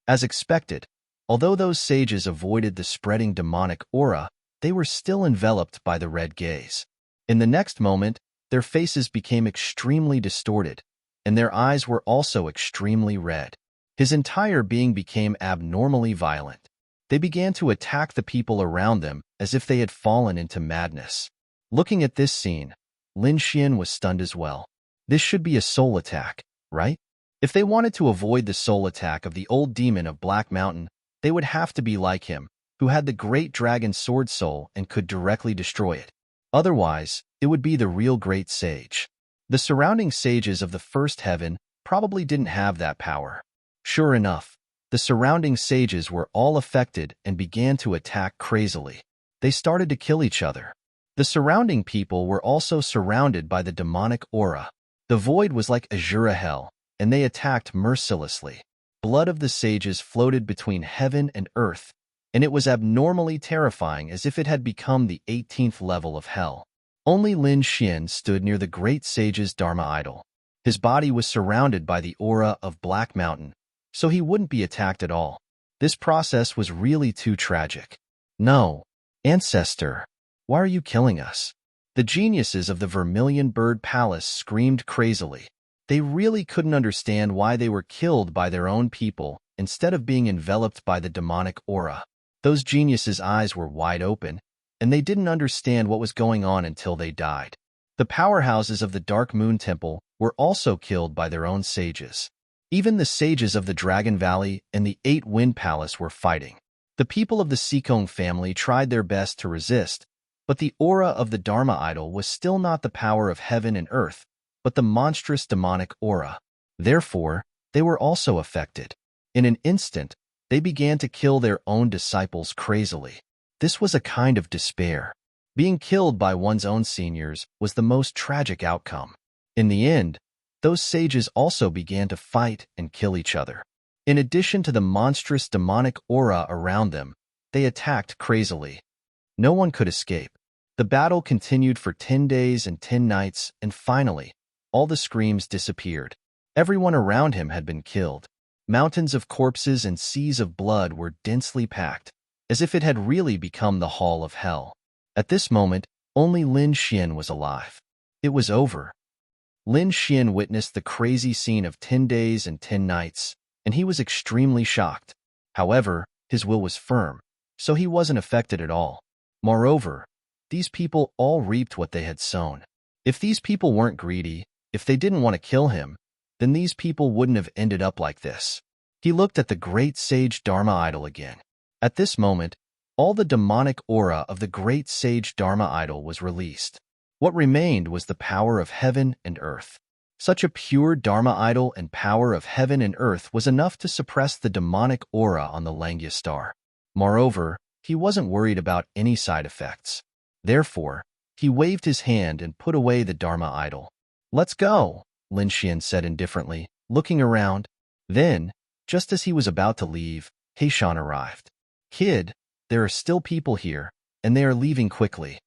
As expected, although those sages avoided the spreading demonic aura, they were still enveloped by the red gaze. In the next moment, their faces became extremely distorted, and their eyes were also extremely red. His entire being became abnormally violent. They began to attack the people around them as if they had fallen into madness. Looking at this scene, Lin Xian was stunned as well. This should be a soul attack, right? If they wanted to avoid the soul attack of the old demon of Black Mountain, they would have to be like him, who had the great dragon sword soul and could directly destroy it. Otherwise, it would be the real great sage. The surrounding sages of the first heaven probably didn't have that power. Sure enough, the surrounding sages were all affected and began to attack crazily. They started to kill each other. The surrounding people were also surrounded by the demonic aura. The void was like Azura hell, and they attacked mercilessly. Blood of the sages floated between heaven and earth, and it was abnormally terrifying as if it had become the 18th level of hell. Only Lin Xian stood near the great sage's Dharma idol. His body was surrounded by the aura of Black Mountain, so he wouldn't be attacked at all. This process was really too tragic. No, ancestor, why are you killing us? The geniuses of the Vermilion Bird Palace screamed crazily. They really couldn't understand why they were killed by their own people instead of being enveloped by the demonic aura. Those geniuses' eyes were wide open, and they didn't understand what was going on until they died. The powerhouses of the Dark Moon Temple were also killed by their own sages. Even the sages of the Dragon Valley and the Eight Wind Palace were fighting. The people of the Sikong family tried their best to resist, but the aura of the Dharma idol was still not the power of heaven and earth, but the monstrous demonic aura. Therefore, they were also affected. In an instant, they began to kill their own disciples crazily. This was a kind of despair. Being killed by one's own seniors was the most tragic outcome. In the end, those sages also began to fight and kill each other. In addition to the monstrous demonic aura around them, they attacked crazily. No one could escape. The battle continued for 10 days and 10 nights, and finally, all the screams disappeared. Everyone around him had been killed. Mountains of corpses and seas of blood were densely packed, as if it had really become the Hall of Hell. At this moment, only Lin Xian was alive. It was over. Lin Xian witnessed the crazy scene of 10 days and 10 nights, and he was extremely shocked. However, his will was firm, so he wasn't affected at all. Moreover, these people all reaped what they had sown. If these people weren't greedy, if they didn't want to kill him, then these people wouldn't have ended up like this. He looked at the great sage Dharma idol again. At this moment, all the demonic aura of the great sage Dharma idol was released. What remained was the power of heaven and earth. Such a pure Dharma idol and power of heaven and earth was enough to suppress the demonic aura on the Langya star. Moreover, he wasn't worried about any side effects. Therefore, he waved his hand and put away the Dharma idol. "Let's go," Lin Xian said indifferently, looking around. Then, just as he was about to leave, Heishan arrived. "Kid, there are still people here, and they are leaving quickly."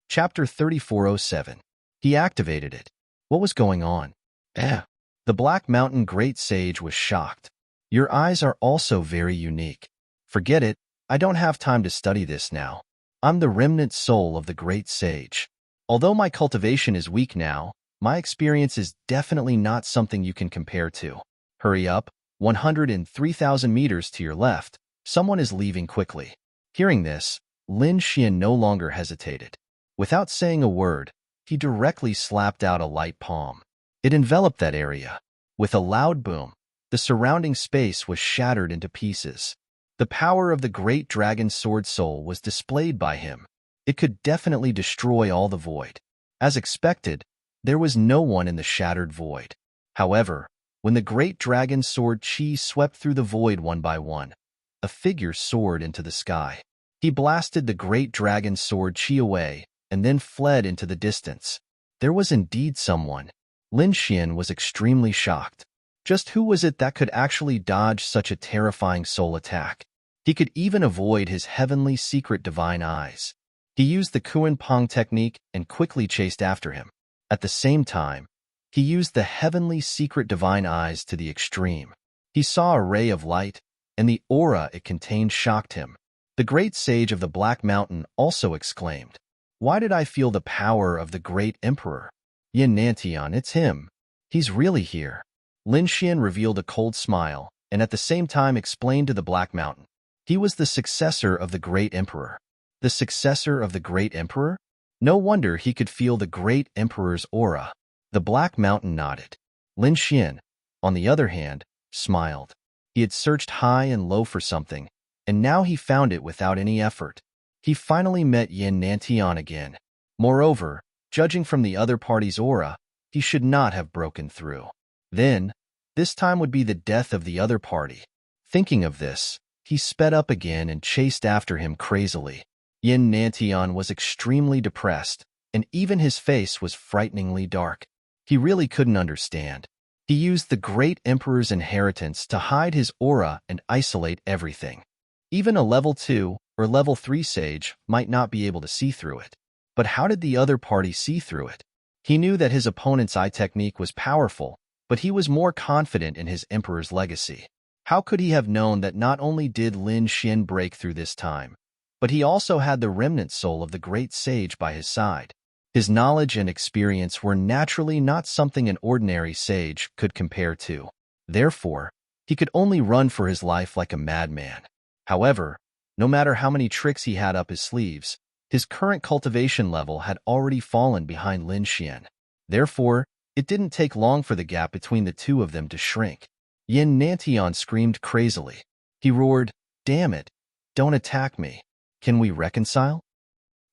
Chapter 3407. He activated it. What was going on? The Black Mountain Great Sage was shocked. Your eyes are also very unique. Forget it, I don't have time to study this now. I'm the remnant soul of the great sage. Although my cultivation is weak now, my experience is definitely not something you can compare to. Hurry up, 103,000 meters to your left. Someone is leaving quickly. Hearing this, Lin Xian no longer hesitated. Without saying a word, he directly slapped out a light palm. It enveloped that area. With a loud boom, the surrounding space was shattered into pieces. The power of the great dragon sword soul was displayed by him. It could definitely destroy all the void. As expected, there was no one in the shattered void. However, when the great dragon sword chi swept through the void one by one, a figure soared into the sky. He blasted the great dragon sword chi away and then fled into the distance. There was indeed someone. Lin Xian was extremely shocked. Just who was it that could actually dodge such a terrifying soul attack? He could even avoid his heavenly secret divine eyes. He used the Kuan Pong technique and quickly chased after him. At the same time, he used the heavenly secret divine eyes to the extreme. He saw a ray of light, and the aura it contained shocked him. The great sage of the Black Mountain also exclaimed, "Why did I feel the power of the great emperor? Yin Nantian, it's him. He's really here." Lin Xian revealed a cold smile, and at the same time explained to the Black Mountain. He was the successor of the great emperor. The successor of the great emperor? No wonder he could feel the great emperor's aura. The Black Mountain nodded. Lin Xian, on the other hand, smiled. He had searched high and low for something, and now he found it without any effort. He finally met Yin Nantian again. Moreover, judging from the other party's aura, he should not have broken through. Then, this time would be the death of the other party. Thinking of this, he sped up again and chased after him crazily. Yin Nantian was extremely depressed, and even his face was frighteningly dark. He really couldn't understand. He used the great emperor's inheritance to hide his aura and isolate everything. Even a level 2 or level 3 sage might not be able to see through it. But how did the other party see through it? He knew that his opponent's eye technique was powerful, but he was more confident in his emperor's legacy. How could he have known that not only did Lin Xian break through this time, but he also had the remnant soul of the great sage by his side? His knowledge and experience were naturally not something an ordinary sage could compare to. Therefore, he could only run for his life like a madman. However, no matter how many tricks he had up his sleeves, his current cultivation level had already fallen behind Lin Xian. Therefore, it didn't take long for the gap between the two of them to shrink. Yin Nantian screamed crazily. He roared, "Damn it! Don't attack me. Can we reconcile?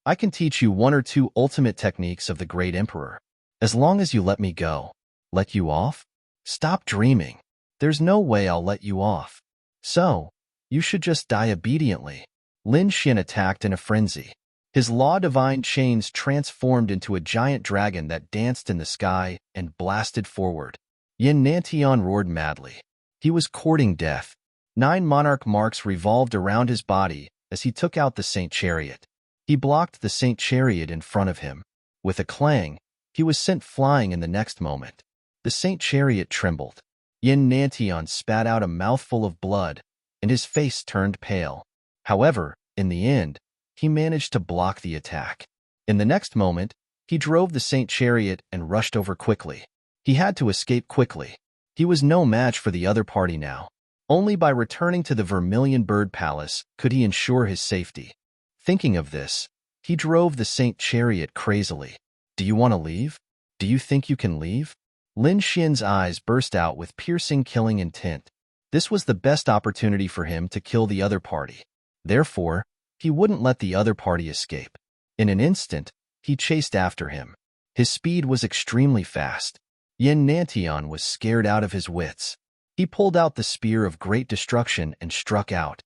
I can teach you one or two ultimate techniques of the great emperor. As long as you let me go." Let you off? Stop dreaming. There's no way I'll let you off. So, you should just die obediently. Lin Xian attacked in a frenzy. His law divine chains transformed into a giant dragon that danced in the sky and blasted forward. Yin Nantian roared madly. He was courting death. 9 monarch marks revolved around his body as he took out the Saint Chariot. He blocked the Saint Chariot in front of him. With a clang, he was sent flying in the next moment. The Saint Chariot trembled. Yin Nantian spat out a mouthful of blood, and his face turned pale. However, in the end, he managed to block the attack. In the next moment, he drove the Saint Chariot and rushed over quickly. He had to escape quickly. He was no match for the other party now. Only by returning to the Vermilion Bird Palace could he ensure his safety. Thinking of this, he drove the Saint Chariot crazily. "Do you want to leave? Do you think you can leave?" Lin Xian's eyes burst out with piercing killing intent. This was the best opportunity for him to kill the other party. Therefore, he wouldn't let the other party escape. In an instant, he chased after him. His speed was extremely fast. Yin Nantian was scared out of his wits. He pulled out the Spear of Great Destruction and struck out.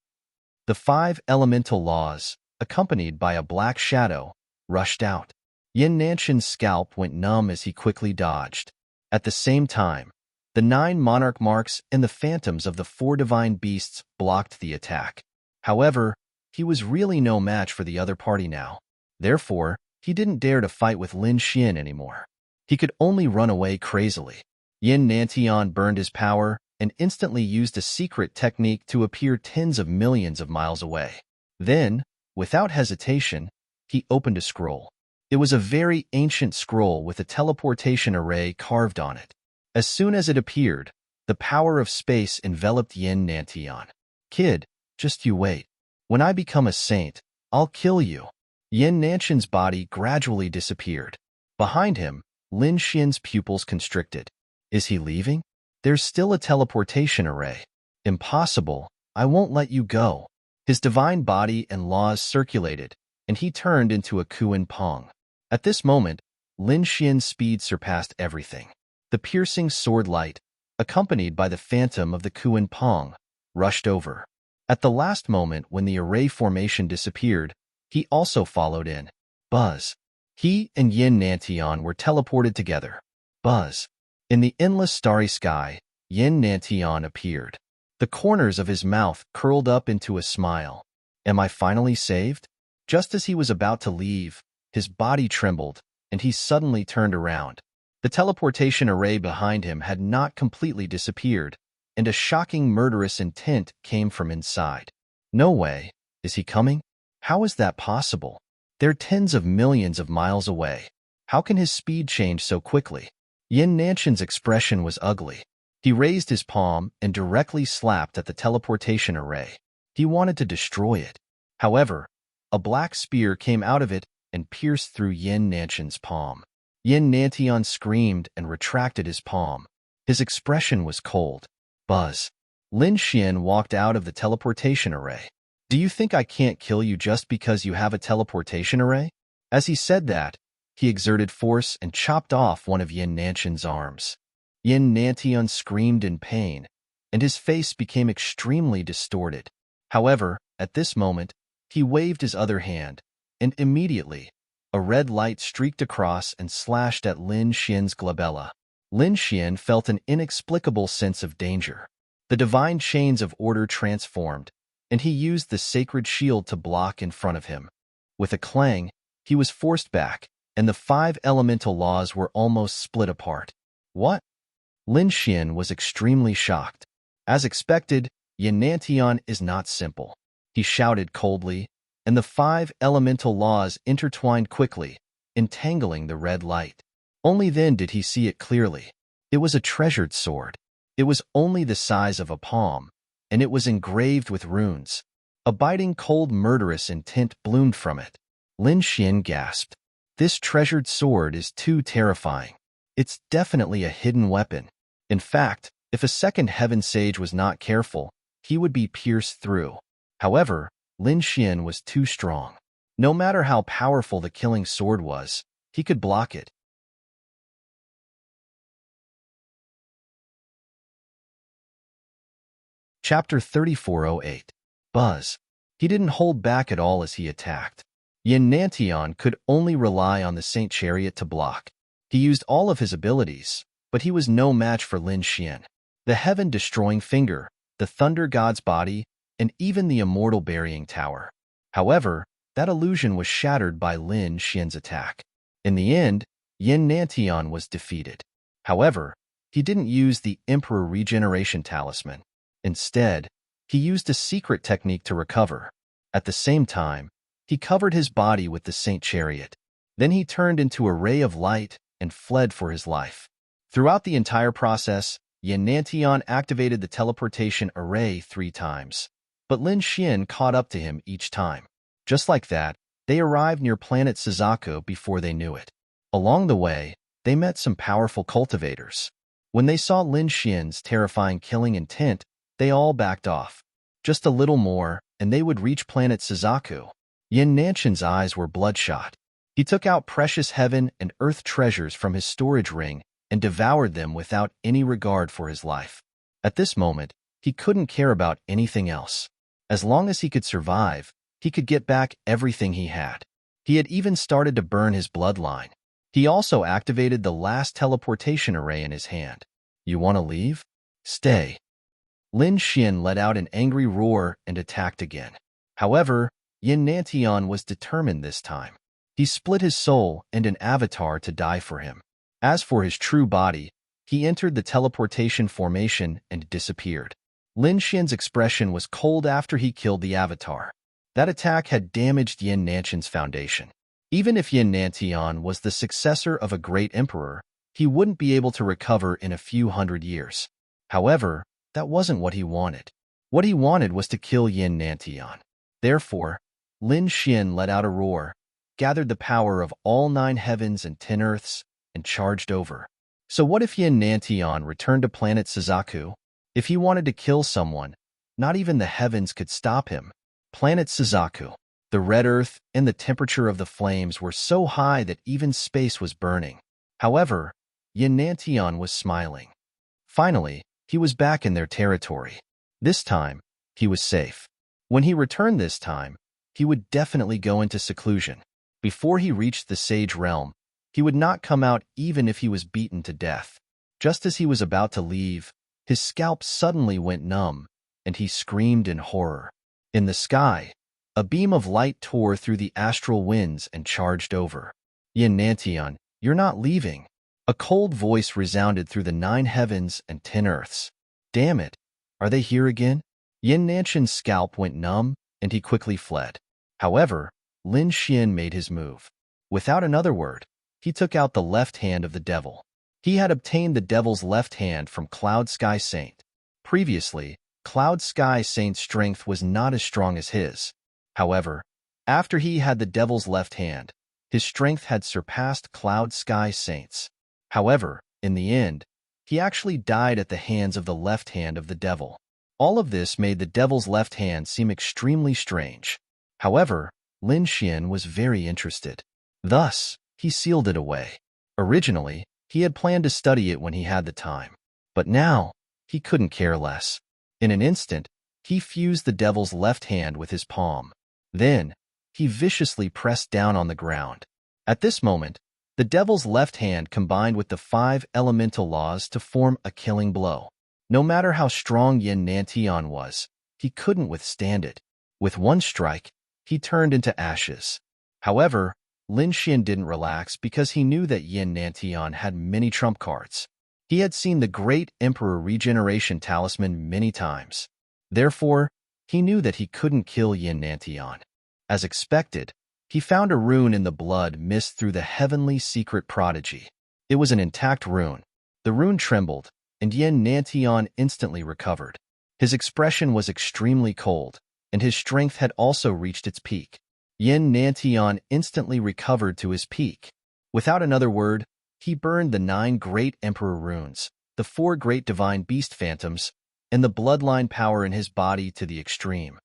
The 5 elemental laws, accompanied by a black shadow, rushed out. Yin Nantian's scalp went numb as he quickly dodged. At the same time, the 9 monarch marks and the phantoms of the 4 divine beasts blocked the attack. However, he was really no match for the other party now. Therefore, he didn't dare to fight with Lin Xian anymore. He could only run away crazily. Yin Nantian burned his power, and instantly used a secret technique to appear tens of millions of miles away. Then, without hesitation, he opened a scroll. It was a very ancient scroll with a teleportation array carved on it. As soon as it appeared, the power of space enveloped Yin Nantian. "Kid, just you wait. When I become a saint, I'll kill you." Yin Nantian's body gradually disappeared. Behind him, Lin Xian's pupils constricted. Is he leaving? There's still a teleportation array. Impossible. I won't let you go. His divine body and laws circulated, and he turned into a Kuan Pong. At this moment, Lin Xian's speed surpassed everything. The piercing sword light, accompanied by the phantom of the Kuan Pong, rushed over. At the last moment when the array formation disappeared, he also followed in. Buzz. He and Yin Nantian were teleported together. Buzz. In the endless starry sky, Yin Nantian appeared. The corners of his mouth curled up into a smile. Am I finally saved? Just as he was about to leave, his body trembled, and he suddenly turned around. The teleportation array behind him had not completely disappeared, and a shocking murderous intent came from inside. No way. Is he coming? How is that possible? They're tens of millions of miles away. How can his speed change so quickly? Yin Nantian's expression was ugly. He raised his palm and directly slapped at the teleportation array. He wanted to destroy it. However, a black spear came out of it and pierced through Yin Nantian's palm. Yin Nantian screamed and retracted his palm. His expression was cold. Buzz. Lin Xian walked out of the teleportation array. Do you think I can't kill you just because you have a teleportation array? As he said that, he exerted force and chopped off one of Yin Nantian's arms. Yin Nantian screamed in pain, and his face became extremely distorted. However, at this moment, he waved his other hand, and immediately, a red light streaked across and slashed at Lin Xian's glabella. Lin Xian felt an inexplicable sense of danger. The divine chains of order transformed, and he used the sacred shield to block in front of him. With a clang, he was forced back, and the 5 elemental laws were almost split apart. What? Lin Xian was extremely shocked. As expected, Yin Nantian is not simple. He shouted coldly, and the 5 elemental laws intertwined quickly, entangling the red light. Only then did he see it clearly. It was a treasured sword. It was only the size of a palm, and it was engraved with runes. A biting cold murderous intent bloomed from it. Lin Xian gasped. This treasured sword is too terrifying. It's definitely a hidden weapon. In fact, if a second heaven sage was not careful, he would be pierced through. However, Lin Xian was too strong. No matter how powerful the killing sword was, he could block it. Chapter 3408. Buzz. He didn't hold back at all as he attacked. Yin Nantian could only rely on the Saint Chariot to block. He used all of his abilities, but he was no match for Lin Xian. The heaven-destroying finger, the thunder god's body, and even the immortal burying tower. However, that illusion was shattered by Lin Xian's attack. In the end, Yin Nantian was defeated. However, he didn't use the Emperor Regeneration Talisman. Instead, he used a secret technique to recover. At the same time, he covered his body with the Saint Chariot. Then he turned into a ray of light and fled for his life. Throughout the entire process, Yin Nantian activated the teleportation array 3 times. But Lin Xian caught up to him each time. Just like that, they arrived near planet Suzaku before they knew it. Along the way, they met some powerful cultivators. When they saw Lin Xian's terrifying killing intent, they all backed off. Just a little more, and they would reach planet Suzaku. Yin Nantian's eyes were bloodshot. He took out precious heaven and earth treasures from his storage ring and devoured them without any regard for his life. At this moment, he couldn't care about anything else. As long as he could survive, he could get back everything he had. He had even started to burn his bloodline. He also activated the last teleportation array in his hand. You want to leave? Stay. Lin Xian let out an angry roar and attacked again. However, Yin Nantian was determined this time. He split his soul and an avatar to die for him. As for his true body, He entered the teleportation formation and disappeared. Lin Xian's expression was cold after he killed the avatar. That attack had damaged Yin Nanshan's foundation. Even if Yin Nantian was the successor of a great emperor, he wouldn't be able to recover in a few hundred years. However, that wasn't what he wanted. What he wanted was to kill Yin Nantian. Therefore, Lin Xian let out a roar, gathered the power of all 9 heavens and 10 earths, and charged over. So what if Yin Nantian returned to planet Suzaku? If he wanted to kill someone, not even the heavens could stop him. Planet Suzaku. The red earth and the temperature of the flames were so high that even space was burning. However, Yin Nantian was smiling. Finally, he was back in their territory. This time, he was safe. When he returned this time, he would definitely go into seclusion. Before he reached the Sage Realm, he would not come out even if he was beaten to death. Just as he was about to leave, his scalp suddenly went numb, and he screamed in horror. In the sky, a beam of light tore through the astral winds and charged over. Yin Nantian, you're not leaving. A cold voice resounded through the 9 heavens and 10 earths. Damn it, are they here again? Yin Nanshan's scalp went numb, and he quickly fled. However, Lin Xian made his move. Without another word, he took out the left hand of the devil. He had obtained the devil's left hand from Cloud Sky Saint. Previously, Cloud Sky Saint's strength was not as strong as his. However, after he had the devil's left hand, his strength had surpassed Cloud Sky Saint's. However, in the end, he actually died at the hands of the left hand of the devil. All of this made the devil's left hand seem extremely strange. However, Lin Xian was very interested. Thus, he sealed it away. Originally, he had planned to study it when he had the time. But now, he couldn't care less. In an instant, he fused the devil's left hand with his palm. Then, he viciously pressed down on the ground. At this moment, the devil's left hand combined with the 5 elemental laws to form a killing blow. No matter how strong Yin Nantian was, he couldn't withstand it. With one strike, he turned into ashes. However, Lin Xian didn't relax because he knew that Yin Nantian had many trump cards. He had seen the Great Emperor Regeneration Talisman many times. Therefore, he knew that he couldn't kill Yin Nantian. As expected, he found a rune in the blood mist through the heavenly secret prodigy. It was an intact rune. The rune trembled, and Yin Nantian instantly recovered. His expression was extremely cold, and his strength had also reached its peak. Yin Nantian instantly recovered to his peak. Without another word, he burned the 9 great emperor runes, the 4 great divine beast phantoms, and the bloodline power in his body to the extreme.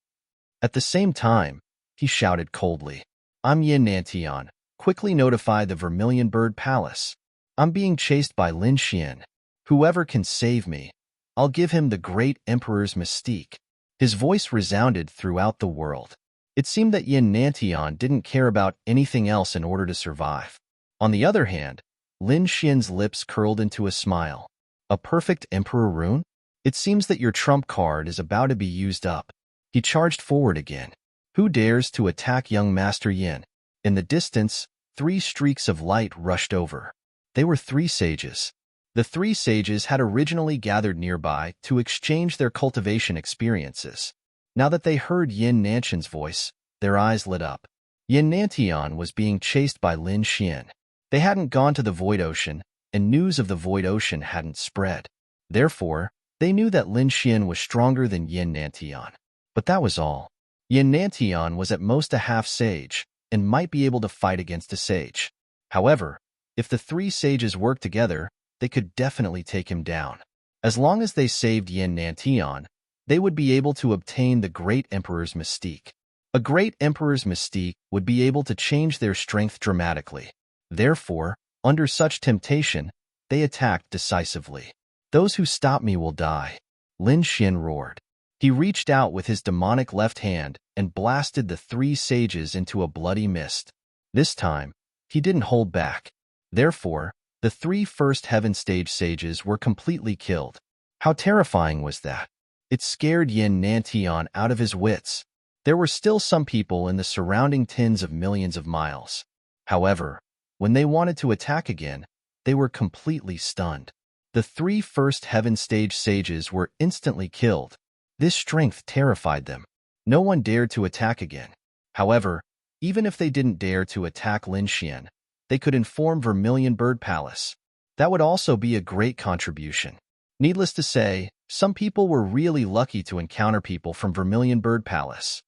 At the same time, he shouted coldly, I'm Yin Nantian. Quickly notify the Vermilion Bird Palace. I'm being chased by Lin Xian. Whoever can save me, I'll give him the great emperor's mystique. His voice resounded throughout the world. It seemed that Yin Nantian didn't care about anything else in order to survive. On the other hand, Lin Xian's lips curled into a smile. A perfect emperor rune? It seems that your trump card is about to be used up. He charged forward again. Who dares to attack young Master Yin? In the distance, 3 streaks of light rushed over. They were 3 sages. The 3 sages had originally gathered nearby to exchange their cultivation experiences. Now that they heard Yin Nanshan's voice, their eyes lit up. Yin Nantian was being chased by Lin Xian. They hadn't gone to the Void Ocean, and news of the Void Ocean hadn't spread. Therefore, they knew that Lin Xian was stronger than Yin Nantian. But that was all. Yin Nantian was at most a half-sage, and might be able to fight against a sage. However, if the 3 sages worked together, they could definitely take him down. As long as they saved Yin Nantian, they would be able to obtain the Great Emperor's mystique. A Great Emperor's mystique would be able to change their strength dramatically. Therefore, under such temptation, they attacked decisively. Those who stop me will die. Lin Xian roared. He reached out with his demonic left hand and blasted the 3 sages into a bloody mist. This time, he didn't hold back. Therefore, the 3 first heaven stage sages were completely killed. How terrifying was that? It scared Yin Nantian out of his wits. There were still some people in the surrounding tens of millions of miles. However, when they wanted to attack again, they were completely stunned. The 3 first heaven stage sages were instantly killed. This strength terrified them. No one dared to attack again. However, even if they didn't dare to attack Lin Xian, they could inform Vermilion Bird Palace. That would also be a great contribution. Needless to say, some people were really lucky to encounter people from Vermilion Bird Palace.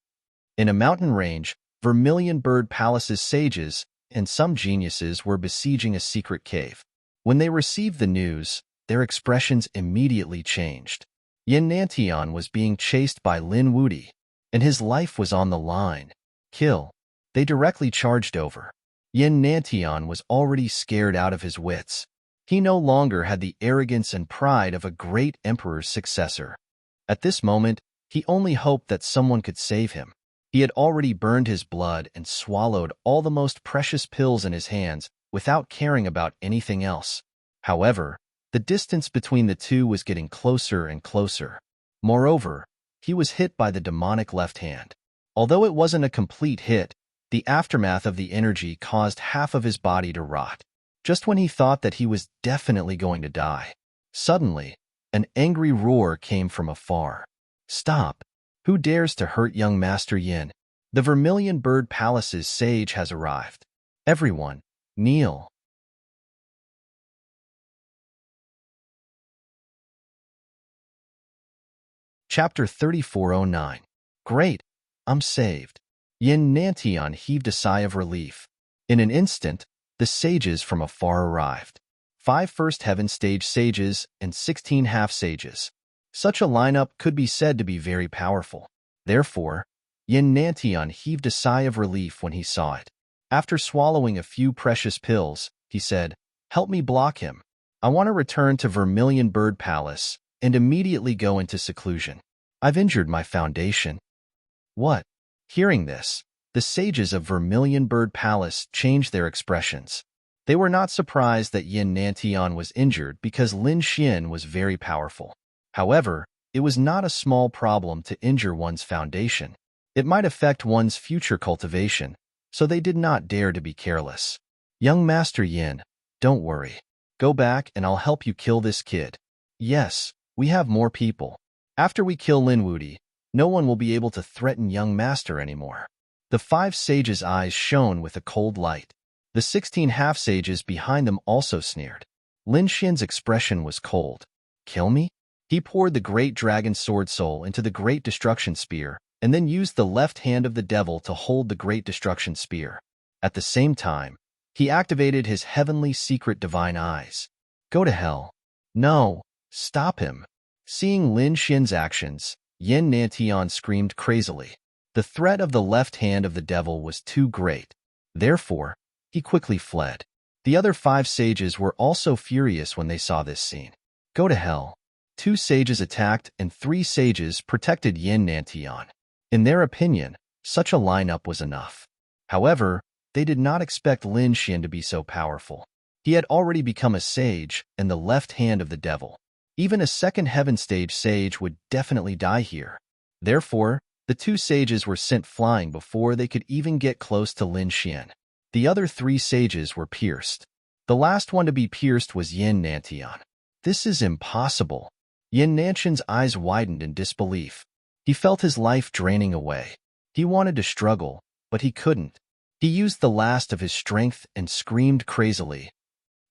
In a mountain range, Vermilion Bird Palace's sages and some geniuses were besieging a secret cave. When they received the news, their expressions immediately changed. Yin Nantian was being chased by Lin Wudi, and his life was on the line. Kill. They directly charged over. Yin Nantian was already scared out of his wits. He no longer had the arrogance and pride of a great emperor's successor. At this moment, he only hoped that someone could save him. He had already burned his blood and swallowed all the most precious pills in his hands without caring about anything else. However, the distance between the two was getting closer and closer. Moreover, he was hit by the demonic left hand. Although it wasn't a complete hit, the aftermath of the energy caused half of his body to rot. Just when he thought that he was definitely going to die, suddenly, an angry roar came from afar. Stop! Who dares to hurt young Master Yin? The Vermilion Bird Palace's sage has arrived. Everyone, kneel. Chapter 3409. Great, I'm saved. Yin Nantian heaved a sigh of relief. In an instant, the sages from afar arrived. 5 first heaven stage sages and 16 half-sages. Such a lineup could be said to be very powerful. Therefore, Yin Nantian heaved a sigh of relief when he saw it. After swallowing a few precious pills, he said, "Help me block him. I want to return to Vermilion Bird Palace and immediately go into seclusion. I've injured my foundation." What? Hearing this, the sages of Vermilion Bird Palace changed their expressions. They were not surprised that Yin Nantian was injured because Lin Xian was very powerful. However, it was not a small problem to injure one's foundation. It might affect one's future cultivation, so they did not dare to be careless. "Young Master Yin, don't worry. Go back and I'll help you kill this kid. Yes, we have more people. After we kill Lin Wudi, no one will be able to threaten young Master anymore." The 5 sages' eyes shone with a cold light. The 16 half-sages behind them also sneered. Lin Xian's expression was cold. "Kill me?" He poured the Great Dragon Sword Soul into the Great Destruction Spear, and then used the left hand of the devil to hold the Great Destruction Spear. At the same time, he activated his heavenly secret divine eyes. "Go to hell." "No, stop him." Seeing Lin Xian's actions, Yin Nantian screamed crazily. The threat of the left hand of the devil was too great. Therefore, he quickly fled. The other 5 sages were also furious when they saw this scene. "Go to hell." 2 sages attacked and 3 sages protected Yin Nantian. In their opinion, such a lineup was enough. However, they did not expect Lin Xian to be so powerful. He had already become a sage and the left hand of the devil. Even a second heaven stage sage would definitely die here. Therefore, the 2 sages were sent flying before they could even get close to Lin Xian. The other 3 sages were pierced. The last one to be pierced was Yin Nantian. "This is impossible." Yin Nantian's eyes widened in disbelief. He felt his life draining away. He wanted to struggle, but he couldn't. He used the last of his strength and screamed crazily,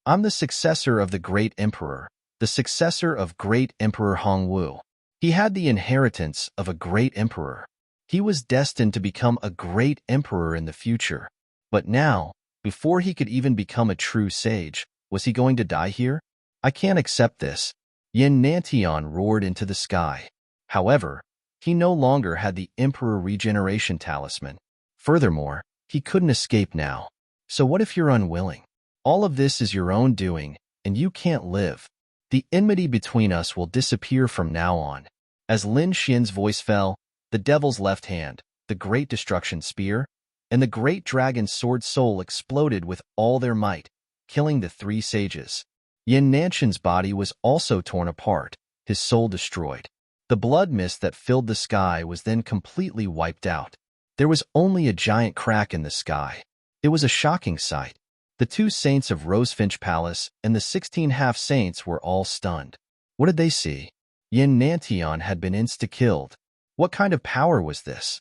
"I'm the successor of the great emperor, the successor of great Emperor Hongwu." He had the inheritance of a great emperor. He was destined to become a great emperor in the future. But now, before he could even become a true sage, was he going to die here? "I can't accept this." Yin Nantian roared into the sky. However, he no longer had the Emperor Regeneration Talisman. Furthermore, he couldn't escape now. So what if you're unwilling? All of this is your own doing, and you can't live. The enmity between us will disappear from now on. As Lin Xian's voice fell, the devil's left hand, the Great Destruction Spear, and the Great Dragon Sword Soul exploded with all their might, killing the 3 sages. Yin Nantian's body was also torn apart, his soul destroyed. The blood mist that filled the sky was then completely wiped out. There was only a giant crack in the sky. It was a shocking sight. The two saints of Rosefinch Palace and the 16 half-saints were all stunned. What did they see? Yin Nantian had been insta-killed. What kind of power was this?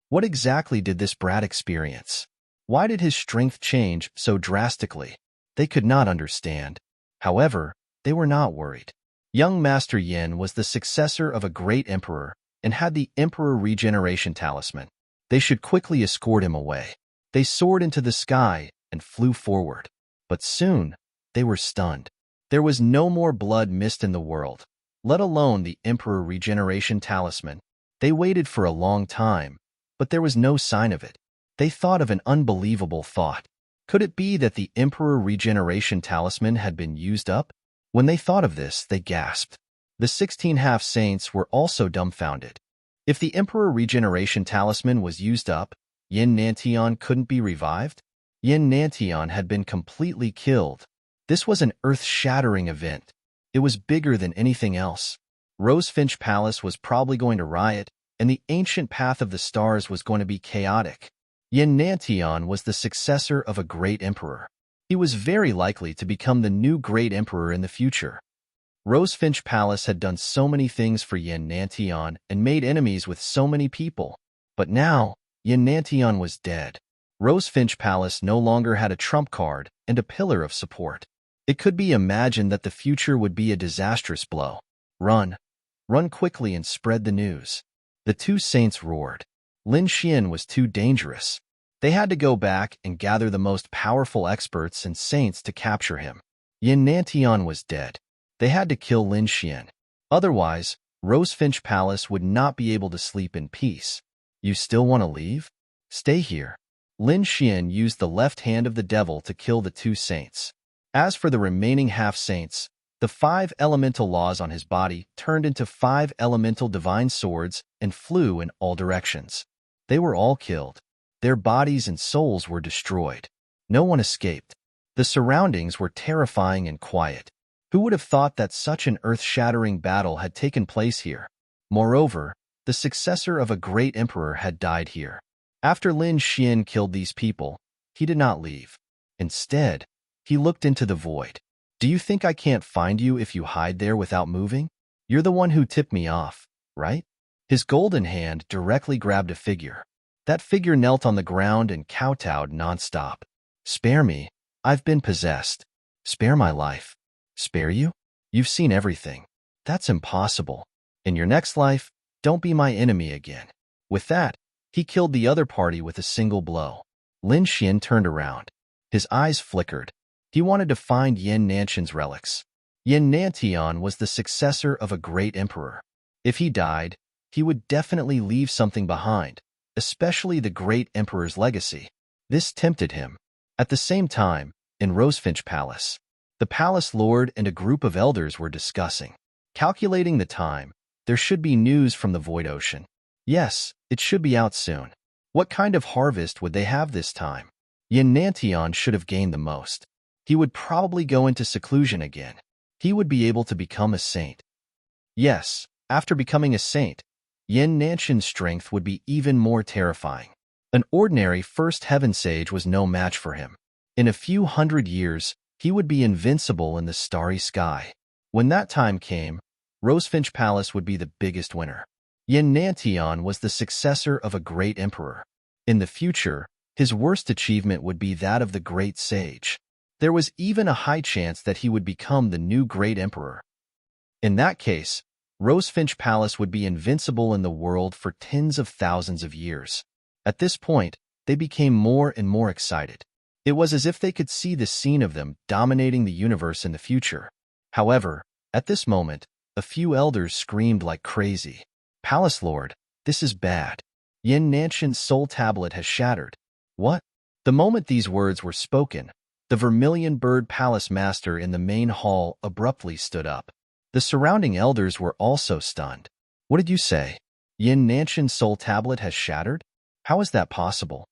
What exactly did this brat experience? Why did his strength change so drastically? They could not understand. However, they were not worried. Young Master Yin was the successor of a great emperor and had the Emperor Regeneration Talisman. They should quickly escort him away. They soared into the sky and flew forward. But soon, they were stunned. There was no more blood mist in the world, let alone the Emperor Regeneration Talisman. They waited for a long time, but there was no sign of it. They thought of an unbelievable thought. Could it be that the Emperor Regeneration Talisman had been used up? When they thought of this, they gasped. The 16 half-saints were also dumbfounded. If the Emperor Regeneration Talisman was used up, Yin Nantian couldn't be revived? Yin Nantian had been completely killed. This was an earth-shattering event. It was bigger than anything else. Rosefinch Palace was probably going to riot, and the ancient path of the stars was going to be chaotic. Yin Nantian was the successor of a great emperor. He was very likely to become the new great emperor in the future. Rosefinch Palace had done so many things for Yin Nantian and made enemies with so many people. But now, Yin Nantian was dead. Rosefinch Palace no longer had a trump card and a pillar of support. It could be imagined that the future would be a disastrous blow. Run. Run quickly and spread the news. The two saints roared. Lin Xian was too dangerous. They had to go back and gather the most powerful experts and saints to capture him. Yin Nantian was dead. They had to kill Lin Xian. Otherwise, Rosefinch Palace would not be able to sleep in peace. You still want to leave? Stay here. Lin Xian used the left hand of the devil to kill the two saints. As for the remaining half-saints, the 5 elemental laws on his body turned into 5 elemental divine swords and flew in all directions. They were all killed. Their bodies and souls were destroyed. No one escaped. The surroundings were terrifying and quiet. Who would have thought that such an earth-shattering battle had taken place here? Moreover, the successor of a great emperor had died here. After Lin Xian killed these people, he did not leave. Instead, he looked into the void. Do you think I can't find you if you hide there without moving? You're the one who tipped me off, right? His golden hand directly grabbed a figure. That figure knelt on the ground and kowtowed nonstop. Spare me. I've been possessed. Spare my life. Spare you? You've seen everything. That's impossible. In your next life, don't be my enemy again. With that, he killed the other party with a single blow. Lin Xian turned around. His eyes flickered. He wanted to find Yin Nantian's relics. Yin Nantian was the successor of a great emperor. If he died, he would definitely leave something behind, especially the great emperor's legacy. This tempted him. At the same time, in Rosefinch Palace, the palace lord and a group of elders were discussing. Calculating the time, there should be news from the Void Ocean. Yes, it should be out soon. What kind of harvest would they have this time? Yin Nantian should have gained the most. He would probably go into seclusion again. He would be able to become a saint. Yes, after becoming a saint, Yin Nantian's strength would be even more terrifying. An ordinary first heaven sage was no match for him. In a few hundred years, he would be invincible in the starry sky. When that time came, Rosefinch Palace would be the biggest winner. Yin Nantian was the successor of a great emperor. In the future, his worst achievement would be that of the great sage. There was even a high chance that he would become the new great emperor. In that case, Rosefinch Palace would be invincible in the world for tens of thousands of years. At this point, they became more and more excited. It was as if they could see the scene of them dominating the universe in the future. However, at this moment, a few elders screamed like crazy. Palace Lord, this is bad. Yin Nantian's soul tablet has shattered. What? The moment these words were spoken, the Vermilion Bird Palace Master in the main hall abruptly stood up. The surrounding elders were also stunned. What did you say? Yin Nantian's soul tablet has shattered? How is that possible?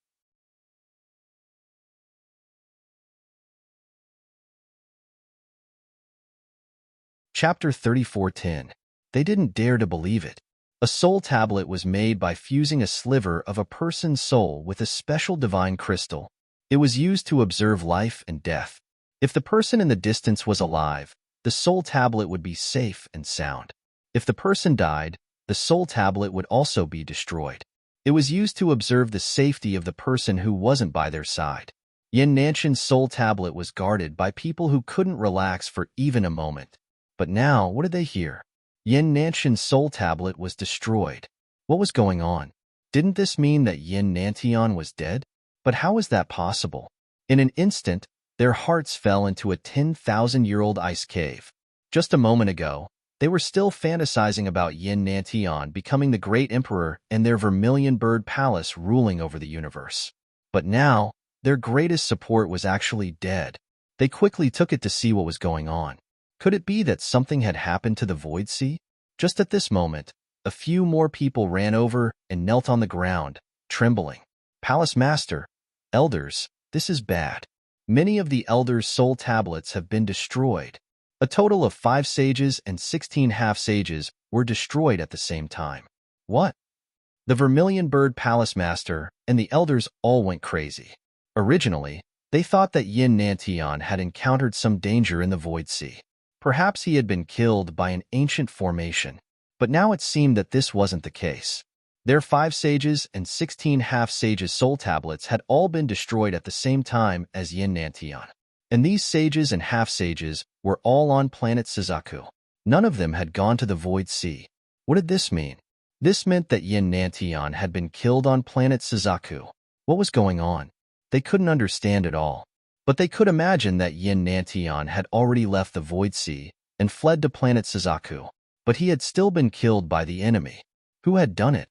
Chapter 34:10. They didn't dare to believe it. A soul tablet was made by fusing a sliver of a person's soul with a special divine crystal. It was used to observe life and death. If the person in the distance was alive, the soul tablet would be safe and sound. If the person died, the soul tablet would also be destroyed. It was used to observe the safety of the person who wasn't by their side. Yin Nanshan's soul tablet was guarded by people who couldn't relax for even a moment. But now, what did they hear? Yin Nanshan's soul tablet was destroyed. What was going on? Didn't this mean that Yin Nantian was dead? But how was that possible? In an instant, their hearts fell into a 10,000-year-old ice cave. Just a moment ago, they were still fantasizing about Yin Nantian becoming the great emperor and their vermilion bird palace ruling over the universe. But now, their greatest support was actually dead. They quickly took it to see what was going on. Could it be that something had happened to the Void Sea? Just at this moment, a few more people ran over and knelt on the ground, trembling. Palace Master, Elders, this is bad. Many of the Elders' soul tablets have been destroyed. A total of 5 sages and 16 half-sages were destroyed at the same time. What? The Vermilion Bird Palace Master and the Elders all went crazy. Originally, they thought that Yin Nantian had encountered some danger in the Void Sea. Perhaps he had been killed by an ancient formation. But now it seemed that this wasn't the case. Their 5 sages and 16 half-sages soul tablets had all been destroyed at the same time as Yin Nantian. And these sages and half-sages were all on planet Suzaku. None of them had gone to the Void Sea. What did this mean? This meant that Yin Nantian had been killed on planet Suzaku. What was going on? They couldn't understand it all. But they could imagine that Yin Nantian had already left the Void Sea and fled to planet Suzaku. But he had still been killed by the enemy. Who had done it?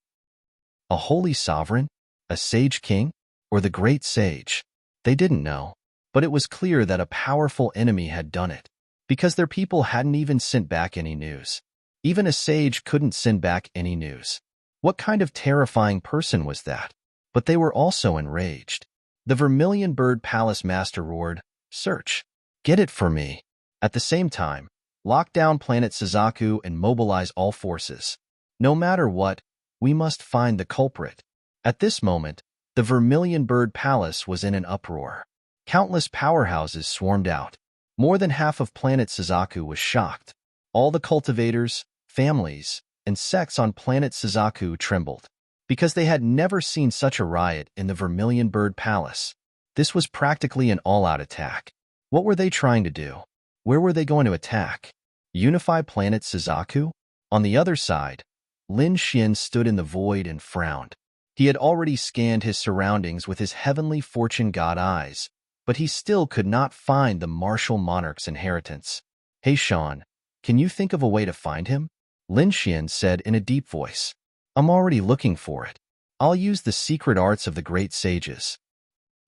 A holy sovereign? A sage king? Or the great sage? They didn't know. But it was clear that a powerful enemy had done it, because their people hadn't even sent back any news. Even a sage couldn't send back any news. What kind of terrifying person was that? But they were also enraged. The Vermilion Bird Palace Master roared, "Search! Get it for me!" At the same time, lock down planet Suzaku and mobilize all forces. No matter what, we must find the culprit. At this moment, the Vermilion Bird Palace was in an uproar. Countless powerhouses swarmed out. More than half of planet Suzaku was shocked. All the cultivators, families, and sects on planet Suzaku trembled, because they had never seen such a riot in the Vermilion Bird Palace. This was practically an all-out attack. What were they trying to do? Where were they going to attack? Unify planet Suzaku? On the other side, Lin Xian stood in the void and frowned. He had already scanned his surroundings with his heavenly fortune god eyes, but he still could not find the martial monarch's inheritance. "Hey Sean, can you think of a way to find him?" Lin Xian said in a deep voice. "I'm already looking for it. I'll use the secret arts of the great sages."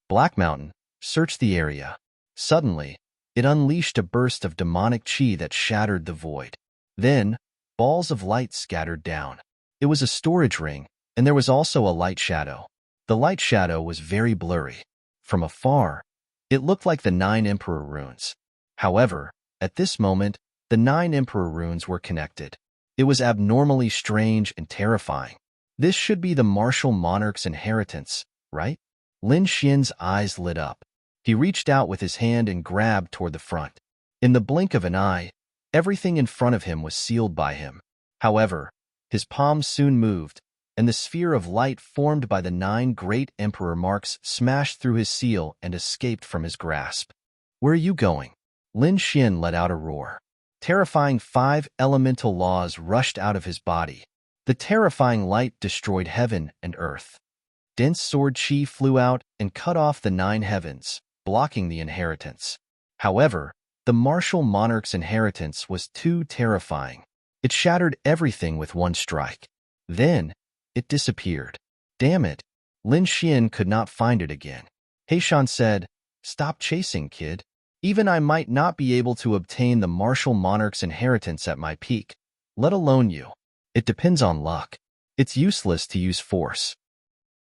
Black Mountain searched the area. Suddenly, it unleashed a burst of demonic chi that shattered the void. Then, balls of light scattered down. It was a storage ring, and there was also a light shadow. The light shadow was very blurry. From afar, it looked like the 9 Emperor runes. However, at this moment, the 9 Emperor runes were connected. It was abnormally strange and terrifying. This should be the martial monarch's inheritance, right? Lin Xian's eyes lit up. He reached out with his hand and grabbed toward the front. In the blink of an eye, everything in front of him was sealed by him. However, his palms soon moved, and the sphere of light formed by the 9 great emperor marks smashed through his seal and escaped from his grasp. "Where are you going?" Lin Xian let out a roar. Terrifying 5 elemental laws rushed out of his body. The terrifying light destroyed heaven and earth. Dense sword chi flew out and cut off the 9 heavens, blocking the inheritance. However, the martial monarch's inheritance was too terrifying. It shattered everything with one strike. Then, it disappeared. Damn it. Lin Xian could not find it again. Heishan said, "Stop chasing, kid. Even I might not be able to obtain the martial monarch's inheritance at my peak, let alone you. It depends on luck. It's useless to use force."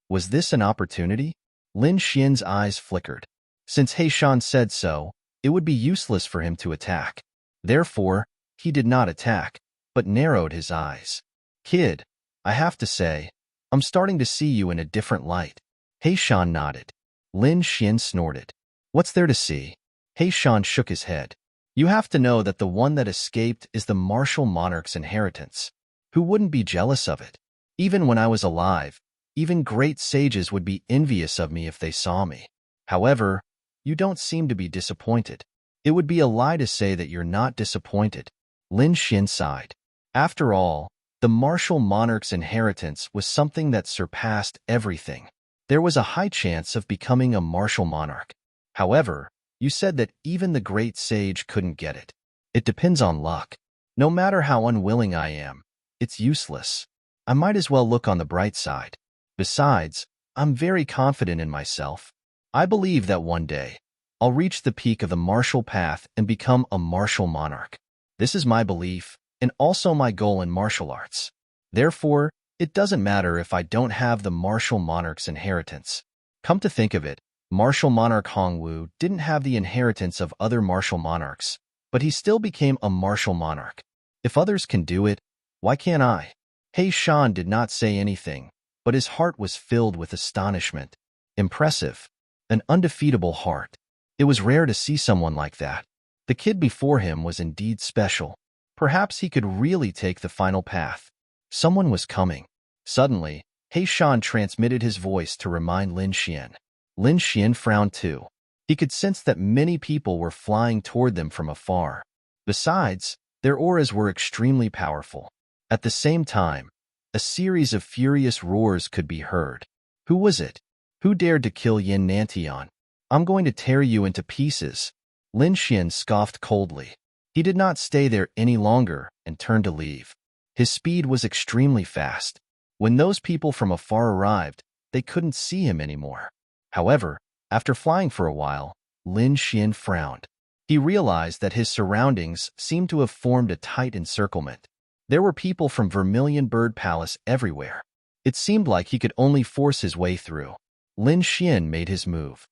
Was this an opportunity? Lin Xian's eyes flickered. Since Heishan said so, it would be useless for him to attack. Therefore, he did not attack, but narrowed his eyes. "Kid, I have to say, I'm starting to see you in a different light." Heishan nodded. Lin Xian snorted. What's there to see? He Shan shook his head. You have to know that the one that escaped is the martial monarch's inheritance. Who wouldn't be jealous of it? Even when I was alive, even great sages would be envious of me if they saw me. However, you don't seem to be disappointed. It would be a lie to say that you're not disappointed. Lin Xian sighed. After all, the martial monarch's inheritance was something that surpassed everything. There was a high chance of becoming a martial monarch. However, you said that even the great sage couldn't get it. It depends on luck. No matter how unwilling I am, it's useless. I might as well look on the bright side. Besides, I'm very confident in myself. I believe that one day, I'll reach the peak of the martial path and become a martial monarch. This is my belief, and also my goal in martial arts. Therefore, it doesn't matter if I don't have the martial monarch's inheritance. Come to think of it, martial monarch Hongwu didn't have the inheritance of other martial monarchs, but he still became a martial monarch. If others can do it, why can't I? He Shan did not say anything, but his heart was filled with astonishment. Impressive. An undefeatable heart. It was rare to see someone like that. The kid before him was indeed special. Perhaps he could really take the final path. Someone was coming. Suddenly, He Shan transmitted his voice to remind Lin Xian. Lin Xian frowned too. He could sense that many people were flying toward them from afar. Besides, their auras were extremely powerful. At the same time, a series of furious roars could be heard. Who was it? Who dared to kill Yin Nantian? I'm going to tear you into pieces. Lin Xian scoffed coldly. He did not stay there any longer and turned to leave. His speed was extremely fast. When those people from afar arrived, they couldn't see him anymore. However, after flying for a while, Lin Xian frowned. He realized that his surroundings seemed to have formed a tight encirclement. There were people from Vermilion Bird Palace everywhere. It seemed like he could only force his way through. Lin Xian made his move.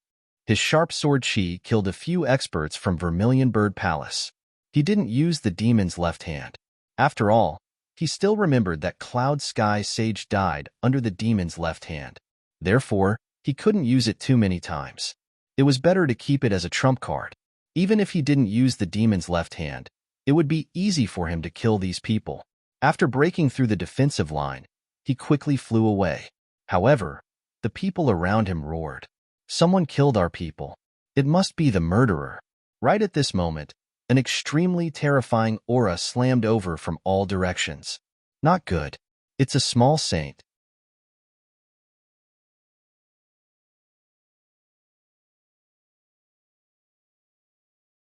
His sharp sword chi killed a few experts from Vermilion Bird Palace. He didn't use the demon's left hand. After all, he still remembered that Cloud Sky Sage died under the demon's left hand. Therefore, he couldn't use it too many times. It was better to keep it as a trump card. Even if he didn't use the demon's left hand, it would be easy for him to kill these people. After breaking through the defensive line, he quickly flew away. However, the people around him roared. Someone killed our people. It must be the murderer. Right at this moment, an extremely terrifying aura slammed over from all directions. Not good. It's a small saint.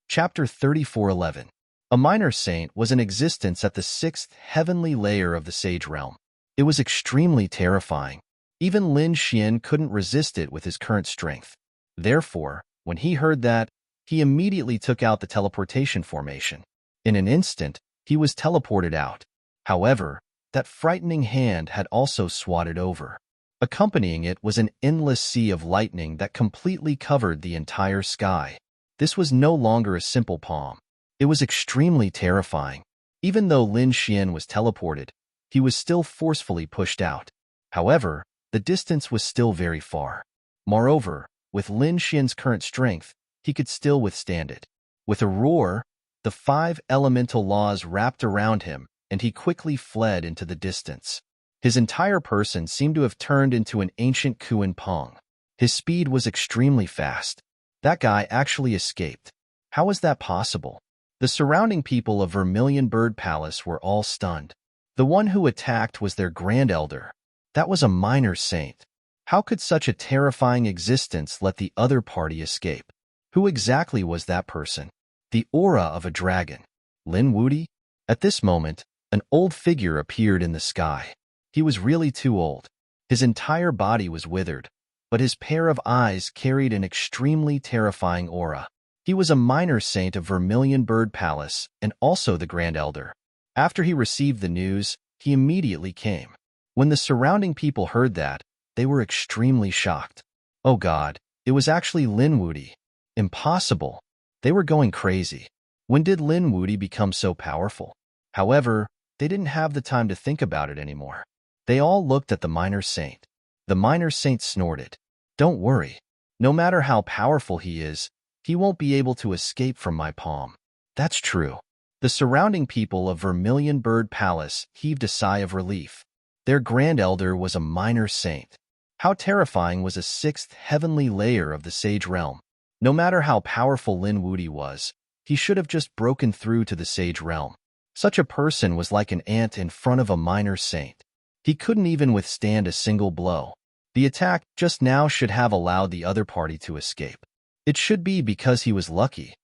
Chapter 34:11. A minor saint was in existence at the sixth heavenly layer of the sage realm. It was extremely terrifying. Even Lin Xian couldn't resist it with his current strength. Therefore, when he heard that, he immediately took out the teleportation formation. In an instant, he was teleported out. However, that frightening hand had also swatted over. Accompanying it was an endless sea of lightning that completely covered the entire sky. This was no longer a simple palm. It was extremely terrifying. Even though Lin Xian was teleported, he was still forcefully pushed out. However, the distance was still very far. Moreover, with Lin Xian's current strength, he could still withstand it. With a roar, the 5 elemental laws wrapped around him, and he quickly fled into the distance. His entire person seemed to have turned into an ancient Kuan Pong. His speed was extremely fast. That guy actually escaped. How was that possible? The surrounding people of Vermilion Bird Palace were all stunned. The one who attacked was their Grand Elder. That was a minor saint. How could such a terrifying existence let the other party escape? Who exactly was that person? The aura of a dragon. Lin Wudi? At this moment, an old figure appeared in the sky. He was really too old. His entire body was withered, but his pair of eyes carried an extremely terrifying aura. He was a minor saint of Vermilion Bird Palace and also the Grand Elder. After he received the news, he immediately came. When the surrounding people heard that, they were extremely shocked. Oh God, it was actually Lin Wudi. Impossible. They were going crazy. When did Lin Wudi become so powerful? However, they didn't have the time to think about it anymore. They all looked at the minor saint. The minor saint snorted. Don't worry. No matter how powerful he is, he won't be able to escape from my palm. That's true. The surrounding people of Vermilion Bird Palace heaved a sigh of relief. Their grand elder was a minor saint. How terrifying was a sixth heavenly layer of the sage realm. No matter how powerful Lin Wudi was, he should have just broken through to the sage realm. Such a person was like an ant in front of a minor saint. He couldn't even withstand a single blow. The attack just now should have allowed the other party to escape. It should be because he was lucky.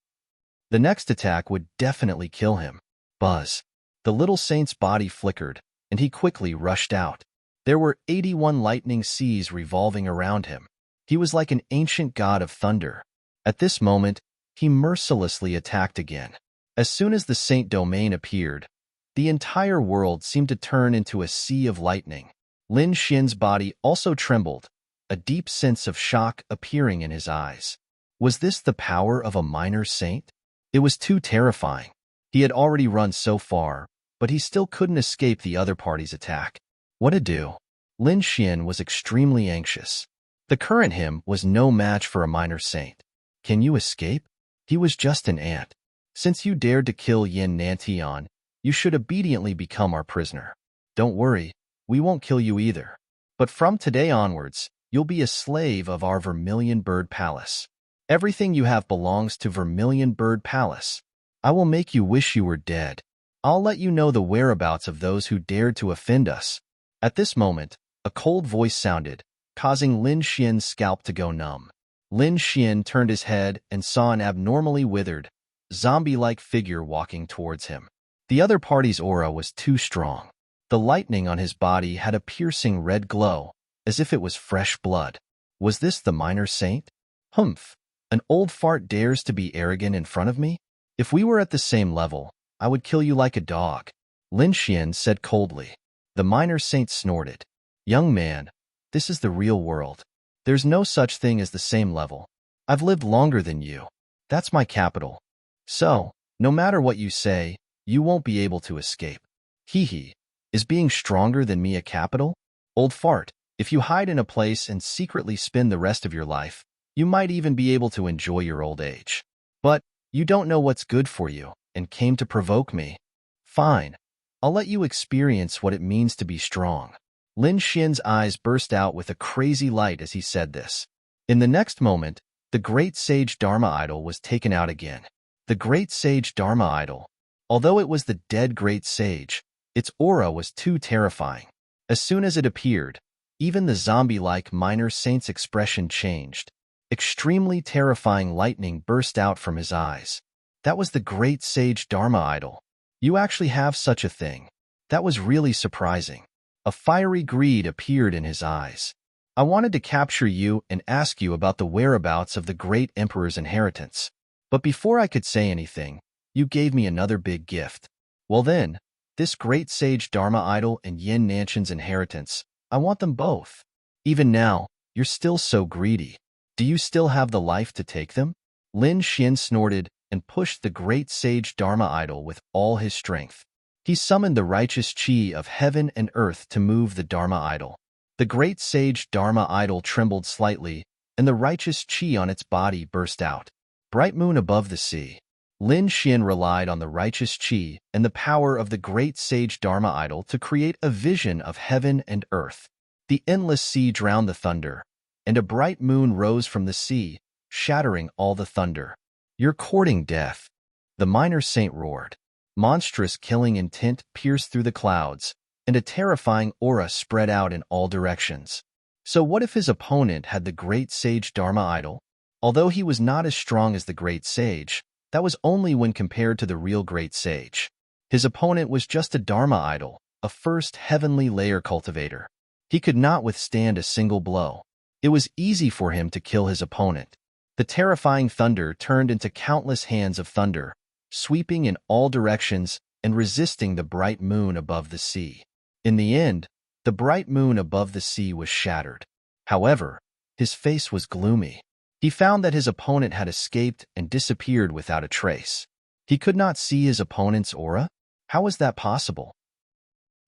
The next attack would definitely kill him. Buzz. The little saint's body flickered, and he quickly rushed out. There were 81 lightning seas revolving around him. He was like an ancient god of thunder. At this moment, he mercilessly attacked again. As soon as the saint domain appeared, the entire world seemed to turn into a sea of lightning. Lin Xian's body also trembled, a deep sense of shock appearing in his eyes. Was this the power of a minor saint? It was too terrifying. He had already run so far, but he still couldn't escape the other party's attack. What to do? Lin Xian was extremely anxious. The current him was no match for a minor saint. Can you escape? He was just an ant. Since you dared to kill Yin Nantian, you should obediently become our prisoner. Don't worry, we won't kill you either. But from today onwards, you'll be a slave of our Vermilion Bird Palace. Everything you have belongs to Vermilion Bird Palace. I will make you wish you were dead. I'll let you know the whereabouts of those who dared to offend us. At this moment, a cold voice sounded, causing Lin Xian's scalp to go numb. Lin Xian turned his head and saw an abnormally withered, zombie-like figure walking towards him. The other party's aura was too strong. The lightning on his body had a piercing red glow, as if it was fresh blood. Was this the minor saint? Humph! An old fart dares to be arrogant in front of me? If we were at the same level, I would kill you like a dog. Lin Xian said coldly. The minor saint snorted. Young man, this is the real world. There's no such thing as the same level. I've lived longer than you. That's my capital. So, no matter what you say, you won't be able to escape. Hee hee. Is being stronger than me a capital? Old fart, if you hide in a place and secretly spend the rest of your life, you might even be able to enjoy your old age. But you don't know what's good for you and came to provoke me. Fine. I'll let you experience what it means to be strong. Lin Xian's eyes burst out with a crazy light as he said this. In the next moment, the great sage Dharma idol was taken out again. The great sage Dharma idol. Although it was the dead great sage, its aura was too terrifying. As soon as it appeared, even the zombie-like minor saint's expression changed. Extremely terrifying lightning burst out from his eyes. That was the great sage Dharma idol. You actually have such a thing. That was really surprising. A fiery greed appeared in his eyes. I wanted to capture you and ask you about the whereabouts of the great emperor's inheritance. But before I could say anything, you gave me another big gift. Well then, this great sage Dharma idol and Yin Nanshan's inheritance, I want them both. Even now, you're still so greedy. Do you still have the life to take them? Lin Xian snorted and pushed the great sage Dharma idol with all his strength. He summoned the righteous chi of heaven and earth to move the Dharma idol. The great sage Dharma idol trembled slightly, and the righteous chi on its body burst out. Bright moon above the sea. Lin Xian relied on the righteous chi and the power of the great sage Dharma idol to create a vision of heaven and earth. The endless sea drowned the thunder, and a bright moon rose from the sea, shattering all the thunder. You're courting death. The minor saint roared. Monstrous killing intent pierced through the clouds, and a terrifying aura spread out in all directions. So what if his opponent had the great sage Dharma idol? Although he was not as strong as the great sage, that was only when compared to the real great sage. His opponent was just a Dharma idol, a first heavenly layer cultivator. He could not withstand a single blow. It was easy for him to kill his opponent. The terrifying thunder turned into countless hands of thunder, sweeping in all directions and resisting the bright moon above the sea. In the end, the bright moon above the sea was shattered. However, his face was gloomy. He found that his opponent had escaped and disappeared without a trace. He could not see his opponent's aura? How was that possible?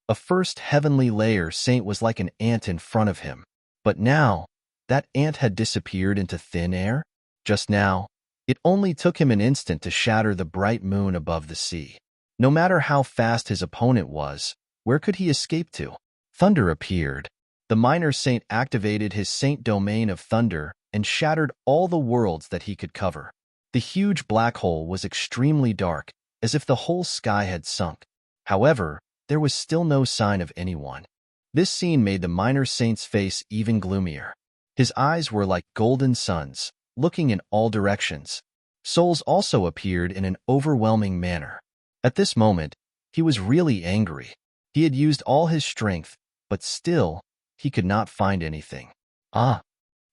A first heavenly layer saint was like an ant in front of him. But now, that ant had disappeared into thin air? Just now, it only took him an instant to shatter the bright moon above the sea. No matter how fast his opponent was, where could he escape to? Thunder appeared. The minor saint activated his saint domain of thunder and shattered all the worlds that he could cover. The huge black hole was extremely dark, as if the whole sky had sunk. However, there was still no sign of anyone. This scene made the minor saint's face even gloomier. His eyes were like golden suns, looking in all directions. Souls also appeared in an overwhelming manner. At this moment, he was really angry. He had used all his strength, but still, he could not find anything. Ah!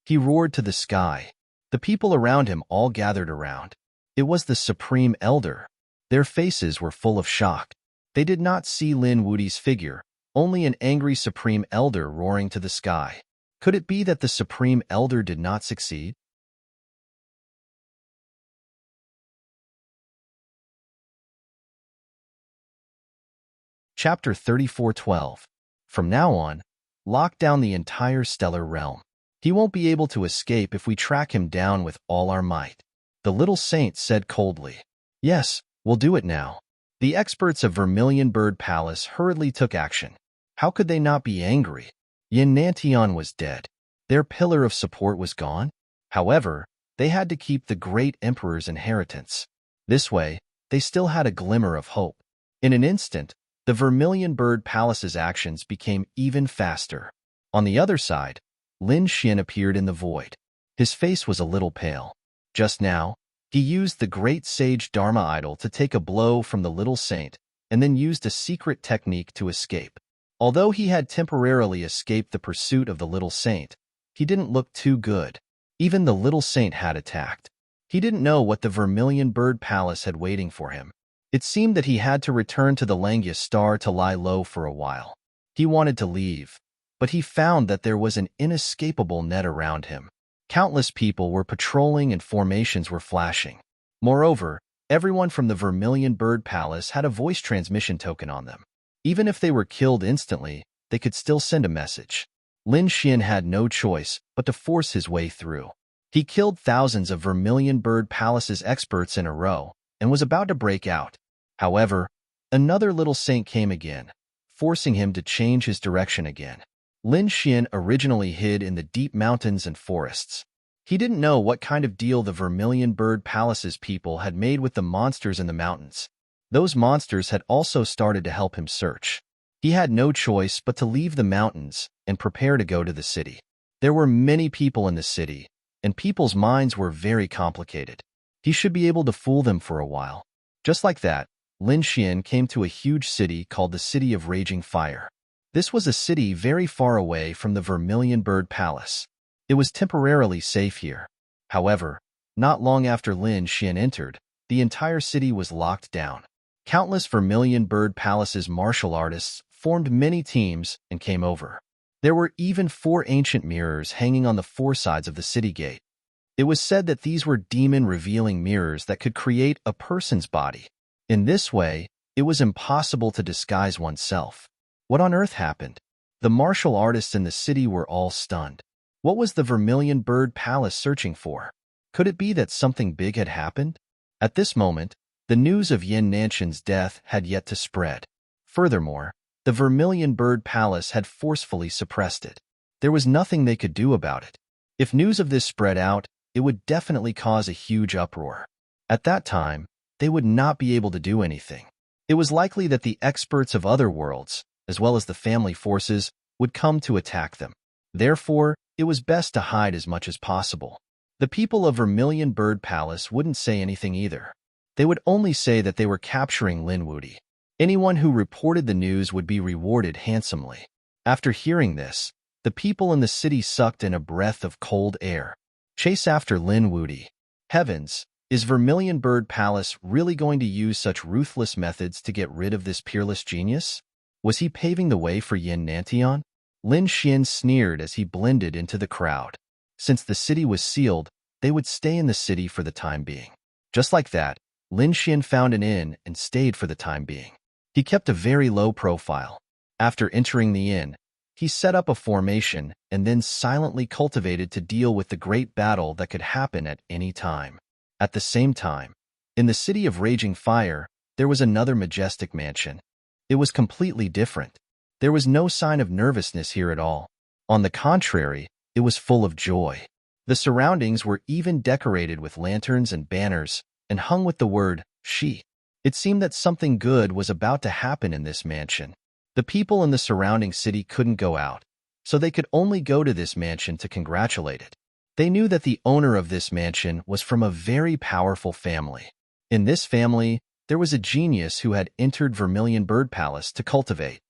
He roared to the sky. The people around him all gathered around. It was the Supreme Elder. Their faces were full of shock. They did not see Lin Wudi's figure, only an angry Supreme Elder roaring to the sky. Could it be that the Supreme Elder did not succeed? Chapter 34:12. From now on, lock down the entire stellar realm. He won't be able to escape if we track him down with all our might. The little saint said coldly. Yes, we'll do it now. The experts of Vermilion Bird Palace hurriedly took action. How could they not be angry? Yin Nantian was dead. Their pillar of support was gone. However, they had to keep the great emperor's inheritance. This way, they still had a glimmer of hope. In an instant, the Vermilion Bird Palace's actions became even faster. On the other side, Lin Xian appeared in the void. His face was a little pale. Just now, he used the great sage Dharma idol to take a blow from the little saint and then used a secret technique to escape. Although he had temporarily escaped the pursuit of the little saint, he didn't look too good. Even the little saint had attacked. He didn't know what the Vermilion Bird Palace had waiting for him. It seemed that he had to return to the Langia Star to lie low for a while. He wanted to leave, but he found that there was an inescapable net around him. Countless people were patrolling and formations were flashing. Moreover, everyone from the Vermilion Bird Palace had a voice transmission token on them. Even if they were killed instantly, they could still send a message. Lin Xian had no choice but to force his way through. He killed thousands of Vermilion Bird Palace's experts in a row and was about to break out. However, another little saint came again, forcing him to change his direction again. Lin Xian originally hid in the deep mountains and forests. He didn't know what kind of deal the Vermilion Bird Palace's people had made with the monsters in the mountains. Those monsters had also started to help him search. He had no choice but to leave the mountains and prepare to go to the city. There were many people in the city, and people's minds were very complicated. He should be able to fool them for a while. Just like that, Lin Xian came to a huge city called the City of Raging Fire. This was a city very far away from the Vermilion Bird Palace. It was temporarily safe here. However, not long after Lin Xian entered, the entire city was locked down. Countless Vermilion Bird Palace's martial artists formed many teams and came over. There were even 4 ancient mirrors hanging on the 4 sides of the city gate. It was said that these were demon-revealing mirrors that could create a person's body. In this way, it was impossible to disguise oneself. What on earth happened? The martial artists in the city were all stunned. What was the Vermilion Bird Palace searching for? Could it be that something big had happened? At this moment, the news of Yin Nanxian's death had yet to spread. Furthermore, the Vermilion Bird Palace had forcefully suppressed it. There was nothing they could do about it. If news of this spread out, it would definitely cause a huge uproar. At that time, they would not be able to do anything. It was likely that the experts of other worlds, as well as the family forces, would come to attack them. Therefore, it was best to hide as much as possible. The people of Vermilion Bird Palace wouldn't say anything either. They would only say that they were capturing Lin Wudi. Anyone who reported the news would be rewarded handsomely. After hearing this, the people in the city sucked in a breath of cold air. Chase after Lin Wudi. Heavens, is Vermilion Bird Palace really going to use such ruthless methods to get rid of this peerless genius? Was he paving the way for Yin Nantian? Lin Xian sneered as he blended into the crowd. Since the city was sealed, they would stay in the city for the time being. Just like that, Lin Xian found an inn and stayed for the time being. He kept a very low profile. After entering the inn, He set up a formation and then silently cultivated to deal with the great battle that could happen at any time. At the same time, in the city of raging fire, there was another majestic mansion. It was completely different. There was no sign of nervousness here at all. On the contrary, it was full of joy. The surroundings were even decorated with lanterns and banners and hung with the word, "She." It seemed that something good was about to happen in this mansion. The people in the surrounding city couldn't go out, so they could only go to this mansion to congratulate it. They knew that the owner of this mansion was from a very powerful family. In this family, there was a genius who had entered Vermilion Bird Palace to cultivate.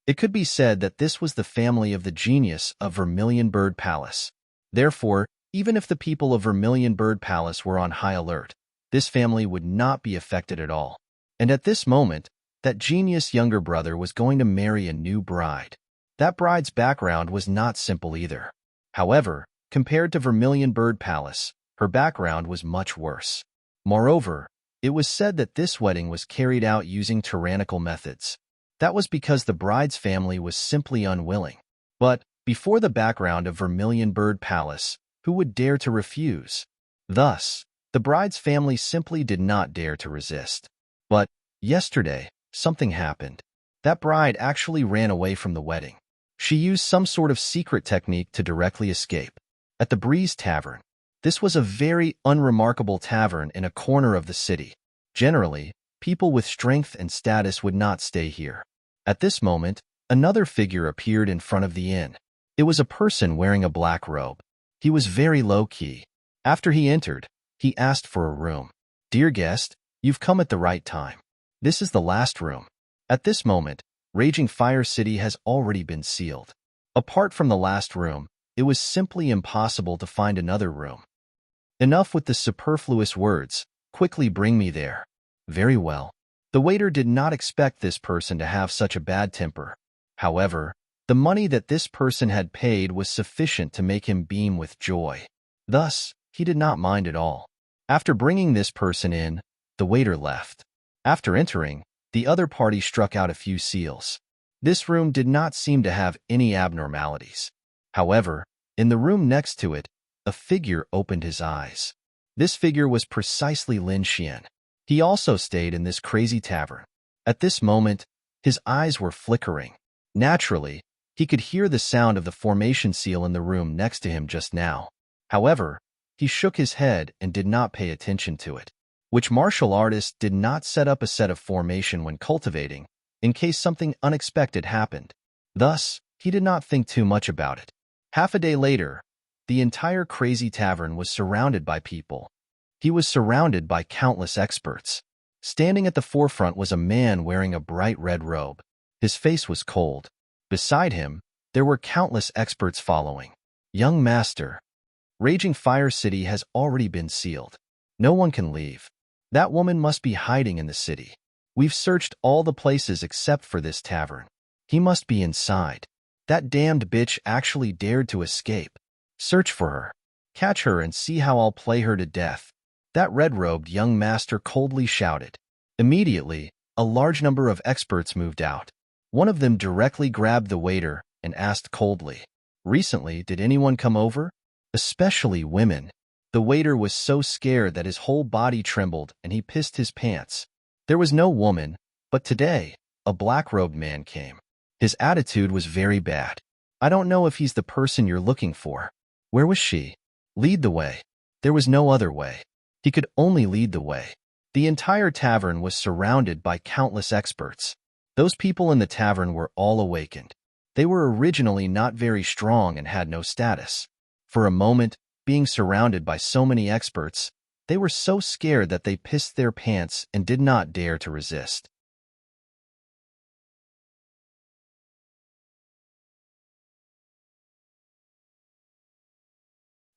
It could be said that this was the family of the genius of Vermilion Bird Palace. Therefore, even if the people of Vermilion Bird Palace were on high alert, this family would not be affected at all. And at this moment, that genius younger brother was going to marry a new bride. That bride's background was not simple either. However, compared to Vermilion Bird Palace, her background was much worse. Moreover, it was said that this wedding was carried out using tyrannical methods. That was because the bride's family was simply unwilling. But, before the background of Vermilion Bird Palace, who would dare to refuse? Thus, the bride's family simply did not dare to resist. But, yesterday, something happened. That bride actually ran away from the wedding. She used some sort of secret technique to directly escape. At the Breeze Tavern. This was a very unremarkable tavern in a corner of the city. Generally, people with strength and status would not stay here. At this moment, another figure appeared in front of the inn. It was a person wearing a black robe. He was very low-key. After he entered, he asked for a room. "Dear guest, you've come at the right time. This is the last room." At this moment, Raging Fire City has already been sealed. Apart from the last room, it was simply impossible to find another room. Enough with the superfluous words. Quickly bring me there. Very well. The waiter did not expect this person to have such a bad temper. However, the money that this person had paid was sufficient to make him beam with joy. Thus, he did not mind at all. After bringing this person in, the waiter left. After entering, the other party struck out a few seals. This room did not seem to have any abnormalities. However, in the room next to it, a figure opened his eyes. This figure was precisely Lin Xian. He also stayed in this crazy tavern. At this moment, his eyes were flickering. Naturally, he could hear the sound of the formation seal in the room next to him just now. However, he shook his head and did not pay attention to it. Which martial artist did not set up a set of formation when cultivating, in case something unexpected happened? Thus, he did not think too much about it. Half a day later, the entire crazy tavern was surrounded by people. He was surrounded by countless experts. Standing at the forefront was a man wearing a bright red robe. His face was cold. Beside him, there were countless experts following. "Young master, Raging Fire City has already been sealed. No one can leave. That woman must be hiding in the city. We've searched all the places except for this tavern. He must be inside. That damned bitch actually dared to escape. Search for her. Catch her and see how I'll play her to death." That red-robed young master coldly shouted. Immediately, a large number of experts moved out. One of them directly grabbed the waiter and asked coldly, "Recently, did anyone come over? Especially women." The waiter was so scared that his whole body trembled and he pissed his pants. There was no woman, but today, a black-robed man came. His attitude was very bad. "I don't know if he's the person you're looking for." Where was she? Lead the way. There was no other way. He could only lead the way. The entire tavern was surrounded by countless experts. Those people in the tavern were all awakened. They were originally not very strong and had no status. For a moment, being surrounded by so many experts, they were so scared that they pissed their pants and did not dare to resist.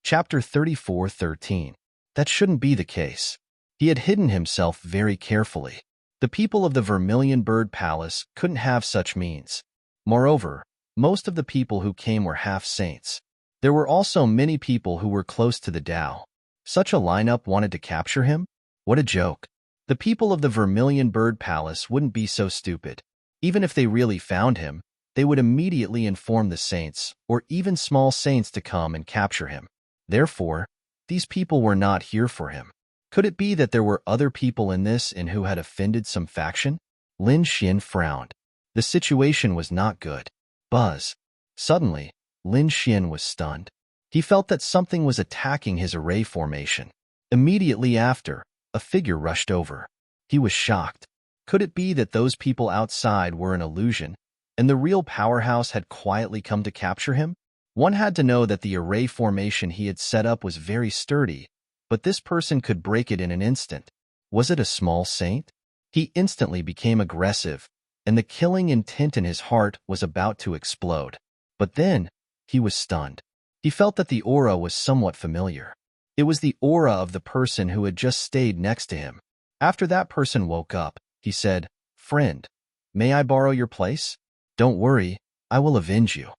Chapter 34:13. That shouldn't be the case. He had hidden himself very carefully. The people of the Vermilion Bird Palace couldn't have such means. Moreover, most of the people who came were half-saints. There were also many people who were close to the Tao. Such a lineup wanted to capture him? What a joke. The people of the Vermilion Bird Palace wouldn't be so stupid. Even if they really found him, they would immediately inform the saints, or even small saints, to come and capture him. Therefore, these people were not here for him. Could it be that there were other people in this and who had offended some faction? Lin Xian frowned. The situation was not good. Buzz. Suddenly, Lin Xian was stunned. He felt that something was attacking his array formation. Immediately after, a figure rushed over. He was shocked. Could it be that those people outside were an illusion, and the real powerhouse had quietly come to capture him? One had to know that the array formation he had set up was very sturdy, but this person could break it in an instant. Was it a small saint? He instantly became aggressive, and the killing intent in his heart was about to explode. But then, he was stunned. He felt that the aura was somewhat familiar. It was the aura of the person who had just stayed next to him. After that person woke up, he said, "Friend, may I borrow your place? Don't worry, I will avenge you."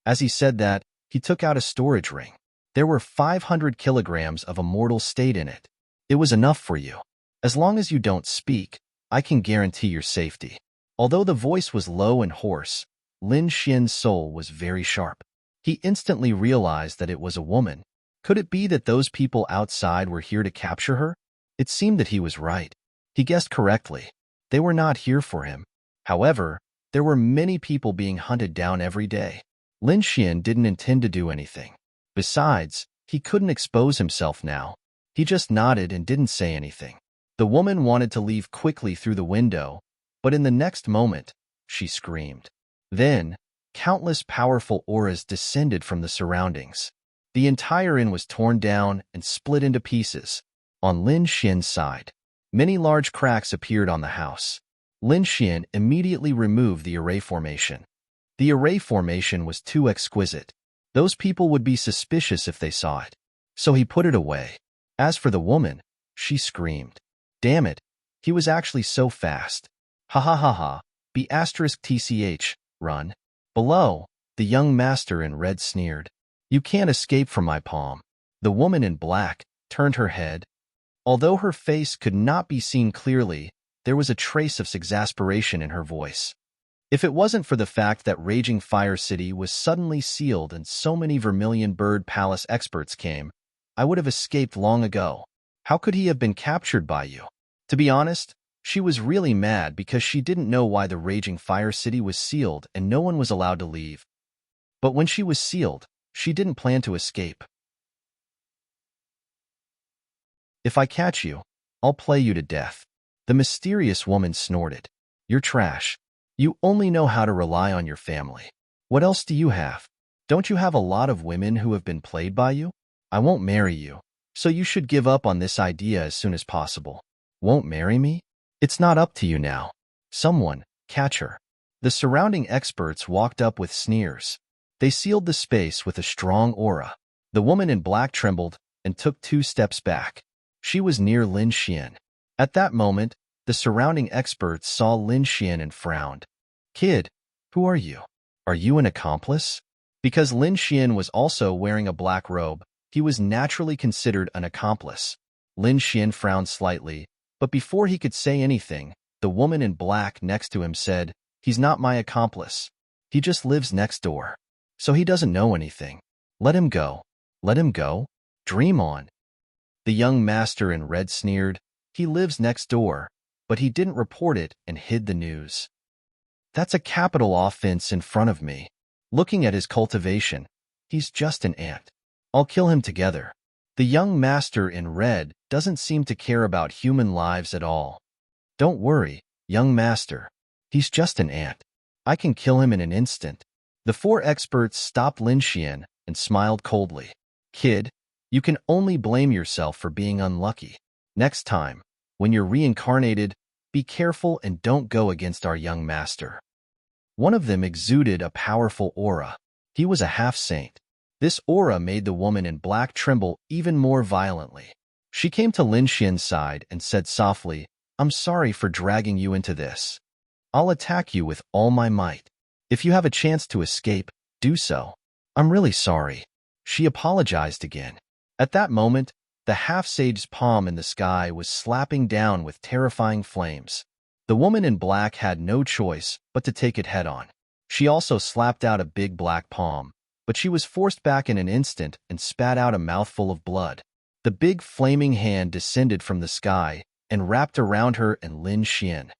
As he said that, he took out a storage ring. There were 500 kilograms of immortal state in it. It was enough for you. As long as you don't speak, I can guarantee your safety. Although the voice was low and hoarse, Lin Xian's soul was very sharp. He instantly realized that it was a woman. Could it be that those people outside were here to capture her? It seemed that he was right. He guessed correctly. They were not here for him. However, there were many people being hunted down every day. Lin Xian didn't intend to do anything. Besides, he couldn't expose himself now. He just nodded and didn't say anything. The woman wanted to leave quickly through the window, but in the next moment, she screamed. Then, countless powerful auras descended from the surroundings. The entire inn was torn down and split into pieces. On Lin Xian's side, many large cracks appeared on the house. Lin Xian immediately removed the array formation. The array formation was too exquisite. Those people would be suspicious if they saw it. So he put it away. As for the woman, she screamed. Damn it, he was actually so fast. Ha ha ha ha, B*TCH, run. Below, the young master in red sneered. You can't escape from my palm. The woman in black turned her head. Although her face could not be seen clearly, there was a trace of exasperation in her voice. If it wasn't for the fact that Raging Fire City was suddenly sealed and so many Vermilion Bird Palace experts came, I would have escaped long ago. How could he have been captured by you? To be honest, she was really mad because she didn't know why the Raging Fire City was sealed and no one was allowed to leave. But when she was sealed, she didn't plan to escape. If I catch you, I'll play you to death. The mysterious woman snorted. You're trash. You only know how to rely on your family. What else do you have? Don't you have a lot of women who have been played by you? I won't marry you, so you should give up on this idea as soon as possible. Won't marry me? It's not up to you now. Someone, catch her. The surrounding experts walked up with sneers. They sealed the space with a strong aura. The woman in black trembled and took 2 steps back. She was near Lin Xian. At that moment, the surrounding experts saw Lin Xian and frowned. Kid, who are you? Are you an accomplice? Because Lin Xian was also wearing a black robe, he was naturally considered an accomplice. Lin Xian frowned slightly, but before he could say anything, the woman in black next to him said, He's not my accomplice. He just lives next door. So he doesn't know anything. Let him go. Let him go? Dream on. The young master in red sneered. He lives next door, but he didn't report it and hid the news. That's a capital offense in front of me. Looking at his cultivation, he's just an ant. I'll kill him together. The young master in red doesn't seem to care about human lives at all. Don't worry, young master. He's just an ant. I can kill him in an instant. The 4 experts stopped Lin Xian and smiled coldly. Kid, you can only blame yourself for being unlucky. Next time, when you're reincarnated, be careful and don't go against our young master. One of them exuded a powerful aura. He was a half-saint. This aura made the woman in black tremble even more violently. She came to Lin Xian's side and said softly, I'm sorry for dragging you into this. I'll attack you with all my might. If you have a chance to escape, do so. I'm really sorry. She apologized again. At that moment, the half-sage's palm in the sky was slapping down with terrifying flames. The woman in black had no choice but to take it head-on. She also slapped out a big black palm, but she was forced back in an instant and spat out a mouthful of blood. The big flaming hand descended from the sky and wrapped around her and Lin Xian.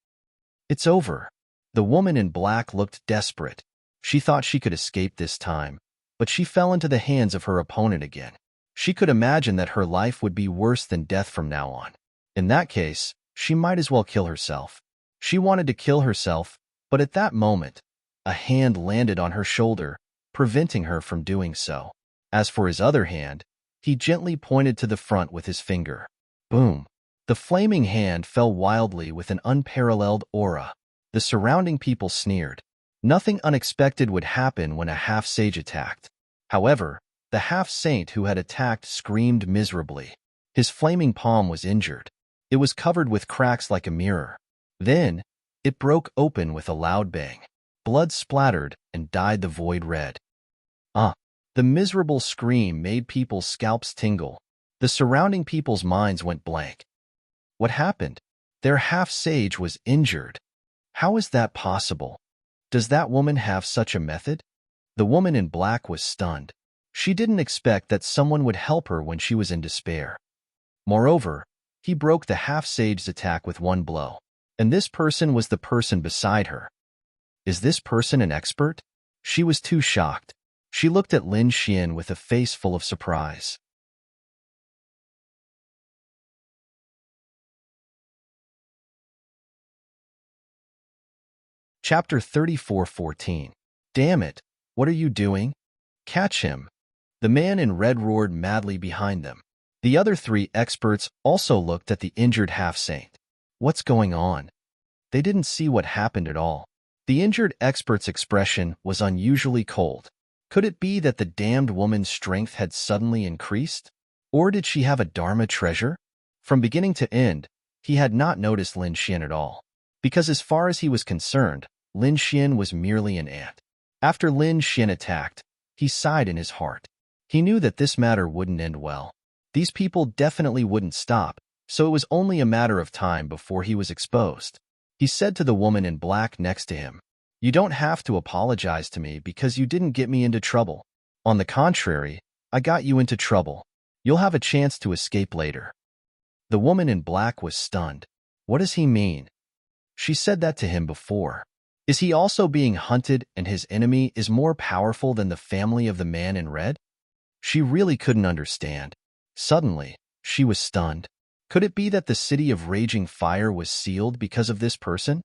It's over. The woman in black looked desperate. She thought she could escape this time, but she fell into the hands of her opponent again. She could imagine that her life would be worse than death from now on. In that case, she might as well kill herself. She wanted to kill herself, but at that moment, a hand landed on her shoulder, preventing her from doing so. As for his other hand, he gently pointed to the front with his finger. Boom! The flaming hand fell wildly with an unparalleled aura. The surrounding people sneered. Nothing unexpected would happen when a half-sage attacked. However, the half-saint who had attacked screamed miserably. His flaming palm was injured. It was covered with cracks like a mirror. Then, it broke open with a loud bang. Blood splattered and dyed the void red. The miserable scream made people's scalps tingle. The surrounding people's minds went blank. What happened? Their half-sage was injured. How is that possible? Does that woman have such a method? The woman in black was stunned. She didn't expect that someone would help her when she was in despair. Moreover, he broke the half-sage's attack with one blow. And this person was the person beside her. Is this person an expert? She was too shocked. She looked at Lin Xian with a face full of surprise. Chapter 34:14. Damn it! What are you doing? Catch him! The man in red roared madly behind them. The other three experts also looked at the injured half-saint. What's going on? They didn't see what happened at all. The injured expert's expression was unusually cold. Could it be that the damned woman's strength had suddenly increased? Or did she have a Dharma treasure? From beginning to end, he had not noticed Lin Xian at all. Because as far as he was concerned, Lin Xian was merely an ant. After Lin Xian attacked, he sighed in his heart. He knew that this matter wouldn't end well. These people definitely wouldn't stop, so it was only a matter of time before he was exposed. He said to the woman in black next to him, "You don't have to apologize to me because you didn't get me into trouble. On the contrary, I got you into trouble. You'll have a chance to escape later." The woman in black was stunned. What does he mean? She said that to him before. Is he also being hunted and his enemy is more powerful than the family of the man in red? She really couldn't understand. Suddenly, she was stunned. Could it be that the city of raging fire was sealed because of this person?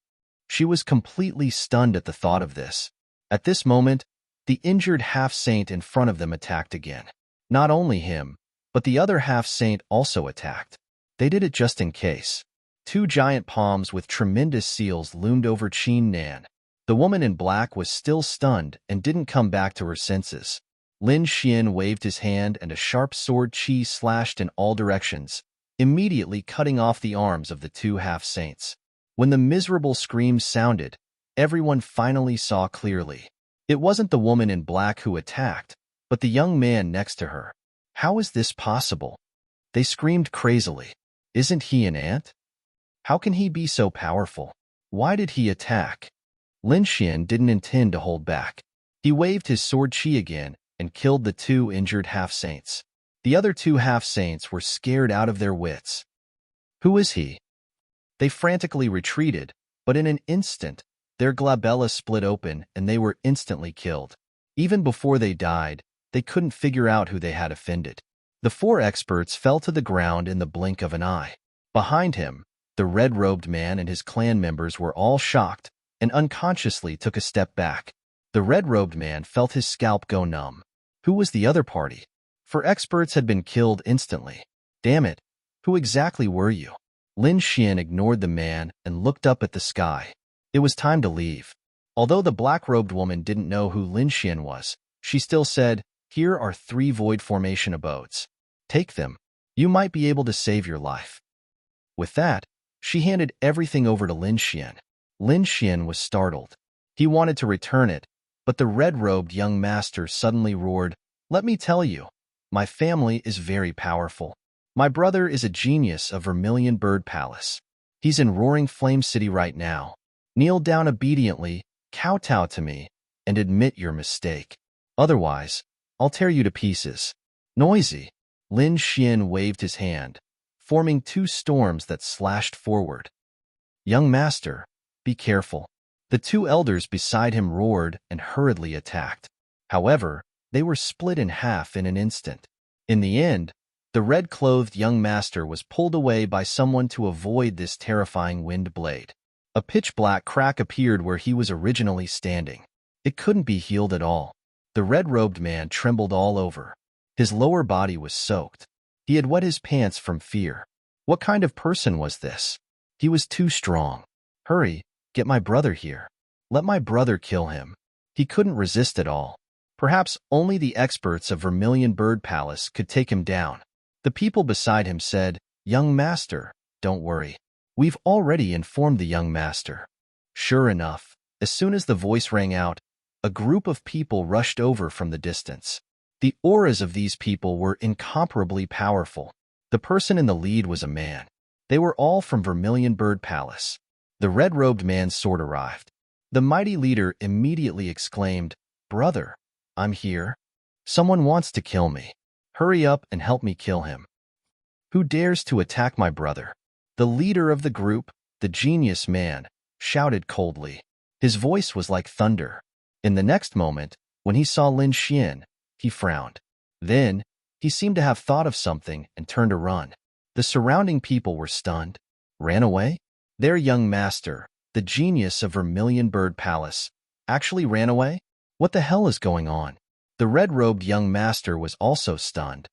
She was completely stunned at the thought of this. At this moment, the injured half-saint in front of them attacked again. Not only him, but the other half-saint also attacked. They did it just in case. Two giant palms with tremendous seals loomed over Qin Nan. The woman in black was still stunned and didn't come back to her senses. Lin Xian waved his hand and a sharp sword qi slashed in all directions, immediately cutting off the arms of the two half-saints. When the miserable screams sounded, everyone finally saw clearly. It wasn't the woman in black who attacked, but the young man next to her. How is this possible? They screamed crazily. Isn't he an ant? How can he be so powerful? Why did he attack? Lin Xian didn't intend to hold back. He waved his sword qi again and killed the two injured half-saints. The other two half-saints were scared out of their wits. Who is he? They frantically retreated, but in an instant, their glabella split open and they were instantly killed. Even before they died, they couldn't figure out who they had offended. The four experts fell to the ground in the blink of an eye. Behind him, the red-robed man and his clan members were all shocked and unconsciously took a step back. The red-robed man felt his scalp go numb. Who was the other party? Four experts had been killed instantly. Damn it, who exactly were you? Lin Xian ignored the man and looked up at the sky. It was time to leave. Although the black-robed woman didn't know who Lin Xian was, she still said, "Here are 3 void formation abodes. Take them. You might be able to save your life." With that, she handed everything over to Lin Xian. Lin Xian was startled. He wanted to return it, but the red-robed young master suddenly roared, "Let me tell you, my family is very powerful. My brother is a genius of Vermilion Bird Palace. He's in Roaring Flame City right now. Kneel down obediently, kowtow to me, and admit your mistake. Otherwise, I'll tear you to pieces. Noisy. Lin Xian waved his hand, forming two storms that slashed forward. Young master, be careful. The two elders beside him roared and hurriedly attacked. However, they were split in half in an instant. In the end, the red-clothed young master was pulled away by someone to avoid this terrifying wind blade. A pitch-black crack appeared where he was originally standing. It couldn't be healed at all. The red-robed man trembled all over. His lower body was soaked. He had wet his pants from fear. What kind of person was this? He was too strong. Hurry, get my brother here. Let my brother kill him. He couldn't resist at all. Perhaps only the experts of Vermilion Bird Palace could take him down. The people beside him said, Young master, don't worry. We've already informed the young master. Sure enough, as soon as the voice rang out, a group of people rushed over from the distance. The auras of these people were incomparably powerful. The person in the lead was a man. They were all from Vermilion Bird Palace. The red-robed man's sword arrived. The mighty leader immediately exclaimed, Brother, I'm here. Someone wants to kill me. Hurry up and help me kill him. Who dares to attack my brother? The leader of the group, the genius man, shouted coldly. His voice was like thunder. In the next moment, when he saw Lin Xian, he frowned. Then, he seemed to have thought of something and turned to run. The surrounding people were stunned. Ran away? Their young master, the genius of Vermilion Bird Palace, actually ran away? What the hell is going on? The red-robed young master was also stunned.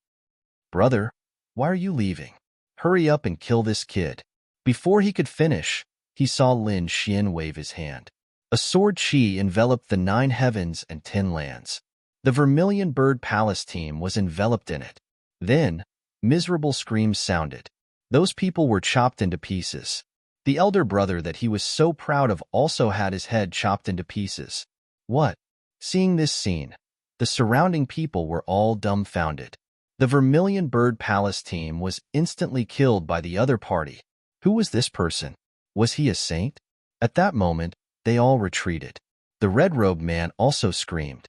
Brother, why are you leaving? Hurry up and kill this kid. Before he could finish, he saw Lin Xian wave his hand. A sword chi enveloped the 9 heavens and 10 lands. The Vermilion Bird Palace team was enveloped in it. Then, miserable screams sounded. Those people were chopped into pieces. The elder brother that he was so proud of also had his head chopped into pieces. What? Seeing this scene, the surrounding people were all dumbfounded. The Vermilion Bird Palace team was instantly killed by the other party. Who was this person? Was he a saint? At that moment, they all retreated. The red-robed man also screamed.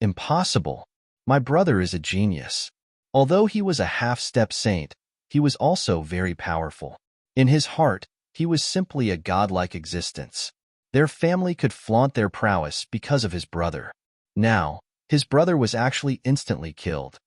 Impossible! My brother is a genius. Although he was a half-step saint, he was also very powerful. In his heart, he was simply a godlike existence. Their family could flaunt their prowess because of his brother. Now, his brother was actually instantly killed.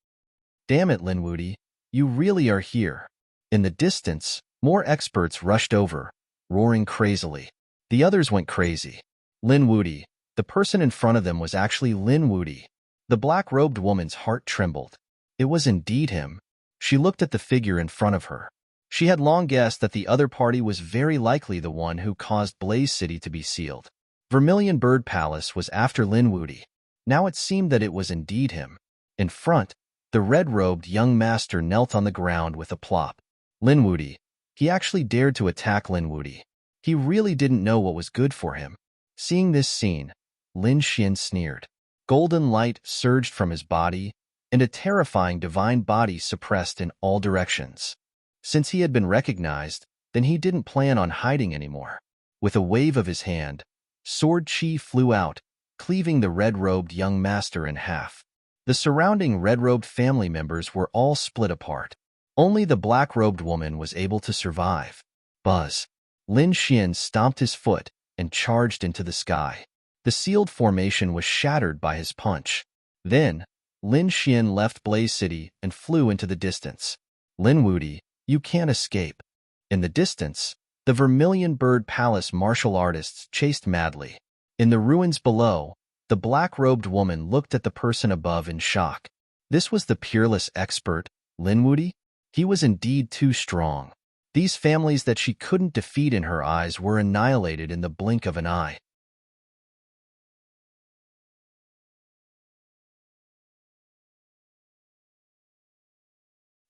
Damn it, Lin Wudi, you really are here. In the distance, more experts rushed over, roaring crazily. The others went crazy. Lin Wudi, the person in front of them was actually Lin Wudi. The black-robed woman's heart trembled. It was indeed him. She looked at the figure in front of her. She had long guessed that the other party was very likely the one who caused Blaze City to be sealed. Vermilion Bird Palace was after Lin Wudi. Now it seemed that it was indeed him. In front, the red-robed young master knelt on the ground with a plop. Lin Wudi. He actually dared to attack Lin Wudi. He really didn't know what was good for him. Seeing this scene, Lin Xian sneered. Golden light surged from his body, and a terrifying divine body suppressed in all directions. Since he had been recognized, then he didn't plan on hiding anymore. With a wave of his hand, sword chi flew out, cleaving the red-robed young master in half. The surrounding red-robed family members were all split apart. Only the black-robed woman was able to survive. Buzz. Lin Xian stomped his foot and charged into the sky. The sealed formation was shattered by his punch. Then, Lin Xian left Blaze City and flew into the distance. Lin Wudi, you can't escape. In the distance, the Vermilion Bird Palace martial artists chased madly. In the ruins below, the black-robed woman looked at the person above in shock. This was the peerless expert, Lin Wudi? He was indeed too strong. These families that she couldn't defeat in her eyes were annihilated in the blink of an eye.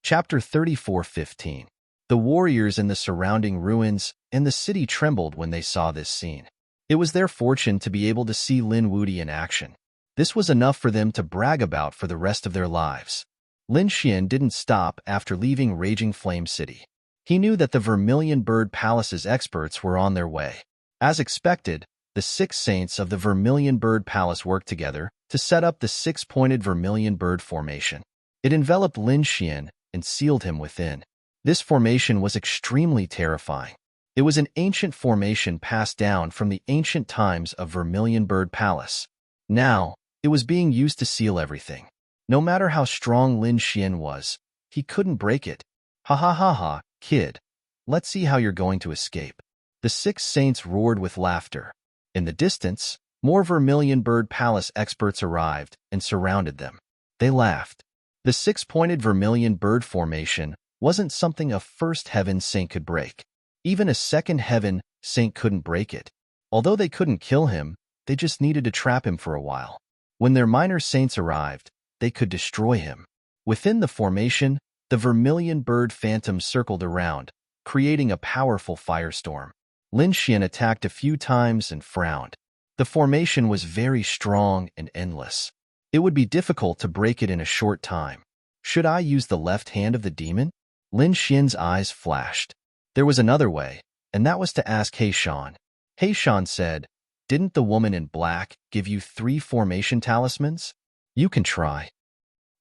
Chapter 34:15. The warriors in the surrounding ruins and the city trembled when they saw this scene. It was their fortune to be able to see Lin Wudi in action. This was enough for them to brag about for the rest of their lives. Lin Xian didn't stop after leaving Raging Flame City. He knew that the Vermilion Bird Palace's experts were on their way. As expected, the 6 saints of the Vermilion Bird Palace worked together to set up the 6-pointed Vermilion Bird formation. It enveloped Lin Xian and sealed him within. This formation was extremely terrifying. It was an ancient formation passed down from the ancient times of Vermilion Bird Palace. Now, it was being used to seal everything. No matter how strong Lin Xian was, he couldn't break it. Ha ha ha ha, kid. Let's see how you're going to escape. The 6 saints roared with laughter. In the distance, more Vermilion Bird Palace experts arrived and surrounded them. They laughed. The 6-pointed Vermilion Bird formation wasn't something a first heaven saint could break. Even a second heaven saint couldn't break it. Although they couldn't kill him, they just needed to trap him for a while. When their minor saints arrived, they could destroy him. Within the formation, the Vermilion Bird Phantom circled around, creating a powerful firestorm. Lin Xian attacked a few times and frowned. The formation was very strong and endless. It would be difficult to break it in a short time. Should I use the left hand of the demon? Lin Xian's eyes flashed. There was another way, and that was to ask He Shan. He Shan said, "Didn't the woman in black give you 3 formation talismans? You can try."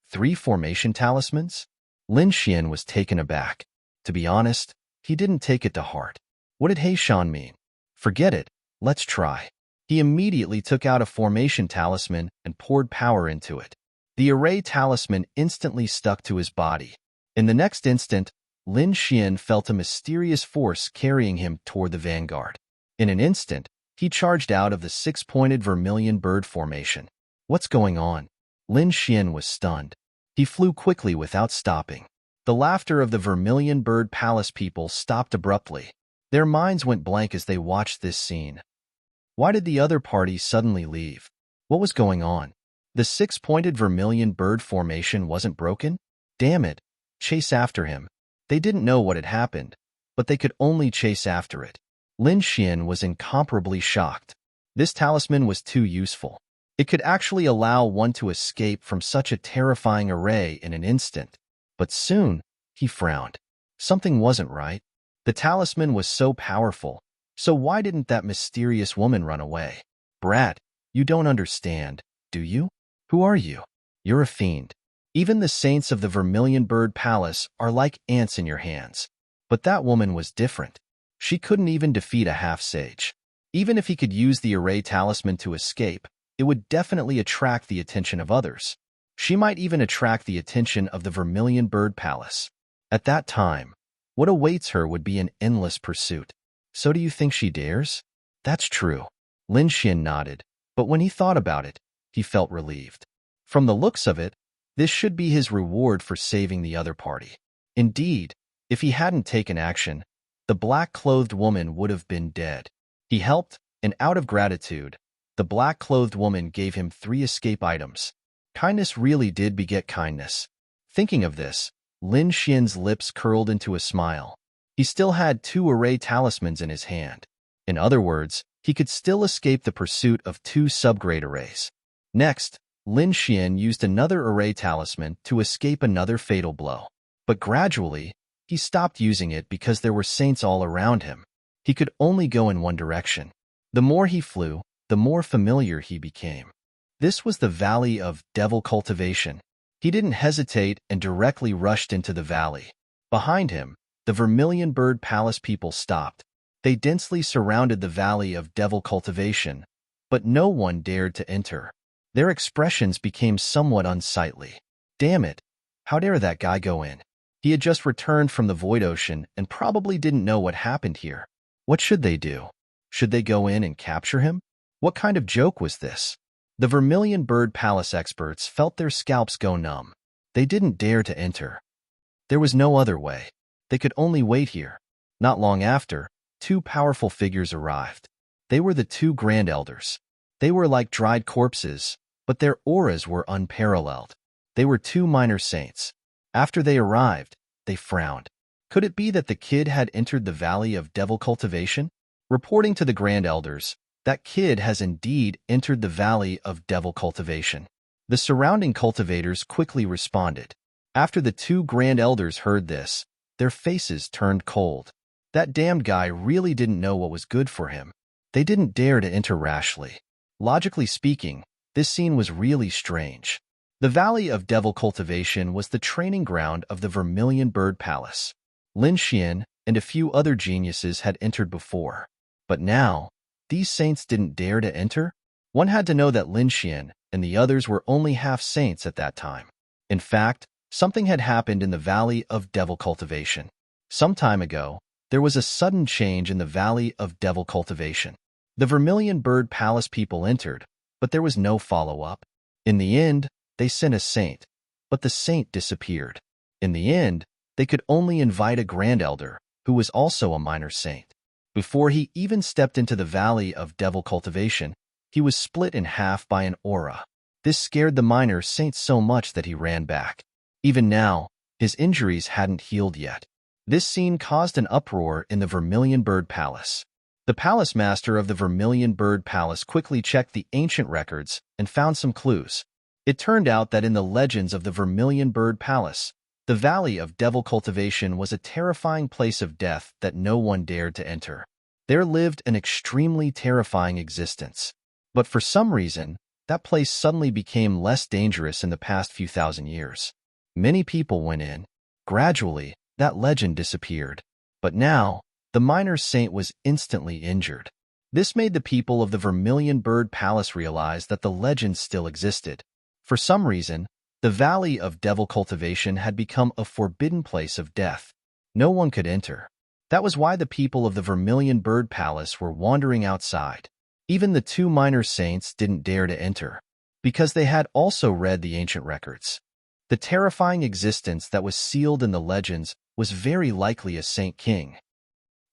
3 formation talismans? Lin Xian was taken aback. To be honest, he didn't take it to heart. What did He Shan mean? Forget it, let's try. He immediately took out a formation talisman and poured power into it. The array talisman instantly stuck to his body. In the next instant, Lin Xian felt a mysterious force carrying him toward the vanguard. In an instant, he charged out of the 6-pointed Vermilion Bird formation. What's going on? Lin Xian was stunned. He flew quickly without stopping. The laughter of the Vermilion Bird Palace people stopped abruptly. Their minds went blank as they watched this scene. Why did the other party suddenly leave? What was going on? The 6-pointed Vermilion Bird formation wasn't broken? Damn it! Chase after him. They didn't know what had happened, but they could only chase after it. Lin Xian was incomparably shocked. This talisman was too useful. It could actually allow one to escape from such a terrifying array in an instant. But soon, he frowned. Something wasn't right. The talisman was so powerful, so why didn't that mysterious woman run away? Brat, you don't understand, do you? Who are you? You're a fiend. Even the saints of the Vermilion Bird Palace are like ants in your hands. But that woman was different. She couldn't even defeat a half-sage. Even if he could use the array talisman to escape, it would definitely attract the attention of others. She might even attract the attention of the Vermilion Bird Palace. At that time, what awaits her would be an endless pursuit. So do you think she dares? That's true. Lin Xian nodded, but when he thought about it, he felt relieved. From the looks of it, this should be his reward for saving the other party. Indeed, if he hadn't taken action, the black-clothed woman would have been dead. He helped, and out of gratitude, the black-clothed woman gave him 3 escape items. Kindness really did beget kindness. Thinking of this, Lin Xian's lips curled into a smile. He still had 2 array talismans in his hand. In other words, he could still escape the pursuit of 2 subgrade arrays. Next, Lin Xian used another array talisman to escape another fatal blow. But gradually, he stopped using it because there were saints all around him. He could only go in one direction. The more he flew, the more familiar he became. This was the Valley of Devil Cultivation. He didn't hesitate and directly rushed into the valley. Behind him, the Vermilion Bird Palace people stopped. They densely surrounded the Valley of Devil Cultivation, but no one dared to enter. Their expressions became somewhat unsightly. Damn it! How dare that guy go in? He had just returned from the Void Ocean and probably didn't know what happened here. What should they do? Should they go in and capture him? What kind of joke was this? The Vermilion Bird Palace experts felt their scalps go numb. They didn't dare to enter. There was no other way. They could only wait here. Not long after, 2 powerful figures arrived. They were the 2 Grand Elders. They were like dried corpses, but their auras were unparalleled. They were 2 minor saints. After they arrived, they frowned. Could it be that the kid had entered the Valley of Devil Cultivation? Reporting to the Grand Elders, that kid has indeed entered the Valley of Devil Cultivation. The surrounding cultivators quickly responded. After the 2 Grand Elders heard this, their faces turned cold. That damned guy really didn't know what was good for him. They didn't dare to enter rashly. Logically speaking, this scene was really strange. The Valley of Devil Cultivation was the training ground of the Vermilion Bird Palace. Lin Xian and a few other geniuses had entered before. But now, these saints didn't dare to enter? One had to know that Lin Xian and the others were only half saints at that time. In fact, something had happened in the Valley of Devil Cultivation. Some time ago, there was a sudden change in the Valley of Devil Cultivation. The Vermilion Bird Palace people entered, but there was no follow-up. In the end, they sent a saint, but the saint disappeared. In the end, they could only invite a Grand Elder, who was also a minor saint. Before he even stepped into the Valley of Devil Cultivation, he was split in half by an aura. This scared the minor saint so much that he ran back. Even now, his injuries hadn't healed yet. This scene caused an uproar in the Vermilion Bird Palace. The palace master of the Vermilion Bird Palace quickly checked the ancient records and found some clues. It turned out that in the legends of the Vermilion Bird Palace, the Valley of Devil Cultivation was a terrifying place of death that no one dared to enter. There lived an extremely terrifying existence. But for some reason, that place suddenly became less dangerous in the past few thousand years. Many people went in. Gradually, that legend disappeared. But now, the minor saint was instantly injured. This made the people of the Vermilion Bird Palace realize that the legend still existed. For some reason, the Valley of Devil Cultivation had become a forbidden place of death. No one could enter. That was why the people of the Vermilion Bird Palace were wandering outside. Even the two minor saints didn't dare to enter, because they had also read the ancient records. The terrifying existence that was sealed in the legends was very likely a Saint King.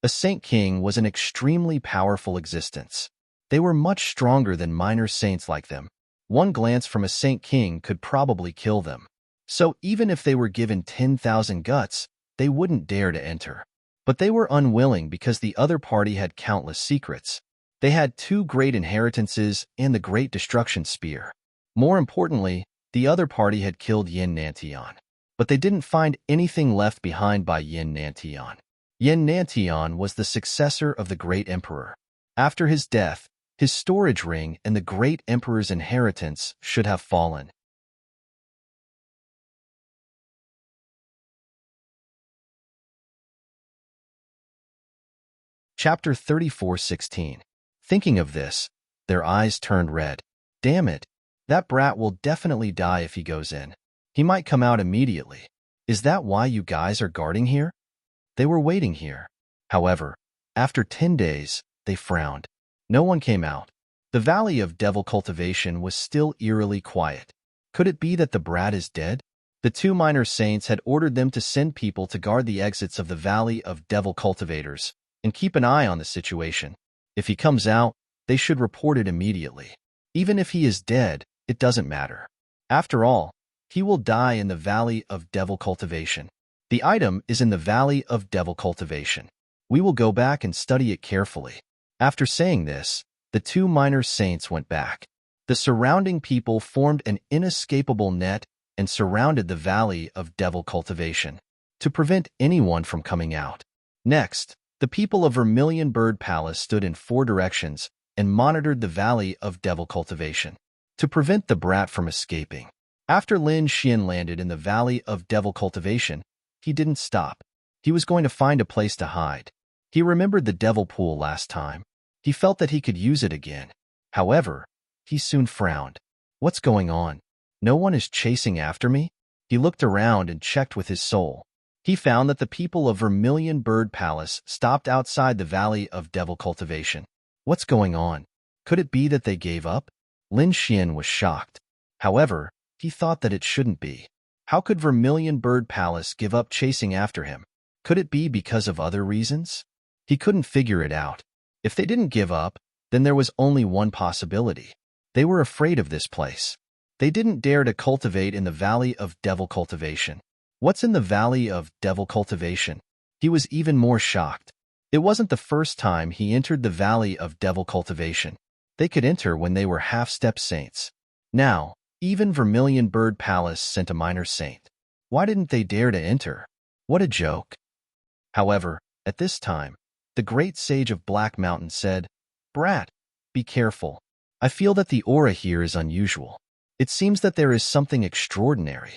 A Saint King was an extremely powerful existence. They were much stronger than minor saints like them. One glance from a Saint King could probably kill them. So even if they were given 10,000 guts, they wouldn't dare to enter. But they were unwilling because the other party had countless secrets. They had 2 great inheritances and the Great Destruction Spear. More importantly, the other party had killed Yin Nantian. But they didn't find anything left behind by Yin Nantian. Yin Nantian was the successor of the Great Emperor. After his death, his storage ring and the Great Emperor's inheritance should have fallen. Chapter 34:16. Thinking of this, their eyes turned red. Damn it, that brat will definitely die if he goes in. He might come out immediately. Is that why you guys are guarding here? They were waiting here. However, after 10 days, they frowned. No one came out. The Valley of Devil Cultivation was still eerily quiet. Could it be that the brat is dead? The 2 minor saints had ordered them to send people to guard the exits of the Valley of Devil Cultivators and keep an eye on the situation. If he comes out, they should report it immediately. Even if he is dead, it doesn't matter. After all, he will die in the Valley of Devil Cultivation. The item is in the Valley of Devil Cultivation. We will go back and study it carefully. After saying this, the 2 minor saints went back. The surrounding people formed an inescapable net and surrounded the Valley of Devil Cultivation to prevent anyone from coming out. Next, the people of Vermilion Bird Palace stood in 4 directions and monitored the Valley of Devil Cultivation to prevent the brat from escaping. After Lin Xian landed in the Valley of Devil Cultivation, he didn't stop. He was going to find a place to hide. He remembered the devil pool last time. He felt that he could use it again. However, he soon frowned. What's going on? No one is chasing after me? He looked around and checked with his soul. He found that the people of Vermilion Bird Palace stopped outside the Valley of Devil Cultivation. What's going on? Could it be that they gave up? Lin Xian was shocked. However, he thought that it shouldn't be. How could Vermilion Bird Palace give up chasing after him? Could it be because of other reasons? He couldn't figure it out. If they didn't give up, then there was only one possibility. They were afraid of this place. They didn't dare to cultivate in the Valley of Devil Cultivation. What's in the Valley of Devil Cultivation? He was even more shocked. It wasn't the first time he entered the Valley of Devil Cultivation. They could enter when they were half-step saints. Now, even Vermilion Bird Palace sent a minor saint. Why didn't they dare to enter? What a joke. However, at this time, the great sage of Black Mountain said, Brat, be careful. I feel that the aura here is unusual. It seems that there is something extraordinary.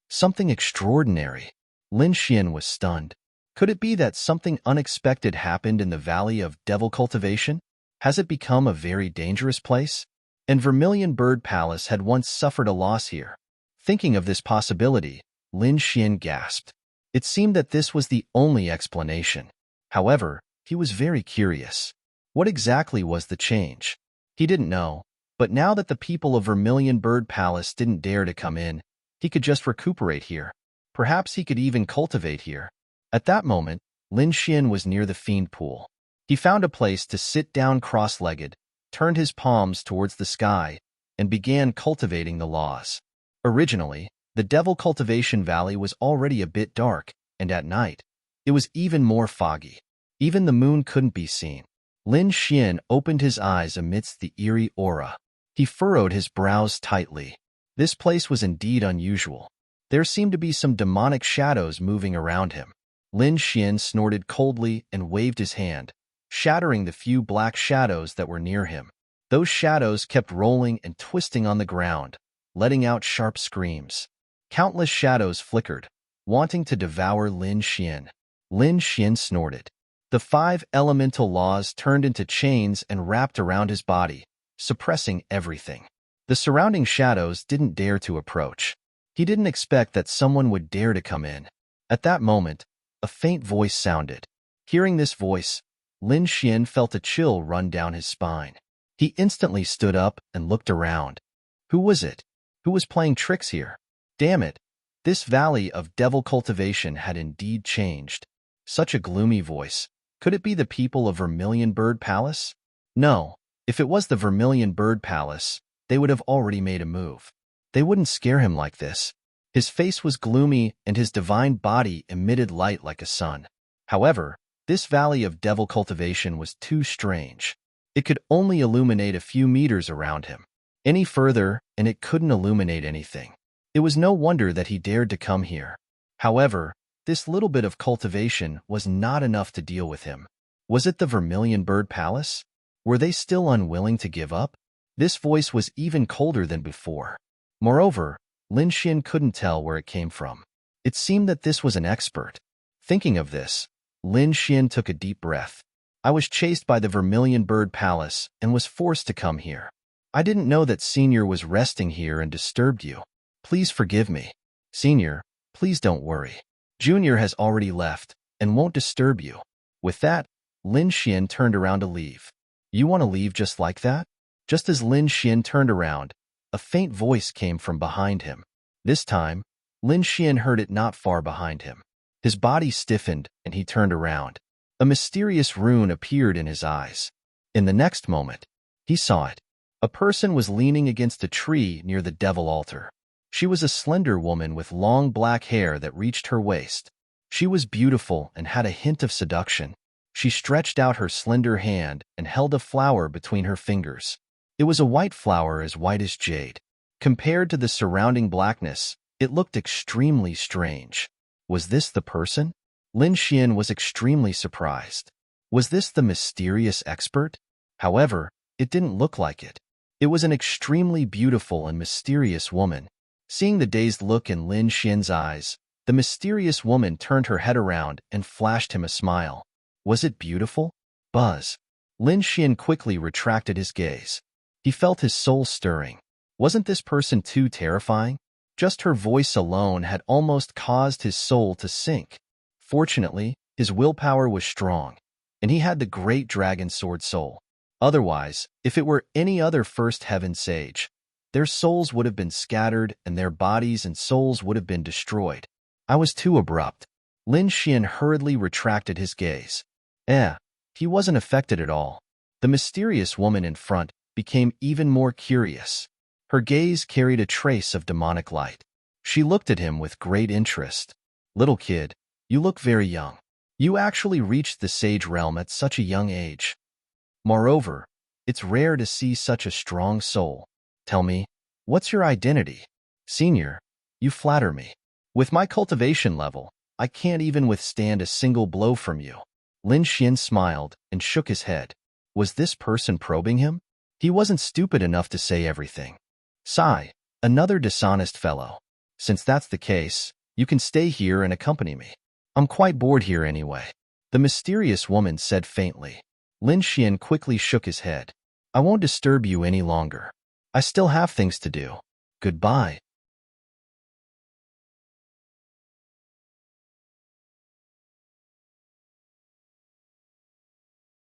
Something extraordinary. Lin Xian was stunned. Could it be that something unexpected happened in the Valley of Devil Cultivation? Has it become a very dangerous place? And Vermilion Bird Palace had once suffered a loss here. Thinking of this possibility, Lin Xian gasped. It seemed that this was the only explanation. However, he was very curious. What exactly was the change? He didn't know, but now that the people of Vermilion Bird Palace didn't dare to come in, he could just recuperate here. Perhaps he could even cultivate here. At that moment, Lin Xian was near the fiend pool. He found a place to sit down cross-legged, turned his palms towards the sky, and began cultivating the laws. Originally, the Devil Cultivation Valley was already a bit dark, and at night, it was even more foggy. Even the moon couldn't be seen. Lin Xian opened his eyes amidst the eerie aura. He furrowed his brows tightly. This place was indeed unusual. There seemed to be some demonic shadows moving around him. Lin Xian snorted coldly and waved his hand, shattering the few black shadows that were near him. Those shadows kept rolling and twisting on the ground, letting out sharp screams. Countless shadows flickered, wanting to devour Lin Xian. Lin Xian snorted. The 5 elemental laws turned into chains and wrapped around his body, suppressing everything. The surrounding shadows didn't dare to approach. He didn't expect that someone would dare to come in. At that moment, a faint voice sounded. Hearing this voice, Lin Xian felt a chill run down his spine. He instantly stood up and looked around. Who was it? Who was playing tricks here? Damn it! This Valley of Devil Cultivation had indeed changed. Such a gloomy voice. Could it be the people of Vermilion Bird Palace? No. If it was the Vermilion Bird Palace, they would have already made a move. They wouldn't scare him like this. His face was gloomy and his divine body emitted light like a sun. However, this Valley of Devil Cultivation was too strange. It could only illuminate a few meters around him. Any further, and it couldn't illuminate anything. It was no wonder that he dared to come here. However, this little bit of cultivation was not enough to deal with him. Was it the Vermilion Bird Palace? Were they still unwilling to give up? This voice was even colder than before. Moreover, Lin Xian couldn't tell where it came from. It seemed that this was an expert. Thinking of this, Lin Xian took a deep breath. I was chased by the Vermilion Bird Palace and was forced to come here. I didn't know that Senior was resting here and disturbed you. Please forgive me. Senior, please don't worry. Junior has already left and won't disturb you. With that, Lin Xian turned around to leave. You want to leave just like that? Just as Lin Xian turned around, a faint voice came from behind him. This time, Lin Xian heard it not far behind him. His body stiffened and he turned around. A mysterious rune appeared in his eyes. In the next moment, he saw it. A person was leaning against a tree near the devil altar. She was a slender woman with long black hair that reached her waist. She was beautiful and had a hint of seduction. She stretched out her slender hand and held a flower between her fingers. It was a white flower as white as jade. Compared to the surrounding blackness, it looked extremely strange. Was this the person? Lin Xian was extremely surprised. Was this the mysterious expert? However, it didn't look like it. It was an extremely beautiful and mysterious woman. Seeing the dazed look in Lin Xian's eyes, the mysterious woman turned her head around and flashed him a smile. Was it beautiful? Buzz. Lin Xian quickly retracted his gaze. He felt his soul stirring. Wasn't this person too terrifying? Just her voice alone had almost caused his soul to sink. Fortunately, his willpower was strong, and he had the great dragon sword soul. Otherwise, if it were any other first heaven sage, their souls would have been scattered and their bodies and souls would have been destroyed. I was too abrupt. Lin Xian hurriedly retracted his gaze. He wasn't affected at all. The mysterious woman in front became even more curious. Her gaze carried a trace of demonic light. She looked at him with great interest. Little kid, you look very young. You actually reached the sage realm at such a young age. Moreover, it's rare to see such a strong soul. Tell me, what's your identity? Senior, you flatter me. With my cultivation level, I can't even withstand a single blow from you. Lin Xian smiled and shook his head. Was this person probing him? He wasn't stupid enough to say everything. Sigh, another dishonest fellow. Since that's the case, you can stay here and accompany me. I'm quite bored here anyway. The mysterious woman said faintly. Lin Xian quickly shook his head. I won't disturb you any longer. I still have things to do. Goodbye.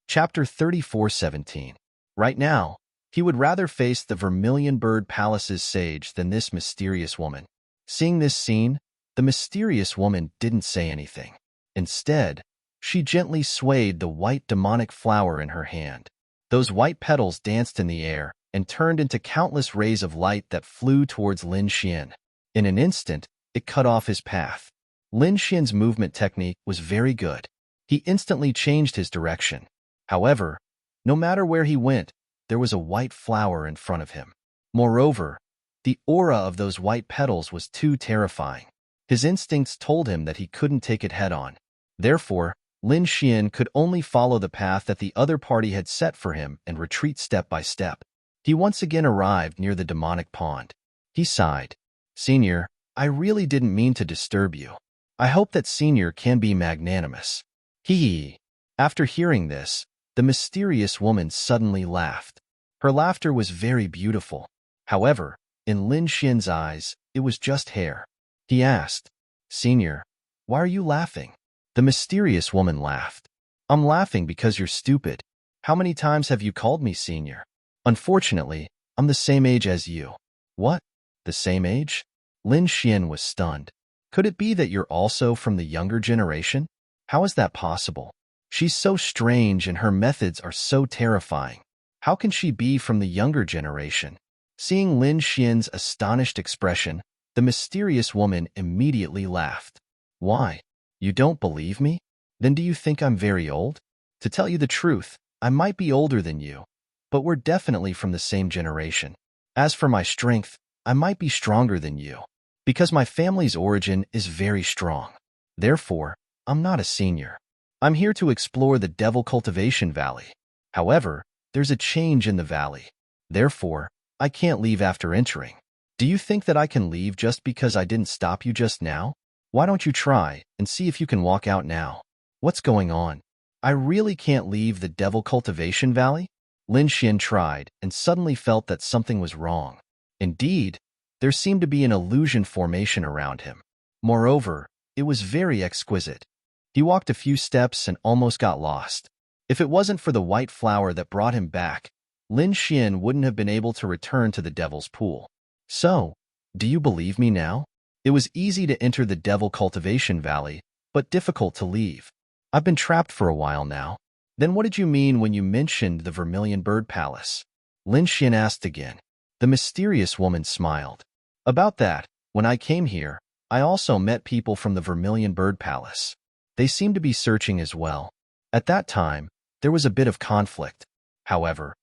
Chapter 34:17. Right now, he would rather face the Vermilion Bird Palace's sage than this mysterious woman. Seeing this scene, the mysterious woman didn't say anything. Instead, she gently swayed the white demonic flower in her hand. Those white petals danced in the air and turned into countless rays of light that flew towards Lin Xian. In an instant, it cut off his path. Lin Xian's movement technique was very good. He instantly changed his direction. However, no matter where he went, there was a white flower in front of him. Moreover, the aura of those white petals was too terrifying. His instincts told him that he couldn't take it head-on. Therefore, Lin Xian could only follow the path that the other party had set for him and retreat step by step. He once again arrived near the demonic pond. He sighed. Senior, I really didn't mean to disturb you. I hope that Senior can be magnanimous. Hee. After hearing this, the mysterious woman suddenly laughed. Her laughter was very beautiful. However, in Lin Xian's eyes, it was just hair. He asked, Senior, why are you laughing? The mysterious woman laughed. I'm laughing because you're stupid. How many times have you called me Senior? Unfortunately, I'm the same age as you. What? The same age? Lin Xian was stunned. Could it be that you're also from the younger generation? How is that possible? She's so strange and her methods are so terrifying. How can she be from the younger generation? Seeing Lin Xian's astonished expression, the mysterious woman immediately laughed. Why? You don't believe me? Then do you think I'm very old? To tell you the truth, I might be older than you, but we're definitely from the same generation. As for my strength, I might be stronger than you, because my family's origin is very strong. Therefore, I'm not a senior. I'm here to explore the Devil Cultivation Valley. However, there's a change in the valley. Therefore, I can't leave after entering. Do you think that I can leave just because I didn't stop you just now? Why don't you try and see if you can walk out now? What's going on? I really can't leave the Devil Cultivation Valley? Lin Xian tried and suddenly felt that something was wrong. Indeed, there seemed to be an illusion formation around him. Moreover, it was very exquisite. He walked a few steps and almost got lost. If it wasn't for the white flower that brought him back, Lin Xian wouldn't have been able to return to the Devil's Pool. So, do you believe me now? It was easy to enter the Devil Cultivation Valley, but difficult to leave. I've been trapped for a while now. Then what did you mean when you mentioned the Vermilion Bird Palace? Lin Xian asked again. The mysterious woman smiled. About that, when I came here, I also met people from the Vermilion Bird Palace. They seemed to be searching as well. At that time, there was a bit of conflict. However,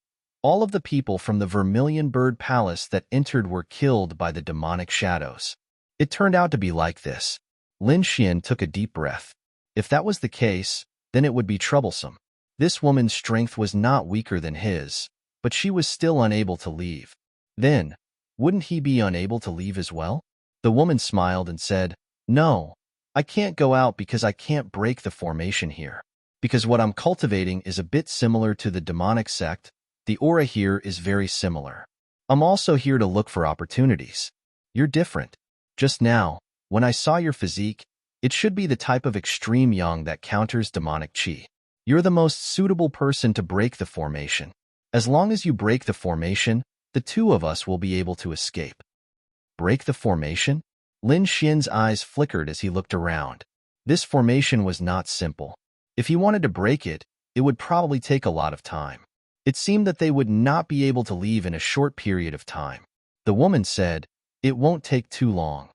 all of the people from the Vermilion Bird Palace that entered were killed by the demonic shadows. It turned out to be like this. Lin Xian took a deep breath. If that was the case, then it would be troublesome. This woman's strength was not weaker than his, but she was still unable to leave. Then, wouldn't he be unable to leave as well? The woman smiled and said, No, I can't go out because I can't break the formation here. Because what I'm cultivating is a bit similar to the demonic sect, the aura here is very similar. I'm also here to look for opportunities. You're different. Just now, when I saw your physique, it should be the type of extreme young that counters demonic chi. You're the most suitable person to break the formation. As long as you break the formation, the two of us will be able to escape. Break the formation? Lin Xian's eyes flickered as he looked around. This formation was not simple. If he wanted to break it, it would probably take a lot of time. It seemed that they would not be able to leave in a short period of time. The woman said, It won't take too long.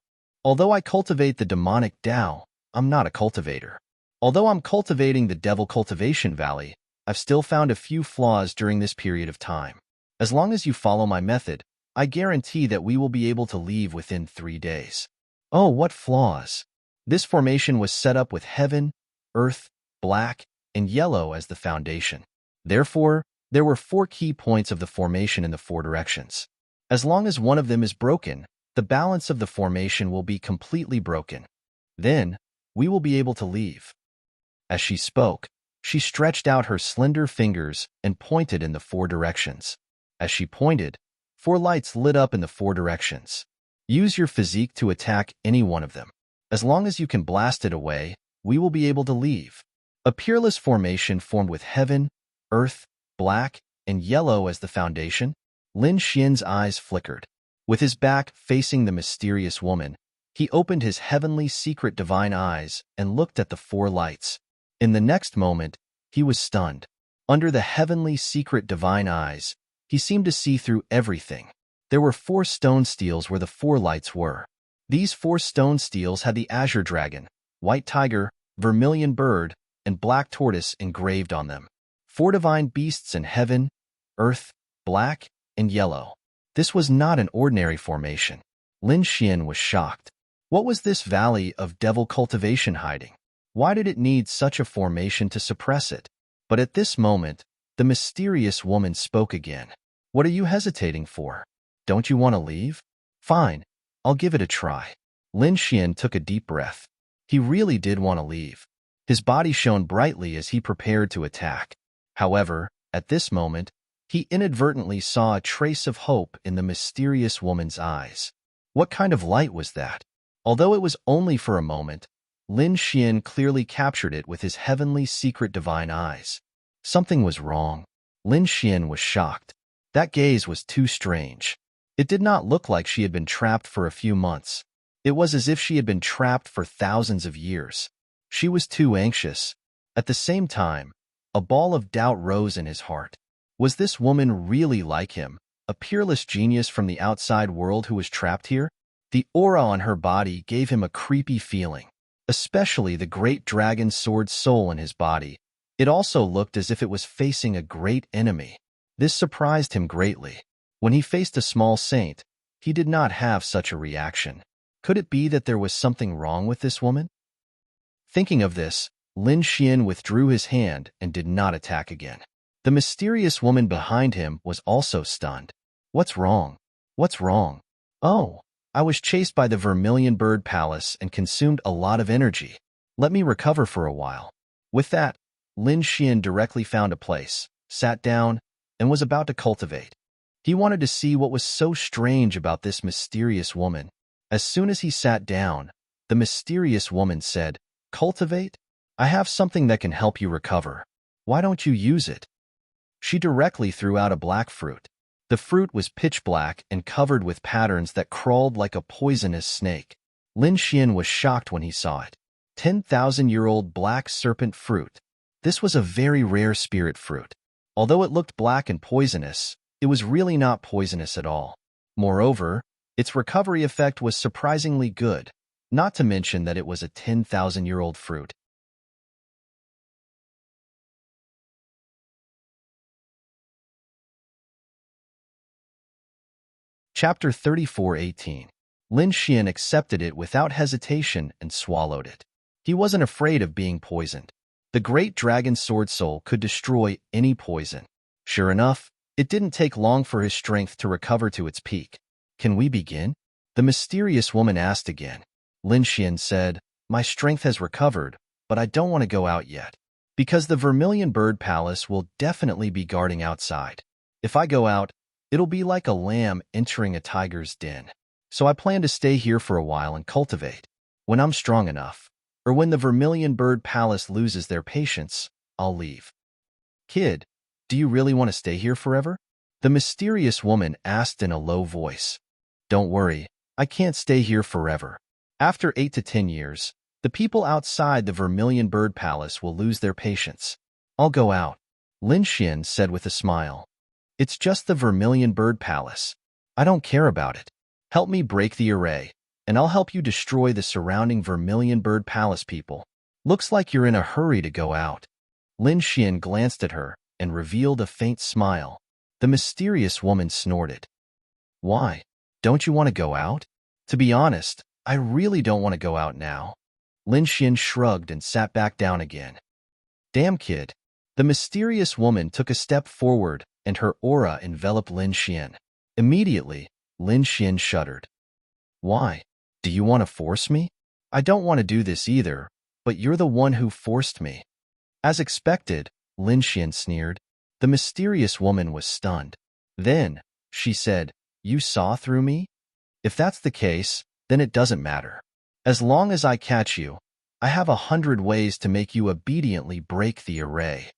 Although I cultivate the demonic Tao, I'm not a cultivator. Although I'm cultivating the Devil Cultivation Valley, I've still found a few flaws during this period of time. As long as you follow my method, I guarantee that we will be able to leave within 3 days. Oh, what flaws! This formation was set up with heaven, earth, black, and yellow as the foundation. Therefore, there were 4 key points of the formation in the 4 directions. As long as one of them is broken, the balance of the formation will be completely broken. Then, we will be able to leave. As she spoke, she stretched out her slender fingers and pointed in the 4 directions. As she pointed, 4 lights lit up in the 4 directions. Use your physique to attack any one of them. As long as you can blast it away, we will be able to leave. A peerless formation formed with heaven, earth, black, and yellow as the foundation. Lin Xian's eyes flickered. With his back facing the mysterious woman, he opened his heavenly secret divine eyes and looked at the 4 lights. In the next moment, he was stunned. Under the heavenly secret divine eyes, he seemed to see through everything. There were 4 stone steels where the 4 lights were. These 4 stone steels had the azure dragon, white tiger, vermilion bird, and black tortoise engraved on them. 4 divine beasts in heaven, earth, black, and yellow. This was not an ordinary formation. Lin Xian was shocked. What was this valley of devil cultivation hiding? Why did it need such a formation to suppress it? But at this moment, the mysterious woman spoke again. What are you hesitating for? Don't you want to leave? Fine, I'll give it a try. Lin Xian took a deep breath. He really did want to leave. His body shone brightly as he prepared to attack. However, at this moment, he inadvertently saw a trace of hope in the mysterious woman's eyes. What kind of light was that? Although it was only for a moment, Lin Xian clearly captured it with his heavenly secret divine eyes. Something was wrong. Lin Xian was shocked. That gaze was too strange. It did not look like she had been trapped for a few months. It was as if she had been trapped for thousands of years. She was too anxious. At the same time, a ball of doubt rose in his heart. Was this woman really like him, a peerless genius from the outside world who was trapped here? The aura on her body gave him a creepy feeling, especially the great dragon sword soul in his body. It also looked as if it was facing a great enemy. This surprised him greatly. When he faced a small saint, he did not have such a reaction. Could it be that there was something wrong with this woman? Thinking of this, Lin Xian withdrew his hand and did not attack again. The mysterious woman behind him was also stunned. What's wrong? What's wrong? Oh, I was chased by the Vermilion Bird Palace and consumed a lot of energy. Let me recover for a while. With that, Lin Xian directly found a place, sat down, and was about to cultivate. He wanted to see what was so strange about this mysterious woman. As soon as he sat down, the mysterious woman said, "Cultivate? I have something that can help you recover. Why don't you use it?" She directly threw out a black fruit. The fruit was pitch black and covered with patterns that crawled like a poisonous snake. Lin Xian was shocked when he saw it. 10,000-year-old black serpent fruit. This was a very rare spirit fruit. Although it looked black and poisonous, it was really not poisonous at all. Moreover, its recovery effect was surprisingly good, not to mention that it was a 10,000-year-old fruit. Chapter 34:18. Lin Xian accepted it without hesitation and swallowed it. He wasn't afraid of being poisoned. The great dragon sword soul could destroy any poison. Sure enough, it didn't take long for his strength to recover to its peak. Can we begin? The mysterious woman asked again. Lin Xian said, "My strength has recovered, but I don't want to go out yet, because the Vermilion Bird Palace will definitely be guarding outside. If I go out, it'll be like a lamb entering a tiger's den. So I plan to stay here for a while and cultivate. When I'm strong enough, or when the Vermilion Bird Palace loses their patience, I'll leave." "Kid, do you really want to stay here forever?" the mysterious woman asked in a low voice. "Don't worry, I can't stay here forever. After 8 to 10 years, the people outside the Vermilion Bird Palace will lose their patience. I'll go out," Lin Xian said with a smile. "It's just the Vermilion Bird Palace. I don't care about it. Help me break the array, and I'll help you destroy the surrounding Vermilion Bird Palace people. Looks like you're in a hurry to go out." Lin Xian glanced at her and revealed a faint smile. The mysterious woman snorted. "Why? Don't you want to go out?" "To be honest, I really don't want to go out now." Lin Xian shrugged and sat back down again. "Damn, kid. The mysterious woman took a step forward, and her aura enveloped Lin Xian. Immediately, Lin Xian shuddered. Why? Do you want to force me? I don't want to do this either, but you're the one who forced me. As expected, Lin Xian sneered. The mysterious woman was stunned. Then, she said, You saw through me? If that's the case, then it doesn't matter. As long as I catch you, I have 100 ways to make you obediently break the array.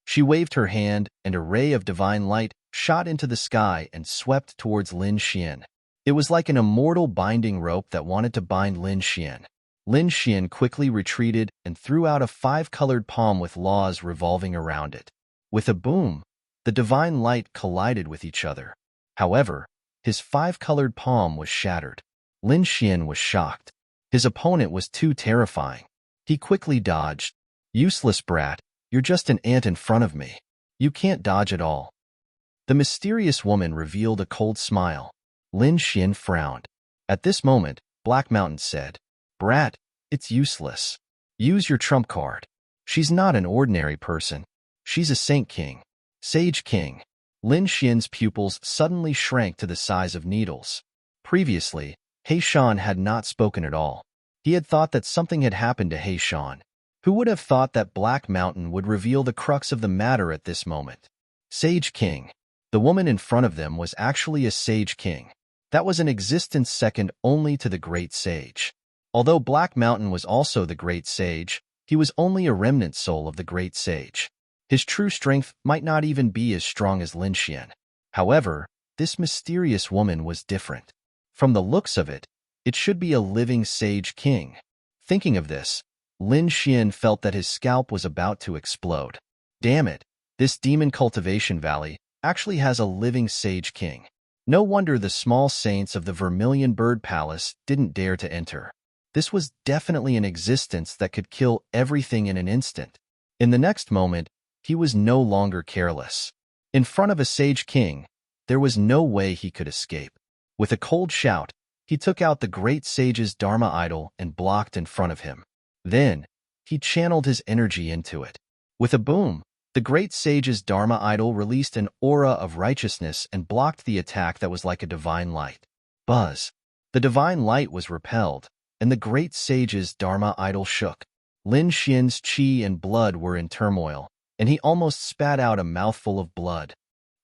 She waved her hand, and a ray of divine light shot into the sky and swept towards Lin Xian. It was like an immortal binding rope that wanted to bind Lin Xian. Lin Xian quickly retreated and threw out a 5-colored palm with laws revolving around it. With a boom, the divine light collided with each other. However, his 5-colored palm was shattered. Lin Xian was shocked. His opponent was too terrifying. He quickly dodged. Useless brat, you're just an ant in front of me. You can't dodge at all. The mysterious woman revealed a cold smile. Lin Xian frowned. At this moment, Black Mountain said, Brat, it's useless. Use your trump card. She's not an ordinary person. She's a Saint King. Sage King. Lin Xian's pupils suddenly shrank to the size of needles. Previously, He Shan had not spoken at all. He had thought that something had happened to He Shan. Who would have thought that Black Mountain would reveal the crux of the matter at this moment? Sage King. The woman in front of them was actually a Sage King. That was an existence second only to the Great Sage. Although Black Mountain was also the Great Sage, he was only a remnant soul of the Great Sage. His true strength might not even be as strong as Lin Xian. However, this mysterious woman was different. From the looks of it, it should be a living Sage King. Thinking of this, Lin Xian felt that his scalp was about to explode. Damn it, this demon cultivation valley actually has a living Sage King. No wonder the small saints of the Vermilion Bird Palace didn't dare to enter. This was definitely an existence that could kill everything in an instant. In the next moment, he was no longer careless. In front of a Sage King, there was no way he could escape. With a cold shout, he took out the Great Sage's Dharma idol and blocked in front of him. Then, he channeled his energy into it. With a boom, the Great Sage's Dharma idol released an aura of righteousness and blocked the attack that was like a divine light. Buzz. The divine light was repelled, and the Great Sage's Dharma idol shook. Lin Xian's qi and blood were in turmoil, and he almost spat out a mouthful of blood.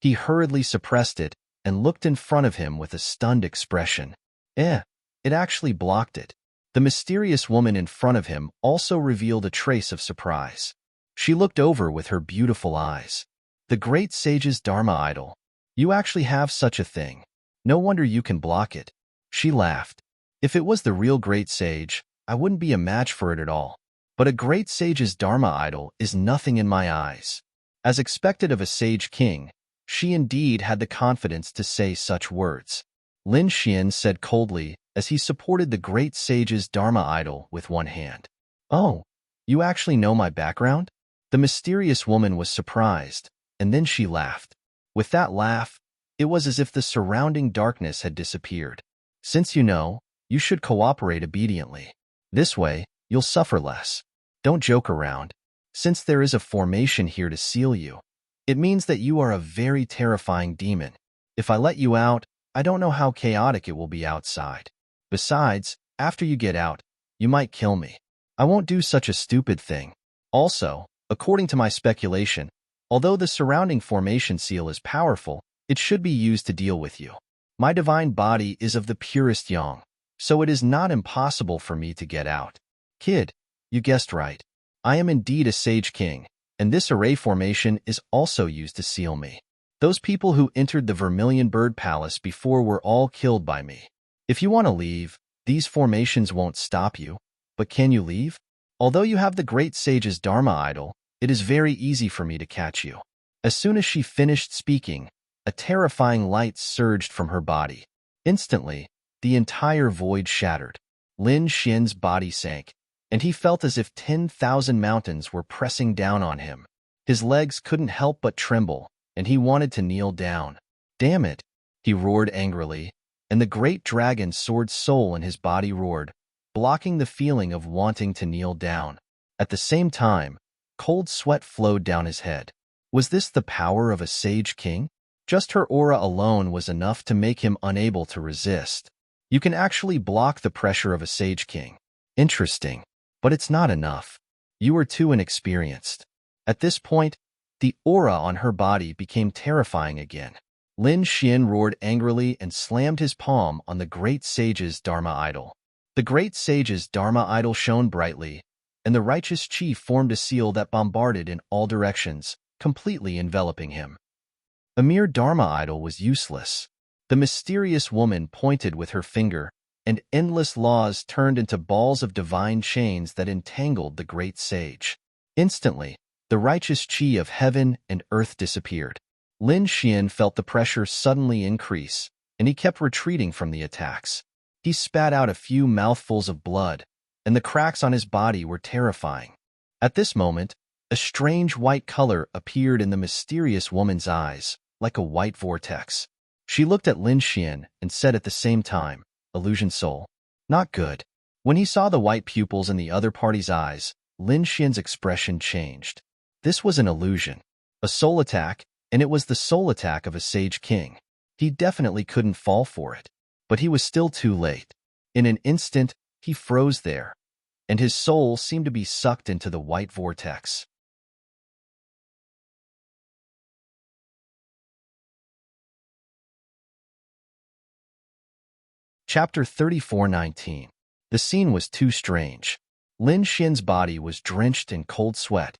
He hurriedly suppressed it and looked in front of him with a stunned expression. It actually blocked it. The mysterious woman in front of him also revealed a trace of surprise. She looked over with her beautiful eyes. The Great Sage's Dharma idol. You actually have such a thing. No wonder you can block it. She laughed. If it was the real Great Sage, I wouldn't be a match for it at all. But a Great Sage's Dharma idol is nothing in my eyes. As expected of a Sage King, she indeed had the confidence to say such words. Lin Xian said coldly as he supported the Great Sage's Dharma idol with one hand. Oh, you actually know my background? The mysterious woman was surprised, and then she laughed. With that laugh, it was as if the surrounding darkness had disappeared. Since you know, you should cooperate obediently. This way, you'll suffer less. Don't joke around. Since there is a formation here to seal you, it means that you are a very terrifying demon. If I let you out, I don't know how chaotic it will be outside. Besides, after you get out, you might kill me. I won't do such a stupid thing. Also, according to my speculation, although the surrounding formation seal is powerful, it should be used to deal with you. My divine body is of the purest yang, so it is not impossible for me to get out. Kid, you guessed right. I am indeed a Sage King, and this array formation is also used to seal me. Those people who entered the Vermilion Bird Palace before were all killed by me. If you want to leave, these formations won't stop you. But can you leave? Although you have the Great Sage's Dharma idol, it is very easy for me to catch you. As soon as she finished speaking, a terrifying light surged from her body. Instantly, the entire void shattered. Lin Xian's body sank, and he felt as if 10,000 mountains were pressing down on him. His legs couldn't help but tremble, and he wanted to kneel down. Damn it, he roared angrily, and the great dragon sword soul in his body roared, blocking the feeling of wanting to kneel down. At the same time, Cold sweat flowed down his head. Was this the power of a sage king? Just her aura alone was enough to make him unable to resist. You can actually block the pressure of a sage king. Interesting, but it's not enough. You are too inexperienced. At this point, the aura on her body became terrifying again. Lin Xian roared angrily and slammed his palm on the great sage's Dharma idol. The great sage's Dharma idol shone brightly, and the righteous chi formed a seal that bombarded in all directions, completely enveloping him. A mere Dharma idol was useless. The mysterious woman pointed with her finger, and endless laws turned into balls of divine chains that entangled the great sage. Instantly, the righteous chi of heaven and earth disappeared. Lin Xian felt the pressure suddenly increase, and he kept retreating from the attacks. He spat out a few mouthfuls of blood, and the cracks on his body were terrifying. At this moment, a strange white color appeared in the mysterious woman's eyes, like a white vortex. She looked at Lin Xian and said at the same time, "Illusion soul." Not good. When he saw the white pupils in the other party's eyes, Lin Xian's expression changed. This was an illusion, a soul attack, and it was the soul attack of a sage king. He definitely couldn't fall for it. But he was still too late. In an instant, he froze there, and his soul seemed to be sucked into the white vortex. Chapter 34:19. The scene was too strange. Lin Xian's body was drenched in cold sweat.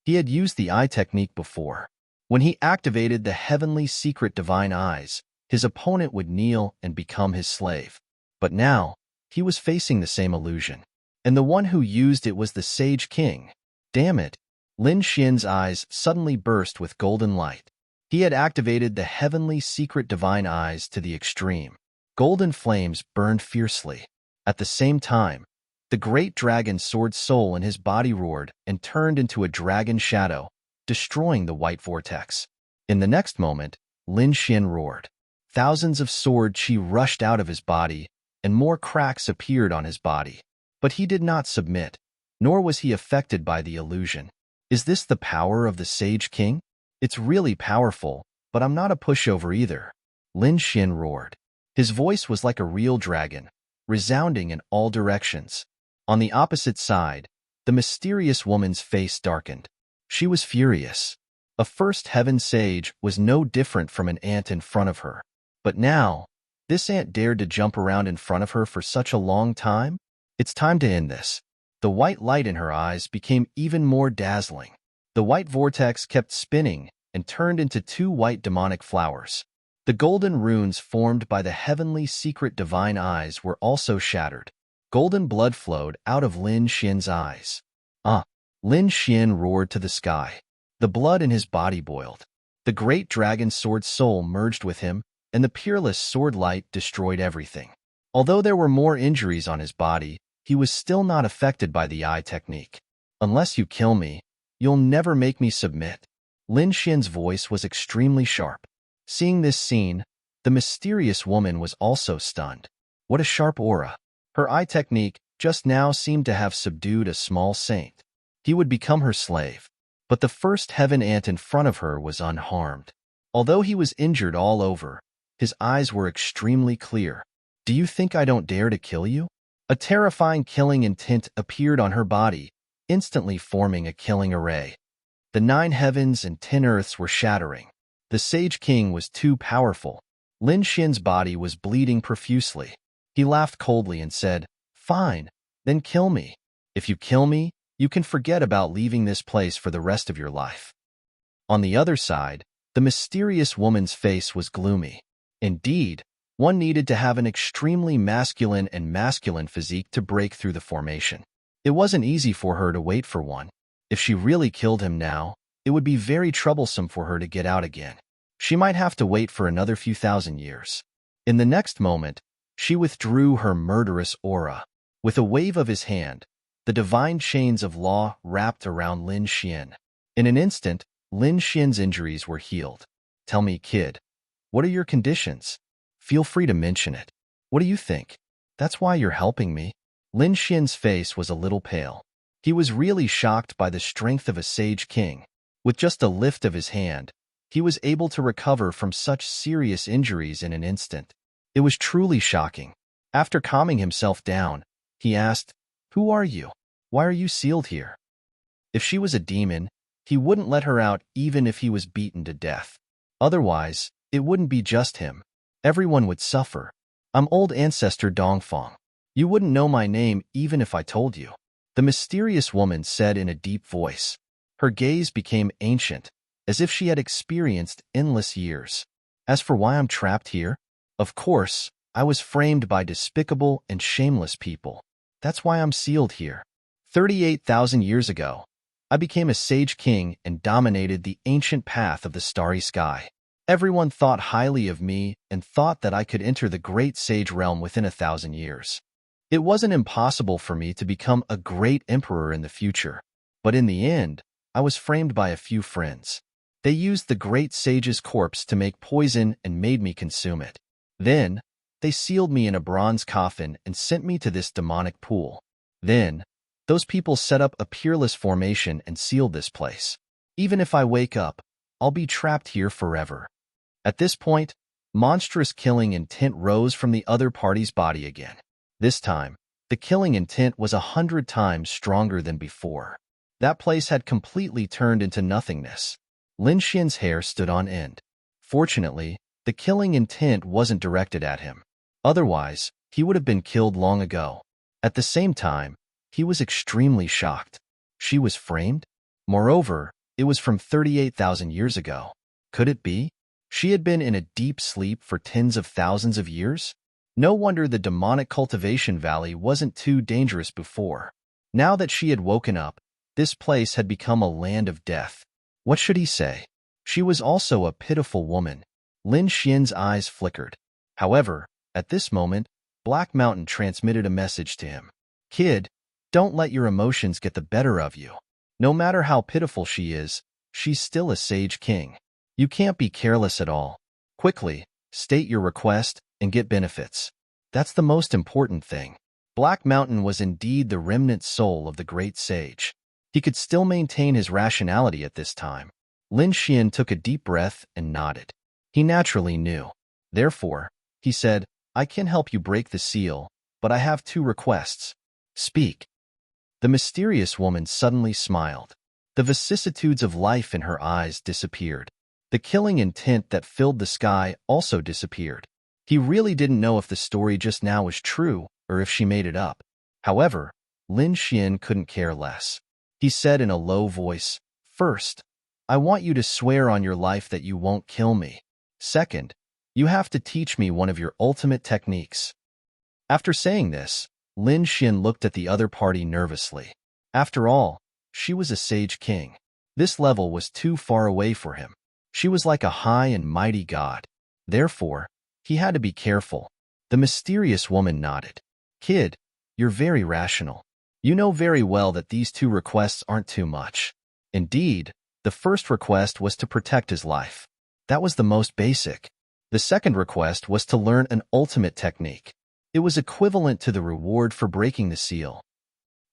He had used the eye technique before. When he activated the heavenly secret divine eyes, his opponent would kneel and become his slave. But now, he was facing the same illusion. And the one who used it was the Sage King. Damn it! Lin Xian's eyes suddenly burst with golden light. He had activated the heavenly secret divine eyes to the extreme. Golden flames burned fiercely. At the same time, the great dragon sword soul in his body roared and turned into a dragon shadow, destroying the white vortex. In the next moment, Lin Xian roared. Thousands of sword chi rushed out of his body, and more cracks appeared on his body. But he did not submit, nor was he affected by the illusion. Is this the power of the Sage King? It's really powerful, but I'm not a pushover either. Lin Xian roared. His voice was like a real dragon, resounding in all directions. On the opposite side, the mysterious woman's face darkened. She was furious. A first heaven sage was no different from an ant in front of her. But now, this ant dared to jump around in front of her for such a long time? It's time to end this. The white light in her eyes became even more dazzling. The white vortex kept spinning and turned into two white demonic flowers. The golden runes formed by the heavenly secret divine eyes were also shattered. Golden blood flowed out of Lin Xian's eyes. Lin Xian roared to the sky. The blood in his body boiled. The great dragon sword soul merged with him, and the peerless sword light destroyed everything. Although there were more injuries on his body, he was still not affected by the eye technique. Unless you kill me, you'll never make me submit. Lin Xian's voice was extremely sharp. Seeing this scene, the mysterious woman was also stunned. What a sharp aura. Her eye technique just now seemed to have subdued a small saint. He would become her slave. But the first heaven ant in front of her was unharmed. Although he was injured all over, his eyes were extremely clear. Do you think I don't dare to kill you? A terrifying killing intent appeared on her body, instantly forming a killing array. The 9 heavens and 10 earths were shattering. The Sage King was too powerful. Lin Xian's body was bleeding profusely. He laughed coldly and said, "Fine, then kill me. If you kill me, you can forget about leaving this place for the rest of your life." On the other side, the mysterious woman's face was gloomy. Indeed, one needed to have an extremely masculine physique to break through the formation. It wasn't easy for her to wait for one. If she really killed him now, it would be very troublesome for her to get out again. She might have to wait for another few thousand years. In the next moment, she withdrew her murderous aura. With a wave of his hand, the divine chains of law wrapped around Lin Xian. In an instant, Lin Xian's injuries were healed. "Tell me, kid, what are your conditions? Feel free to mention it. What do you think? That's why you're helping me." Lin Xian's face was a little pale. He was really shocked by the strength of a sage king. With just a lift of his hand, he was able to recover from such serious injuries in an instant. It was truly shocking. After calming himself down, he asked, "Who are you? Why are you sealed here?" If she was a demon, he wouldn't let her out even if he was beaten to death. Otherwise, it wouldn't be just him. Everyone would suffer. "I'm old ancestor Dongfang. You wouldn't know my name even if I told you," the mysterious woman said in a deep voice. Her gaze became ancient, as if she had experienced endless years. "As for why I'm trapped here, of course, I was framed by despicable and shameless people. That's why I'm sealed here. 38,000 years ago, I became a sage king and dominated the ancient path of the starry sky. Everyone thought highly of me and thought that I could enter the great sage realm within 1,000 years. It wasn't impossible for me to become a great emperor in the future, but in the end, I was framed by a few friends. They used the great sage's corpse to make poison and made me consume it. Then, they sealed me in a bronze coffin and sent me to this demonic pool. Then, those people set up a peerless formation and sealed this place. Even if I wake up, I'll be trapped here forever." At this point, monstrous killing intent rose from the other party's body again. This time, the killing intent was 100 times stronger than before. That place had completely turned into nothingness. Lin Xian's hair stood on end. Fortunately, the killing intent wasn't directed at him. Otherwise, he would have been killed long ago. At the same time, he was extremely shocked. She was framed? Moreover, it was from 38,000 years ago. Could it be? She had been in a deep sleep for tens of thousands of years? No wonder the demonic cultivation valley wasn't too dangerous before. Now that she had woken up, this place had become a land of death. What should he say? She was also a pitiful woman. Lin Xian's eyes flickered. However, at this moment, Black Mountain transmitted a message to him. "Kid, don't let your emotions get the better of you. No matter how pitiful she is, she's still a sage king. You can't be careless at all. Quickly, state your request and get benefits. That's the most important thing." Black Mountain was indeed the remnant soul of the great sage. He could still maintain his rationality at this time. Lin Xian took a deep breath and nodded. He naturally knew. Therefore, he said, "I can help you break the seal, but I have 2 requests." "Speak." The mysterious woman suddenly smiled. The vicissitudes of life in her eyes disappeared. The killing intent that filled the sky also disappeared. He really didn't know if the story just now was true or if she made it up. However, Lin Xian couldn't care less. He said in a low voice, "First, I want you to swear on your life that you won't kill me. Second, you have to teach me one of your ultimate techniques." After saying this, Lin Xian looked at the other party nervously. After all, she was a sage king. This level was too far away for him. She was like a high and mighty god. Therefore, he had to be careful. The mysterious woman nodded. "Kid, you're very rational. You know very well that these 2 requests aren't too much. Indeed, the first request was to protect his life. That was the most basic. The second request was to learn an ultimate technique. It was equivalent to the reward for breaking the seal.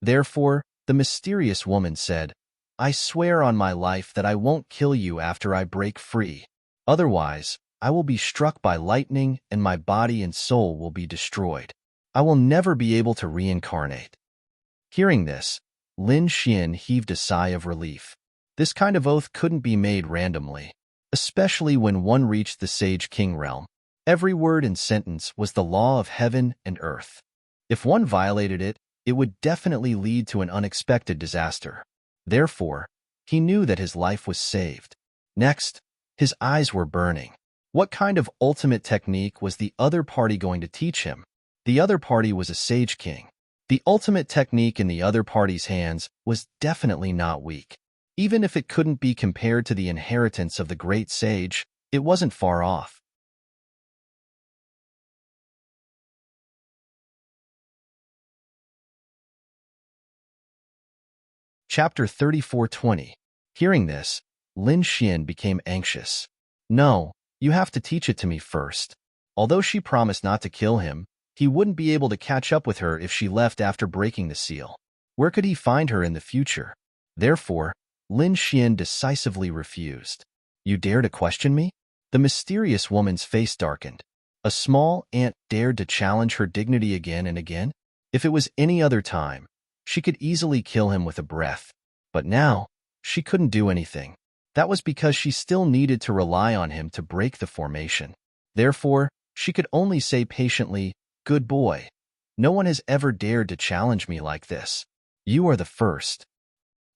Therefore, the mysterious woman said, "I swear on my life that I won't kill you after I break free. Otherwise, I will be struck by lightning and my body and soul will be destroyed. I will never be able to reincarnate." Hearing this, Lin Xian heaved a sigh of relief. This kind of oath couldn't be made randomly, especially when one reached the Sage King realm. Every word and sentence was the law of heaven and earth. If one violated it, it would definitely lead to an unexpected disaster. Therefore, he knew that his life was saved. Next, his eyes were burning. What kind of ultimate technique was the other party going to teach him? The other party was a Sage King. The ultimate technique in the other party's hands was definitely not weak. Even if it couldn't be compared to the inheritance of the great sage, it wasn't far off. Chapter 34:20. Hearing this, Lin Xian became anxious. "No, you have to teach it to me first." Although she promised not to kill him, he wouldn't be able to catch up with her if she left after breaking the seal. Where could he find her in the future? Therefore, Lin Xian decisively refused. You dare to question me? The mysterious woman's face darkened. A small ant dared to challenge her dignity again and again? If it was any other time, she could easily kill him with a breath. But now, she couldn't do anything. That was because she still needed to rely on him to break the formation. Therefore, she could only say patiently, "Good boy. No one has ever dared to challenge me like this. You are the first.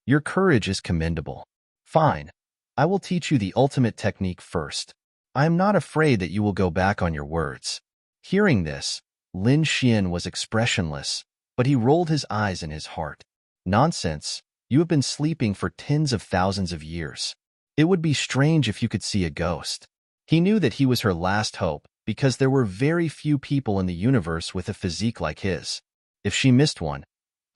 Your courage is commendable. Fine. I will teach you the ultimate technique first. I am not afraid that you will go back on your words." Hearing this, Lin Xian was expressionless, but he rolled his eyes in his heart. Nonsense. You have been sleeping for tens of thousands of years. It would be strange if you could see a ghost. He knew that he was her last hope because there were very few people in the universe with a physique like his. If she missed one,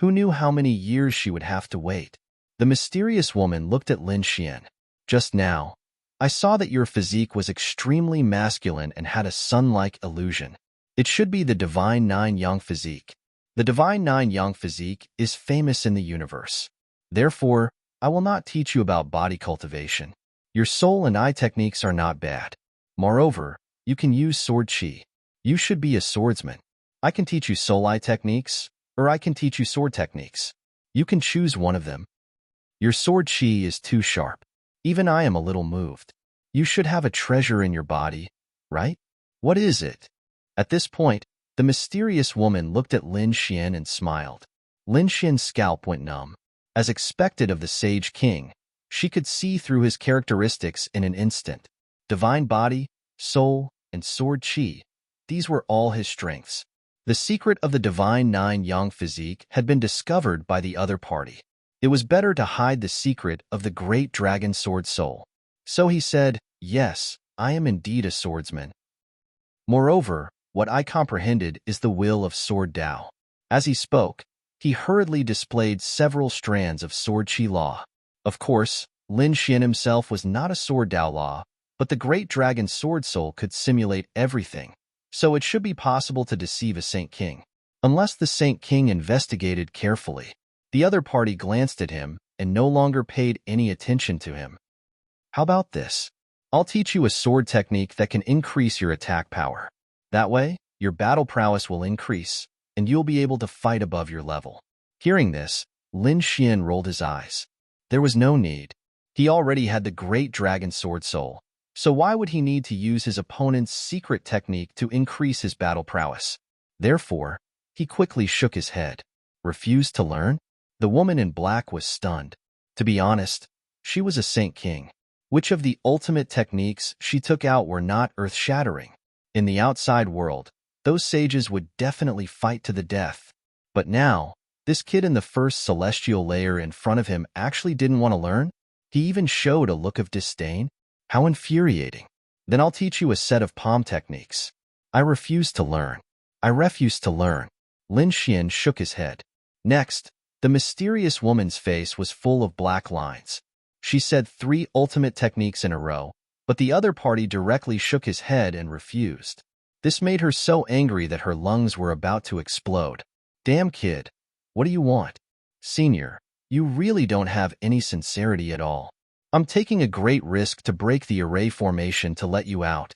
who knew how many years she would have to wait? The mysterious woman looked at Lin Xian. Just now, I saw that your physique was extremely masculine and had a sun-like illusion. It should be the Divine Nine Yang physique. The Divine Nine Yang physique is famous in the universe. Therefore, I will not teach you about body cultivation. Your soul and eye techniques are not bad. Moreover, you can use sword chi. You should be a swordsman. I can teach you soul eye techniques, or I can teach you sword techniques. You can choose one of them. Your sword chi is too sharp. Even I am a little moved. You should have a treasure in your body, right? What is it? At this point, the mysterious woman looked at Lin Xian and smiled. Lin Xian's scalp went numb. As expected of the Sage King, she could see through his characteristics in an instant. Divine body, soul, and sword chi. These were all his strengths. The secret of the Divine Nine Yang physique had been discovered by the other party. It was better to hide the secret of the great dragon sword soul. So he said, "Yes, I am indeed a swordsman. Moreover, what I comprehended is the will of sword Tao." As he spoke, he hurriedly displayed several strands of sword chi law. Of course, Lin Xian himself was not a sword Tao law, but the great dragon sword soul could simulate everything, so it should be possible to deceive a Saint King. Unless the Saint King investigated carefully. The other party glanced at him and no longer paid any attention to him. How about this? I'll teach you a sword technique that can increase your attack power. That way, your battle prowess will increase, and you'll be able to fight above your level. Hearing this, Lin Xian rolled his eyes. There was no need. He already had the great dragon sword soul, so why would he need to use his opponent's secret technique to increase his battle prowess? Therefore, he quickly shook his head. Refused to learn? The woman in black was stunned. To be honest, she was a Saint King. Which of the ultimate techniques she took out were not earth-shattering? In the outside world, those sages would definitely fight to the death. But now, this kid in the first celestial layer in front of him actually didn't want to learn? He even showed a look of disdain? How infuriating. Then I'll teach you a set of palm techniques. I refuse to learn. I refuse to learn. Lin Xian shook his head. Next, the mysterious woman's face was full of black lines. She said 3 ultimate techniques in a row, but the other party directly shook his head and refused. This made her so angry that her lungs were about to explode. Damn kid, what do you want? Senior, you really don't have any sincerity at all. I'm taking a great risk to break the array formation to let you out.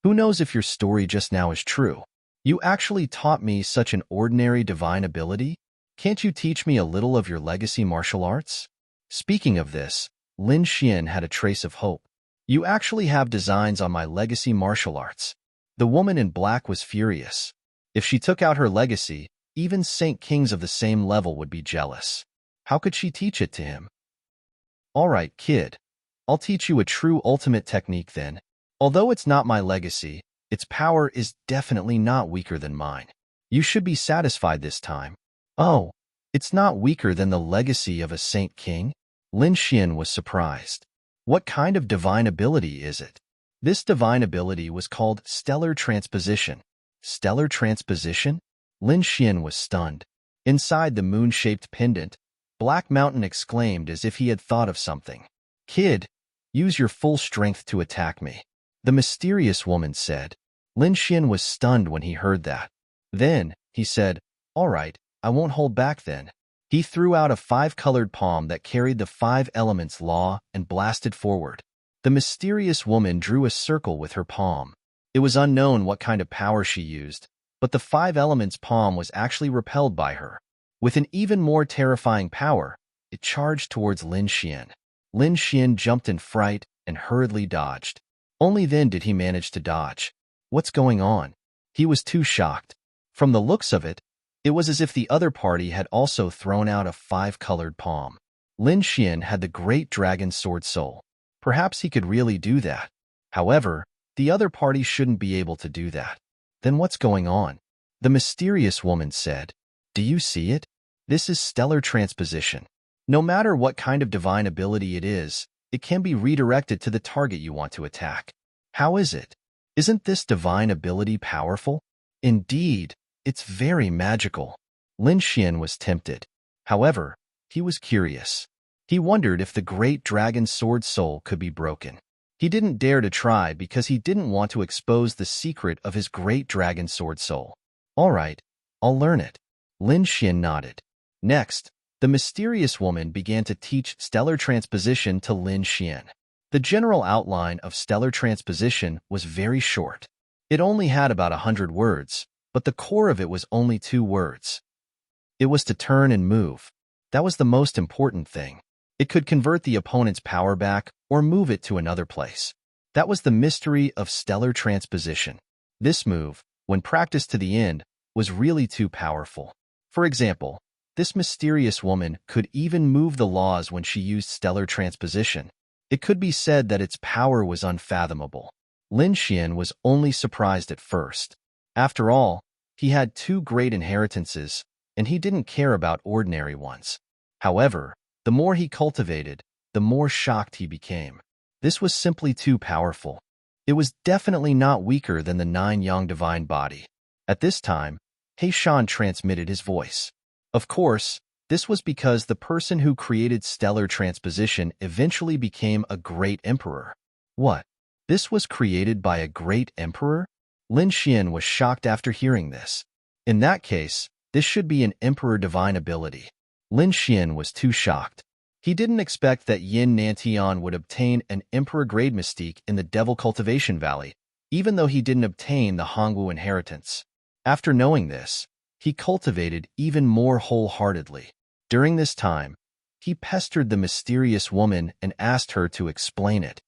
Who knows if your story just now is true? You actually taught me such an ordinary divine ability? Can't you teach me a little of your legacy martial arts? Speaking of this, Lin Xian had a trace of hope. You actually have designs on my legacy martial arts. The woman in black was furious. If she took out her legacy, even Saint Kings of the same level would be jealous. How could she teach it to him? All right, kid. I'll teach you a true ultimate technique then. Although it's not my legacy, its power is definitely not weaker than mine. You should be satisfied this time. Oh, it's not weaker than the legacy of a Saint King? Lin Xian was surprised. What kind of divine ability is it? This divine ability was called stellar transposition. Stellar transposition? Lin Xian was stunned. Inside the moon-shaped pendant, Black Mountain exclaimed as if he had thought of something. Kid, use your full strength to attack me. The mysterious woman said. Lin Xian was stunned when he heard that. Then, he said, all right, I won't hold back then. He threw out a 5-colored palm that carried the 5 elements law and blasted forward. The mysterious woman drew a circle with her palm. It was unknown what kind of power she used, but the 5 elements palm was actually repelled by her. With an even more terrifying power, it charged towards Lin Xian. Lin Xian jumped in fright and hurriedly dodged. Only then did he manage to dodge. What's going on? He was too shocked. From the looks of it, it was as if the other party had also thrown out a 5-colored palm. Lin Xian had the great dragon sword soul. Perhaps he could really do that. However, the other party shouldn't be able to do that. Then what's going on? The mysterious woman said, "Do you see it? This is stellar transposition. No matter what kind of divine ability it is, it can be redirected to the target you want to attack. How is it? Isn't this divine ability powerful? Indeed, it's very magical." Lin Xian was tempted. However, he was curious. He wondered if the great dragon sword soul could be broken. He didn't dare to try because he didn't want to expose the secret of his great dragon sword soul. "All right, I'll learn it." Lin Xian nodded. Next, the mysterious woman began to teach stellar transposition to Lin Xian. The general outline of stellar transposition was very short. It only had about 100 words, but the core of it was only 2 words. It was to turn and move. That was the most important thing. It could convert the opponent's power back or move it to another place. That was the mystery of stellar transposition. This move, when practiced to the end, was really too powerful. For example, this mysterious woman could even move the laws when she used stellar transposition. It could be said that its power was unfathomable. Lin Xian was only surprised at first. After all, he had 2 great inheritances, and he didn't care about ordinary ones. However, the more he cultivated, the more shocked he became. This was simply too powerful. It was definitely not weaker than the 9-yang divine body. At this time, He Shan transmitted his voice. Of course, this was because the person who created stellar transposition eventually became a great emperor. What? This was created by a great emperor? Lin Xian was shocked after hearing this. In that case, this should be an emperor divine ability. Lin Xian was too shocked. He didn't expect that Yin Nantian would obtain an emperor-grade mystique in the Devil Cultivation Valley, even though he didn't obtain the Hongwu inheritance. After knowing this, he cultivated even more wholeheartedly. During this time, he pestered the mysterious woman and asked her to explain it.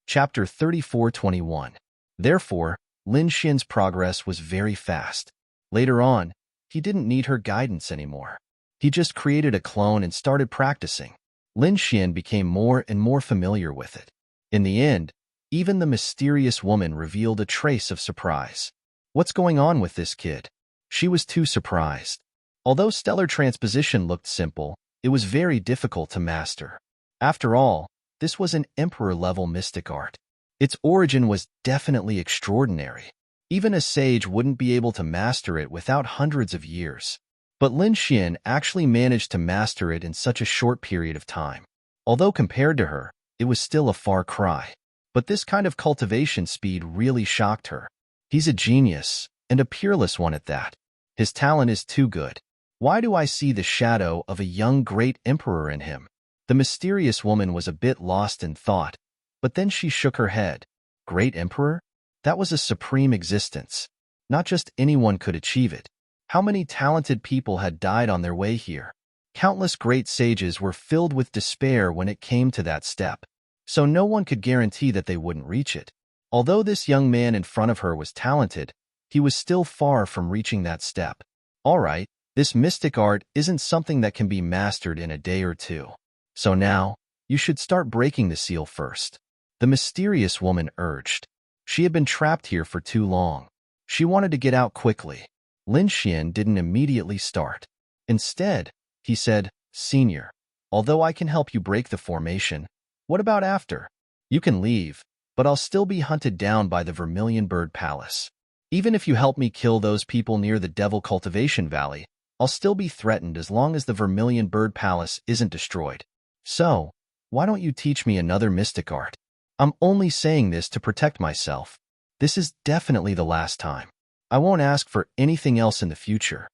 Chapter 34:21. Therefore, Lin Xian's progress was very fast. Later on, he didn't need her guidance anymore. He just created a clone and started practicing. Lin Xian became more and more familiar with it. In the end, even the mysterious woman revealed a trace of surprise. What's going on with this kid? She was too surprised. Although stellar transposition looked simple, it was very difficult to master. After all, this was an emperor-level mystic art. Its origin was definitely extraordinary. Even a sage wouldn't be able to master it without hundreds of years. But Lin Xian actually managed to master it in such a short period of time. Although compared to her, it was still a far cry. But this kind of cultivation speed really shocked her. He's a genius, and a peerless one at that. His talent is too good. Why do I see the shadow of a young great emperor in him? The mysterious woman was a bit lost in thought, but then she shook her head. Great emperor? That was a supreme existence. Not just anyone could achieve it. How many talented people had died on their way here? Countless great sages were filled with despair when it came to that step, so no one could guarantee that they wouldn't reach it. Although this young man in front of her was talented, he was still far from reaching that step. All right, this mystic art isn't something that can be mastered in a day or two. So now, you should start breaking the seal first. The mysterious woman urged. She had been trapped here for too long. She wanted to get out quickly. Lin Xian didn't immediately start. Instead, he said, Senior, although I can help you break the formation, what about after? You can leave, but I'll still be hunted down by the Vermilion Bird Palace. Even if you help me kill those people near the Devil Cultivation Valley, I'll still be threatened as long as the Vermilion Bird Palace isn't destroyed. So, why don't you teach me another mystic art? I'm only saying this to protect myself. This is definitely the last time. I won't ask for anything else in the future."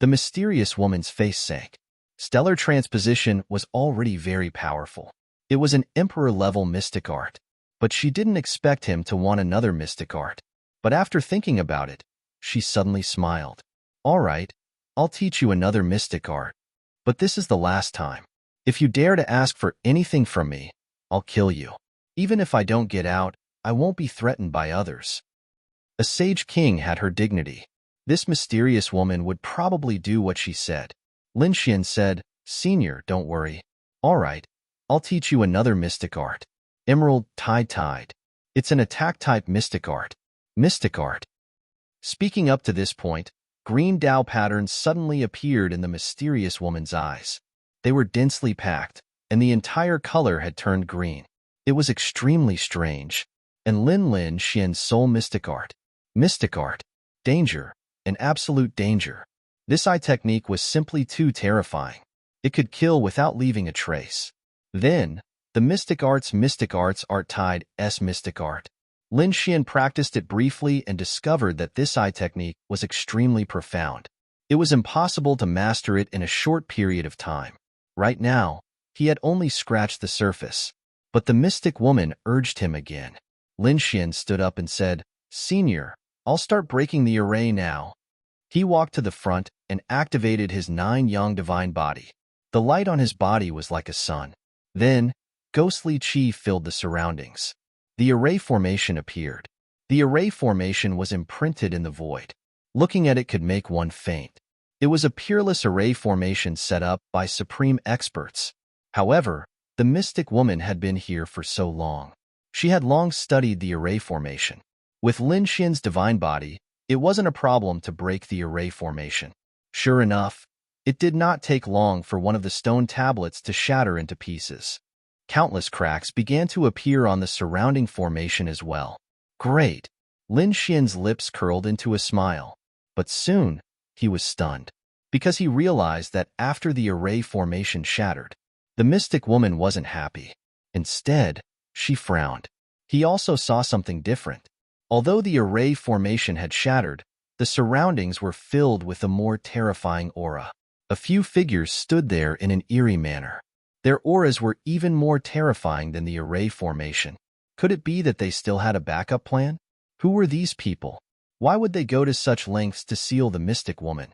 The mysterious woman's face sank. Stellar transposition was already very powerful. It was an emperor-level mystic art, but she didn't expect him to want another mystic art. But after thinking about it, she suddenly smiled. "All right, I'll teach you another mystic art, but this is the last time. If you dare to ask for anything from me, I'll kill you. Even if I don't get out, I won't be threatened by others." A sage king had her dignity. This mysterious woman would probably do what she said. Lin Xian said, "Senior, don't worry. All right, I'll teach you another mystic art. Emerald Tide. It's an attack-type mystic art." Mystic art. Speaking up to this point, green Dao patterns suddenly appeared in the mysterious woman's eyes. They were densely packed, and the entire color had turned green. It was extremely strange. And Lin Xian's soul mystic art. Mystic art. Danger. An absolute danger. This eye technique was simply too terrifying. It could kill without leaving a trace. Then, the mystic arts art tide S mystic art. Lin Xian practiced it briefly and discovered that this eye technique was extremely profound. It was impossible to master it in a short period of time. Right now, he had only scratched the surface. But the mystic woman urged him again. Lin Xian stood up and said, "Senior, I'll start breaking the array now." He walked to the front and activated his 9-yang divine body. The light on his body was like a sun. Then, ghostly qi filled the surroundings. The array formation appeared. The array formation was imprinted in the void. Looking at it could make one faint. It was a peerless array formation set up by supreme experts. However, the mystic woman had been here for so long. She had long studied the array formation. With Lin Xian's divine body, it wasn't a problem to break the array formation. Sure enough, it did not take long for one of the stone tablets to shatter into pieces. Countless cracks began to appear on the surrounding formation as well. Great! Lin Xian's lips curled into a smile. But soon, he was stunned, because he realized that after the array formation shattered, the mystic woman wasn't happy. Instead, she frowned. He also saw something different. Although the array formation had shattered, the surroundings were filled with a more terrifying aura. A few figures stood there in an eerie manner. Their auras were even more terrifying than the array formation. Could it be that they still had a backup plan? Who were these people? Why would they go to such lengths to seal the mystic woman?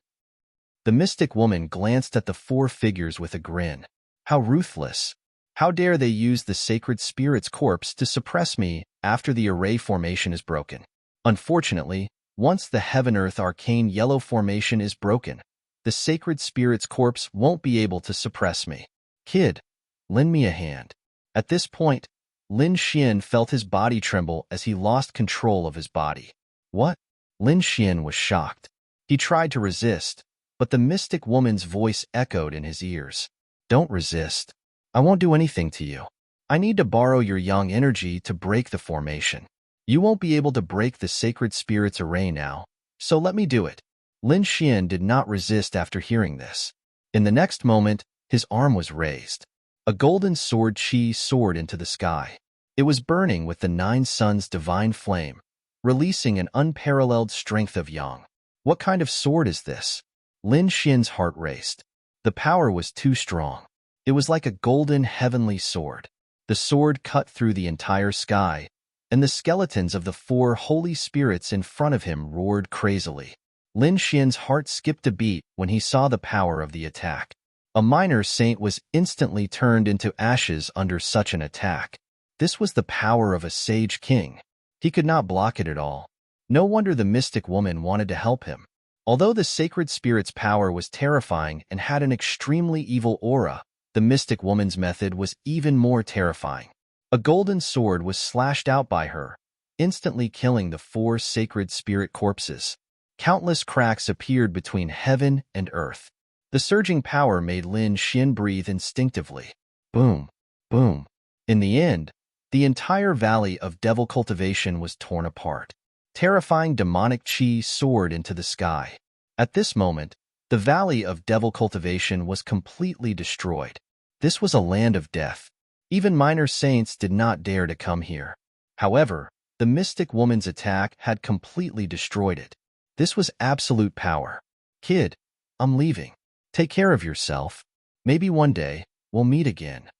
The mystic woman glanced at the 4 figures with a grin. How ruthless! How dare they use the sacred spirit's corpse to suppress me after the array formation is broken? Unfortunately, once the heaven-earth arcane yellow formation is broken, the sacred spirit's corpse won't be able to suppress me. Kid, lend me a hand. At this point, Lin Xian felt his body tremble as he lost control of his body. What? Lin Xian was shocked. He tried to resist, but the mystic woman's voice echoed in his ears. Don't resist. I won't do anything to you. I need to borrow your yang energy to break the formation. You won't be able to break the sacred spirit's array now, so let me do it. Lin Xian did not resist after hearing this. In the next moment, his arm was raised. A golden sword qi soared into the sky. It was burning with the 9 suns' divine flame, releasing an unparalleled strength of yang. What kind of sword is this? Lin Xian's heart raced. The power was too strong. It was like a golden heavenly sword. The sword cut through the entire sky, and the skeletons of the 4 holy spirits in front of him roared crazily. Lin Xian's heart skipped a beat when he saw the power of the attack. A minor saint was instantly turned into ashes under such an attack. This was the power of a sage king. He could not block it at all. No wonder the mystic woman wanted to help him. Although the sacred spirit's power was terrifying and had an extremely evil aura, the mystic woman's method was even more terrifying. A golden sword was slashed out by her, instantly killing the 4 sacred spirit corpses. Countless cracks appeared between heaven and earth. The surging power made Lin Xian breathe instinctively. Boom, boom. In the end, the entire valley of devil cultivation was torn apart. Terrifying demonic qi soared into the sky. At this moment, the valley of devil cultivation was completely destroyed. This was a land of death. Even minor saints did not dare to come here. However, the mystic woman's attack had completely destroyed it. This was absolute power. Kid, I'm leaving. Take care of yourself. Maybe one day, we'll meet again.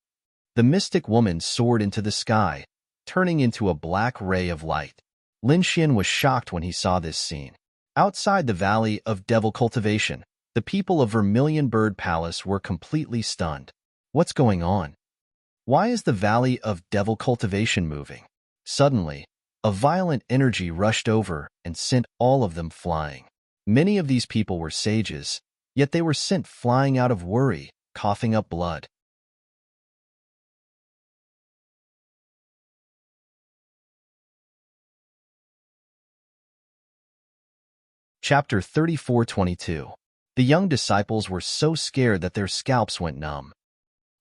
The mystic woman soared into the sky, turning into a black ray of light. Lin Xian was shocked when he saw this scene. Outside the Valley of Devil Cultivation, the people of Vermilion Bird Palace were completely stunned. What's going on? Why is the Valley of Devil Cultivation moving? Suddenly, a violent energy rushed over and sent all of them flying. Many of these people were sages, yet they were sent flying out of worry, coughing up blood. Chapter 34:22. The young disciples were so scared that their scalps went numb.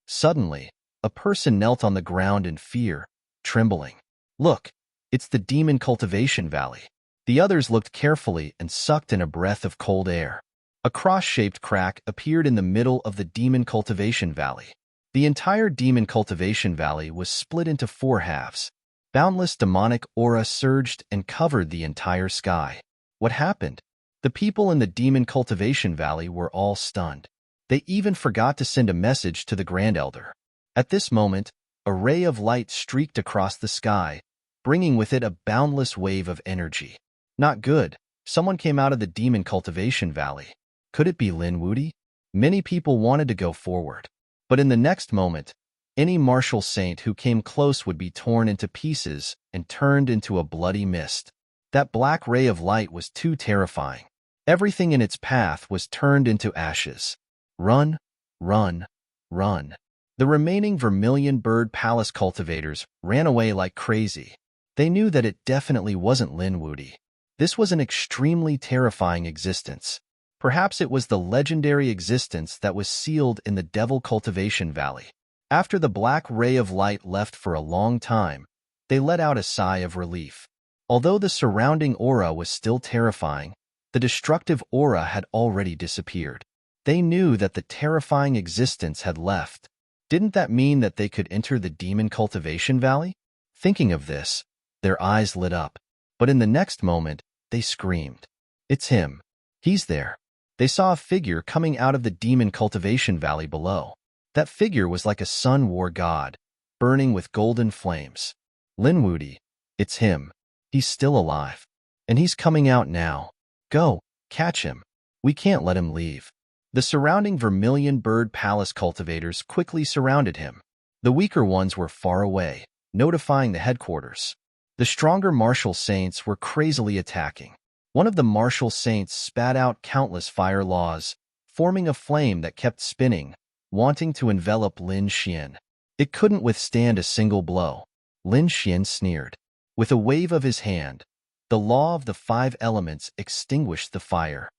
Suddenly, a person knelt on the ground in fear, trembling. Look, it's the Demon Cultivation Valley. The others looked carefully and sucked in a breath of cold air. A cross-shaped crack appeared in the middle of the Demon Cultivation Valley. The entire Demon Cultivation Valley was split into 4 halves. Boundless demonic aura surged and covered the entire sky. What happened? The people in the Demon Cultivation Valley were all stunned. They even forgot to send a message to the Grand Elder. At this moment, a ray of light streaked across the sky, bringing with it a boundless wave of energy. Not good. Someone came out of the Demon Cultivation Valley. Could it be Lin Wudi? Many people wanted to go forward. But in the next moment, any martial saint who came close would be torn into pieces and turned into a bloody mist. That black ray of light was too terrifying. Everything in its path was turned into ashes. Run, run, run. The remaining Vermilion Bird Palace cultivators ran away like crazy. They knew that it definitely wasn't Lin Wudi. This was an extremely terrifying existence. Perhaps it was the legendary existence that was sealed in the Devil Cultivation Valley. After the black ray of light left for a long time, they let out a sigh of relief. Although the surrounding aura was still terrifying, the destructive aura had already disappeared. They knew that the terrifying existence had left. Didn't that mean that they could enter the Demon Cultivation Valley? Thinking of this, their eyes lit up. But in the next moment, they screamed. It's him. He's there. They saw a figure coming out of the Demon Cultivation Valley below. That figure was like a sun war god, burning with golden flames. Lin Wudi. It's him. He's still alive. And he's coming out now. Go, catch him. We can't let him leave. The surrounding Vermilion Bird Palace cultivators quickly surrounded him. The weaker ones were far away, notifying the headquarters. The stronger martial saints were crazily attacking. One of the martial saints spat out countless fire laws, forming a flame that kept spinning, wanting to envelop Lin Xian. It couldn't withstand a single blow. Lin Xian sneered. With a wave of his hand, the law of the 5 elements extinguished the fire.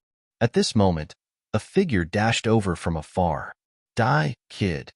At this moment, a figure dashed over from afar. Die, kid.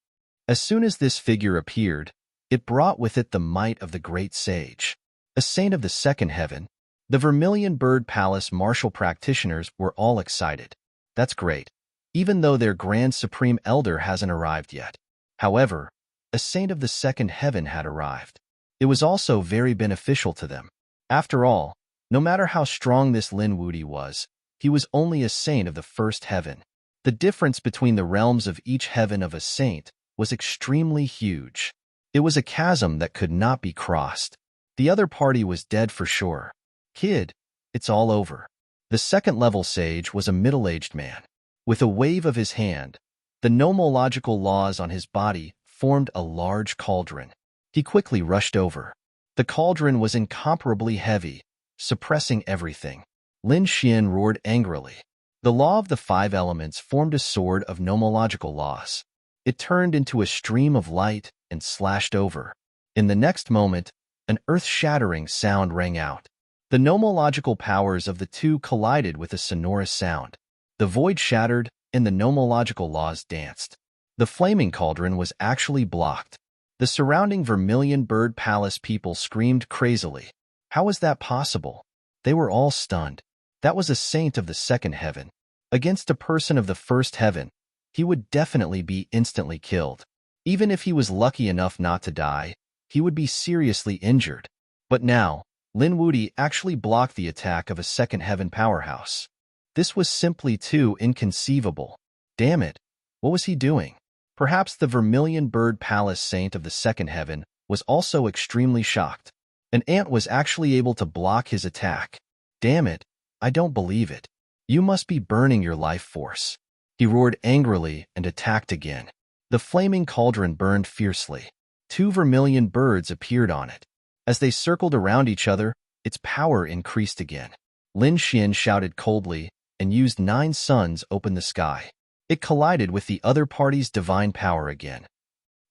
As soon as this figure appeared, it brought with it the might of the great sage. A saint of the 2nd heaven, the Vermilion Bird Palace martial practitioners were all excited. That's great, even though their Grand Supreme Elder hasn't arrived yet. However, a saint of the 2nd heaven had arrived. It was also very beneficial to them. After all, no matter how strong this Lin Wudi was, he was only a saint of the 1st heaven. The difference between the realms of each heaven of a saint was extremely huge. It was a chasm that could not be crossed. The other party was dead for sure. Kid, it's all over. The 2nd-level sage was a middle-aged man. With a wave of his hand, the nomological laws on his body formed a large cauldron. He quickly rushed over. The cauldron was incomparably heavy, suppressing everything. Lin Xian roared angrily. The law of the 5 elements formed a sword of nomological laws. It turned into a stream of light and slashed over. In the next moment, an earth-shattering sound rang out. The nomological powers of the two collided with a sonorous sound. The void shattered, and the nomological laws danced. The flaming cauldron was actually blocked. The surrounding Vermilion Bird Palace people screamed crazily. How was that possible? They were all stunned. That was a saint of the 2nd heaven. Against a person of the 1st heaven, he would definitely be instantly killed. Even if he was lucky enough not to die, he would be seriously injured. But now, Lin Wuti actually blocked the attack of a second heaven powerhouse. This was simply too inconceivable. Damn it, what was he doing? Perhaps the Vermilion Bird Palace Saint of the second heaven was also extremely shocked. An ant was actually able to block his attack. Damn it, I don't believe it. You must be burning your life force. He roared angrily and attacked again. The flaming cauldron burned fiercely. 2 vermilion birds appeared on it. As they circled around each other, its power increased again. Lin Xian shouted coldly and used 9 suns open the sky. It collided with the other party's divine power again.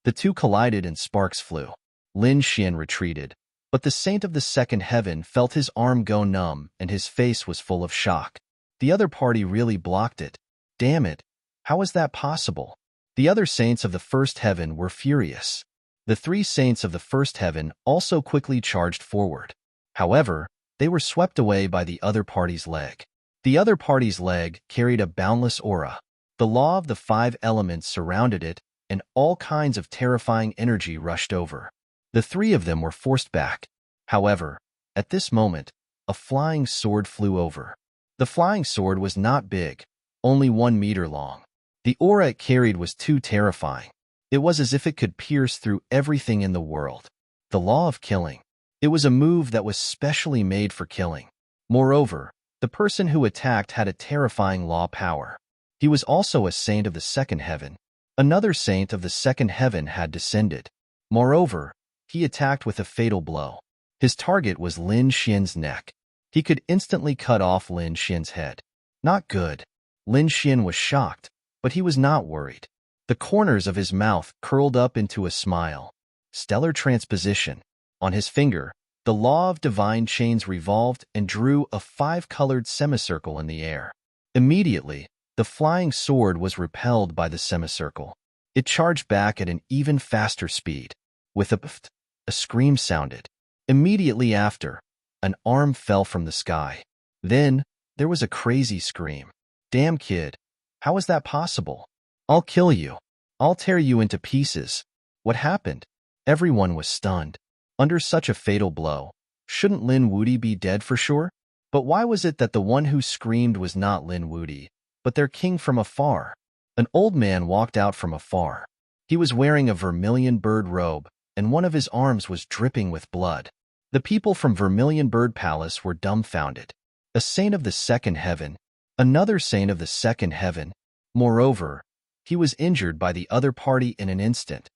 The two collided and sparks flew. Lin Xian retreated, but the saint of the second heaven felt his arm go numb and his face was full of shock. The other party really blocked it. Damn it, how is that possible? The other saints of the first heaven were furious. The 3 saints of the first heaven also quickly charged forward. However, they were swept away by the other party's leg. The other party's leg carried a boundless aura. The law of the 5 elements surrounded it, and all kinds of terrifying energy rushed over. The 3 of them were forced back. However, at this moment, a flying sword flew over. The flying sword was not big, only 1 meter long. The aura it carried was too terrifying. It was as if it could pierce through everything in the world. The law of killing. It was a move that was specially made for killing. Moreover, the person who attacked had a terrifying law power. He was also a saint of the second heaven. Another saint of the second heaven had descended. Moreover, he attacked with a fatal blow. His target was Lin Xian's neck. He could instantly cut off Lin Xian's head. Not good. Lin Xian was shocked, but he was not worried. The corners of his mouth curled up into a smile. Stellar transposition. On his finger, the law of divine chains revolved and drew a 5-colored semicircle in the air. Immediately, the flying sword was repelled by the semicircle. It charged back at an even faster speed. With a pft, a scream sounded. Immediately after, an arm fell from the sky. Then, there was a crazy scream. Damn kid, how is that possible? I'll kill you. I'll tear you into pieces. What happened? Everyone was stunned. Under such a fatal blow, shouldn't Lin Wuti be dead for sure? But why was it that the one who screamed was not Lin Wuti, but their king from afar? An old man walked out from afar. He was wearing a vermilion bird robe, and one of his arms was dripping with blood. The people from Vermilion Bird Palace were dumbfounded. A saint of the second heaven, another saint of the second heaven. Moreover, he was injured by the other party in an instant.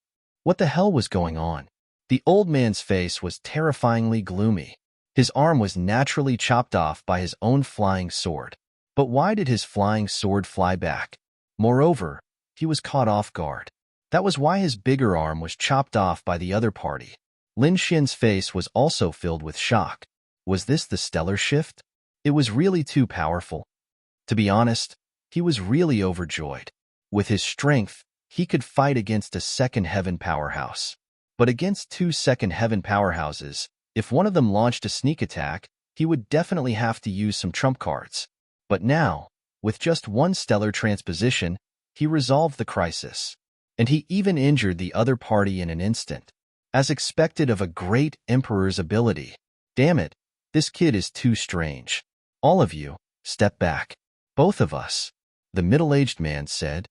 What the hell was going on? The old man's face was terrifyingly gloomy. His arm was naturally chopped off by his own flying sword. But why did his flying sword fly back? Moreover, he was caught off guard. That was why his bigger arm was chopped off by the other party. Lin Xian's face was also filled with shock. Was this the stellar shift? It was really too powerful. To be honest, he was really overjoyed. With his strength, he could fight against a second heaven powerhouse. But against 2 second heaven powerhouses, if one of them launched a sneak attack, he would definitely have to use some trump cards. But now, with just 1 stellar transposition, he resolved the crisis. And he even injured the other party in an instant. As expected of a great emperor's ability. Damn it, this kid is too strange. All of you, step back. Both of us, the middle-aged man said.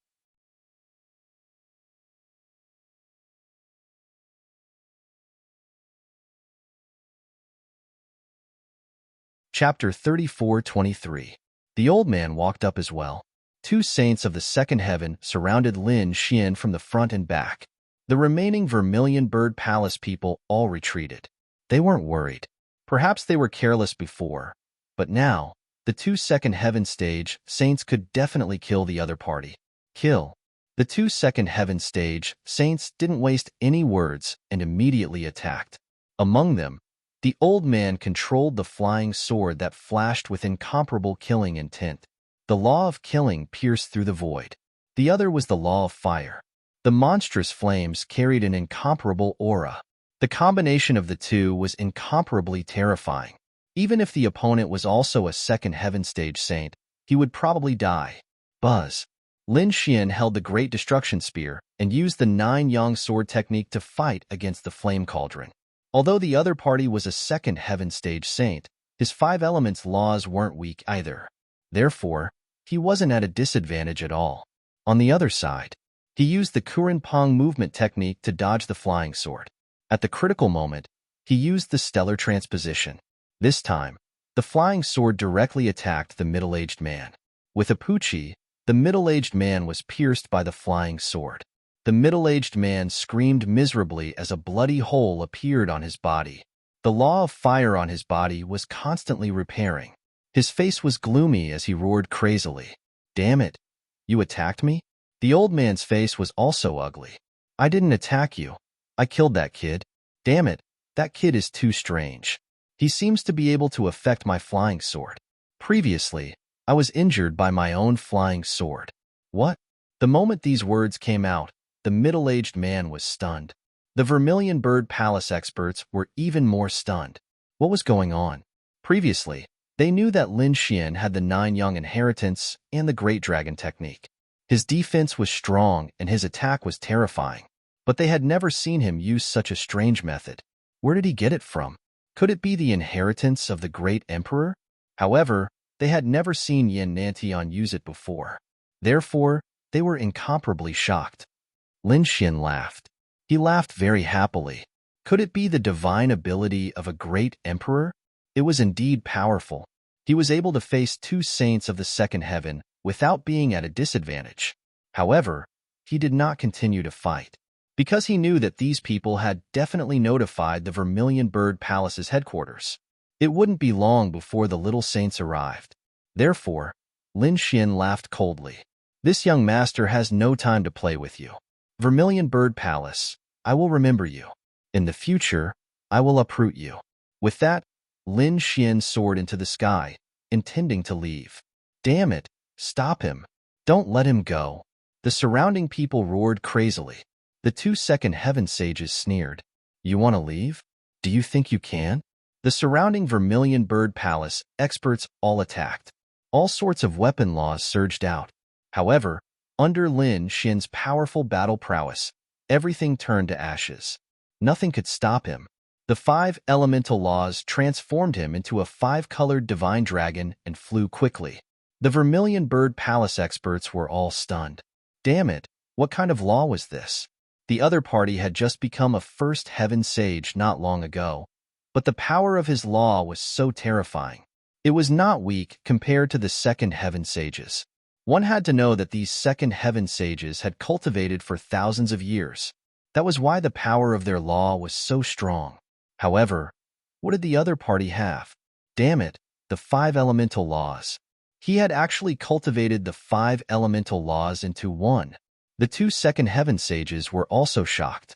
Chapter 34-23. The old man walked up as well. 2 saints of the second heaven surrounded Lin Xian from the front and back. The remaining Vermilion Bird Palace people all retreated. They weren't worried. Perhaps they were careless before, but now, the 2 second heaven stage saints could definitely kill the other party. Kill. The 2 second heaven stage saints didn't waste any words and immediately attacked. Among them, the old man controlled the flying sword that flashed with incomparable killing intent. The law of killing pierced through the void. The other was the law of fire. The monstrous flames carried an incomparable aura. The combination of the two was incomparably terrifying. Even if the opponent was also a second heaven stage saint, he would probably die. Buzz. Lin Xian held the Great Destruction Spear and used the 9-yang sword technique to fight against the Flame Cauldron. Although the other party was a second heaven stage saint, his 5 elements laws weren't weak either. Therefore, he wasn't at a disadvantage at all. On the other side, he used the Kuren Pong movement technique to dodge the flying sword. At the critical moment, he used the stellar transposition. This time, the flying sword directly attacked the middle-aged man. With a pucci, the middle-aged man was pierced by the flying sword. The middle-aged man screamed miserably as a bloody hole appeared on his body. The law of fire on his body was constantly repairing. His face was gloomy as he roared crazily. "Damn it! You attacked me?" The old man's face was also ugly. "I didn't attack you. I killed that kid. Damn it, that kid is too strange. He seems to be able to affect my flying sword. Previously, I was injured by my own flying sword." What? The moment these words came out, the middle-aged man was stunned. The Vermilion Bird Palace experts were even more stunned. What was going on? Previously, they knew that Lin Xian had the 9-yang inheritance and the Great Dragon technique. His defense was strong and his attack was terrifying. But they had never seen him use such a strange method. Where did he get it from? Could it be the inheritance of the Great Emperor? However, they had never seen Yin Nantian use it before. Therefore, they were incomparably shocked. Lin Xian laughed. He laughed very happily. Could it be the divine ability of a great emperor? It was indeed powerful. He was able to face 2 saints of the second heaven without being at a disadvantage. However, he did not continue to fight, because he knew that these people had definitely notified the Vermilion Bird Palace's headquarters. It wouldn't be long before the little saints arrived. Therefore, Lin Xian laughed coldly. "This young master has no time to play with you. Vermilion Bird Palace, I will remember you. In the future, I will uproot you." With that, Lin Xian soared into the sky, intending to leave. "Damn it, stop him. Don't let him go." The surrounding people roared crazily. The 2 second heaven sages sneered. "You want to leave? Do you think you can?" The surrounding Vermilion Bird Palace experts all attacked. All sorts of weapon laws surged out. However, under Lin Xian's powerful battle prowess, everything turned to ashes. Nothing could stop him. The 5 elemental laws transformed him into a 5-colored divine dragon and flew quickly. The Vermilion Bird Palace experts were all stunned. Damn it, what kind of law was this? The other party had just become a first heaven sage not long ago, but the power of his law was so terrifying. It was not weak compared to the second heaven sages. One had to know that these second heaven sages had cultivated for thousands of years. That was why the power of their law was so strong. However, what did the other party have? Damn it, the 5 elemental laws. He had actually cultivated the 5 elemental laws into one. The 2 second heaven sages were also shocked.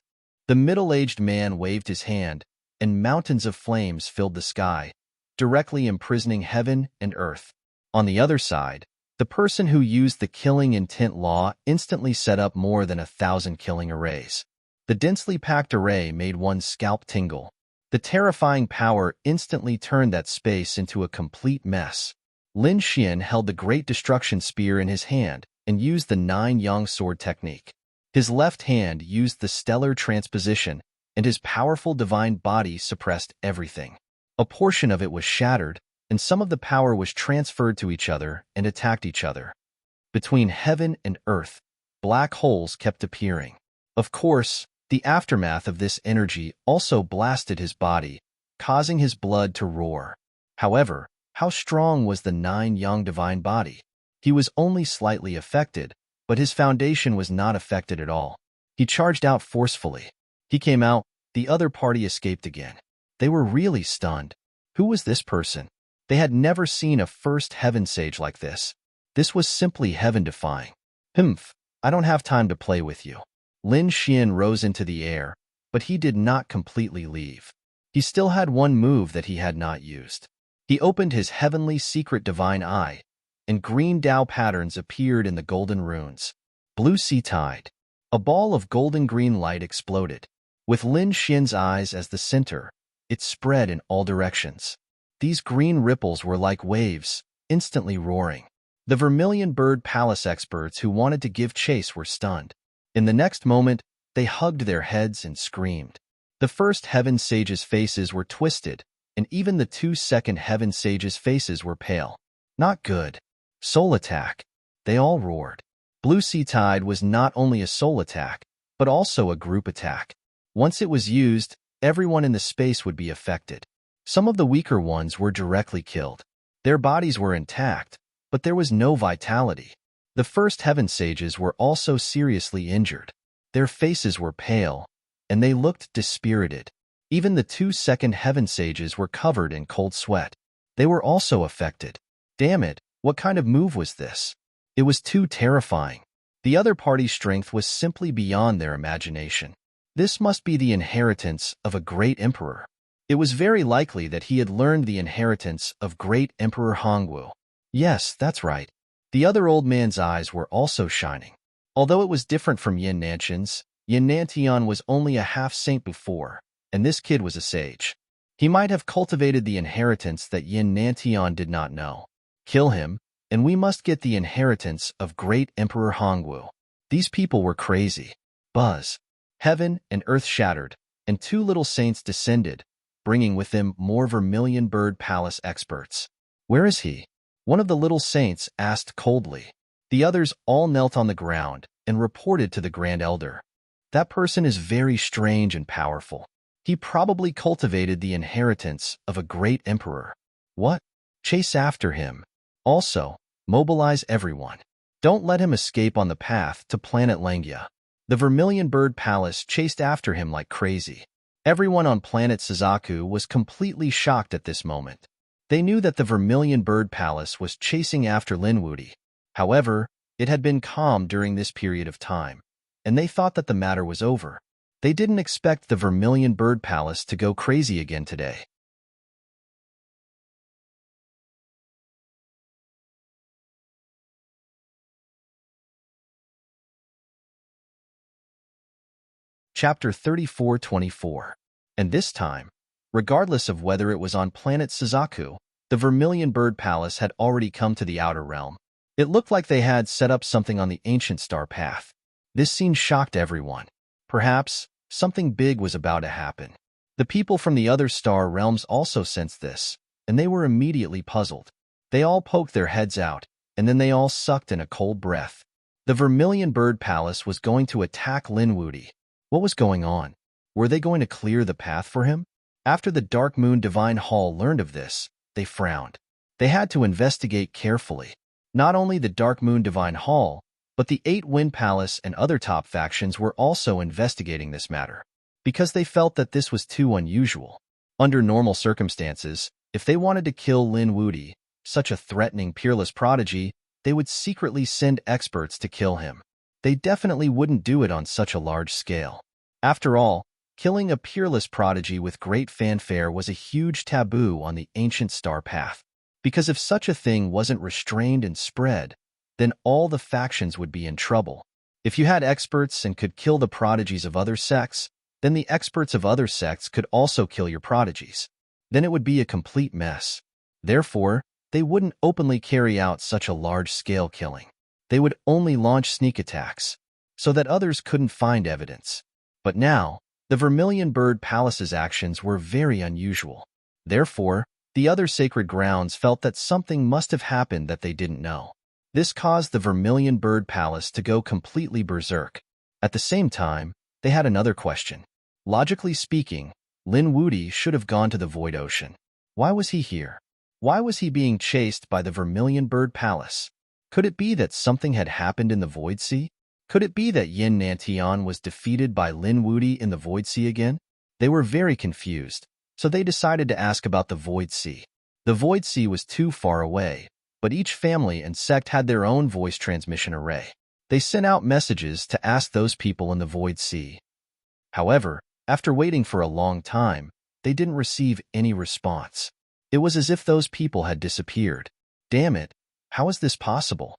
The middle-aged man waved his hand, and mountains of flames filled the sky, directly imprisoning heaven and earth. On the other side, the person who used the killing intent law instantly set up more than 1,000 killing arrays. The densely packed array made one's scalp tingle. The terrifying power instantly turned that space into a complete mess. Lin Xian held the Great Destruction Spear in his hand and used the 9-yang sword technique. His left hand used the stellar transposition, and his powerful divine body suppressed everything. A portion of it was shattered, and some of the power was transferred to each other and attacked each other. Between heaven and earth, black holes kept appearing. Of course, the aftermath of this energy also blasted his body, causing his blood to roar. However, how strong was the 9-yang divine body? He was only slightly affected, but his foundation was not affected at all. He charged out forcefully. He came out, the other party escaped again. They were really stunned. Who was this person? They had never seen a first heaven sage like this. This was simply heaven-defying. Humph, I don't have time to play with you. Lin Xian rose into the air, but he did not completely leave. He still had one move that he had not used. He opened his heavenly secret divine eye, and green Tao patterns appeared in the golden runes. Blue Sea Tide. A ball of golden-green light exploded. With Lin Xian's eyes as the center, it spread in all directions. These green ripples were like waves, instantly roaring. The Vermilion Bird Palace experts who wanted to give chase were stunned. In the next moment, they hugged their heads and screamed. The first Heaven Sages' faces were twisted, and even the 2-second Heaven Sages' faces were pale. Not good. Soul attack. They all roared. Blue Sea Tide was not only a soul attack, but also a group attack. Once it was used, everyone in the space would be affected. Some of the weaker ones were directly killed. Their bodies were intact, but there was no vitality. The first Heaven Sages were also seriously injured. Their faces were pale, and they looked dispirited. Even the 2-second Heaven Sages were covered in cold sweat. They were also affected. Damn it, what kind of move was this? It was too terrifying. The other party's strength was simply beyond their imagination. This must be the inheritance of a great emperor. It was very likely that he had learned the inheritance of great Emperor Hongwu. Yes, that's right. The other old man's eyes were also shining. Although it was different from Yin Nanshan's, Yin Nantian was only a half-saint before, and this kid was a sage. He might have cultivated the inheritance that Yin Nantian did not know. Kill him, and we must get the inheritance of great Emperor Hongwu. These people were crazy. Buzz. Heaven and earth shattered, and 2 little saints descended, bringing with them more Vermilion Bird Palace experts. Where is he? One of the little saints asked coldly. The others all knelt on the ground and reported to the Grand Elder. That person is very strange and powerful. He probably cultivated the inheritance of a great emperor. What? Chase after him. Also, mobilize everyone. Don't let him escape on the path to planet Langia. The Vermilion Bird Palace chased after him like crazy. Everyone on planet Suzaku was completely shocked at this moment. They knew that the Vermilion Bird Palace was chasing after Linwudi. However, it had been calm during this period of time, and they thought that the matter was over. They didn't expect the Vermilion Bird Palace to go crazy again today. Chapter 34-24. And this time, regardless of whether it was on planet Suzaku, the Vermilion Bird Palace had already come to the outer realm. It looked like they had set up something on the ancient star path. This scene shocked everyone. Perhaps something big was about to happen. The people from the other star realms also sensed this, and they were immediately puzzled. They all poked their heads out, and then they all sucked in a cold breath. The Vermilion Bird Palace was going to attack Linwudi. What was going on? Were they going to clear the path for him? After the Dark Moon Divine Hall learned of this, they frowned. They had to investigate carefully. Not only the Dark Moon Divine Hall, but the 8 Wind Palace and other top factions were also investigating this matter, because they felt that this was too unusual. Under normal circumstances, if they wanted to kill Linwudi, such a threatening peerless prodigy, they would secretly send experts to kill him. They definitely wouldn't do it on such a large scale. After all, killing a peerless prodigy with great fanfare was a huge taboo on the ancient star path. Because if such a thing wasn't restrained and spread, then all the factions would be in trouble. If you had experts and could kill the prodigies of other sects, then the experts of other sects could also kill your prodigies. Then it would be a complete mess. Therefore, they wouldn't openly carry out such a large-scale killing. They would only launch sneak attacks, so that others couldn't find evidence. But now, the Vermilion Bird Palace's actions were very unusual. Therefore, the other sacred grounds felt that something must have happened that they didn't know. This caused the Vermilion Bird Palace to go completely berserk. At the same time, they had another question. Logically speaking, Linwudi should have gone to the Void Ocean. Why was he here? Why was he being chased by the Vermilion Bird Palace? Could it be that something had happened in the Void Sea? Could it be that Yin Nantian was defeated by Linwudi in the Void Sea again? They were very confused, so they decided to ask about the Void Sea. The Void Sea was too far away, but each family and sect had their own voice transmission array. They sent out messages to ask those people in the Void Sea. However, after waiting for a long time, they didn't receive any response. It was as if those people had disappeared. Damn it, how is this possible?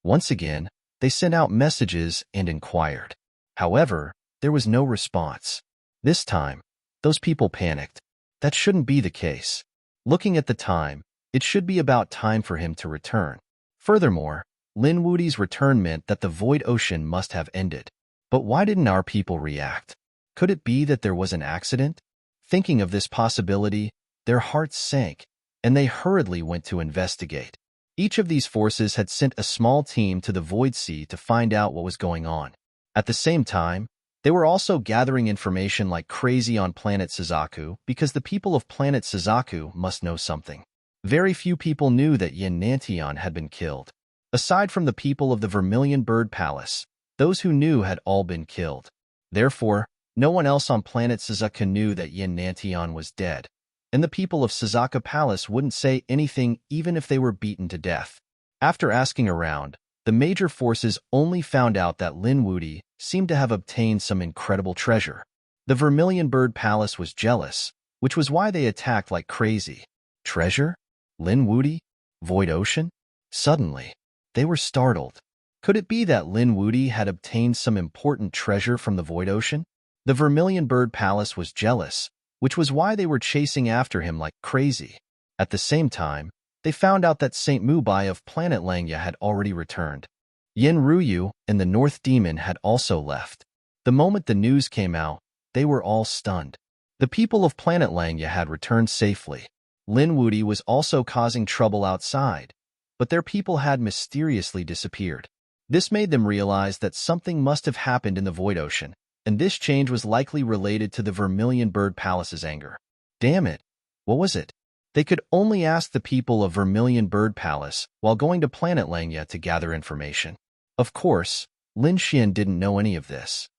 Once again, they sent out messages and inquired. However, there was no response. This time, those people panicked. That shouldn't be the case. Looking at the time, it should be about time for him to return. Furthermore, Lin Wudi's return meant that the void ocean must have ended. But why didn't our people react? Could it be that there was an accident? Thinking of this possibility, their hearts sank, and they hurriedly went to investigate. Each of these forces had sent a small team to the Void Sea to find out what was going on. At the same time, they were also gathering information like crazy on planet Suzaku because the people of planet Suzaku must know something. Very few people knew that Yin Nantian had been killed. Aside from the people of the Vermilion Bird Palace, those who knew had all been killed. Therefore, no one else on planet Suzaku knew that Yin Nantian was dead, and the people of Suzaku Palace wouldn't say anything even if they were beaten to death. After asking around, the major forces only found out that Lin Wudi seemed to have obtained some incredible treasure. The Vermilion Bird Palace was jealous, which was why they attacked like crazy. Treasure? Lin Wudi? Void Ocean? Suddenly, they were startled. Could it be that Lin Wudi had obtained some important treasure from the Void Ocean? The Vermilion Bird Palace was jealous, which was why they were chasing after him like crazy. At the same time, they found out that Saint Mubai of planet Langya had already returned. Yin Ruyu and the North Demon had also left. The moment the news came out, they were all stunned. The people of planet Langya had returned safely. Lin Wudi was also causing trouble outside, but their people had mysteriously disappeared. This made them realize that something must have happened in the Void Ocean, and this change was likely related to the Vermilion Bird Palace's anger. Damn it! What was it? They could only ask the people of Vermilion Bird Palace while going to planet Langya to gather information. Of course, Lin Xian didn't know any of this.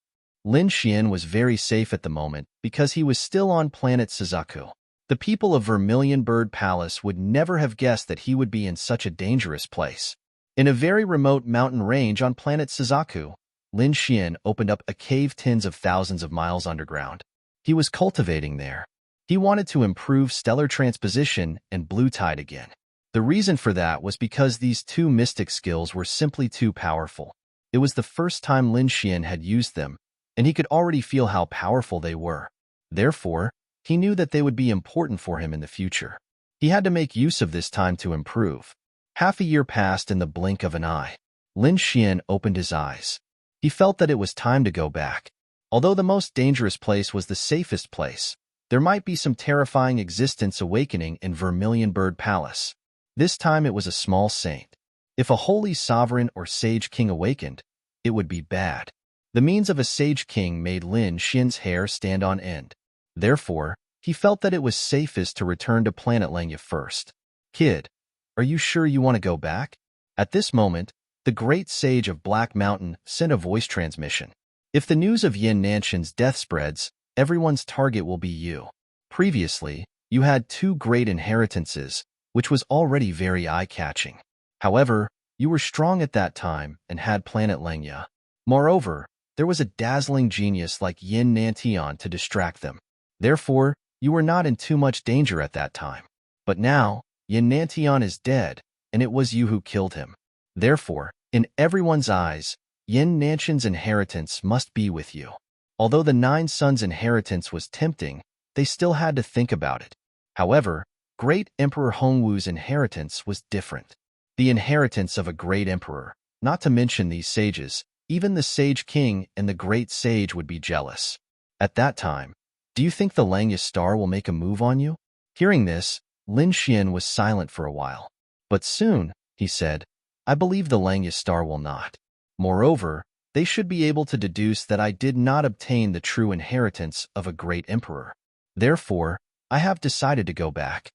Lin Xian was very safe at the moment because he was still on planet Suzaku. The people of Vermilion Bird Palace would never have guessed that he would be in such a dangerous place. In a very remote mountain range on planet Suzaku, Lin Xian opened up a cave tens of thousands of miles underground. He was cultivating there. He wanted to improve stellar transposition and blue tide again. The reason for that was because these two mystic skills were simply too powerful. It was the first time Lin Xian had used them, and he could already feel how powerful they were. Therefore, he knew that they would be important for him in the future. He had to make use of this time to improve. Half a year passed in the blink of an eye. Lin Xian opened his eyes. He felt that it was time to go back. Although the most dangerous place was the safest place, there might be some terrifying existence awakening in Vermilion Bird Palace. This time it was a small saint. If a holy sovereign or sage king awakened, it would be bad. The means of a sage king made Lin Xian's hair stand on end. Therefore, he felt that it was safest to return to planet Langya first. Kid, are you sure you want to go back? At this moment, the great sage of Black Mountain sent a voice transmission. If the news of Yin Nanxian's death spreads, everyone's target will be you. Previously, you had two great inheritances, which was already very eye-catching. However, you were strong at that time and had planet Langya. Moreover, there was a dazzling genius like Yin Nantian to distract them. Therefore, you were not in too much danger at that time. But now, Yin Nantian is dead, and it was you who killed him. Therefore, in everyone's eyes, Yin Nanxian's inheritance must be with you. Although the Nine Sons' inheritance was tempting, they still had to think about it. However, Great Emperor Hongwu's inheritance was different. The inheritance of a great emperor, not to mention these sages, even the Sage King and the Great Sage would be jealous. At that time, do you think the Langya star will make a move on you? Hearing this, Lin Xian was silent for a while. But soon, he said, I believe the Langya star will not. Moreover, they should be able to deduce that I did not obtain the true inheritance of a great emperor. Therefore, I have decided to go back.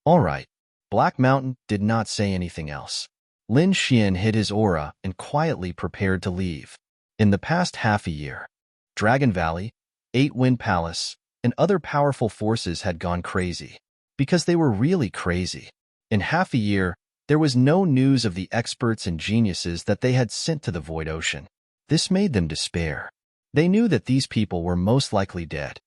All right. Black Mountain did not say anything else. Lin Xian hid his aura and quietly prepared to leave. In the past half a year, Dragon Valley, Eight Wind Palace, and other powerful forces had gone crazy. Because they were really crazy. In half a year, there was no news of the experts and geniuses that they had sent to the Void Ocean. This made them despair. They knew that these people were most likely dead.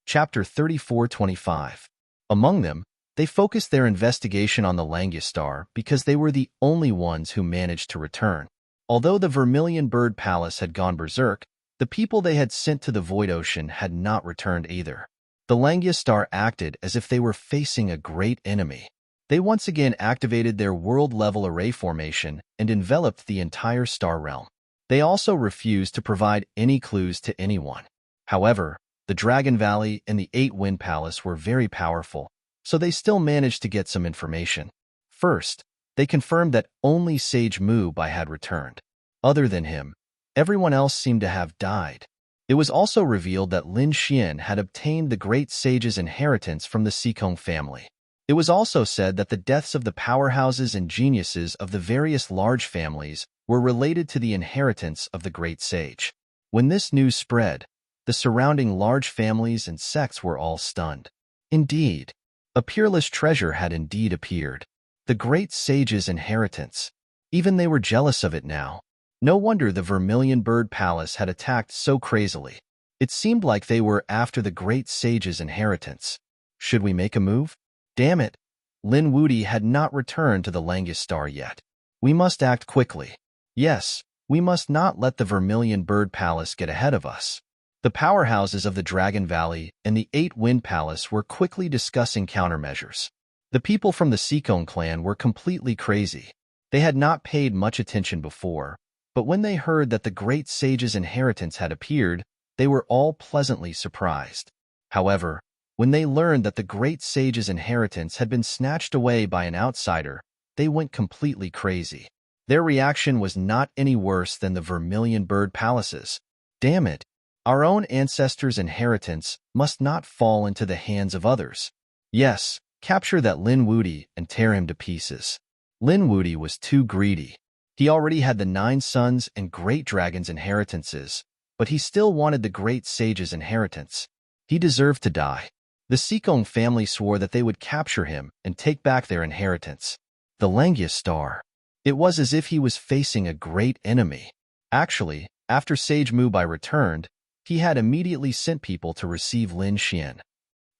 Chapter 34-25. Among them, they focused their investigation on the Langya star because they were the only ones who managed to return. Although the Vermilion Bird Palace had gone berserk, The people they had sent to the void ocean had not returned either. The Langiastar acted as if they were facing a great enemy. They once again activated their world-level array formation and enveloped the entire star realm. They also refused to provide any clues to anyone. However, the Dragon Valley and the Eight Wind Palace were very powerful, so they still managed to get some information. First, they confirmed that only Sage Mu Bai had returned. Other than him, everyone else seemed to have died. It was also revealed that Lin Xian had obtained the Great Sage's inheritance from the Sikong family. It was also said that the deaths of the powerhouses and geniuses of the various large families were related to the inheritance of the Great Sage. When this news spread, the surrounding large families and sects were all stunned. Indeed, a peerless treasure had indeed appeared. The Great Sage's inheritance. Even they were jealous of it now. No wonder the Vermilion Bird Palace had attacked so crazily. It seemed like they were after the Great Sage's inheritance. Should we make a move? Damn it! Lin Wudi had not returned to the Langiastar yet. We must act quickly. Yes, we must not let the Vermilion Bird Palace get ahead of us. The powerhouses of the Dragon Valley and the Eight Wind Palace were quickly discussing countermeasures. The people from the Sikong clan were completely crazy. They had not paid much attention before, but when they heard that the Great Sage's inheritance had appeared, they were all pleasantly surprised. However, when they learned that the Great Sage's inheritance had been snatched away by an outsider, they went completely crazy. Their reaction was not any worse than the Vermilion Bird Palace's. Damn it! Our own ancestors' inheritance must not fall into the hands of others. Yes, capture that Lin Wudi and tear him to pieces. Lin Wudi was too greedy. He already had the 9 sons and great dragons' inheritances, but he still wanted the Great Sage's inheritance. He deserved to die. The Sikong family swore that they would capture him and take back their inheritance. The Langiastar. It was as if he was facing a great enemy. Actually, after Sage Mu Bai returned, he had immediately sent people to receive Lin Xian.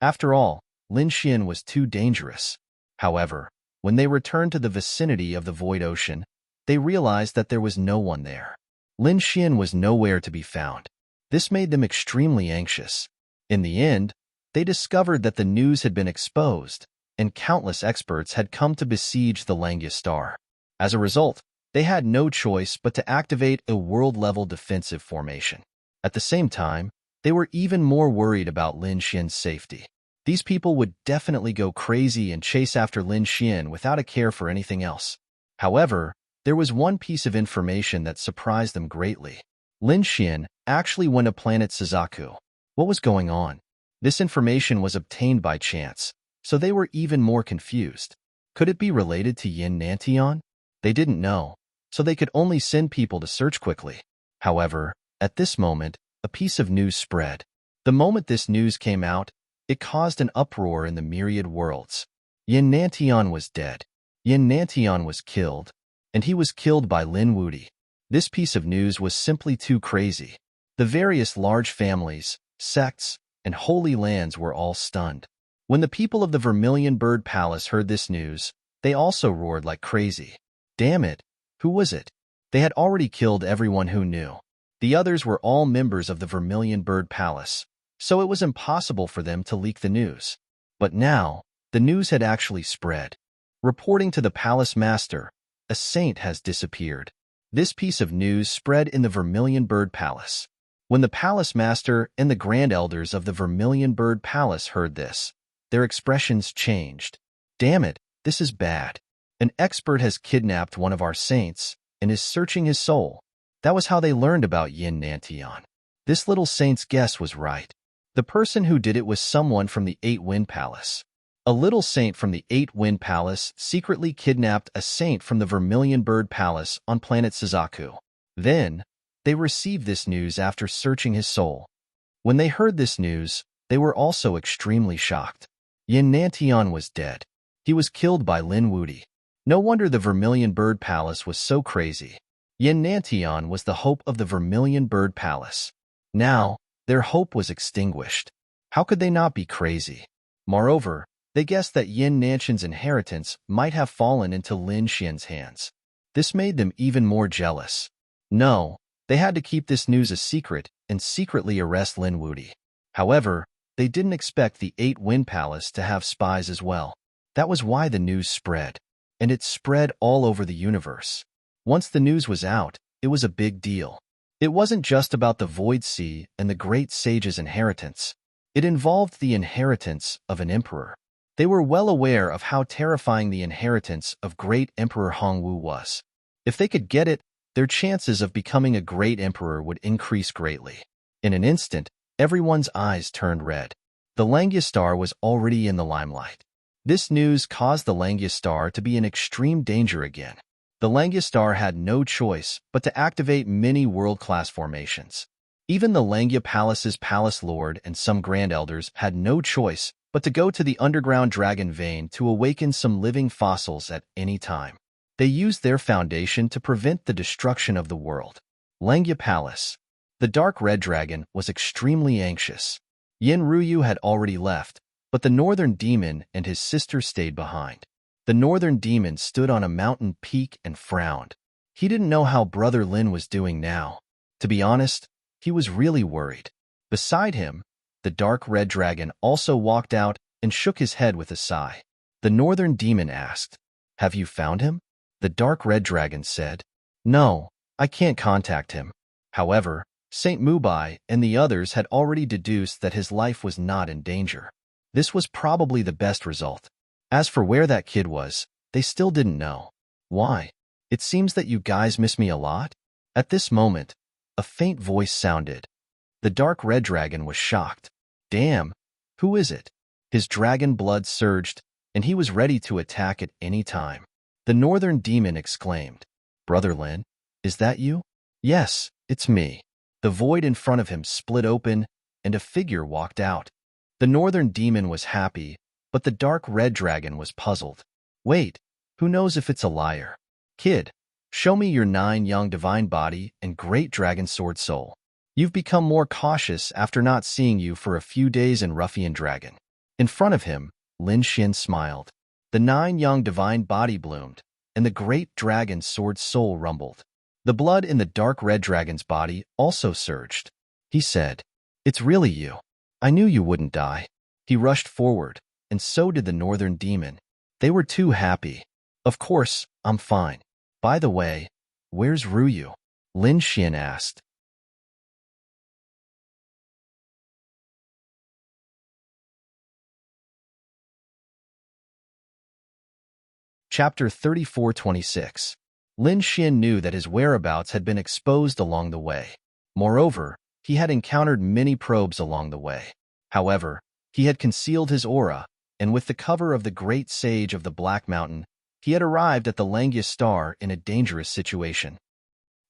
After all, Lin Xian was too dangerous. However, when they returned to the vicinity of the Void Ocean, they realized that there was no one there. Lin Xian was nowhere to be found. This made them extremely anxious. In the end, they discovered that the news had been exposed, and countless experts had come to besiege the Langiastar. As a result, they had no choice but to activate a world-level defensive formation. At the same time, they were even more worried about Lin Xian's safety. These people would definitely go crazy and chase after Lin Xian without a care for anything else. However, there was one piece of information that surprised them greatly. Lin Xian actually went to planet Suzaku. What was going on? This information was obtained by chance, so they were even more confused. Could it be related to Yin Nantian? They didn't know, so they could only send people to search quickly. However, at this moment, a piece of news spread. The moment this news came out, it caused an uproar in the myriad worlds. Yin Nantian was dead. Yin Nantian was killed, and he was killed by Lin Wudi. This piece of news was simply too crazy. The various large families, sects, and holy lands were all stunned. When the people of the Vermilion Bird Palace heard this news, they also roared like crazy. Damn it! Who was it? They had already killed everyone who knew. The others were all members of the Vermilion Bird Palace, so it was impossible for them to leak the news. But now, the news had actually spread. Reporting to the Palace Master, a saint has disappeared. This piece of news spread in the Vermilion Bird Palace. When the Palace Master and the Grand Elders of the Vermilion Bird Palace heard this, their expressions changed. Damn it, this is bad. An expert has kidnapped one of our saints and is searching his soul. That was how they learned about Yin Nantian. This little saint's guess was right. The person who did it was someone from the Eight Wind Palace. A little saint from the Eight Wind Palace secretly kidnapped a saint from the Vermilion Bird Palace on planet Suzaku. Then, they received this news after searching his soul. When they heard this news, they were also extremely shocked. Yin Nantian was dead. He was killed by Lin Wudi. No wonder the Vermilion Bird Palace was so crazy. Yin Nantian was the hope of the Vermilion Bird Palace. Now, their hope was extinguished. How could they not be crazy? Moreover, they guessed that Yin Nantian's inheritance might have fallen into Lin Xian's hands. This made them even more jealous. No, they had to keep this news a secret and secretly arrest Lin Wuti. However, they didn't expect the 8-Wind Palace to have spies as well. That was why the news spread. And it spread all over the universe. Once the news was out, it was a big deal. It wasn't just about the Void Sea and the Great Sage's inheritance. It involved the inheritance of an emperor. They were well aware of how terrifying the inheritance of Great Emperor Hongwu was. If they could get it, their chances of becoming a great emperor would increase greatly. In an instant, everyone's eyes turned red. The Langyastar was already in the limelight. This news caused the Langyastar to be in extreme danger again. The Langyastar had no choice but to activate many world-class formations. Even the Langya Palace's palace lord and some grand elders had no choice but to go to the underground dragon vein to awaken some living fossils at any time. They used their foundation to prevent the destruction of the world. Langya Palace. The dark red dragon was extremely anxious. Yin Ruyu had already left, but the northern demon and his sister stayed behind. The northern demon stood on a mountain peak and frowned. He didn't know how Brother Lin was doing now. To be honest, he was really worried. Beside him, the dark red dragon also walked out and shook his head with a sigh. The northern demon asked, "Have you found him?" The dark red dragon said, "No, I can't contact him." However, Saint Mubai and the others had already deduced that his life was not in danger. This was probably the best result. As for where that kid was, they still didn't know. "Why? It seems that you guys miss me a lot?" At this moment, a faint voice sounded. The dark red dragon was shocked. Damn, who is it? His dragon blood surged, and he was ready to attack at any time. The northern demon exclaimed, "Brother Lin, is that you?" "Yes, it's me." The void in front of him split open, and a figure walked out. The northern demon was happy, but the dark red dragon was puzzled. "Wait, who knows if it's a liar? Kid, show me your 9 young divine body and great dragon sword soul. You've become more cautious after not seeing you for a few days in Ruffian Dragon." In front of him, Lin Xin smiled. The 9 young divine body bloomed, and the great dragon sword soul rumbled. The blood in the dark red dragon's body also surged. He said, "It's really you. I knew you wouldn't die." He rushed forward, and so did the northern demon. They were too happy. "Of course, I'm fine. By the way, where's Ruyu?" Lin Xin asked. Chapter 3426. Lin Xin knew that his whereabouts had been exposed along the way. Moreover, he had encountered many probes along the way. However, he had concealed his aura, and with the cover of the great sage of the Black Mountain, he had arrived at the Langya Star in a dangerous situation.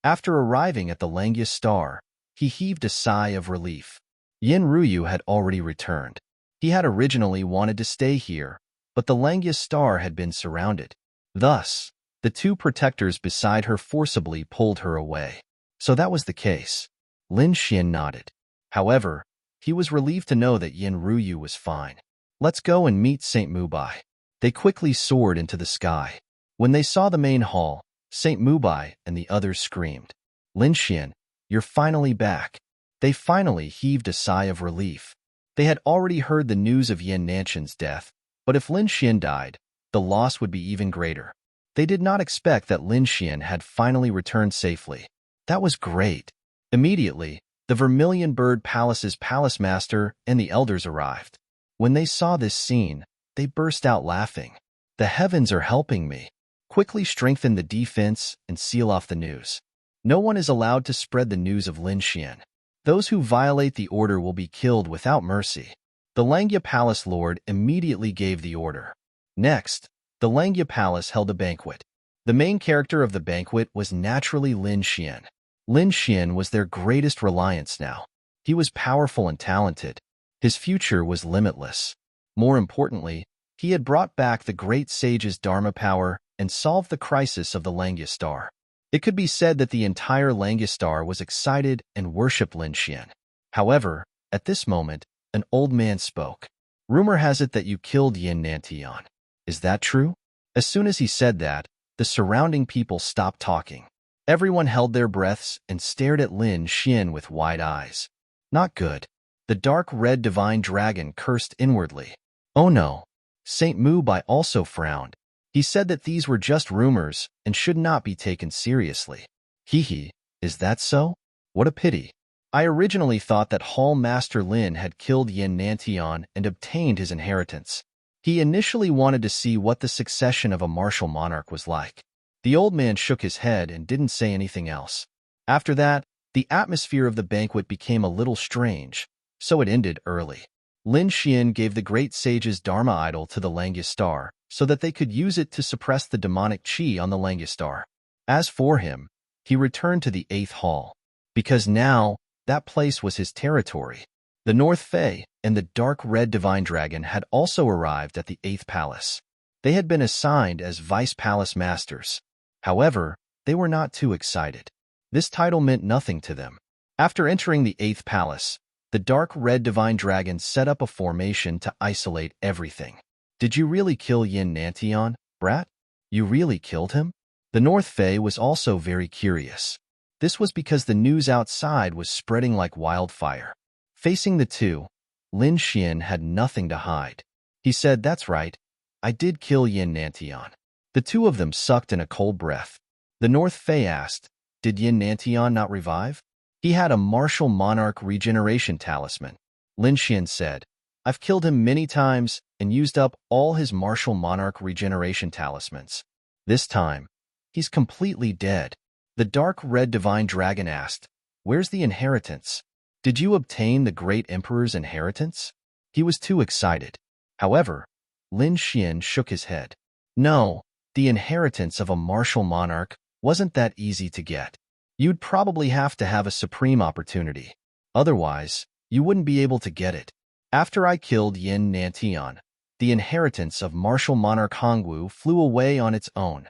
After arriving at the Langya Star, he heaved a sigh of relief. Yin Ruyu had already returned. He had originally wanted to stay here, but the Langya Star had been surrounded. Thus, the 2 protectors beside her forcibly pulled her away. So that was the case. Lin Xin nodded. However, he was relieved to know that Yin Ruyu was fine. "Let's go and meet Saint Mubai." They quickly soared into the sky. When they saw the main hall, Saint Mubai and the others screamed, "Lin Xin, you're finally back." They finally heaved a sigh of relief. They had already heard the news of Yin Nanshan's death, but if Lin Xin died, the loss would be even greater. They did not expect that Lin Xin had finally returned safely. That was great. Immediately, the Vermilion Bird Palace's palace master and the elders arrived. When they saw this scene, they burst out laughing. "The heavens are helping me. Quickly strengthen the defense and seal off the news. No one is allowed to spread the news of Lin Xin. Those who violate the order will be killed without mercy." The Langya Palace Lord immediately gave the order. Next, the Langya Palace held a banquet. The main character of the banquet was naturally Lin Xin. Lin Xin was their greatest reliance now. He was powerful and talented. His future was limitless. More importantly, he had brought back the great sage's Dharma power and solved the crisis of the Langya Star. It could be said that the entire Langya Star was excited and worshipped Lin Xin. However, at this moment, an old man spoke. "Rumor has it that you killed Yin Nantian. Is that true?" As soon as he said that, the surrounding people stopped talking. Everyone held their breaths and stared at Lin Xian with wide eyes. Not good. The dark red divine dragon cursed inwardly. Oh no. Saint Mubai also frowned. He said that these were just rumors and should not be taken seriously. Hee, is that so? What a pity. I originally thought that Hall Master Lin had killed Yin Nantian and obtained his inheritance. He initially wanted to see what the succession of a martial monarch was like. The old man shook his head and didn't say anything else. After that, the atmosphere of the banquet became a little strange, so it ended early. Lin Xian gave the great sage's Dharma idol to the Langistar so that they could use it to suppress the demonic chi on the Langistar. As for him, he returned to the 8th hall, because now that place was his territory. The North Fae and the dark red divine dragon had also arrived at the 8th palace. They had been assigned as vice palace masters. However, they were not too excited. This title meant nothing to them. After entering the 8th palace, the dark red divine dragon set up a formation to isolate everything. Did you really kill Yin Nantian, brat? You really killed him? The North Fae was also very curious. This was because the news outside was spreading like wildfire. Facing the two, Lin Xian had nothing to hide. He said, "That's right. I did kill Yin Nantian." The two of them sucked in a cold breath. The North Fae asked, "Did Yin Nantian not revive?" He had a martial monarch regeneration talisman. Lin Xian said, "I've killed him many times and used up all his martial monarch regeneration talismans. This time, he's completely dead." The dark red divine dragon asked, "Where's the inheritance? Did you obtain the great emperor's inheritance?" He was too excited. However, Lin Xian shook his head. No, the inheritance of a martial monarch wasn't that easy to get. You'd probably have to have a supreme opportunity. Otherwise, you wouldn't be able to get it. After I killed Yin Nantian, the inheritance of martial monarch Hongwu flew away on its own.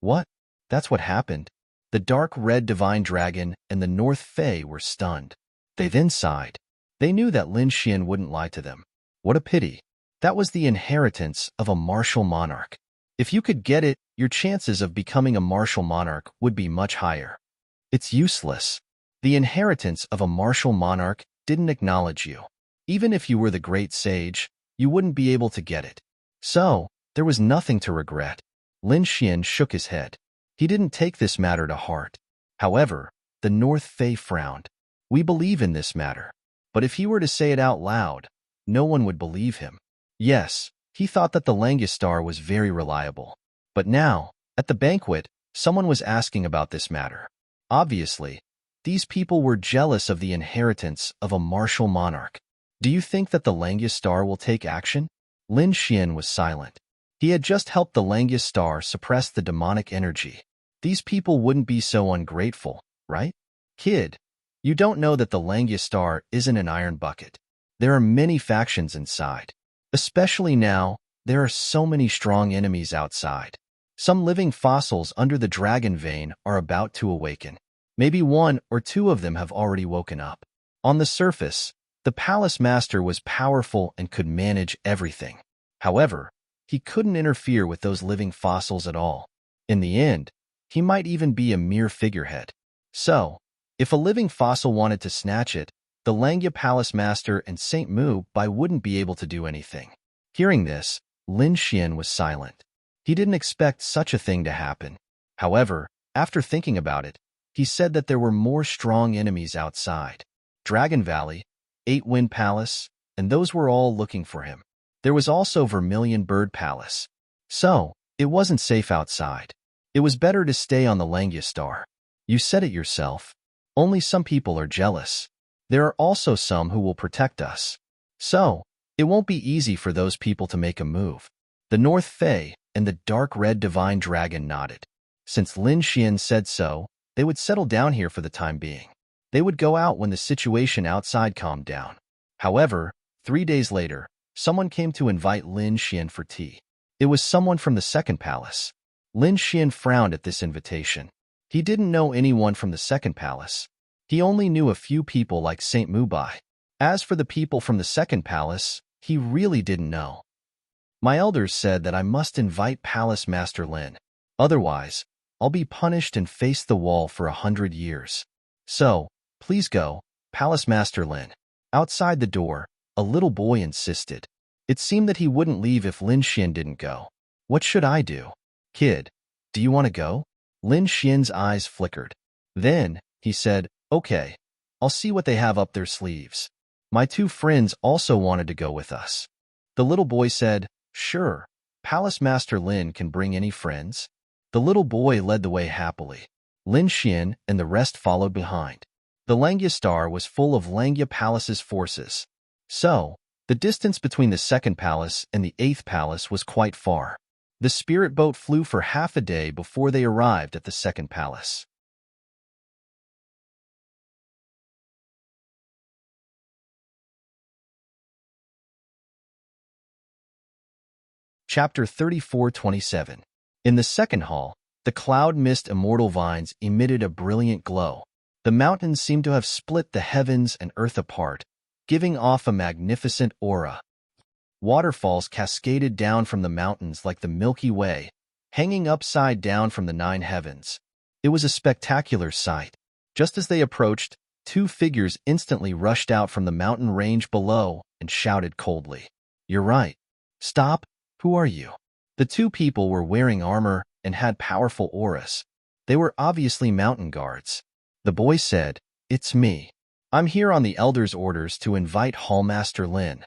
What? That's what happened? The dark red divine dragon and the North Fae were stunned. They then sighed. They knew that Lin Xian wouldn't lie to them. What a pity. That was the inheritance of a martial monarch. If you could get it, your chances of becoming a martial monarch would be much higher. It's useless. The inheritance of a martial monarch didn't acknowledge you. Even if you were the great sage, you wouldn't be able to get it. So, there was nothing to regret. Lin Xian shook his head. He didn't take this matter to heart. However, the North Fae frowned. We believe in this matter. But if he were to say it out loud, no one would believe him. Yes, he thought that the Langistar was very reliable. But now, at the banquet, someone was asking about this matter. Obviously, these people were jealous of the inheritance of a martial monarch. Do you think that the Langistar will take action? Lin Xian was silent. He had just helped the Langistar suppress the demonic energy. These people wouldn't be so ungrateful, right? Kid, you don't know that the Langistar isn't an iron bucket. There are many factions inside. Especially now, there are so many strong enemies outside. Some living fossils under the dragon vein are about to awaken. Maybe 1 or 2 of them have already woken up. On the surface, the palace master was powerful and could manage everything. However, he couldn't interfere with those living fossils at all. In the end, he might even be a mere figurehead. So, if a living fossil wanted to snatch it, the Langya Palace Master and Saint Mu Bai wouldn't be able to do anything. Hearing this, Lin Xian was silent. He didn't expect such a thing to happen. However, after thinking about it, he said that there were more strong enemies outside. Dragon Valley, 8 Wind Palace, and those were all looking for him. There was also Vermilion Bird Palace. So, it wasn't safe outside. It was better to stay on the Langistar. You said it yourself. Only some people are jealous. There are also some who will protect us. So, it won't be easy for those people to make a move. The North Fae and the dark red divine dragon nodded. Since Lin Xian said so, they would settle down here for the time being. They would go out when the situation outside calmed down. However, 3 days later, someone came to invite Lin Xian for tea. It was someone from the second palace. Lin Xian frowned at this invitation. He didn't know anyone from the second palace. He only knew a few people like Saint Mubai. As for the people from the second palace, he really didn't know. My elders said that I must invite Palace Master Lin. Otherwise, I'll be punished and face the wall for 100 years. So, please go, Palace Master Lin. Outside the door, a little boy insisted. It seemed that he wouldn't leave if Lin Xian didn't go. What should I do? Kid, do you want to go? Lin Xian's eyes flickered. Then, he said, okay, I'll see what they have up their sleeves. My two friends also wanted to go with us. The little boy said, sure, Palace Master Lin can bring any friends. The little boy led the way happily. Lin Xian and the rest followed behind. The Langya Star was full of Langya Palace's forces. So, the distance between the second palace and the 8th palace was quite far. The spirit boat flew for half a day before they arrived at the second palace. Chapter 34:27. In the second hall, the cloud mist immortal vines emitted a brilliant glow. The mountains seemed to have split the heavens and earth apart, giving off a magnificent aura. Waterfalls cascaded down from the mountains like the Milky Way, hanging upside down from the 9 heavens. It was a spectacular sight. Just as they approached, 2 figures instantly rushed out from the mountain range below and shouted coldly, "You're right. Stop, who are you?" The 2 people were wearing armor and had powerful auras. They were obviously mountain guards. The boy said, "It's me. I'm here on the Elder's orders to invite Hallmaster Lin."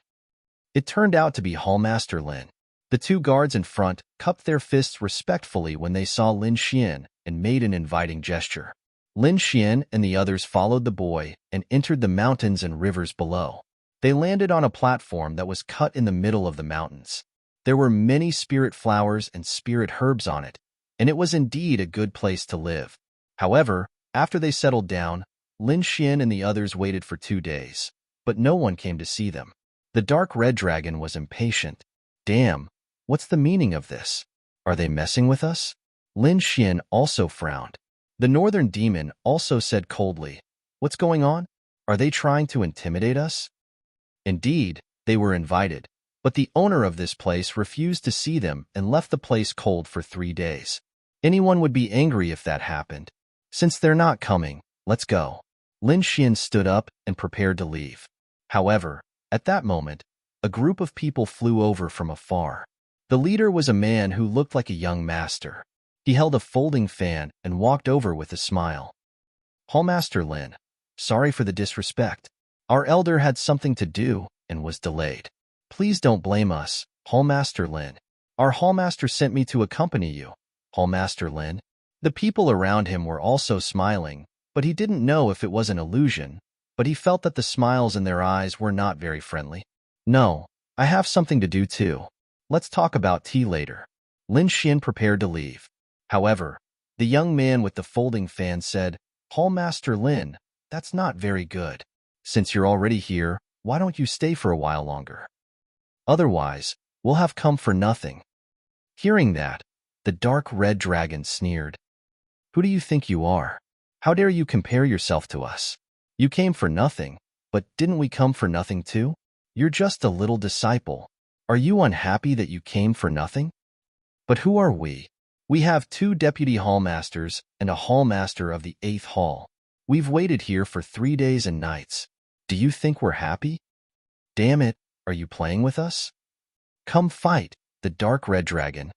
It turned out to be Hallmaster Lin. The 2 guards in front cupped their fists respectfully when they saw Lin Xian and made an inviting gesture. Lin Xian and the others followed the boy and entered the mountains and rivers below. They landed on a platform that was cut in the middle of the mountains. There were many spirit flowers and spirit herbs on it, and it was indeed a good place to live. However, after they settled down, Lin Xian and the others waited for 2 days, but no one came to see them. The dark red dragon was impatient. Damn, what's the meaning of this? Are they messing with us? Lin Xian also frowned. The northern demon also said coldly, "What's going on? Are they trying to intimidate us?" Indeed, they were invited, but the owner of this place refused to see them and left the place cold for 3 days. Anyone would be angry if that happened. Since they're not coming, let's go. Lin Xian stood up and prepared to leave. However, at that moment, a group of people flew over from afar. The leader was a man who looked like a young master. He held a folding fan and walked over with a smile. "Hallmaster Lin, sorry for the disrespect. Our elder had something to do and was delayed. Please don't blame us, Hallmaster Lin. Our Hallmaster sent me to accompany you, Hallmaster Lin." The people around him were also smiling, but he didn't know if it was an illusion, but he felt that the smiles in their eyes were not very friendly. "No, I have something to do too. Let's talk about tea later." Lin Xian prepared to leave. However, the young man with the folding fan said, "Hallmaster Lin, that's not very good. Since you're already here, why don't you stay for a while longer? Otherwise, we'll have come for nothing." Hearing that, the dark red dragon sneered. "Who do you think you are? How dare you compare yourself to us? You came for nothing, but didn't we come for nothing too? You're just a little disciple. Are you unhappy that you came for nothing? But who are we? We have 2 deputy hallmasters and a hallmaster of the 8th hall. We've waited here for 3 days and nights. Do you think we're happy? Damn it, are you playing with us? Come fight, the dark red dragon."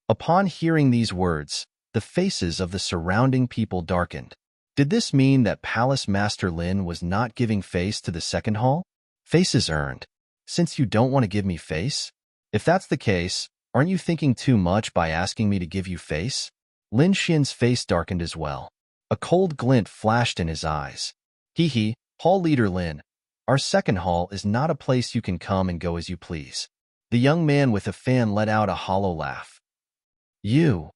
Upon hearing these words, the faces of the surrounding people darkened. Did this mean that Palace Master Lin was not giving face to the second hall? Faces earned. Since you don't want to give me face? If that's the case, aren't you thinking too much by asking me to give you face? Lin Xian's face darkened as well. A cold glint flashed in his eyes. Hee, Hall Leader Lin, our second hall is not a place you can come and go as you please. The young man with a fan let out a hollow laugh. You.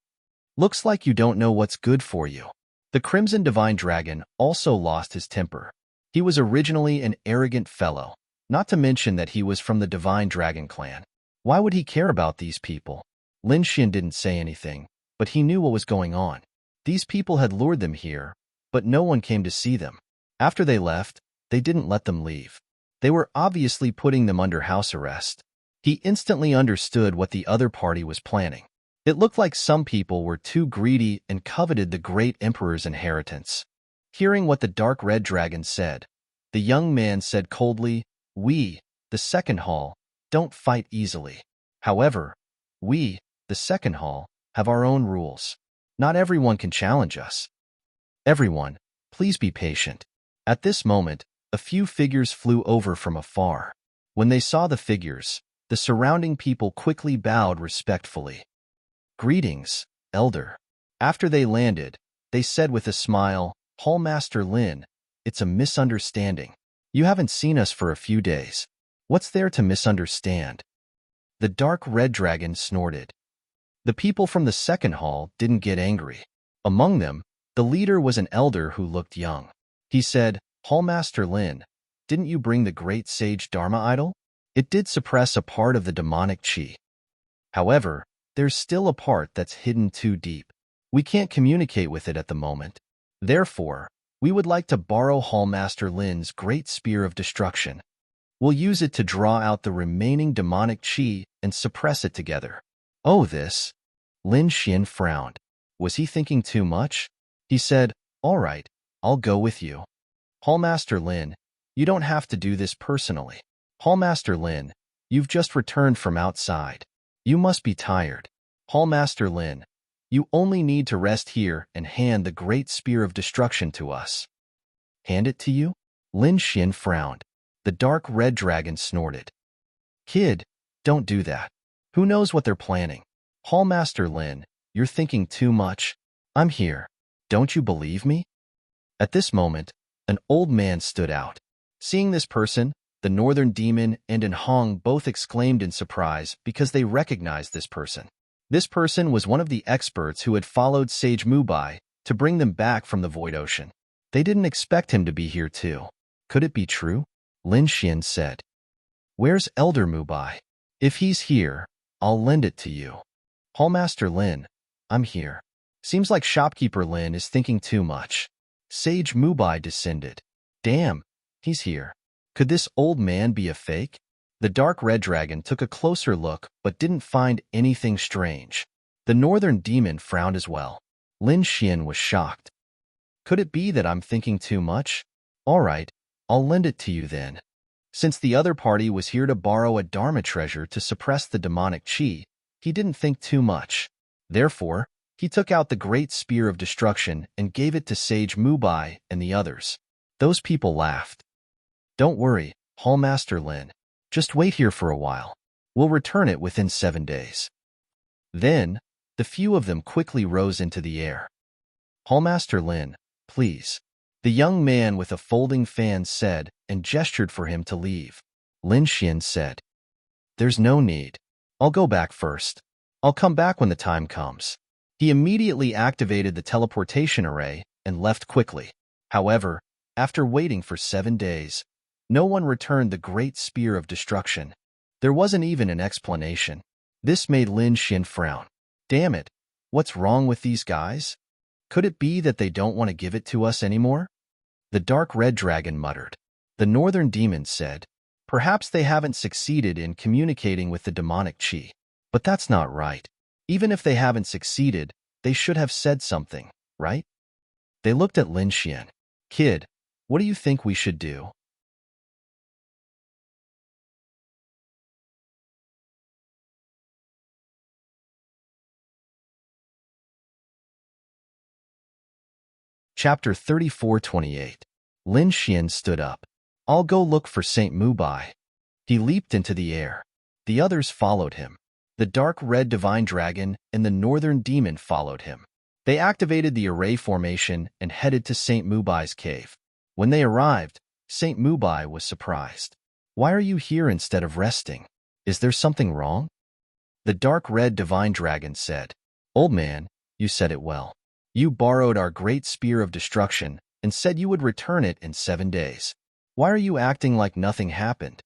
Looks like you don't know what's good for you. The Crimson Divine Dragon also lost his temper. He was originally an arrogant fellow, not to mention that he was from the Divine Dragon clan. Why would he care about these people? Lin Xian didn't say anything, but he knew what was going on. These people had lured them here, but no one came to see them. After they left, they didn't let them leave. They were obviously putting them under house arrest. He instantly understood what the other party was planning. It looked like some people were too greedy and coveted the great emperor's inheritance. Hearing what the dark red dragon said, the young man said coldly, "We, the second hall, don't fight easily. However, we, the second hall, have our own rules. Not everyone can challenge us. Everyone, please be patient." At this moment, a few figures flew over from afar. When they saw the figures, the surrounding people quickly bowed respectfully. "Greetings, Elder." After they landed, they said with a smile, "Hallmaster Lin, it's a misunderstanding. You haven't seen us for a few days. What's there to misunderstand?" The dark red dragon snorted. The people from the second hall didn't get angry. Among them, the leader was an elder who looked young. He said, "Hallmaster Lin, didn't you bring the great sage Dharma idol? It did suppress a part of the demonic chi. However, there's still a part that's hidden too deep. We can't communicate with it at the moment. Therefore, we would like to borrow Hallmaster Lin's great spear of destruction. We'll use it to draw out the remaining demonic chi and suppress it together." "Oh, this?" Lin Xian frowned. Was he thinking too much? He said, "All right, I'll go with you." "Hallmaster Lin, you don't have to do this personally. Hallmaster Lin, you've just returned from outside. You must be tired. Hallmaster Lin, you only need to rest here and hand the great spear of destruction to us." "Hand it to you?" Lin Xian frowned. The dark red dragon snorted. "Kid, don't do that. Who knows what they're planning? Hallmaster Lin, you're thinking too much. I'm here. Don't you believe me?" At this moment, an old man stood out. Seeing this person, the northern demon and An Hong both exclaimed in surprise because they recognized this person. This person was one of the experts who had followed Sage Mubai to bring them back from the Void Ocean. They didn't expect him to be here too. Could it be true? Lin Xian said. "Where's Elder Mubai? If he's here, I'll lend it to you." "Hallmaster Lin, I'm here." "Seems like shopkeeper Lin is thinking too much." Sage Mubai descended. "Damn, he's here. Could this old man be a fake?" The dark red dragon took a closer look but didn't find anything strange. The northern demon frowned as well. Lin Xian was shocked. "Could it be that I'm thinking too much? All right, I'll lend it to you then." Since the other party was here to borrow a Dharma treasure to suppress the demonic chi, he didn't think too much. Therefore, he took out the great spear of destruction and gave it to Sage Mubai and the others. Those people laughed. "Don't worry, Hallmaster Lin. Just wait here for a while. We'll return it within 7 days." Then, the few of them quickly rose into the air. "Hallmaster Lin, please." The young man with a folding fan said and gestured for him to leave. Lin Xian said, "There's no need. I'll go back first. I'll come back when the time comes." He immediately activated the teleportation array and left quickly. However, after waiting for 7 days, no one returned the great spear of destruction. There wasn't even an explanation. This made Lin Xian frown. Damn it, what's wrong with these guys? Could it be that they don't want to give it to us anymore? The dark red dragon muttered. The northern demon said, "Perhaps they haven't succeeded in communicating with the demonic chi. But that's not right. Even if they haven't succeeded, they should have said something, right?" They looked at Lin Xian. "Kid, what do you think we should do?" Chapter 34:28. Lin Xian stood up. "I'll go look for Saint Mubai." He leaped into the air. The others followed him. The dark red divine dragon and the northern demon followed him. They activated the array formation and headed to Saint Mubai's cave. When they arrived, Saint Mubai was surprised. "Why are you here instead of resting? Is there something wrong?" The dark red divine dragon said, "Old man, you said it well. You borrowed our great spear of destruction and said you would return it in 7 days. Why are you acting like nothing happened?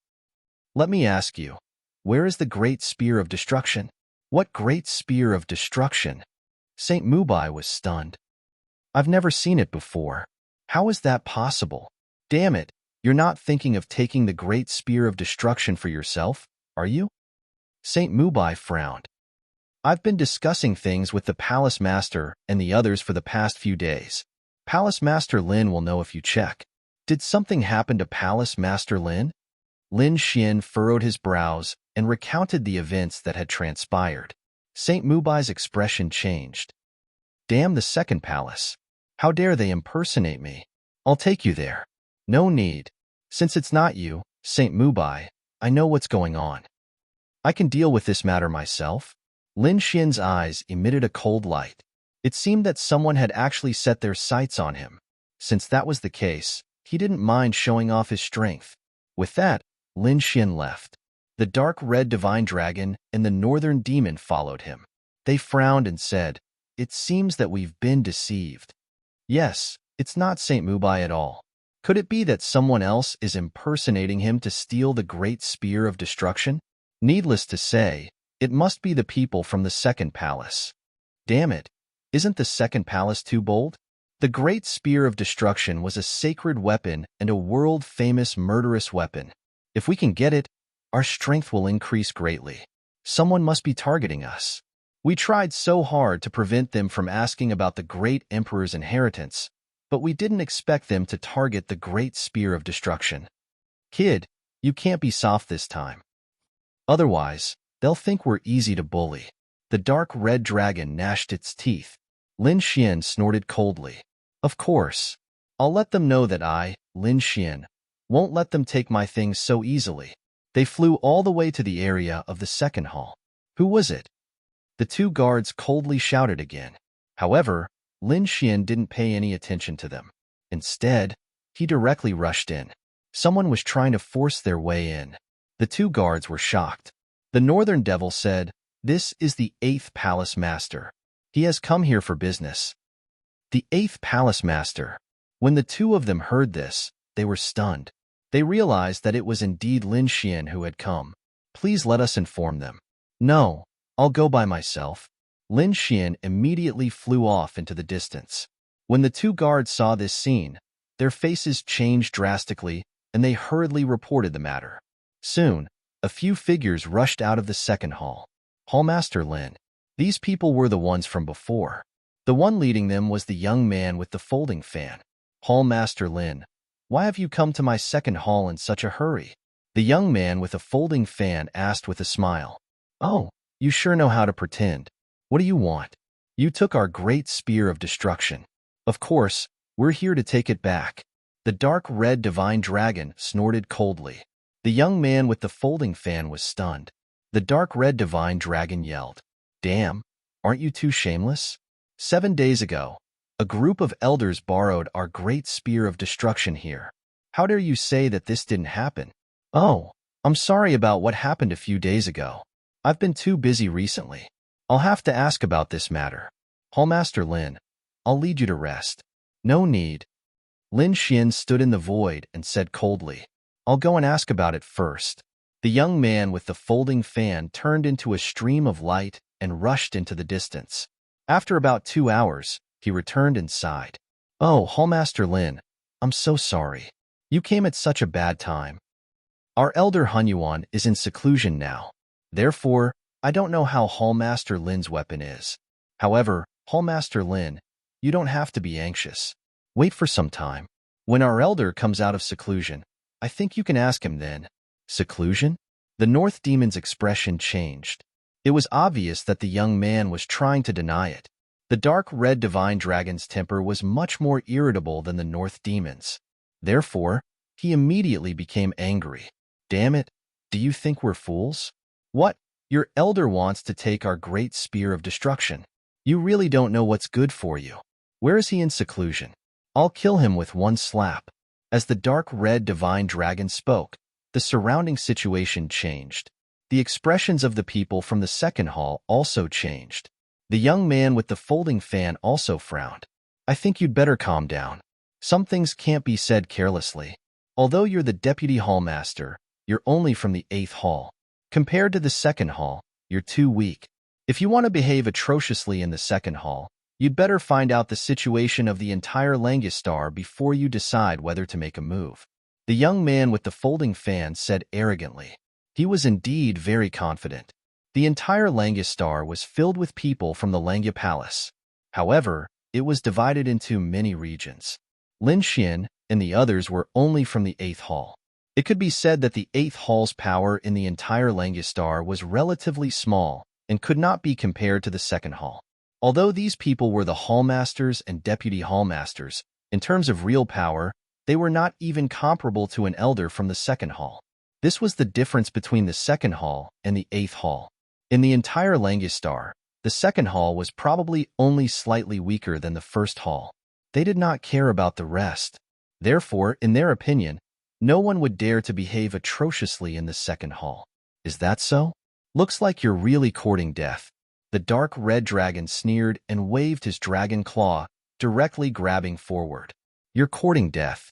Let me ask you, where is the great spear of destruction?" "What great spear of destruction?" Saint Mubai was stunned. "I've never seen it before. How is that possible? Damn it, you're not thinking of taking the great spear of destruction for yourself, are you?" Saint Mubai frowned. I've been discussing things with the Palace Master and the others for the past few days. Palace Master Lin will know if you check. Did something happen to Palace Master Lin? Lin Xian furrowed his brows and recounted the events that had transpired. Saint Mubai's expression changed. Damn the second palace. How dare they impersonate me? I'll take you there. No need. Since it's not you, Saint Mubai, I know what's going on. I can deal with this matter myself. Lin Xian's eyes emitted a cold light. It seemed that someone had actually set their sights on him. Since that was the case, he didn't mind showing off his strength. With that, Lin Xian left. The dark red divine dragon and the northern demon followed him. They frowned and said, "It seems that we've been deceived." Yes, it's not Saint Mubai at all. Could it be that someone else is impersonating him to steal the great spear of destruction? Needless to say, it must be the people from the second palace. Damn it, isn't the second palace too bold? The great spear of destruction was a sacred weapon and a world-famous murderous weapon. If we can get it, our strength will increase greatly. Someone must be targeting us. We tried so hard to prevent them from asking about the great emperor's inheritance, but we didn't expect them to target the great spear of destruction. Kid, you can't be soft this time. Otherwise, they'll think we're easy to bully. The dark red dragon gnashed its teeth. Lin Xian snorted coldly. Of course. I'll let them know that I, Lin Xian, won't let them take my things so easily. They flew all the way to the area of the second hall. Who was it? The two guards coldly shouted again. However, Lin Xian didn't pay any attention to them. Instead, he directly rushed in. Someone was trying to force their way in. The two guards were shocked. The Northern Devil said, "This is the 8th Palace Master. He has come here for business." The 8th Palace Master. When the two of them heard this, they were stunned. They realized that it was indeed Lin Xian who had come. "Please let us inform them." "No, I'll go by myself." Lin Xian immediately flew off into the distance. When the two guards saw this scene, their faces changed drastically, and they hurriedly reported the matter. Soon, a few figures rushed out of the second hall. Hallmaster Lin. These people were the ones from before. The one leading them was the young man with the folding fan. "Hallmaster Lin, why have you come to my second hall in such a hurry?" The young man with the folding fan asked with a smile. "Oh, you sure know how to pretend. What do you want?" "You took our great spear of destruction. Of course, we're here to take it back." The dark red divine dragon snorted coldly. The young man with the folding fan was stunned. The dark red divine dragon yelled, "Damn, aren't you too shameless? 7 days ago, a group of elders borrowed our great spear of destruction here. How dare you say that this didn't happen?" "Oh, I'm sorry about what happened a few days ago. I've been too busy recently. I'll have to ask about this matter. Hallmaster Lin, I'll lead you to rest." "No need." Lin Xian stood in the void and said coldly, "I'll go and ask about it first." The young man with the folding fan turned into a stream of light and rushed into the distance. After about 2 hours, he returned and sighed. "Oh, Hallmaster Lin, I'm so sorry. You came at such a bad time. Our elder Hunyuan is in seclusion now. Therefore, I don't know how Hallmaster Lin's weapon is. However, Hallmaster Lin, you don't have to be anxious. Wait for some time. When our elder comes out of seclusion, I think you can ask him then." Seclusion? The North Demon's expression changed. It was obvious that the young man was trying to deny it. The dark red divine dragon's temper was much more irritable than the North Demon's. Therefore, he immediately became angry. "Damn it, do you think we're fools? What? Your elder wants to take our great spear of destruction. You really don't know what's good for you. Where is he in seclusion? I'll kill him with one slap." As the dark red divine dragon spoke, the surrounding situation changed. The expressions of the people from the second hall also changed. The young man with the folding fan also frowned. "I think you'd better calm down. Some things can't be said carelessly. Although you're the deputy hallmaster, you're only from the 8th hall. Compared to the second hall, you're too weak. If you want to behave atrociously in the second hall, you'd better find out the situation of the entire Langistar before you decide whether to make a move." The young man with the folding fan said arrogantly. He was indeed very confident. The entire Langistar was filled with people from the Langya Palace. However, it was divided into many regions. Lin Xian and the others were only from the 8th Hall. It could be said that the 8th Hall's power in the entire Langistar was relatively small and could not be compared to the 2nd Hall. Although these people were the Hallmasters and Deputy Hallmasters, in terms of real power, they were not even comparable to an elder from the 2nd Hall. This was the difference between the 2nd Hall and the 8th Hall. In the entire Langistar, the 2nd Hall was probably only slightly weaker than the 1st Hall. They did not care about the rest. Therefore, in their opinion, no one would dare to behave atrociously in the 2nd Hall. Is that so? Looks like you're really courting death. The dark red dragon sneered and waved his dragon claw, directly grabbing forward. You're courting death.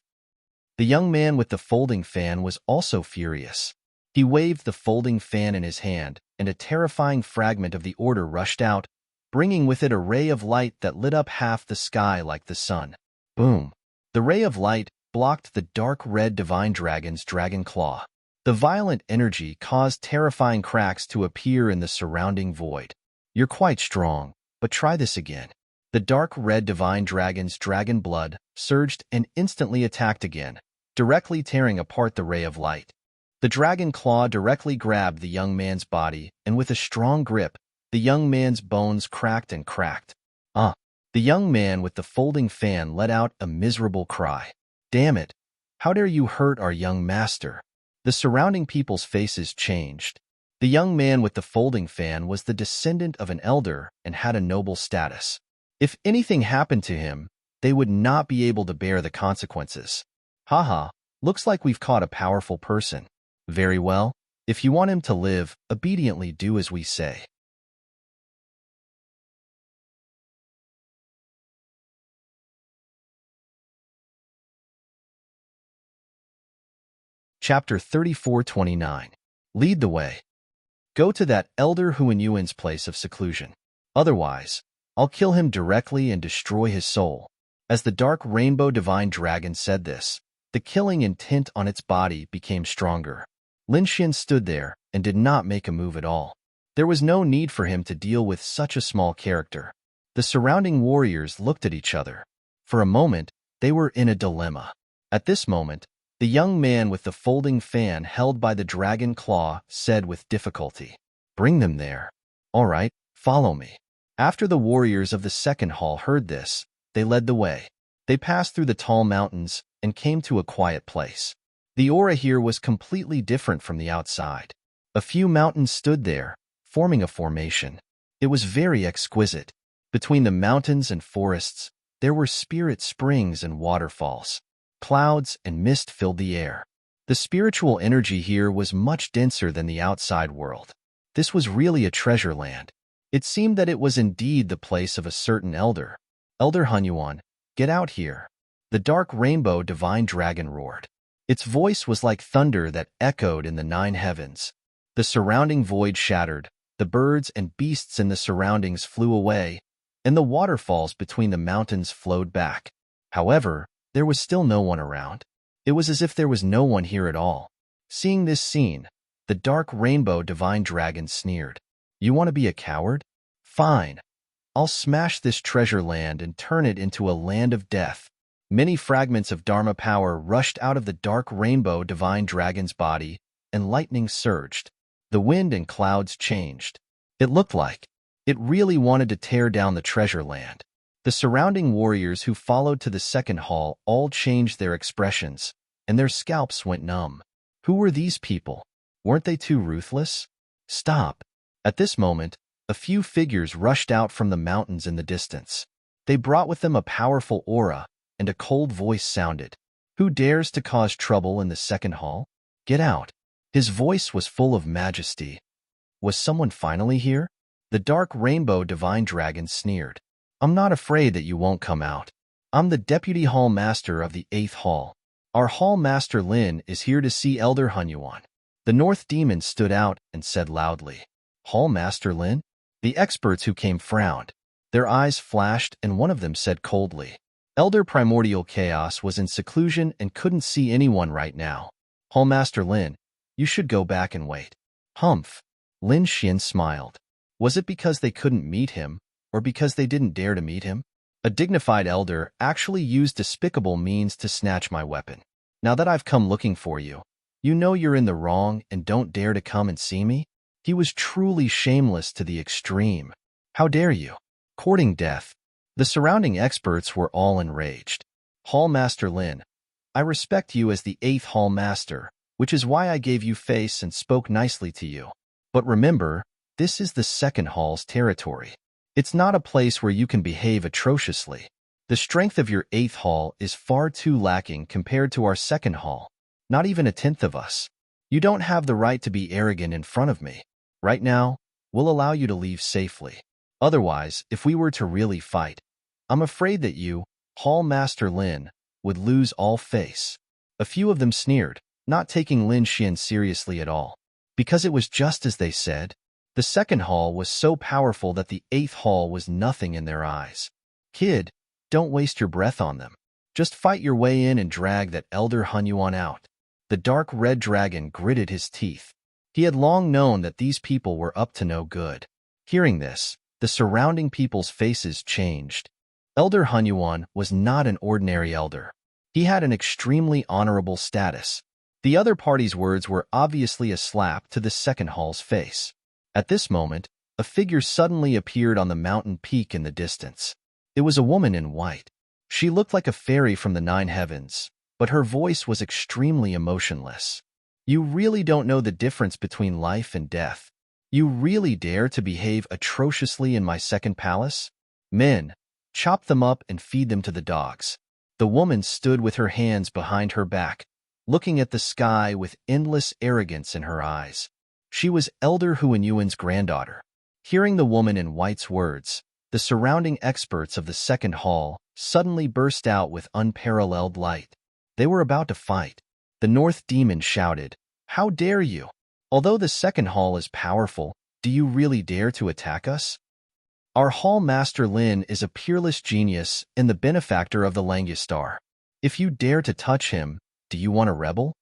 The young man with the folding fan was also furious. He waved the folding fan in his hand, and a terrifying fragment of the order rushed out, bringing with it a ray of light that lit up half the sky like the sun. Boom! The ray of light blocked the dark red divine dragon's dragon claw. The violent energy caused terrifying cracks to appear in the surrounding void. You're quite strong, but try this again. The dark red divine dragon's dragon blood surged and instantly attacked again, directly tearing apart the ray of light. The dragon claw directly grabbed the young man's body, and with a strong grip, the young man's bones cracked and cracked. The young man with the folding fan let out a miserable cry. Damn it! How dare you hurt our young master? The surrounding people's faces changed. The young man with the folding fan was the descendant of an elder and had a noble status. If anything happened to him, they would not be able to bear the consequences. Haha, looks like we've caught a powerful person. Very well, if you want him to live, obediently do as we say. Chapter 34-29. Lead the way. Go to that elder Huanyuan's place of seclusion. Otherwise, I'll kill him directly and destroy his soul. As the dark rainbow divine dragon said this, the killing intent on its body became stronger. Lin Xian stood there and did not make a move at all. There was no need for him to deal with such a small character. The surrounding warriors looked at each other. For a moment, they were in a dilemma. At this moment, the young man with the folding fan held by the dragon claw said with difficulty, "Bring them there." "All right, follow me." After the warriors of the 2nd Hall heard this, they led the way. They passed through the tall mountains and came to a quiet place. The aura here was completely different from the outside. A few mountains stood there, forming a formation. It was very exquisite. Between the mountains and forests, there were spirit springs and waterfalls. Clouds and mist filled the air. The spiritual energy here was much denser than the outside world. This was really a treasure land. It seemed that it was indeed the place of a certain elder. "Elder Huanyuan, get out here." The dark rainbow divine dragon roared. Its voice was like thunder that echoed in the 9 heavens. The surrounding void shattered, the birds and beasts in the surroundings flew away, and the waterfalls between the mountains flowed back. However, there was still no one around. It was as if there was no one here at all. Seeing this scene, the dark rainbow divine dragon sneered. "You want to be a coward? Fine. I'll smash this treasure land and turn it into a land of death." Many fragments of Dharma power rushed out of the dark rainbow divine dragon's body, and lightning surged. The wind and clouds changed. It looked like it really wanted to tear down the treasure land. The surrounding warriors who followed to the 2nd Hall all changed their expressions, and their scalps went numb. Who were these people? Weren't they too ruthless? Stop. At this moment, a few figures rushed out from the mountains in the distance. They brought with them a powerful aura, and a cold voice sounded. "Who dares to cause trouble in the 2nd Hall? Get out." His voice was full of majesty. Was someone finally here? The dark rainbow divine dragon sneered. "I'm not afraid that you won't come out. I'm the Deputy Hall Master of the 8th Hall. Our Hall Master Lin is here to see Elder Huanyuan." The North Demon stood out and said loudly, "Hall Master Lin?" The experts who came frowned. Their eyes flashed, and one of them said coldly, "Elder Primordial Chaos was in seclusion and couldn't see anyone right now. Hall Master Lin, you should go back and wait." "Humph. Lin Xian smiled. Was it because they couldn't meet him, or because they didn't dare to meet him? A dignified elder actually used despicable means to snatch my weapon. Now that I've come looking for you, you know you're in the wrong and don't dare to come and see me? He was truly shameless to the extreme. How dare you? Courting death. The surrounding experts were all enraged. Hall Master Lin, I respect you as the 8th Hall Master, which is why I gave you face and spoke nicely to you. But remember, this is the 2nd Hall's territory. It's not a place where you can behave atrociously. The strength of your 8th Hall is far too lacking compared to our 2nd Hall. Not even a tenth of us. You don't have the right to be arrogant in front of me. Right now, we'll allow you to leave safely. Otherwise, if we were to really fight, I'm afraid that you, Hall Master Lin, would lose all face. A few of them sneered, not taking Lin Xian seriously at all. Because it was just as they said. The 2nd Hall was so powerful that the 8th Hall was nothing in their eyes. Kid, don't waste your breath on them. Just fight your way in and drag that Elder Hunyuan out. The dark red dragon gritted his teeth. He had long known that these people were up to no good. Hearing this, the surrounding people's faces changed. Elder Hunyuan was not an ordinary elder. He had an extremely honorable status. The other party's words were obviously a slap to the 2nd Hall's face. At this moment, a figure suddenly appeared on the mountain peak in the distance. It was a woman in white. She looked like a fairy from the 9 heavens, but her voice was extremely emotionless. You really don't know the difference between life and death. You really dare to behave atrociously in my 2nd palace? Men, chop them up and feed them to the dogs. The woman stood with her hands behind her back, looking at the sky with endless arrogance in her eyes. She was Elder Huanyuan's granddaughter. Hearing the woman in white's words, the surrounding experts of the 2nd Hall suddenly burst out with unparalleled light. They were about to fight. The North Demon shouted, "How dare you? Although the 2nd Hall is powerful, do you really dare to attack us? Our Hall Master Lin is a peerless genius and the benefactor of the Langistar. If you dare to touch him, do you want to rebel?"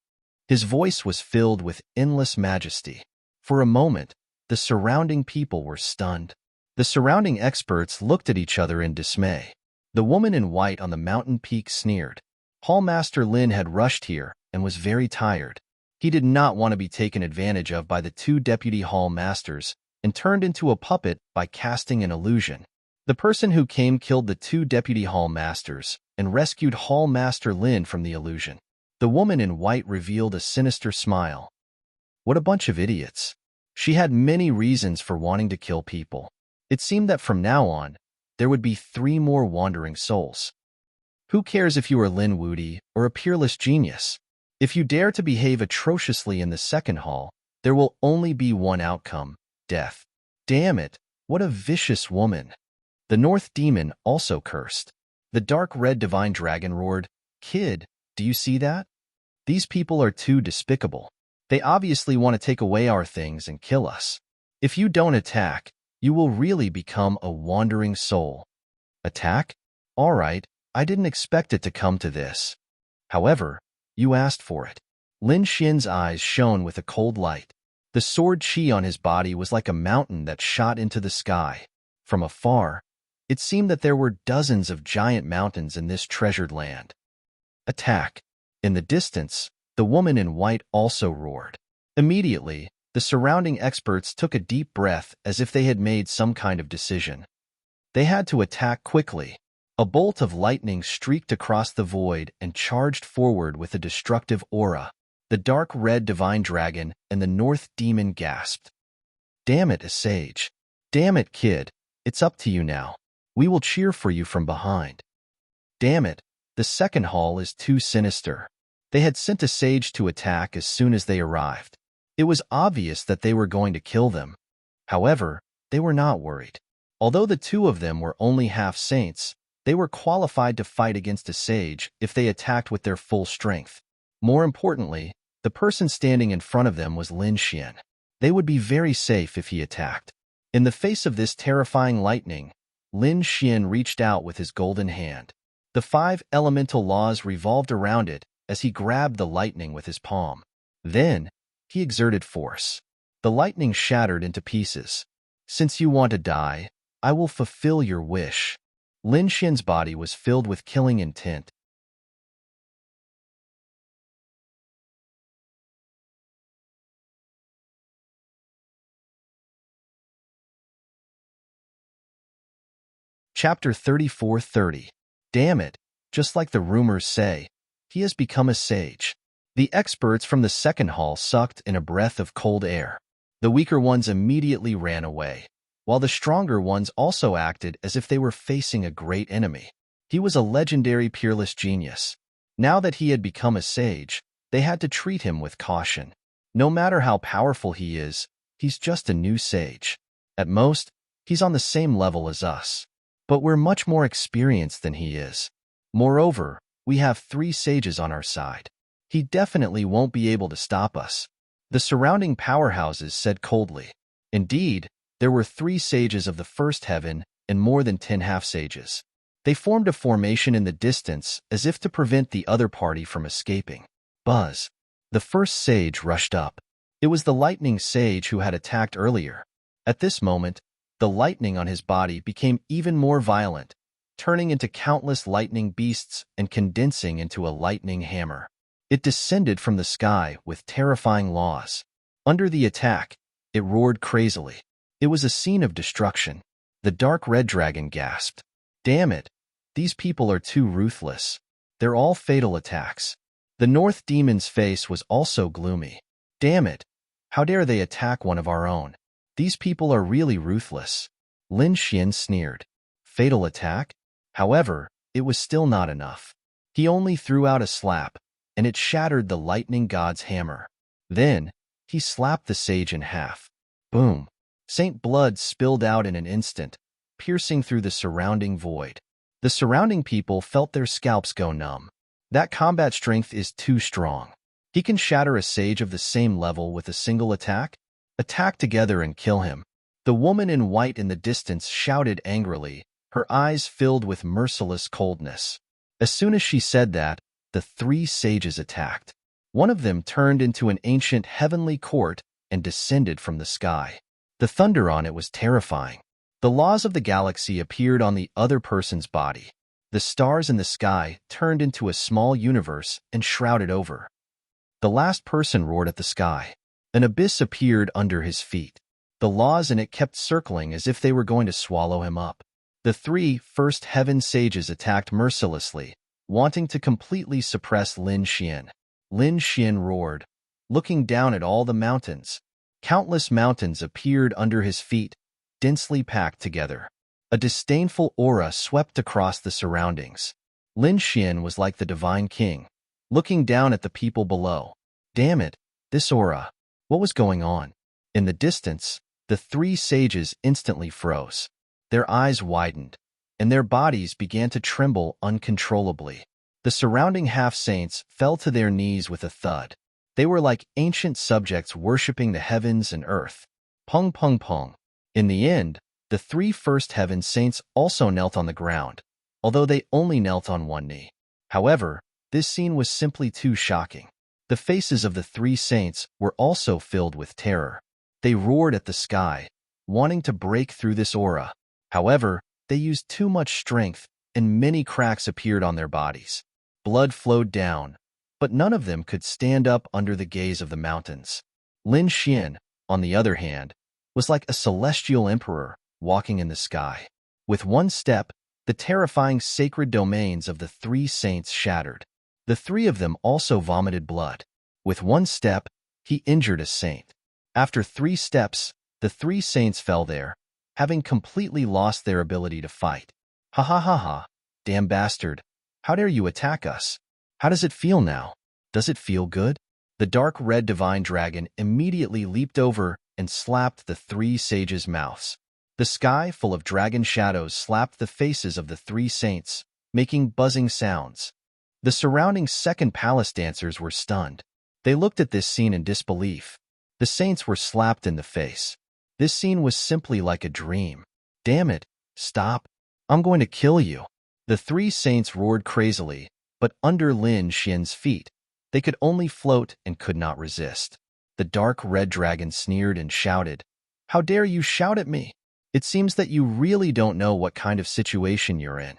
His voice was filled with endless majesty. For a moment, the surrounding people were stunned. The surrounding experts looked at each other in dismay. The woman in white on the mountain peak sneered. Hall Master Lin had rushed here and was very tired. He did not want to be taken advantage of by the 2 deputy Hall Masters and turned into a puppet by casting an illusion. The person who came killed the 2 deputy Hall Masters and rescued Hall Master Lin from the illusion. The woman in white revealed a sinister smile. What a bunch of idiots. She had many reasons for wanting to kill people. It seemed that from now on, there would be 3 more wandering souls. Who cares if you are Lin Wudi or a peerless genius? If you dare to behave atrociously in the 2nd Hall, there will only be one outcome, death. Damn it, what a vicious woman. The North Demon also cursed. The dark red divine dragon roared, "Kid, do you see that? These people are too despicable. They obviously want to take away our things and kill us. If you don't attack, you will really become a wandering soul." Attack? All right, I didn't expect it to come to this. However, you asked for it. Lin Xian's eyes shone with a cold light. The sword chi on his body was like a mountain that shot into the sky. From afar, it seemed that there were dozens of giant mountains in this treasured land. Attack. In the distance, the woman in white also roared. Immediately, the surrounding experts took a deep breath as if they had made some kind of decision. They had to attack quickly. A bolt of lightning streaked across the void and charged forward with a destructive aura. The dark red divine dragon and the North Demon gasped. Damn it, Sage. Damn it, kid. It's up to you now. We will cheer for you from behind. Damn it, the 2nd Hall is too sinister. They had sent a sage to attack as soon as they arrived. It was obvious that they were going to kill them. However, they were not worried. Although the 2 of them were only half saints, they were qualified to fight against a sage if they attacked with their full strength. More importantly, the person standing in front of them was Lin Xian. They would be very safe if he attacked. In the face of this terrifying lightning, Lin Xian reached out with his golden hand. The 5 elemental laws revolved around it as he grabbed the lightning with his palm. Then, he exerted force. The lightning shattered into pieces. Since you want to die, I will fulfill your wish. Lin Xian's body was filled with killing intent. Chapter 34:30. Damn it, just like the rumors say, he has become a sage. The experts from the second hall sucked in a breath of cold air. The weaker ones immediately ran away, while the stronger ones also acted as if they were facing a great enemy. He was a legendary peerless genius. Now that he had become a sage, they had to treat him with caution. No matter how powerful he is, he's just a new sage. At most, he's on the same level as us. But we're much more experienced than he is. Moreover, we have 3 sages on our side. He definitely won't be able to stop us. The surrounding powerhouses said coldly. Indeed, there were 3 sages of the first heaven and more than 10 half-sages. They formed a formation in the distance as if to prevent the other party from escaping. Buzz. The first sage rushed up. It was the lightning sage who had attacked earlier. At this moment, the lightning on his body became even more violent, turning into countless lightning beasts and condensing into a lightning hammer. It descended from the sky with terrifying laws. Under the attack, it roared crazily. It was a scene of destruction. The dark red dragon gasped. Damn it, these people are too ruthless. They're all fatal attacks. The North Demon's face was also gloomy. Damn it, how dare they attack one of our own? These people are really ruthless. Lin Xian sneered. Fatal attack? However, it was still not enough. He only threw out a slap, and it shattered the lightning god's hammer. Then, he slapped the sage in half. Boom! Saint blood spilled out in an instant, piercing through the surrounding void. The surrounding people felt their scalps go numb. That combat strength is too strong. He can shatter a sage of the same level with a single attack? Attack together and kill him. The woman in white in the distance shouted angrily, her eyes filled with merciless coldness. As soon as she said that, the 3 sages attacked. One of them turned into an ancient heavenly court and descended from the sky. The thunder on it was terrifying. The laws of the galaxy appeared on the other person's body. The stars in the sky turned into a small universe and shrouded over. The last person roared at the sky. An abyss appeared under his feet. The laws in it kept circling as if they were going to swallow him up. The 3 first heaven sages attacked mercilessly, wanting to completely suppress Lin Xian. Lin Xian roared, looking down at all the mountains. Countless mountains appeared under his feet, densely packed together. A disdainful aura swept across the surroundings. Lin Xian was like the divine king, looking down at the people below. Damn it, this aura. What was going on? In the distance, the 3 sages instantly froze. Their eyes widened, and their bodies began to tremble uncontrollably. The surrounding half-saints fell to their knees with a thud. They were like ancient subjects worshipping the heavens and earth. Pung pung pung. In the end, the 3 first heaven saints also knelt on the ground, although they only knelt on one knee. However, this scene was simply too shocking. The faces of the 3 saints were also filled with terror. They roared at the sky, wanting to break through this aura. However, they used too much strength, and many cracks appeared on their bodies. Blood flowed down, but none of them could stand up under the gaze of the mountains. Lin Xian, on the other hand, was like a celestial emperor walking in the sky. With one step, the terrifying sacred domains of the 3 saints shattered. The 3 of them also vomited blood. With one step, he injured a saint. After 3 steps, the 3 saints fell there, having completely lost their ability to fight. Ha ha ha ha, damn bastard. How dare you attack us? How does it feel now? Does it feel good? The dark red divine dragon immediately leaped over and slapped the 3 sages' mouths. The sky full of dragon shadows slapped the faces of the 3 saints, making buzzing sounds. The surrounding second palace dancers were stunned. They looked at this scene in disbelief. The saints were slapped in the face. This scene was simply like a dream. Damn it, stop. I'm going to kill you. The 3 saints roared crazily, but under Lin Xian's feet, they could only float and could not resist. The dark red dragon sneered and shouted, "How dare you shout at me? It seems that you really don't know what kind of situation you're in."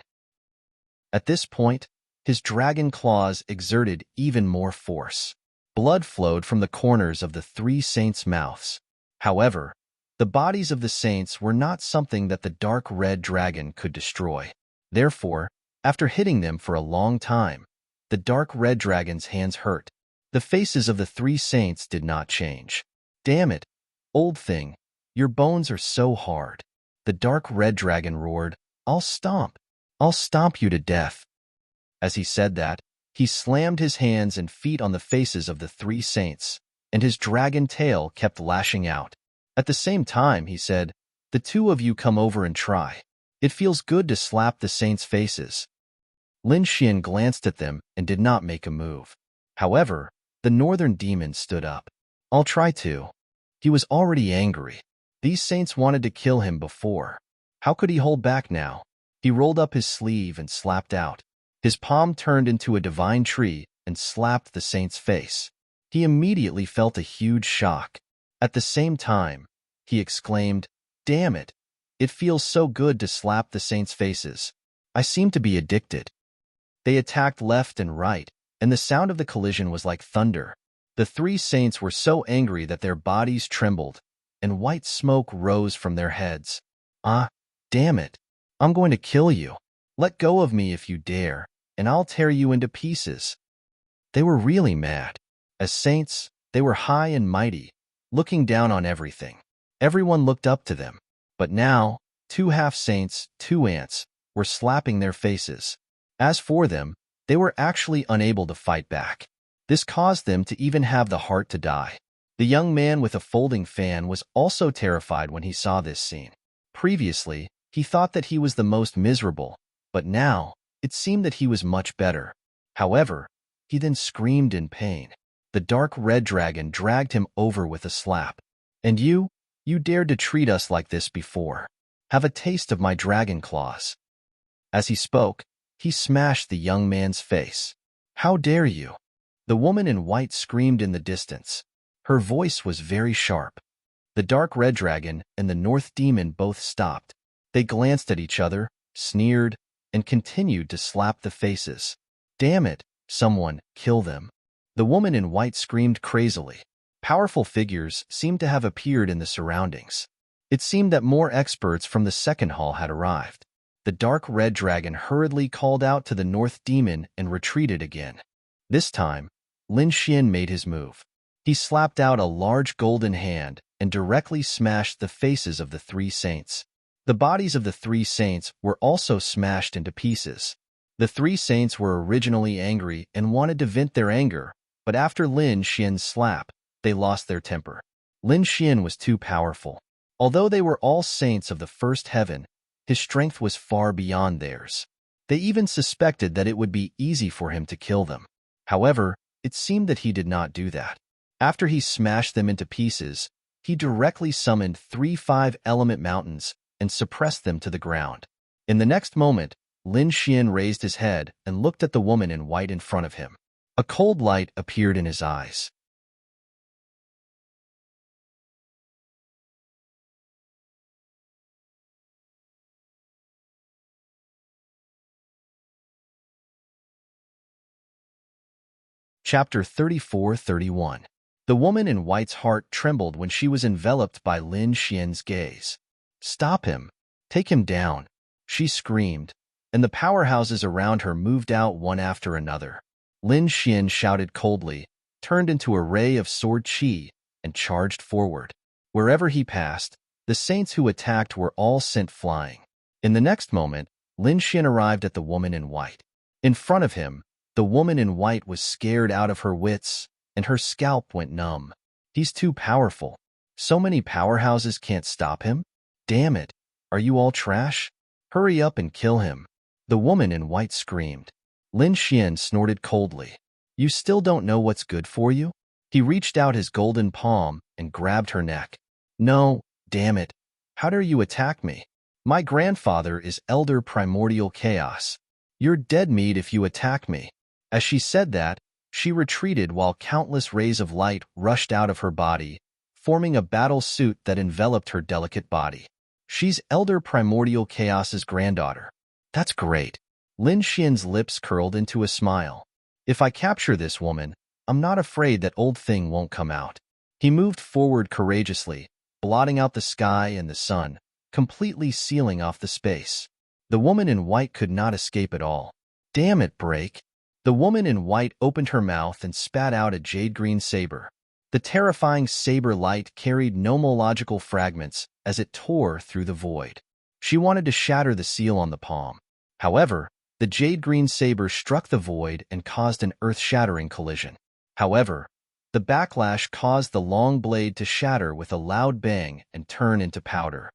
At this point, his dragon claws exerted even more force. Blood flowed from the corners of the three saints' mouths. However, the bodies of the saints were not something that the dark red dragon could destroy. Therefore, after hitting them for a long time, the dark red dragon's hands hurt. The faces of the three saints did not change. "Damn it, old thing, your bones are so hard." The dark red dragon roared, I'll stomp you to death." As he said that, he slammed his hands and feet on the faces of the three saints, and his dragon tail kept lashing out. At the same time, he said, "The two of you come over and try. It feels good to slap the saints' faces." Lin Xian glanced at them and did not make a move. However, the northern demon stood up. "I'll try to." He was already angry. These saints wanted to kill him before. How could he hold back now? He rolled up his sleeve and slapped out. His palm turned into a divine tree and slapped the saint's face. He immediately felt a huge shock. At the same time, he exclaimed, "Damn it! It feels so good to slap the saints' faces. I seem to be addicted." They attacked left and right, and the sound of the collision was like thunder. The three saints were so angry that their bodies trembled, and white smoke rose from their heads. "Ah, damn it! I'm going to kill you. Let go of me if you dare, and I'll tear you into pieces." They were really mad. As saints, they were high and mighty, looking down on everything. Everyone looked up to them. But now, two half-saints, two ants, were slapping their faces. As for them, they were actually unable to fight back. This caused them to even have the heart to die. The young man with a folding fan was also terrified when he saw this scene. Previously, he thought that he was the most miserable, but now, it seemed that he was much better. However, he then screamed in pain. The dark red dragon dragged him over with a slap. "And you dared to treat us like this before. Have a taste of my dragon claws." As he spoke, he smashed the young man's face. "How dare you?" The woman in white screamed in the distance. Her voice was very sharp. The dark red dragon and the north demon both stopped. They glanced at each other, sneered, and continued to slap the faces. "Damn it, someone, kill them." The woman in white screamed crazily. Powerful figures seemed to have appeared in the surroundings. It seemed that more experts from the second hall had arrived. The dark red dragon hurriedly called out to the north demon and retreated again. This time, Lin Xian made his move. He slapped out a large golden hand and directly smashed the faces of the three saints. The bodies of the three saints were also smashed into pieces. The three saints were originally angry and wanted to vent their anger, but after Lin Xian's slap, they lost their temper. Lin Xian was too powerful. Although they were all saints of the first heaven, his strength was far beyond theirs. They even suspected that it would be easy for him to kill them. However, it seemed that he did not do that. After he smashed them into pieces, he directly summoned 3 5-element mountains and suppressed them to the ground. In the next moment, Lin Xian raised his head and looked at the woman in white in front of him. A cold light appeared in his eyes. Chapter 34-31. The woman in white's heart trembled when she was enveloped by Lin Xian's gaze. "Stop him! Take him down!" she screamed, and the powerhouses around her moved out one after another. Lin Xian shouted coldly, turned into a ray of sword chi, and charged forward. Wherever he passed, the saints who attacked were all sent flying. In the next moment, Lin Xian arrived at the woman in white. In front of him, the woman in white was scared out of her wits, and her scalp went numb. "He's too powerful. So many powerhouses can't stop him? Damn it! Are you all trash? Hurry up and kill him!" The woman in white screamed. Lin Xian snorted coldly. "You still don't know what's good for you?" He reached out his golden palm and grabbed her neck. "No, damn it. How dare you attack me? My grandfather is Elder Primordial Chaos. You're dead meat if you attack me." As she said that, She retreated while countless rays of light rushed out of her body, forming a battle suit that enveloped her delicate body. She's Elder Primordial Chaos's granddaughter. That's great. Lin Xian's lips curled into a smile. If I capture this woman, I'm not afraid that old thing won't come out. He moved forward courageously, blotting out the sky and the sun, completely sealing off the space. The woman in white could not escape at all. Damn it, break. The woman in white opened her mouth and spat out a jade-green saber. The terrifying saber light carried nomological fragments as it tore through the void. She wanted to shatter the seal on the palm. However, the jade-green saber struck the void and caused an earth-shattering collision. However, the backlash caused the long blade to shatter with a loud bang and turn into powder.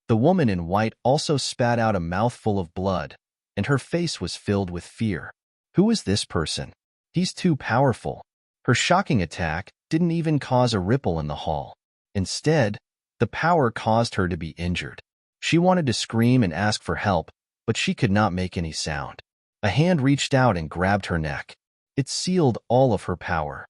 The woman in white also spat out a mouthful of blood, and her face was filled with fear. Who is this person? He's too powerful. Her shocking attack didn't even cause a ripple in the hall. Instead, the power caused her to be injured. She wanted to scream and ask for help, but she could not make any sound. A hand reached out and grabbed her neck. It sealed all of her power.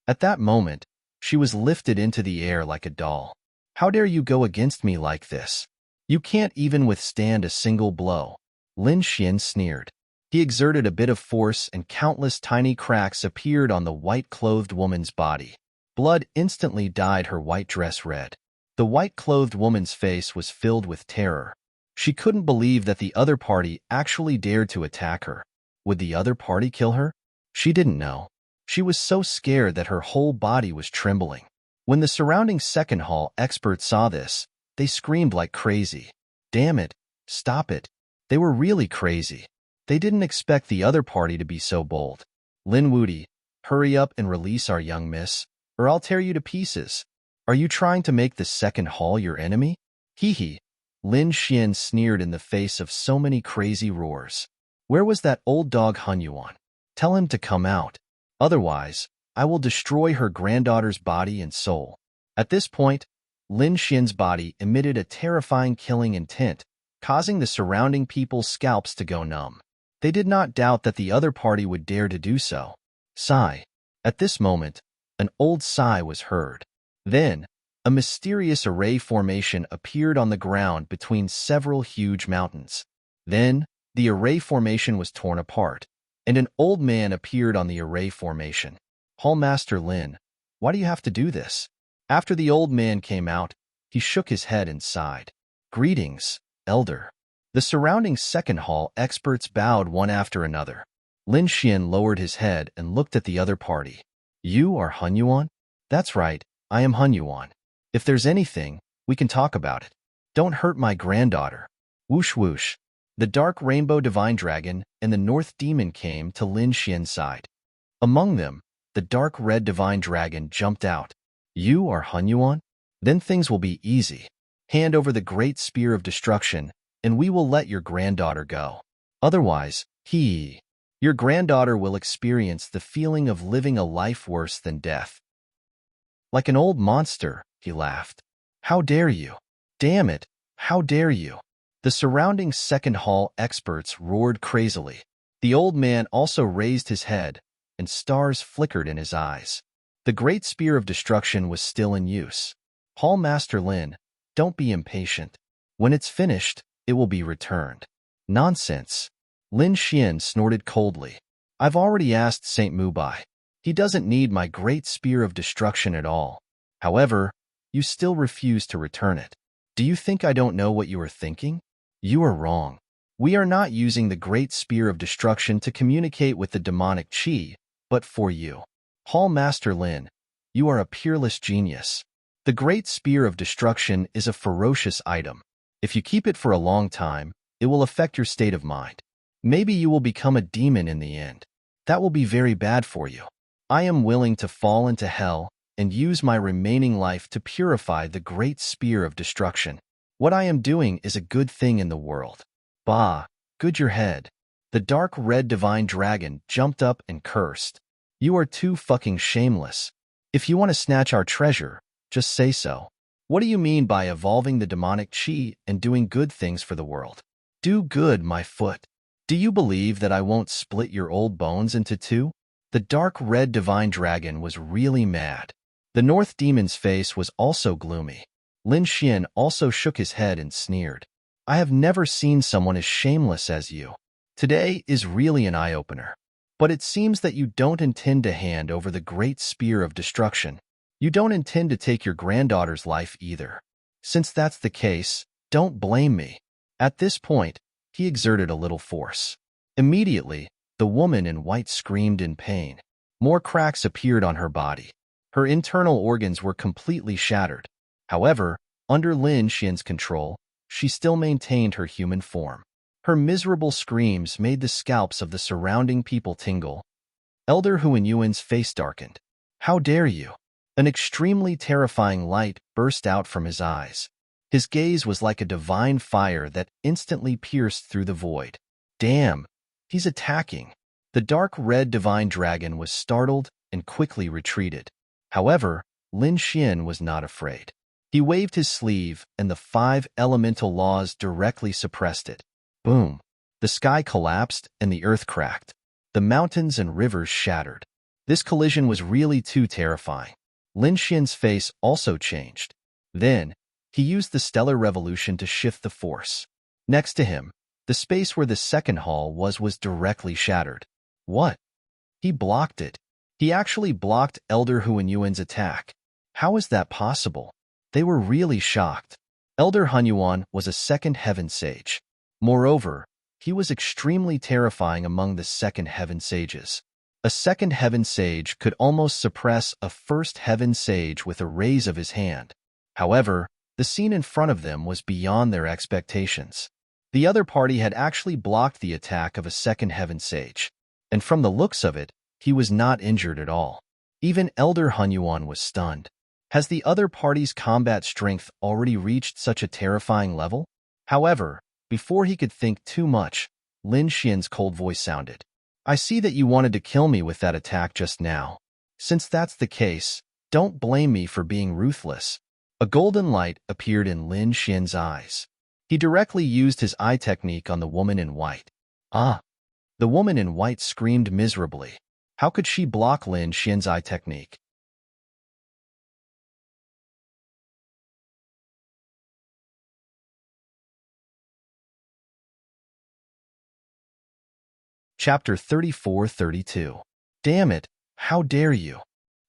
At that moment, she was lifted into the air like a doll. How dare you go against me like this? You can't even withstand a single blow. Lin Xian sneered. He exerted a bit of force and countless tiny cracks appeared on the white-clothed woman's body. Blood instantly dyed her white dress red. The white-clothed woman's face was filled with terror. She couldn't believe that the other party actually dared to attack her. Would the other party kill her? She didn't know. She was so scared that her whole body was trembling. When the surrounding second hall experts saw this, they screamed like crazy. Damn it, stop it. They were really crazy. They didn't expect the other party to be so bold. Lin Wudi, hurry up and release our young miss, or I'll tear you to pieces. Are you trying to make the second hall your enemy? Hee hee. Lin Xian sneered in the face of so many crazy roars. Where was that old dog Hun Yuan? Tell him to come out. Otherwise, I will destroy her granddaughter's body and soul. At this point, Lin Xian's body emitted a terrifying killing intent, causing the surrounding people's scalps to go numb. They did not doubt that the other party would dare to do so. Sigh. At this moment, an old sigh was heard. Then, a mysterious array formation appeared on the ground between several huge mountains. Then, the array formation was torn apart, and an old man appeared on the array formation. Hallmaster Lin, why do you have to do this? After the old man came out, he shook his head and sighed. Greetings, Elder. The surrounding second hall experts bowed one after another. Lin Xian lowered his head and looked at the other party. You are Hun Yuan? That's right, I am Hun Yuan. If there's anything, we can talk about it. Don't hurt my granddaughter. Whoosh whoosh. The dark rainbow divine dragon and the north demon came to Lin Xian's side. Among them, the dark red divine dragon jumped out. You are Hun Yuan? Then things will be easy. Hand over the great spear of destruction, and we will let your granddaughter go. Otherwise, your granddaughter will experience the feeling of living a life worse than death. Like an old monster, he laughed. How dare you? Damn it, how dare you? The surrounding second hall experts roared crazily. The old man also raised his head, and stars flickered in his eyes. The great spear of destruction was still in use. Hallmaster Lin, don't be impatient. When it's finished, it will be returned. Nonsense. Lin Xian snorted coldly. I've already asked Saint Mubai. He doesn't need my great spear of destruction at all. However, you still refuse to return it. Do you think I don't know what you are thinking? You are wrong. We are not using the great spear of destruction to communicate with the demonic chi, but for you. Hallmaster Lin, you are a peerless genius. The great spear of destruction is a ferocious item. If you keep it for a long time, it will affect your state of mind. Maybe you will become a demon in the end. That will be very bad for you. I am willing to fall into hell and use my remaining life to purify the great spear of destruction. What I am doing is a good thing in the world. Bah, good your head. The dark red divine dragon jumped up and cursed. You are too fucking shameless. If you want to snatch our treasure, just say so. What do you mean by evolving the demonic chi and doing good things for the world? Do good, my foot. Do you believe that I won't split your old bones into two? The dark red divine dragon was really mad. The North Demon's face was also gloomy. Lin Xian also shook his head and sneered. I have never seen someone as shameless as you. Today is really an eye-opener. But it seems that you don't intend to hand over the great spear of destruction. You don't intend to take your granddaughter's life either. Since that's the case, don't blame me. At this point, he exerted a little force. Immediately, the woman in white screamed in pain. More cracks appeared on her body. Her internal organs were completely shattered. However, under Lin Xian's control, she still maintained her human form. Her miserable screams made the scalps of the surrounding people tingle. Elder Huanyuan's face darkened. How dare you? An extremely terrifying light burst out from his eyes. His gaze was like a divine fire that instantly pierced through the void. Damn, he's attacking. The dark red divine dragon was startled and quickly retreated. However, Lin Xian was not afraid. He waved his sleeve, and the 5 elemental laws directly suppressed it. Boom! The sky collapsed and the earth cracked. The mountains and rivers shattered. This collision was really too terrifying. Lin Xian's face also changed. Then, he used the stellar revolution to shift the force. Next to him, the space where the second hall was directly shattered. What? He blocked it. He actually blocked Elder Huanyuan's attack. How is that possible? They were really shocked. Elder Huanyuan was a second heaven sage. Moreover, he was extremely terrifying among the second heaven sages. A second heaven sage could almost suppress a first heaven sage with a raise of his hand. However, the scene in front of them was beyond their expectations. The other party had actually blocked the attack of a second heaven sage, and from the looks of it, he was not injured at all. Even Elder Huanyuan was stunned. Has the other party's combat strength already reached such a terrifying level? However, before he could think too much, Lin Xian's cold voice sounded. I see that you wanted to kill me with that attack just now. Since that's the case, don't blame me for being ruthless. A golden light appeared in Lin Xian's eyes. He directly used his eye technique on the woman in white. Ah! The woman in white screamed miserably. How could she block Lin Xian's eye technique? Chapter 34-32. Damn it, how dare you!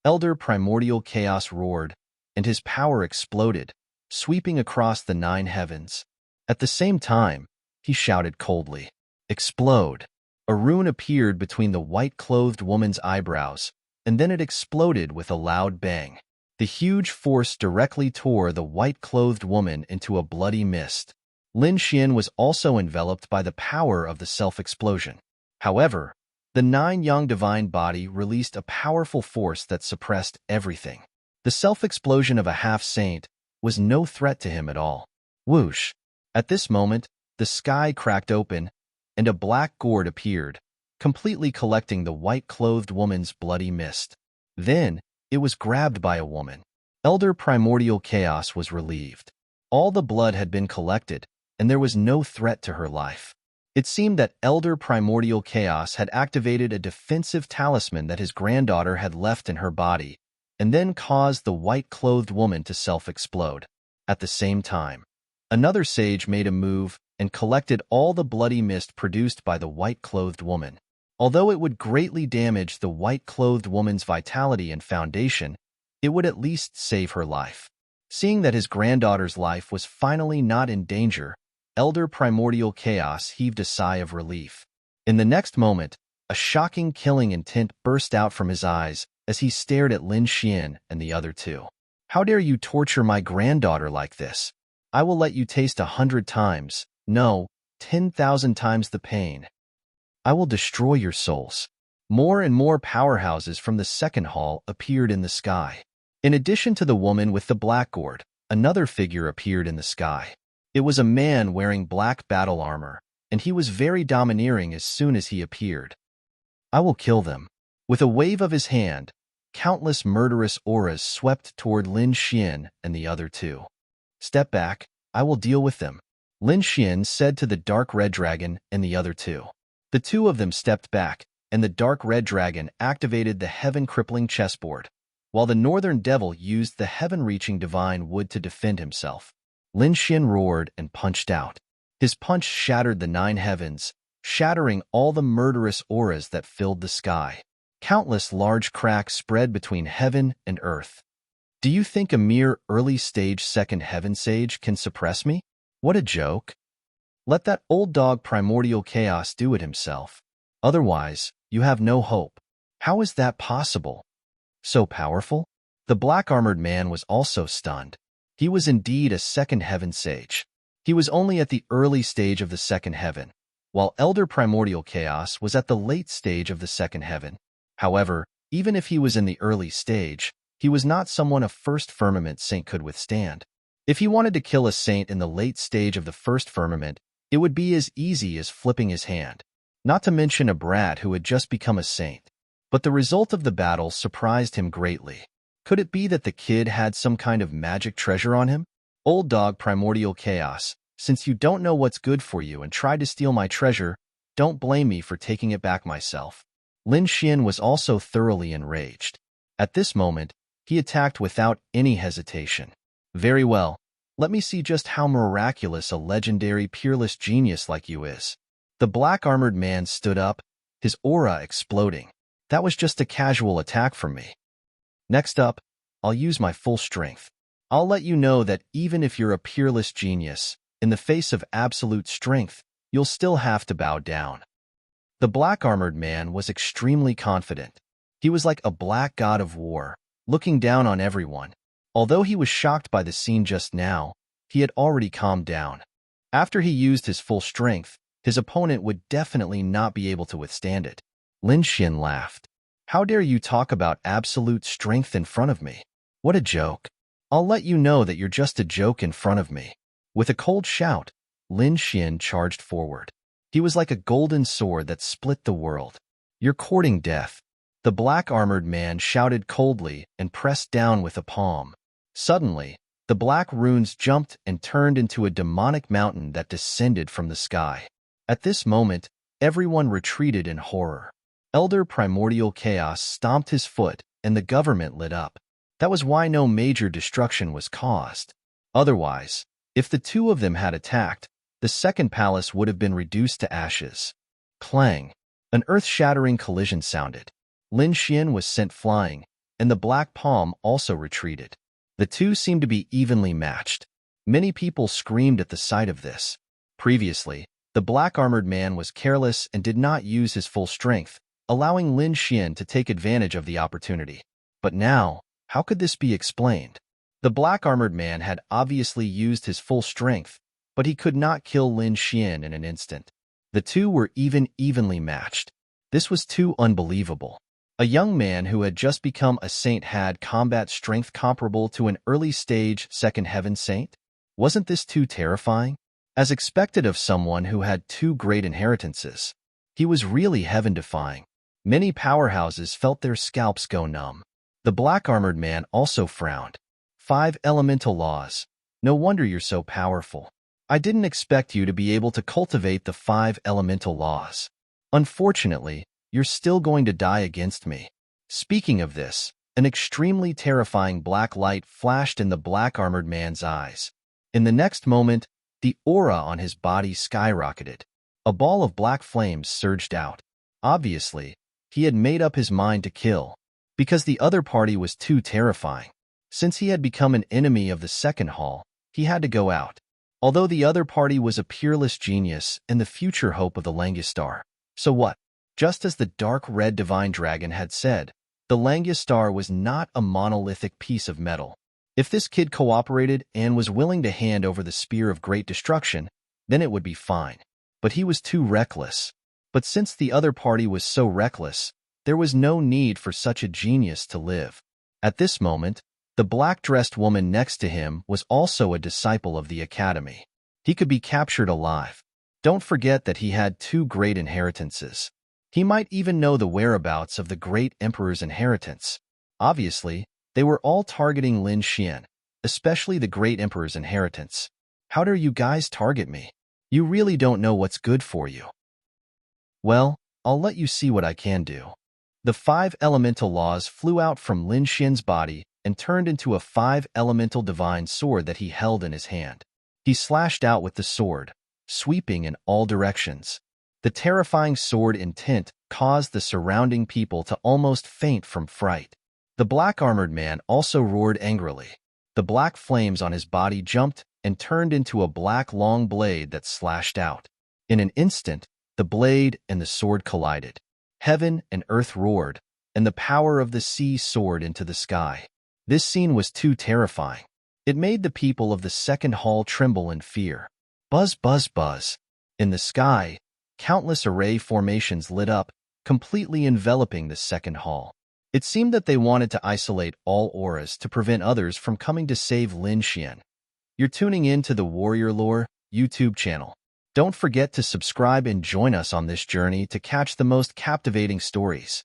Elder Primordial Chaos roared, and his power exploded, sweeping across the 9 heavens. At the same time, he shouted coldly, Explode! A rune appeared between the white-clothed woman's eyebrows, and then it exploded with a loud bang. The huge force directly tore the white-clothed woman into a bloody mist. Lin Xian was also enveloped by the power of the self-explosion. However, the 9 young divine body released a powerful force that suppressed everything. The self-explosion of a half-saint was no threat to him at all. Whoosh! At this moment, the sky cracked open, and a black gourd appeared, completely collecting the white-clothed woman's bloody mist. Then, it was grabbed by a woman. Elder Primordial Chaos was relieved. All the blood had been collected, and there was no threat to her life. It seemed that Elder Primordial Chaos had activated a defensive talisman that his granddaughter had left in her body, and then caused the white-clothed woman to self-explode. At the same time, another sage made a move and collected all the bloody mist produced by the white-clothed woman. Although it would greatly damage the white-clothed woman's vitality and foundation, it would at least save her life. Seeing that his granddaughter's life was finally not in danger, Elder Primordial Chaos heaved a sigh of relief. In the next moment, a shocking killing intent burst out from his eyes as he stared at Lin Xian and the other 2. How dare you torture my granddaughter like this? I will let you taste 100 times, no, 10,000 times the pain. I will destroy your souls. More and more powerhouses from the second hall appeared in the sky. In addition to the woman with the black gourd, another figure appeared in the sky. It was a man wearing black battle armor, and he was very domineering as soon as he appeared. I will kill them. With a wave of his hand, countless murderous auras swept toward Lin Xian and the other 2. Step back, I will deal with them, Lin Xian said to the dark red dragon and the other 2. The 2 of them stepped back, and the dark red dragon activated the heaven-crippling chessboard, while the northern devil used the heaven-reaching divine wood to defend himself. Lin Xian roared and punched out. His punch shattered the 9 heavens, shattering all the murderous auras that filled the sky. Countless large cracks spread between heaven and earth. Do you think a mere early-stage second heaven sage can suppress me? What a joke. Let that old dog Primordial Chaos do it himself. Otherwise, you have no hope. How is that possible? So powerful? The black-armored man was also stunned. He was indeed a second heaven sage. He was only at the early stage of the second heaven, while Elder Primordial Chaos was at the late stage of the second heaven. However, even if he was in the early stage, he was not someone a first firmament saint could withstand. If he wanted to kill a saint in the late stage of the first firmament, it would be as easy as flipping his hand. Not to mention a brat who had just become a saint. But the result of the battle surprised him greatly. Could it be that the kid had some kind of magic treasure on him? Old dog Primordial Chaos, since you don't know what's good for you and tried to steal my treasure, don't blame me for taking it back myself. Lin Xian was also thoroughly enraged. At this moment, he attacked without any hesitation. Very well, let me see just how miraculous a legendary peerless genius like you is. The black-armored man stood up, his aura exploding. That was just a casual attack from me. Next up, I'll use my full strength. I'll let you know that even if you're a peerless genius, in the face of absolute strength, you'll still have to bow down. The black-armored man was extremely confident. He was like a black god of war, looking down on everyone. Although he was shocked by the scene just now, he had already calmed down. After he used his full strength, his opponent would definitely not be able to withstand it. Lin Xian laughed. How dare you talk about absolute strength in front of me? What a joke. I'll let you know that you're just a joke in front of me. With a cold shout, Lin Xian charged forward. He was like a golden sword that split the world. You're courting death. The black-armored man shouted coldly and pressed down with a palm. Suddenly, the black runes jumped and turned into a demonic mountain that descended from the sky. At this moment, everyone retreated in horror. Elder Primordial Chaos stomped his foot, and the government lit up. That was why no major destruction was caused. Otherwise, if the two of them had attacked, the second palace would have been reduced to ashes. Clang! An earth-shattering collision sounded. Lin Xian was sent flying, and the black palm also retreated. The two seemed to be evenly matched. Many people screamed at the sight of this. Previously, the black-armored man was careless and did not use his full strength, allowing Lin Xian to take advantage of the opportunity. But now, how could this be explained? The black-armored man had obviously used his full strength, but he could not kill Lin Xian in an instant. The two were evenly matched. This was too unbelievable. A young man who had just become a saint had combat strength comparable to an early-stage second heaven saint? Wasn't this too terrifying? As expected of someone who had two great inheritances, he was really heaven-defying. Many powerhouses felt their scalps go numb. The black-armored man also frowned. 5 elemental laws. No wonder you're so powerful. I didn't expect you to be able to cultivate the 5 elemental laws. Unfortunately, you're still going to die against me. Speaking of this, an extremely terrifying black light flashed in the black-armored man's eyes. In the next moment, the aura on his body skyrocketed. A ball of black flames surged out. Obviously, he had made up his mind to kill, because the other party was too terrifying. Since he had become an enemy of the second hall, he had to go out. Although the other party was a peerless genius and the future hope of the Langistar. So what? Just as the dark red divine dragon had said, the Langistar was not a monolithic piece of metal. If this kid cooperated and was willing to hand over the spear of great destruction, then it would be fine. But he was too reckless. But since the other party was so reckless, there was no need for such a genius to live. At this moment, the black-dressed woman next to him was also a disciple of the academy. He could be captured alive. Don't forget that he had 2 great inheritances. He might even know the whereabouts of the great emperor's inheritance. Obviously, they were all targeting Lin Xian, especially the great emperor's inheritance. How dare you guys target me? You really don't know what's good for you. Well, I'll let you see what I can do. The 5 elemental laws flew out from Lin Xian's body and turned into a 5 elemental divine sword that he held in his hand. He slashed out with the sword, sweeping in all directions. The terrifying sword intent caused the surrounding people to almost faint from fright. The black-armored man also roared angrily. The black flames on his body jumped and turned into a black long blade that slashed out. In an instant, the blade and the sword collided. Heaven and earth roared, and the power of the sea soared into the sky. This scene was too terrifying. It made the people of the second hall tremble in fear. Buzz, buzz, buzz. In the sky, countless array formations lit up, completely enveloping the second hall. It seemed that they wanted to isolate all auras to prevent others from coming to save Lin Xian. You're tuning in to the Warrior Lore YouTube channel. Don't forget to subscribe and join us on this journey to catch the most captivating stories.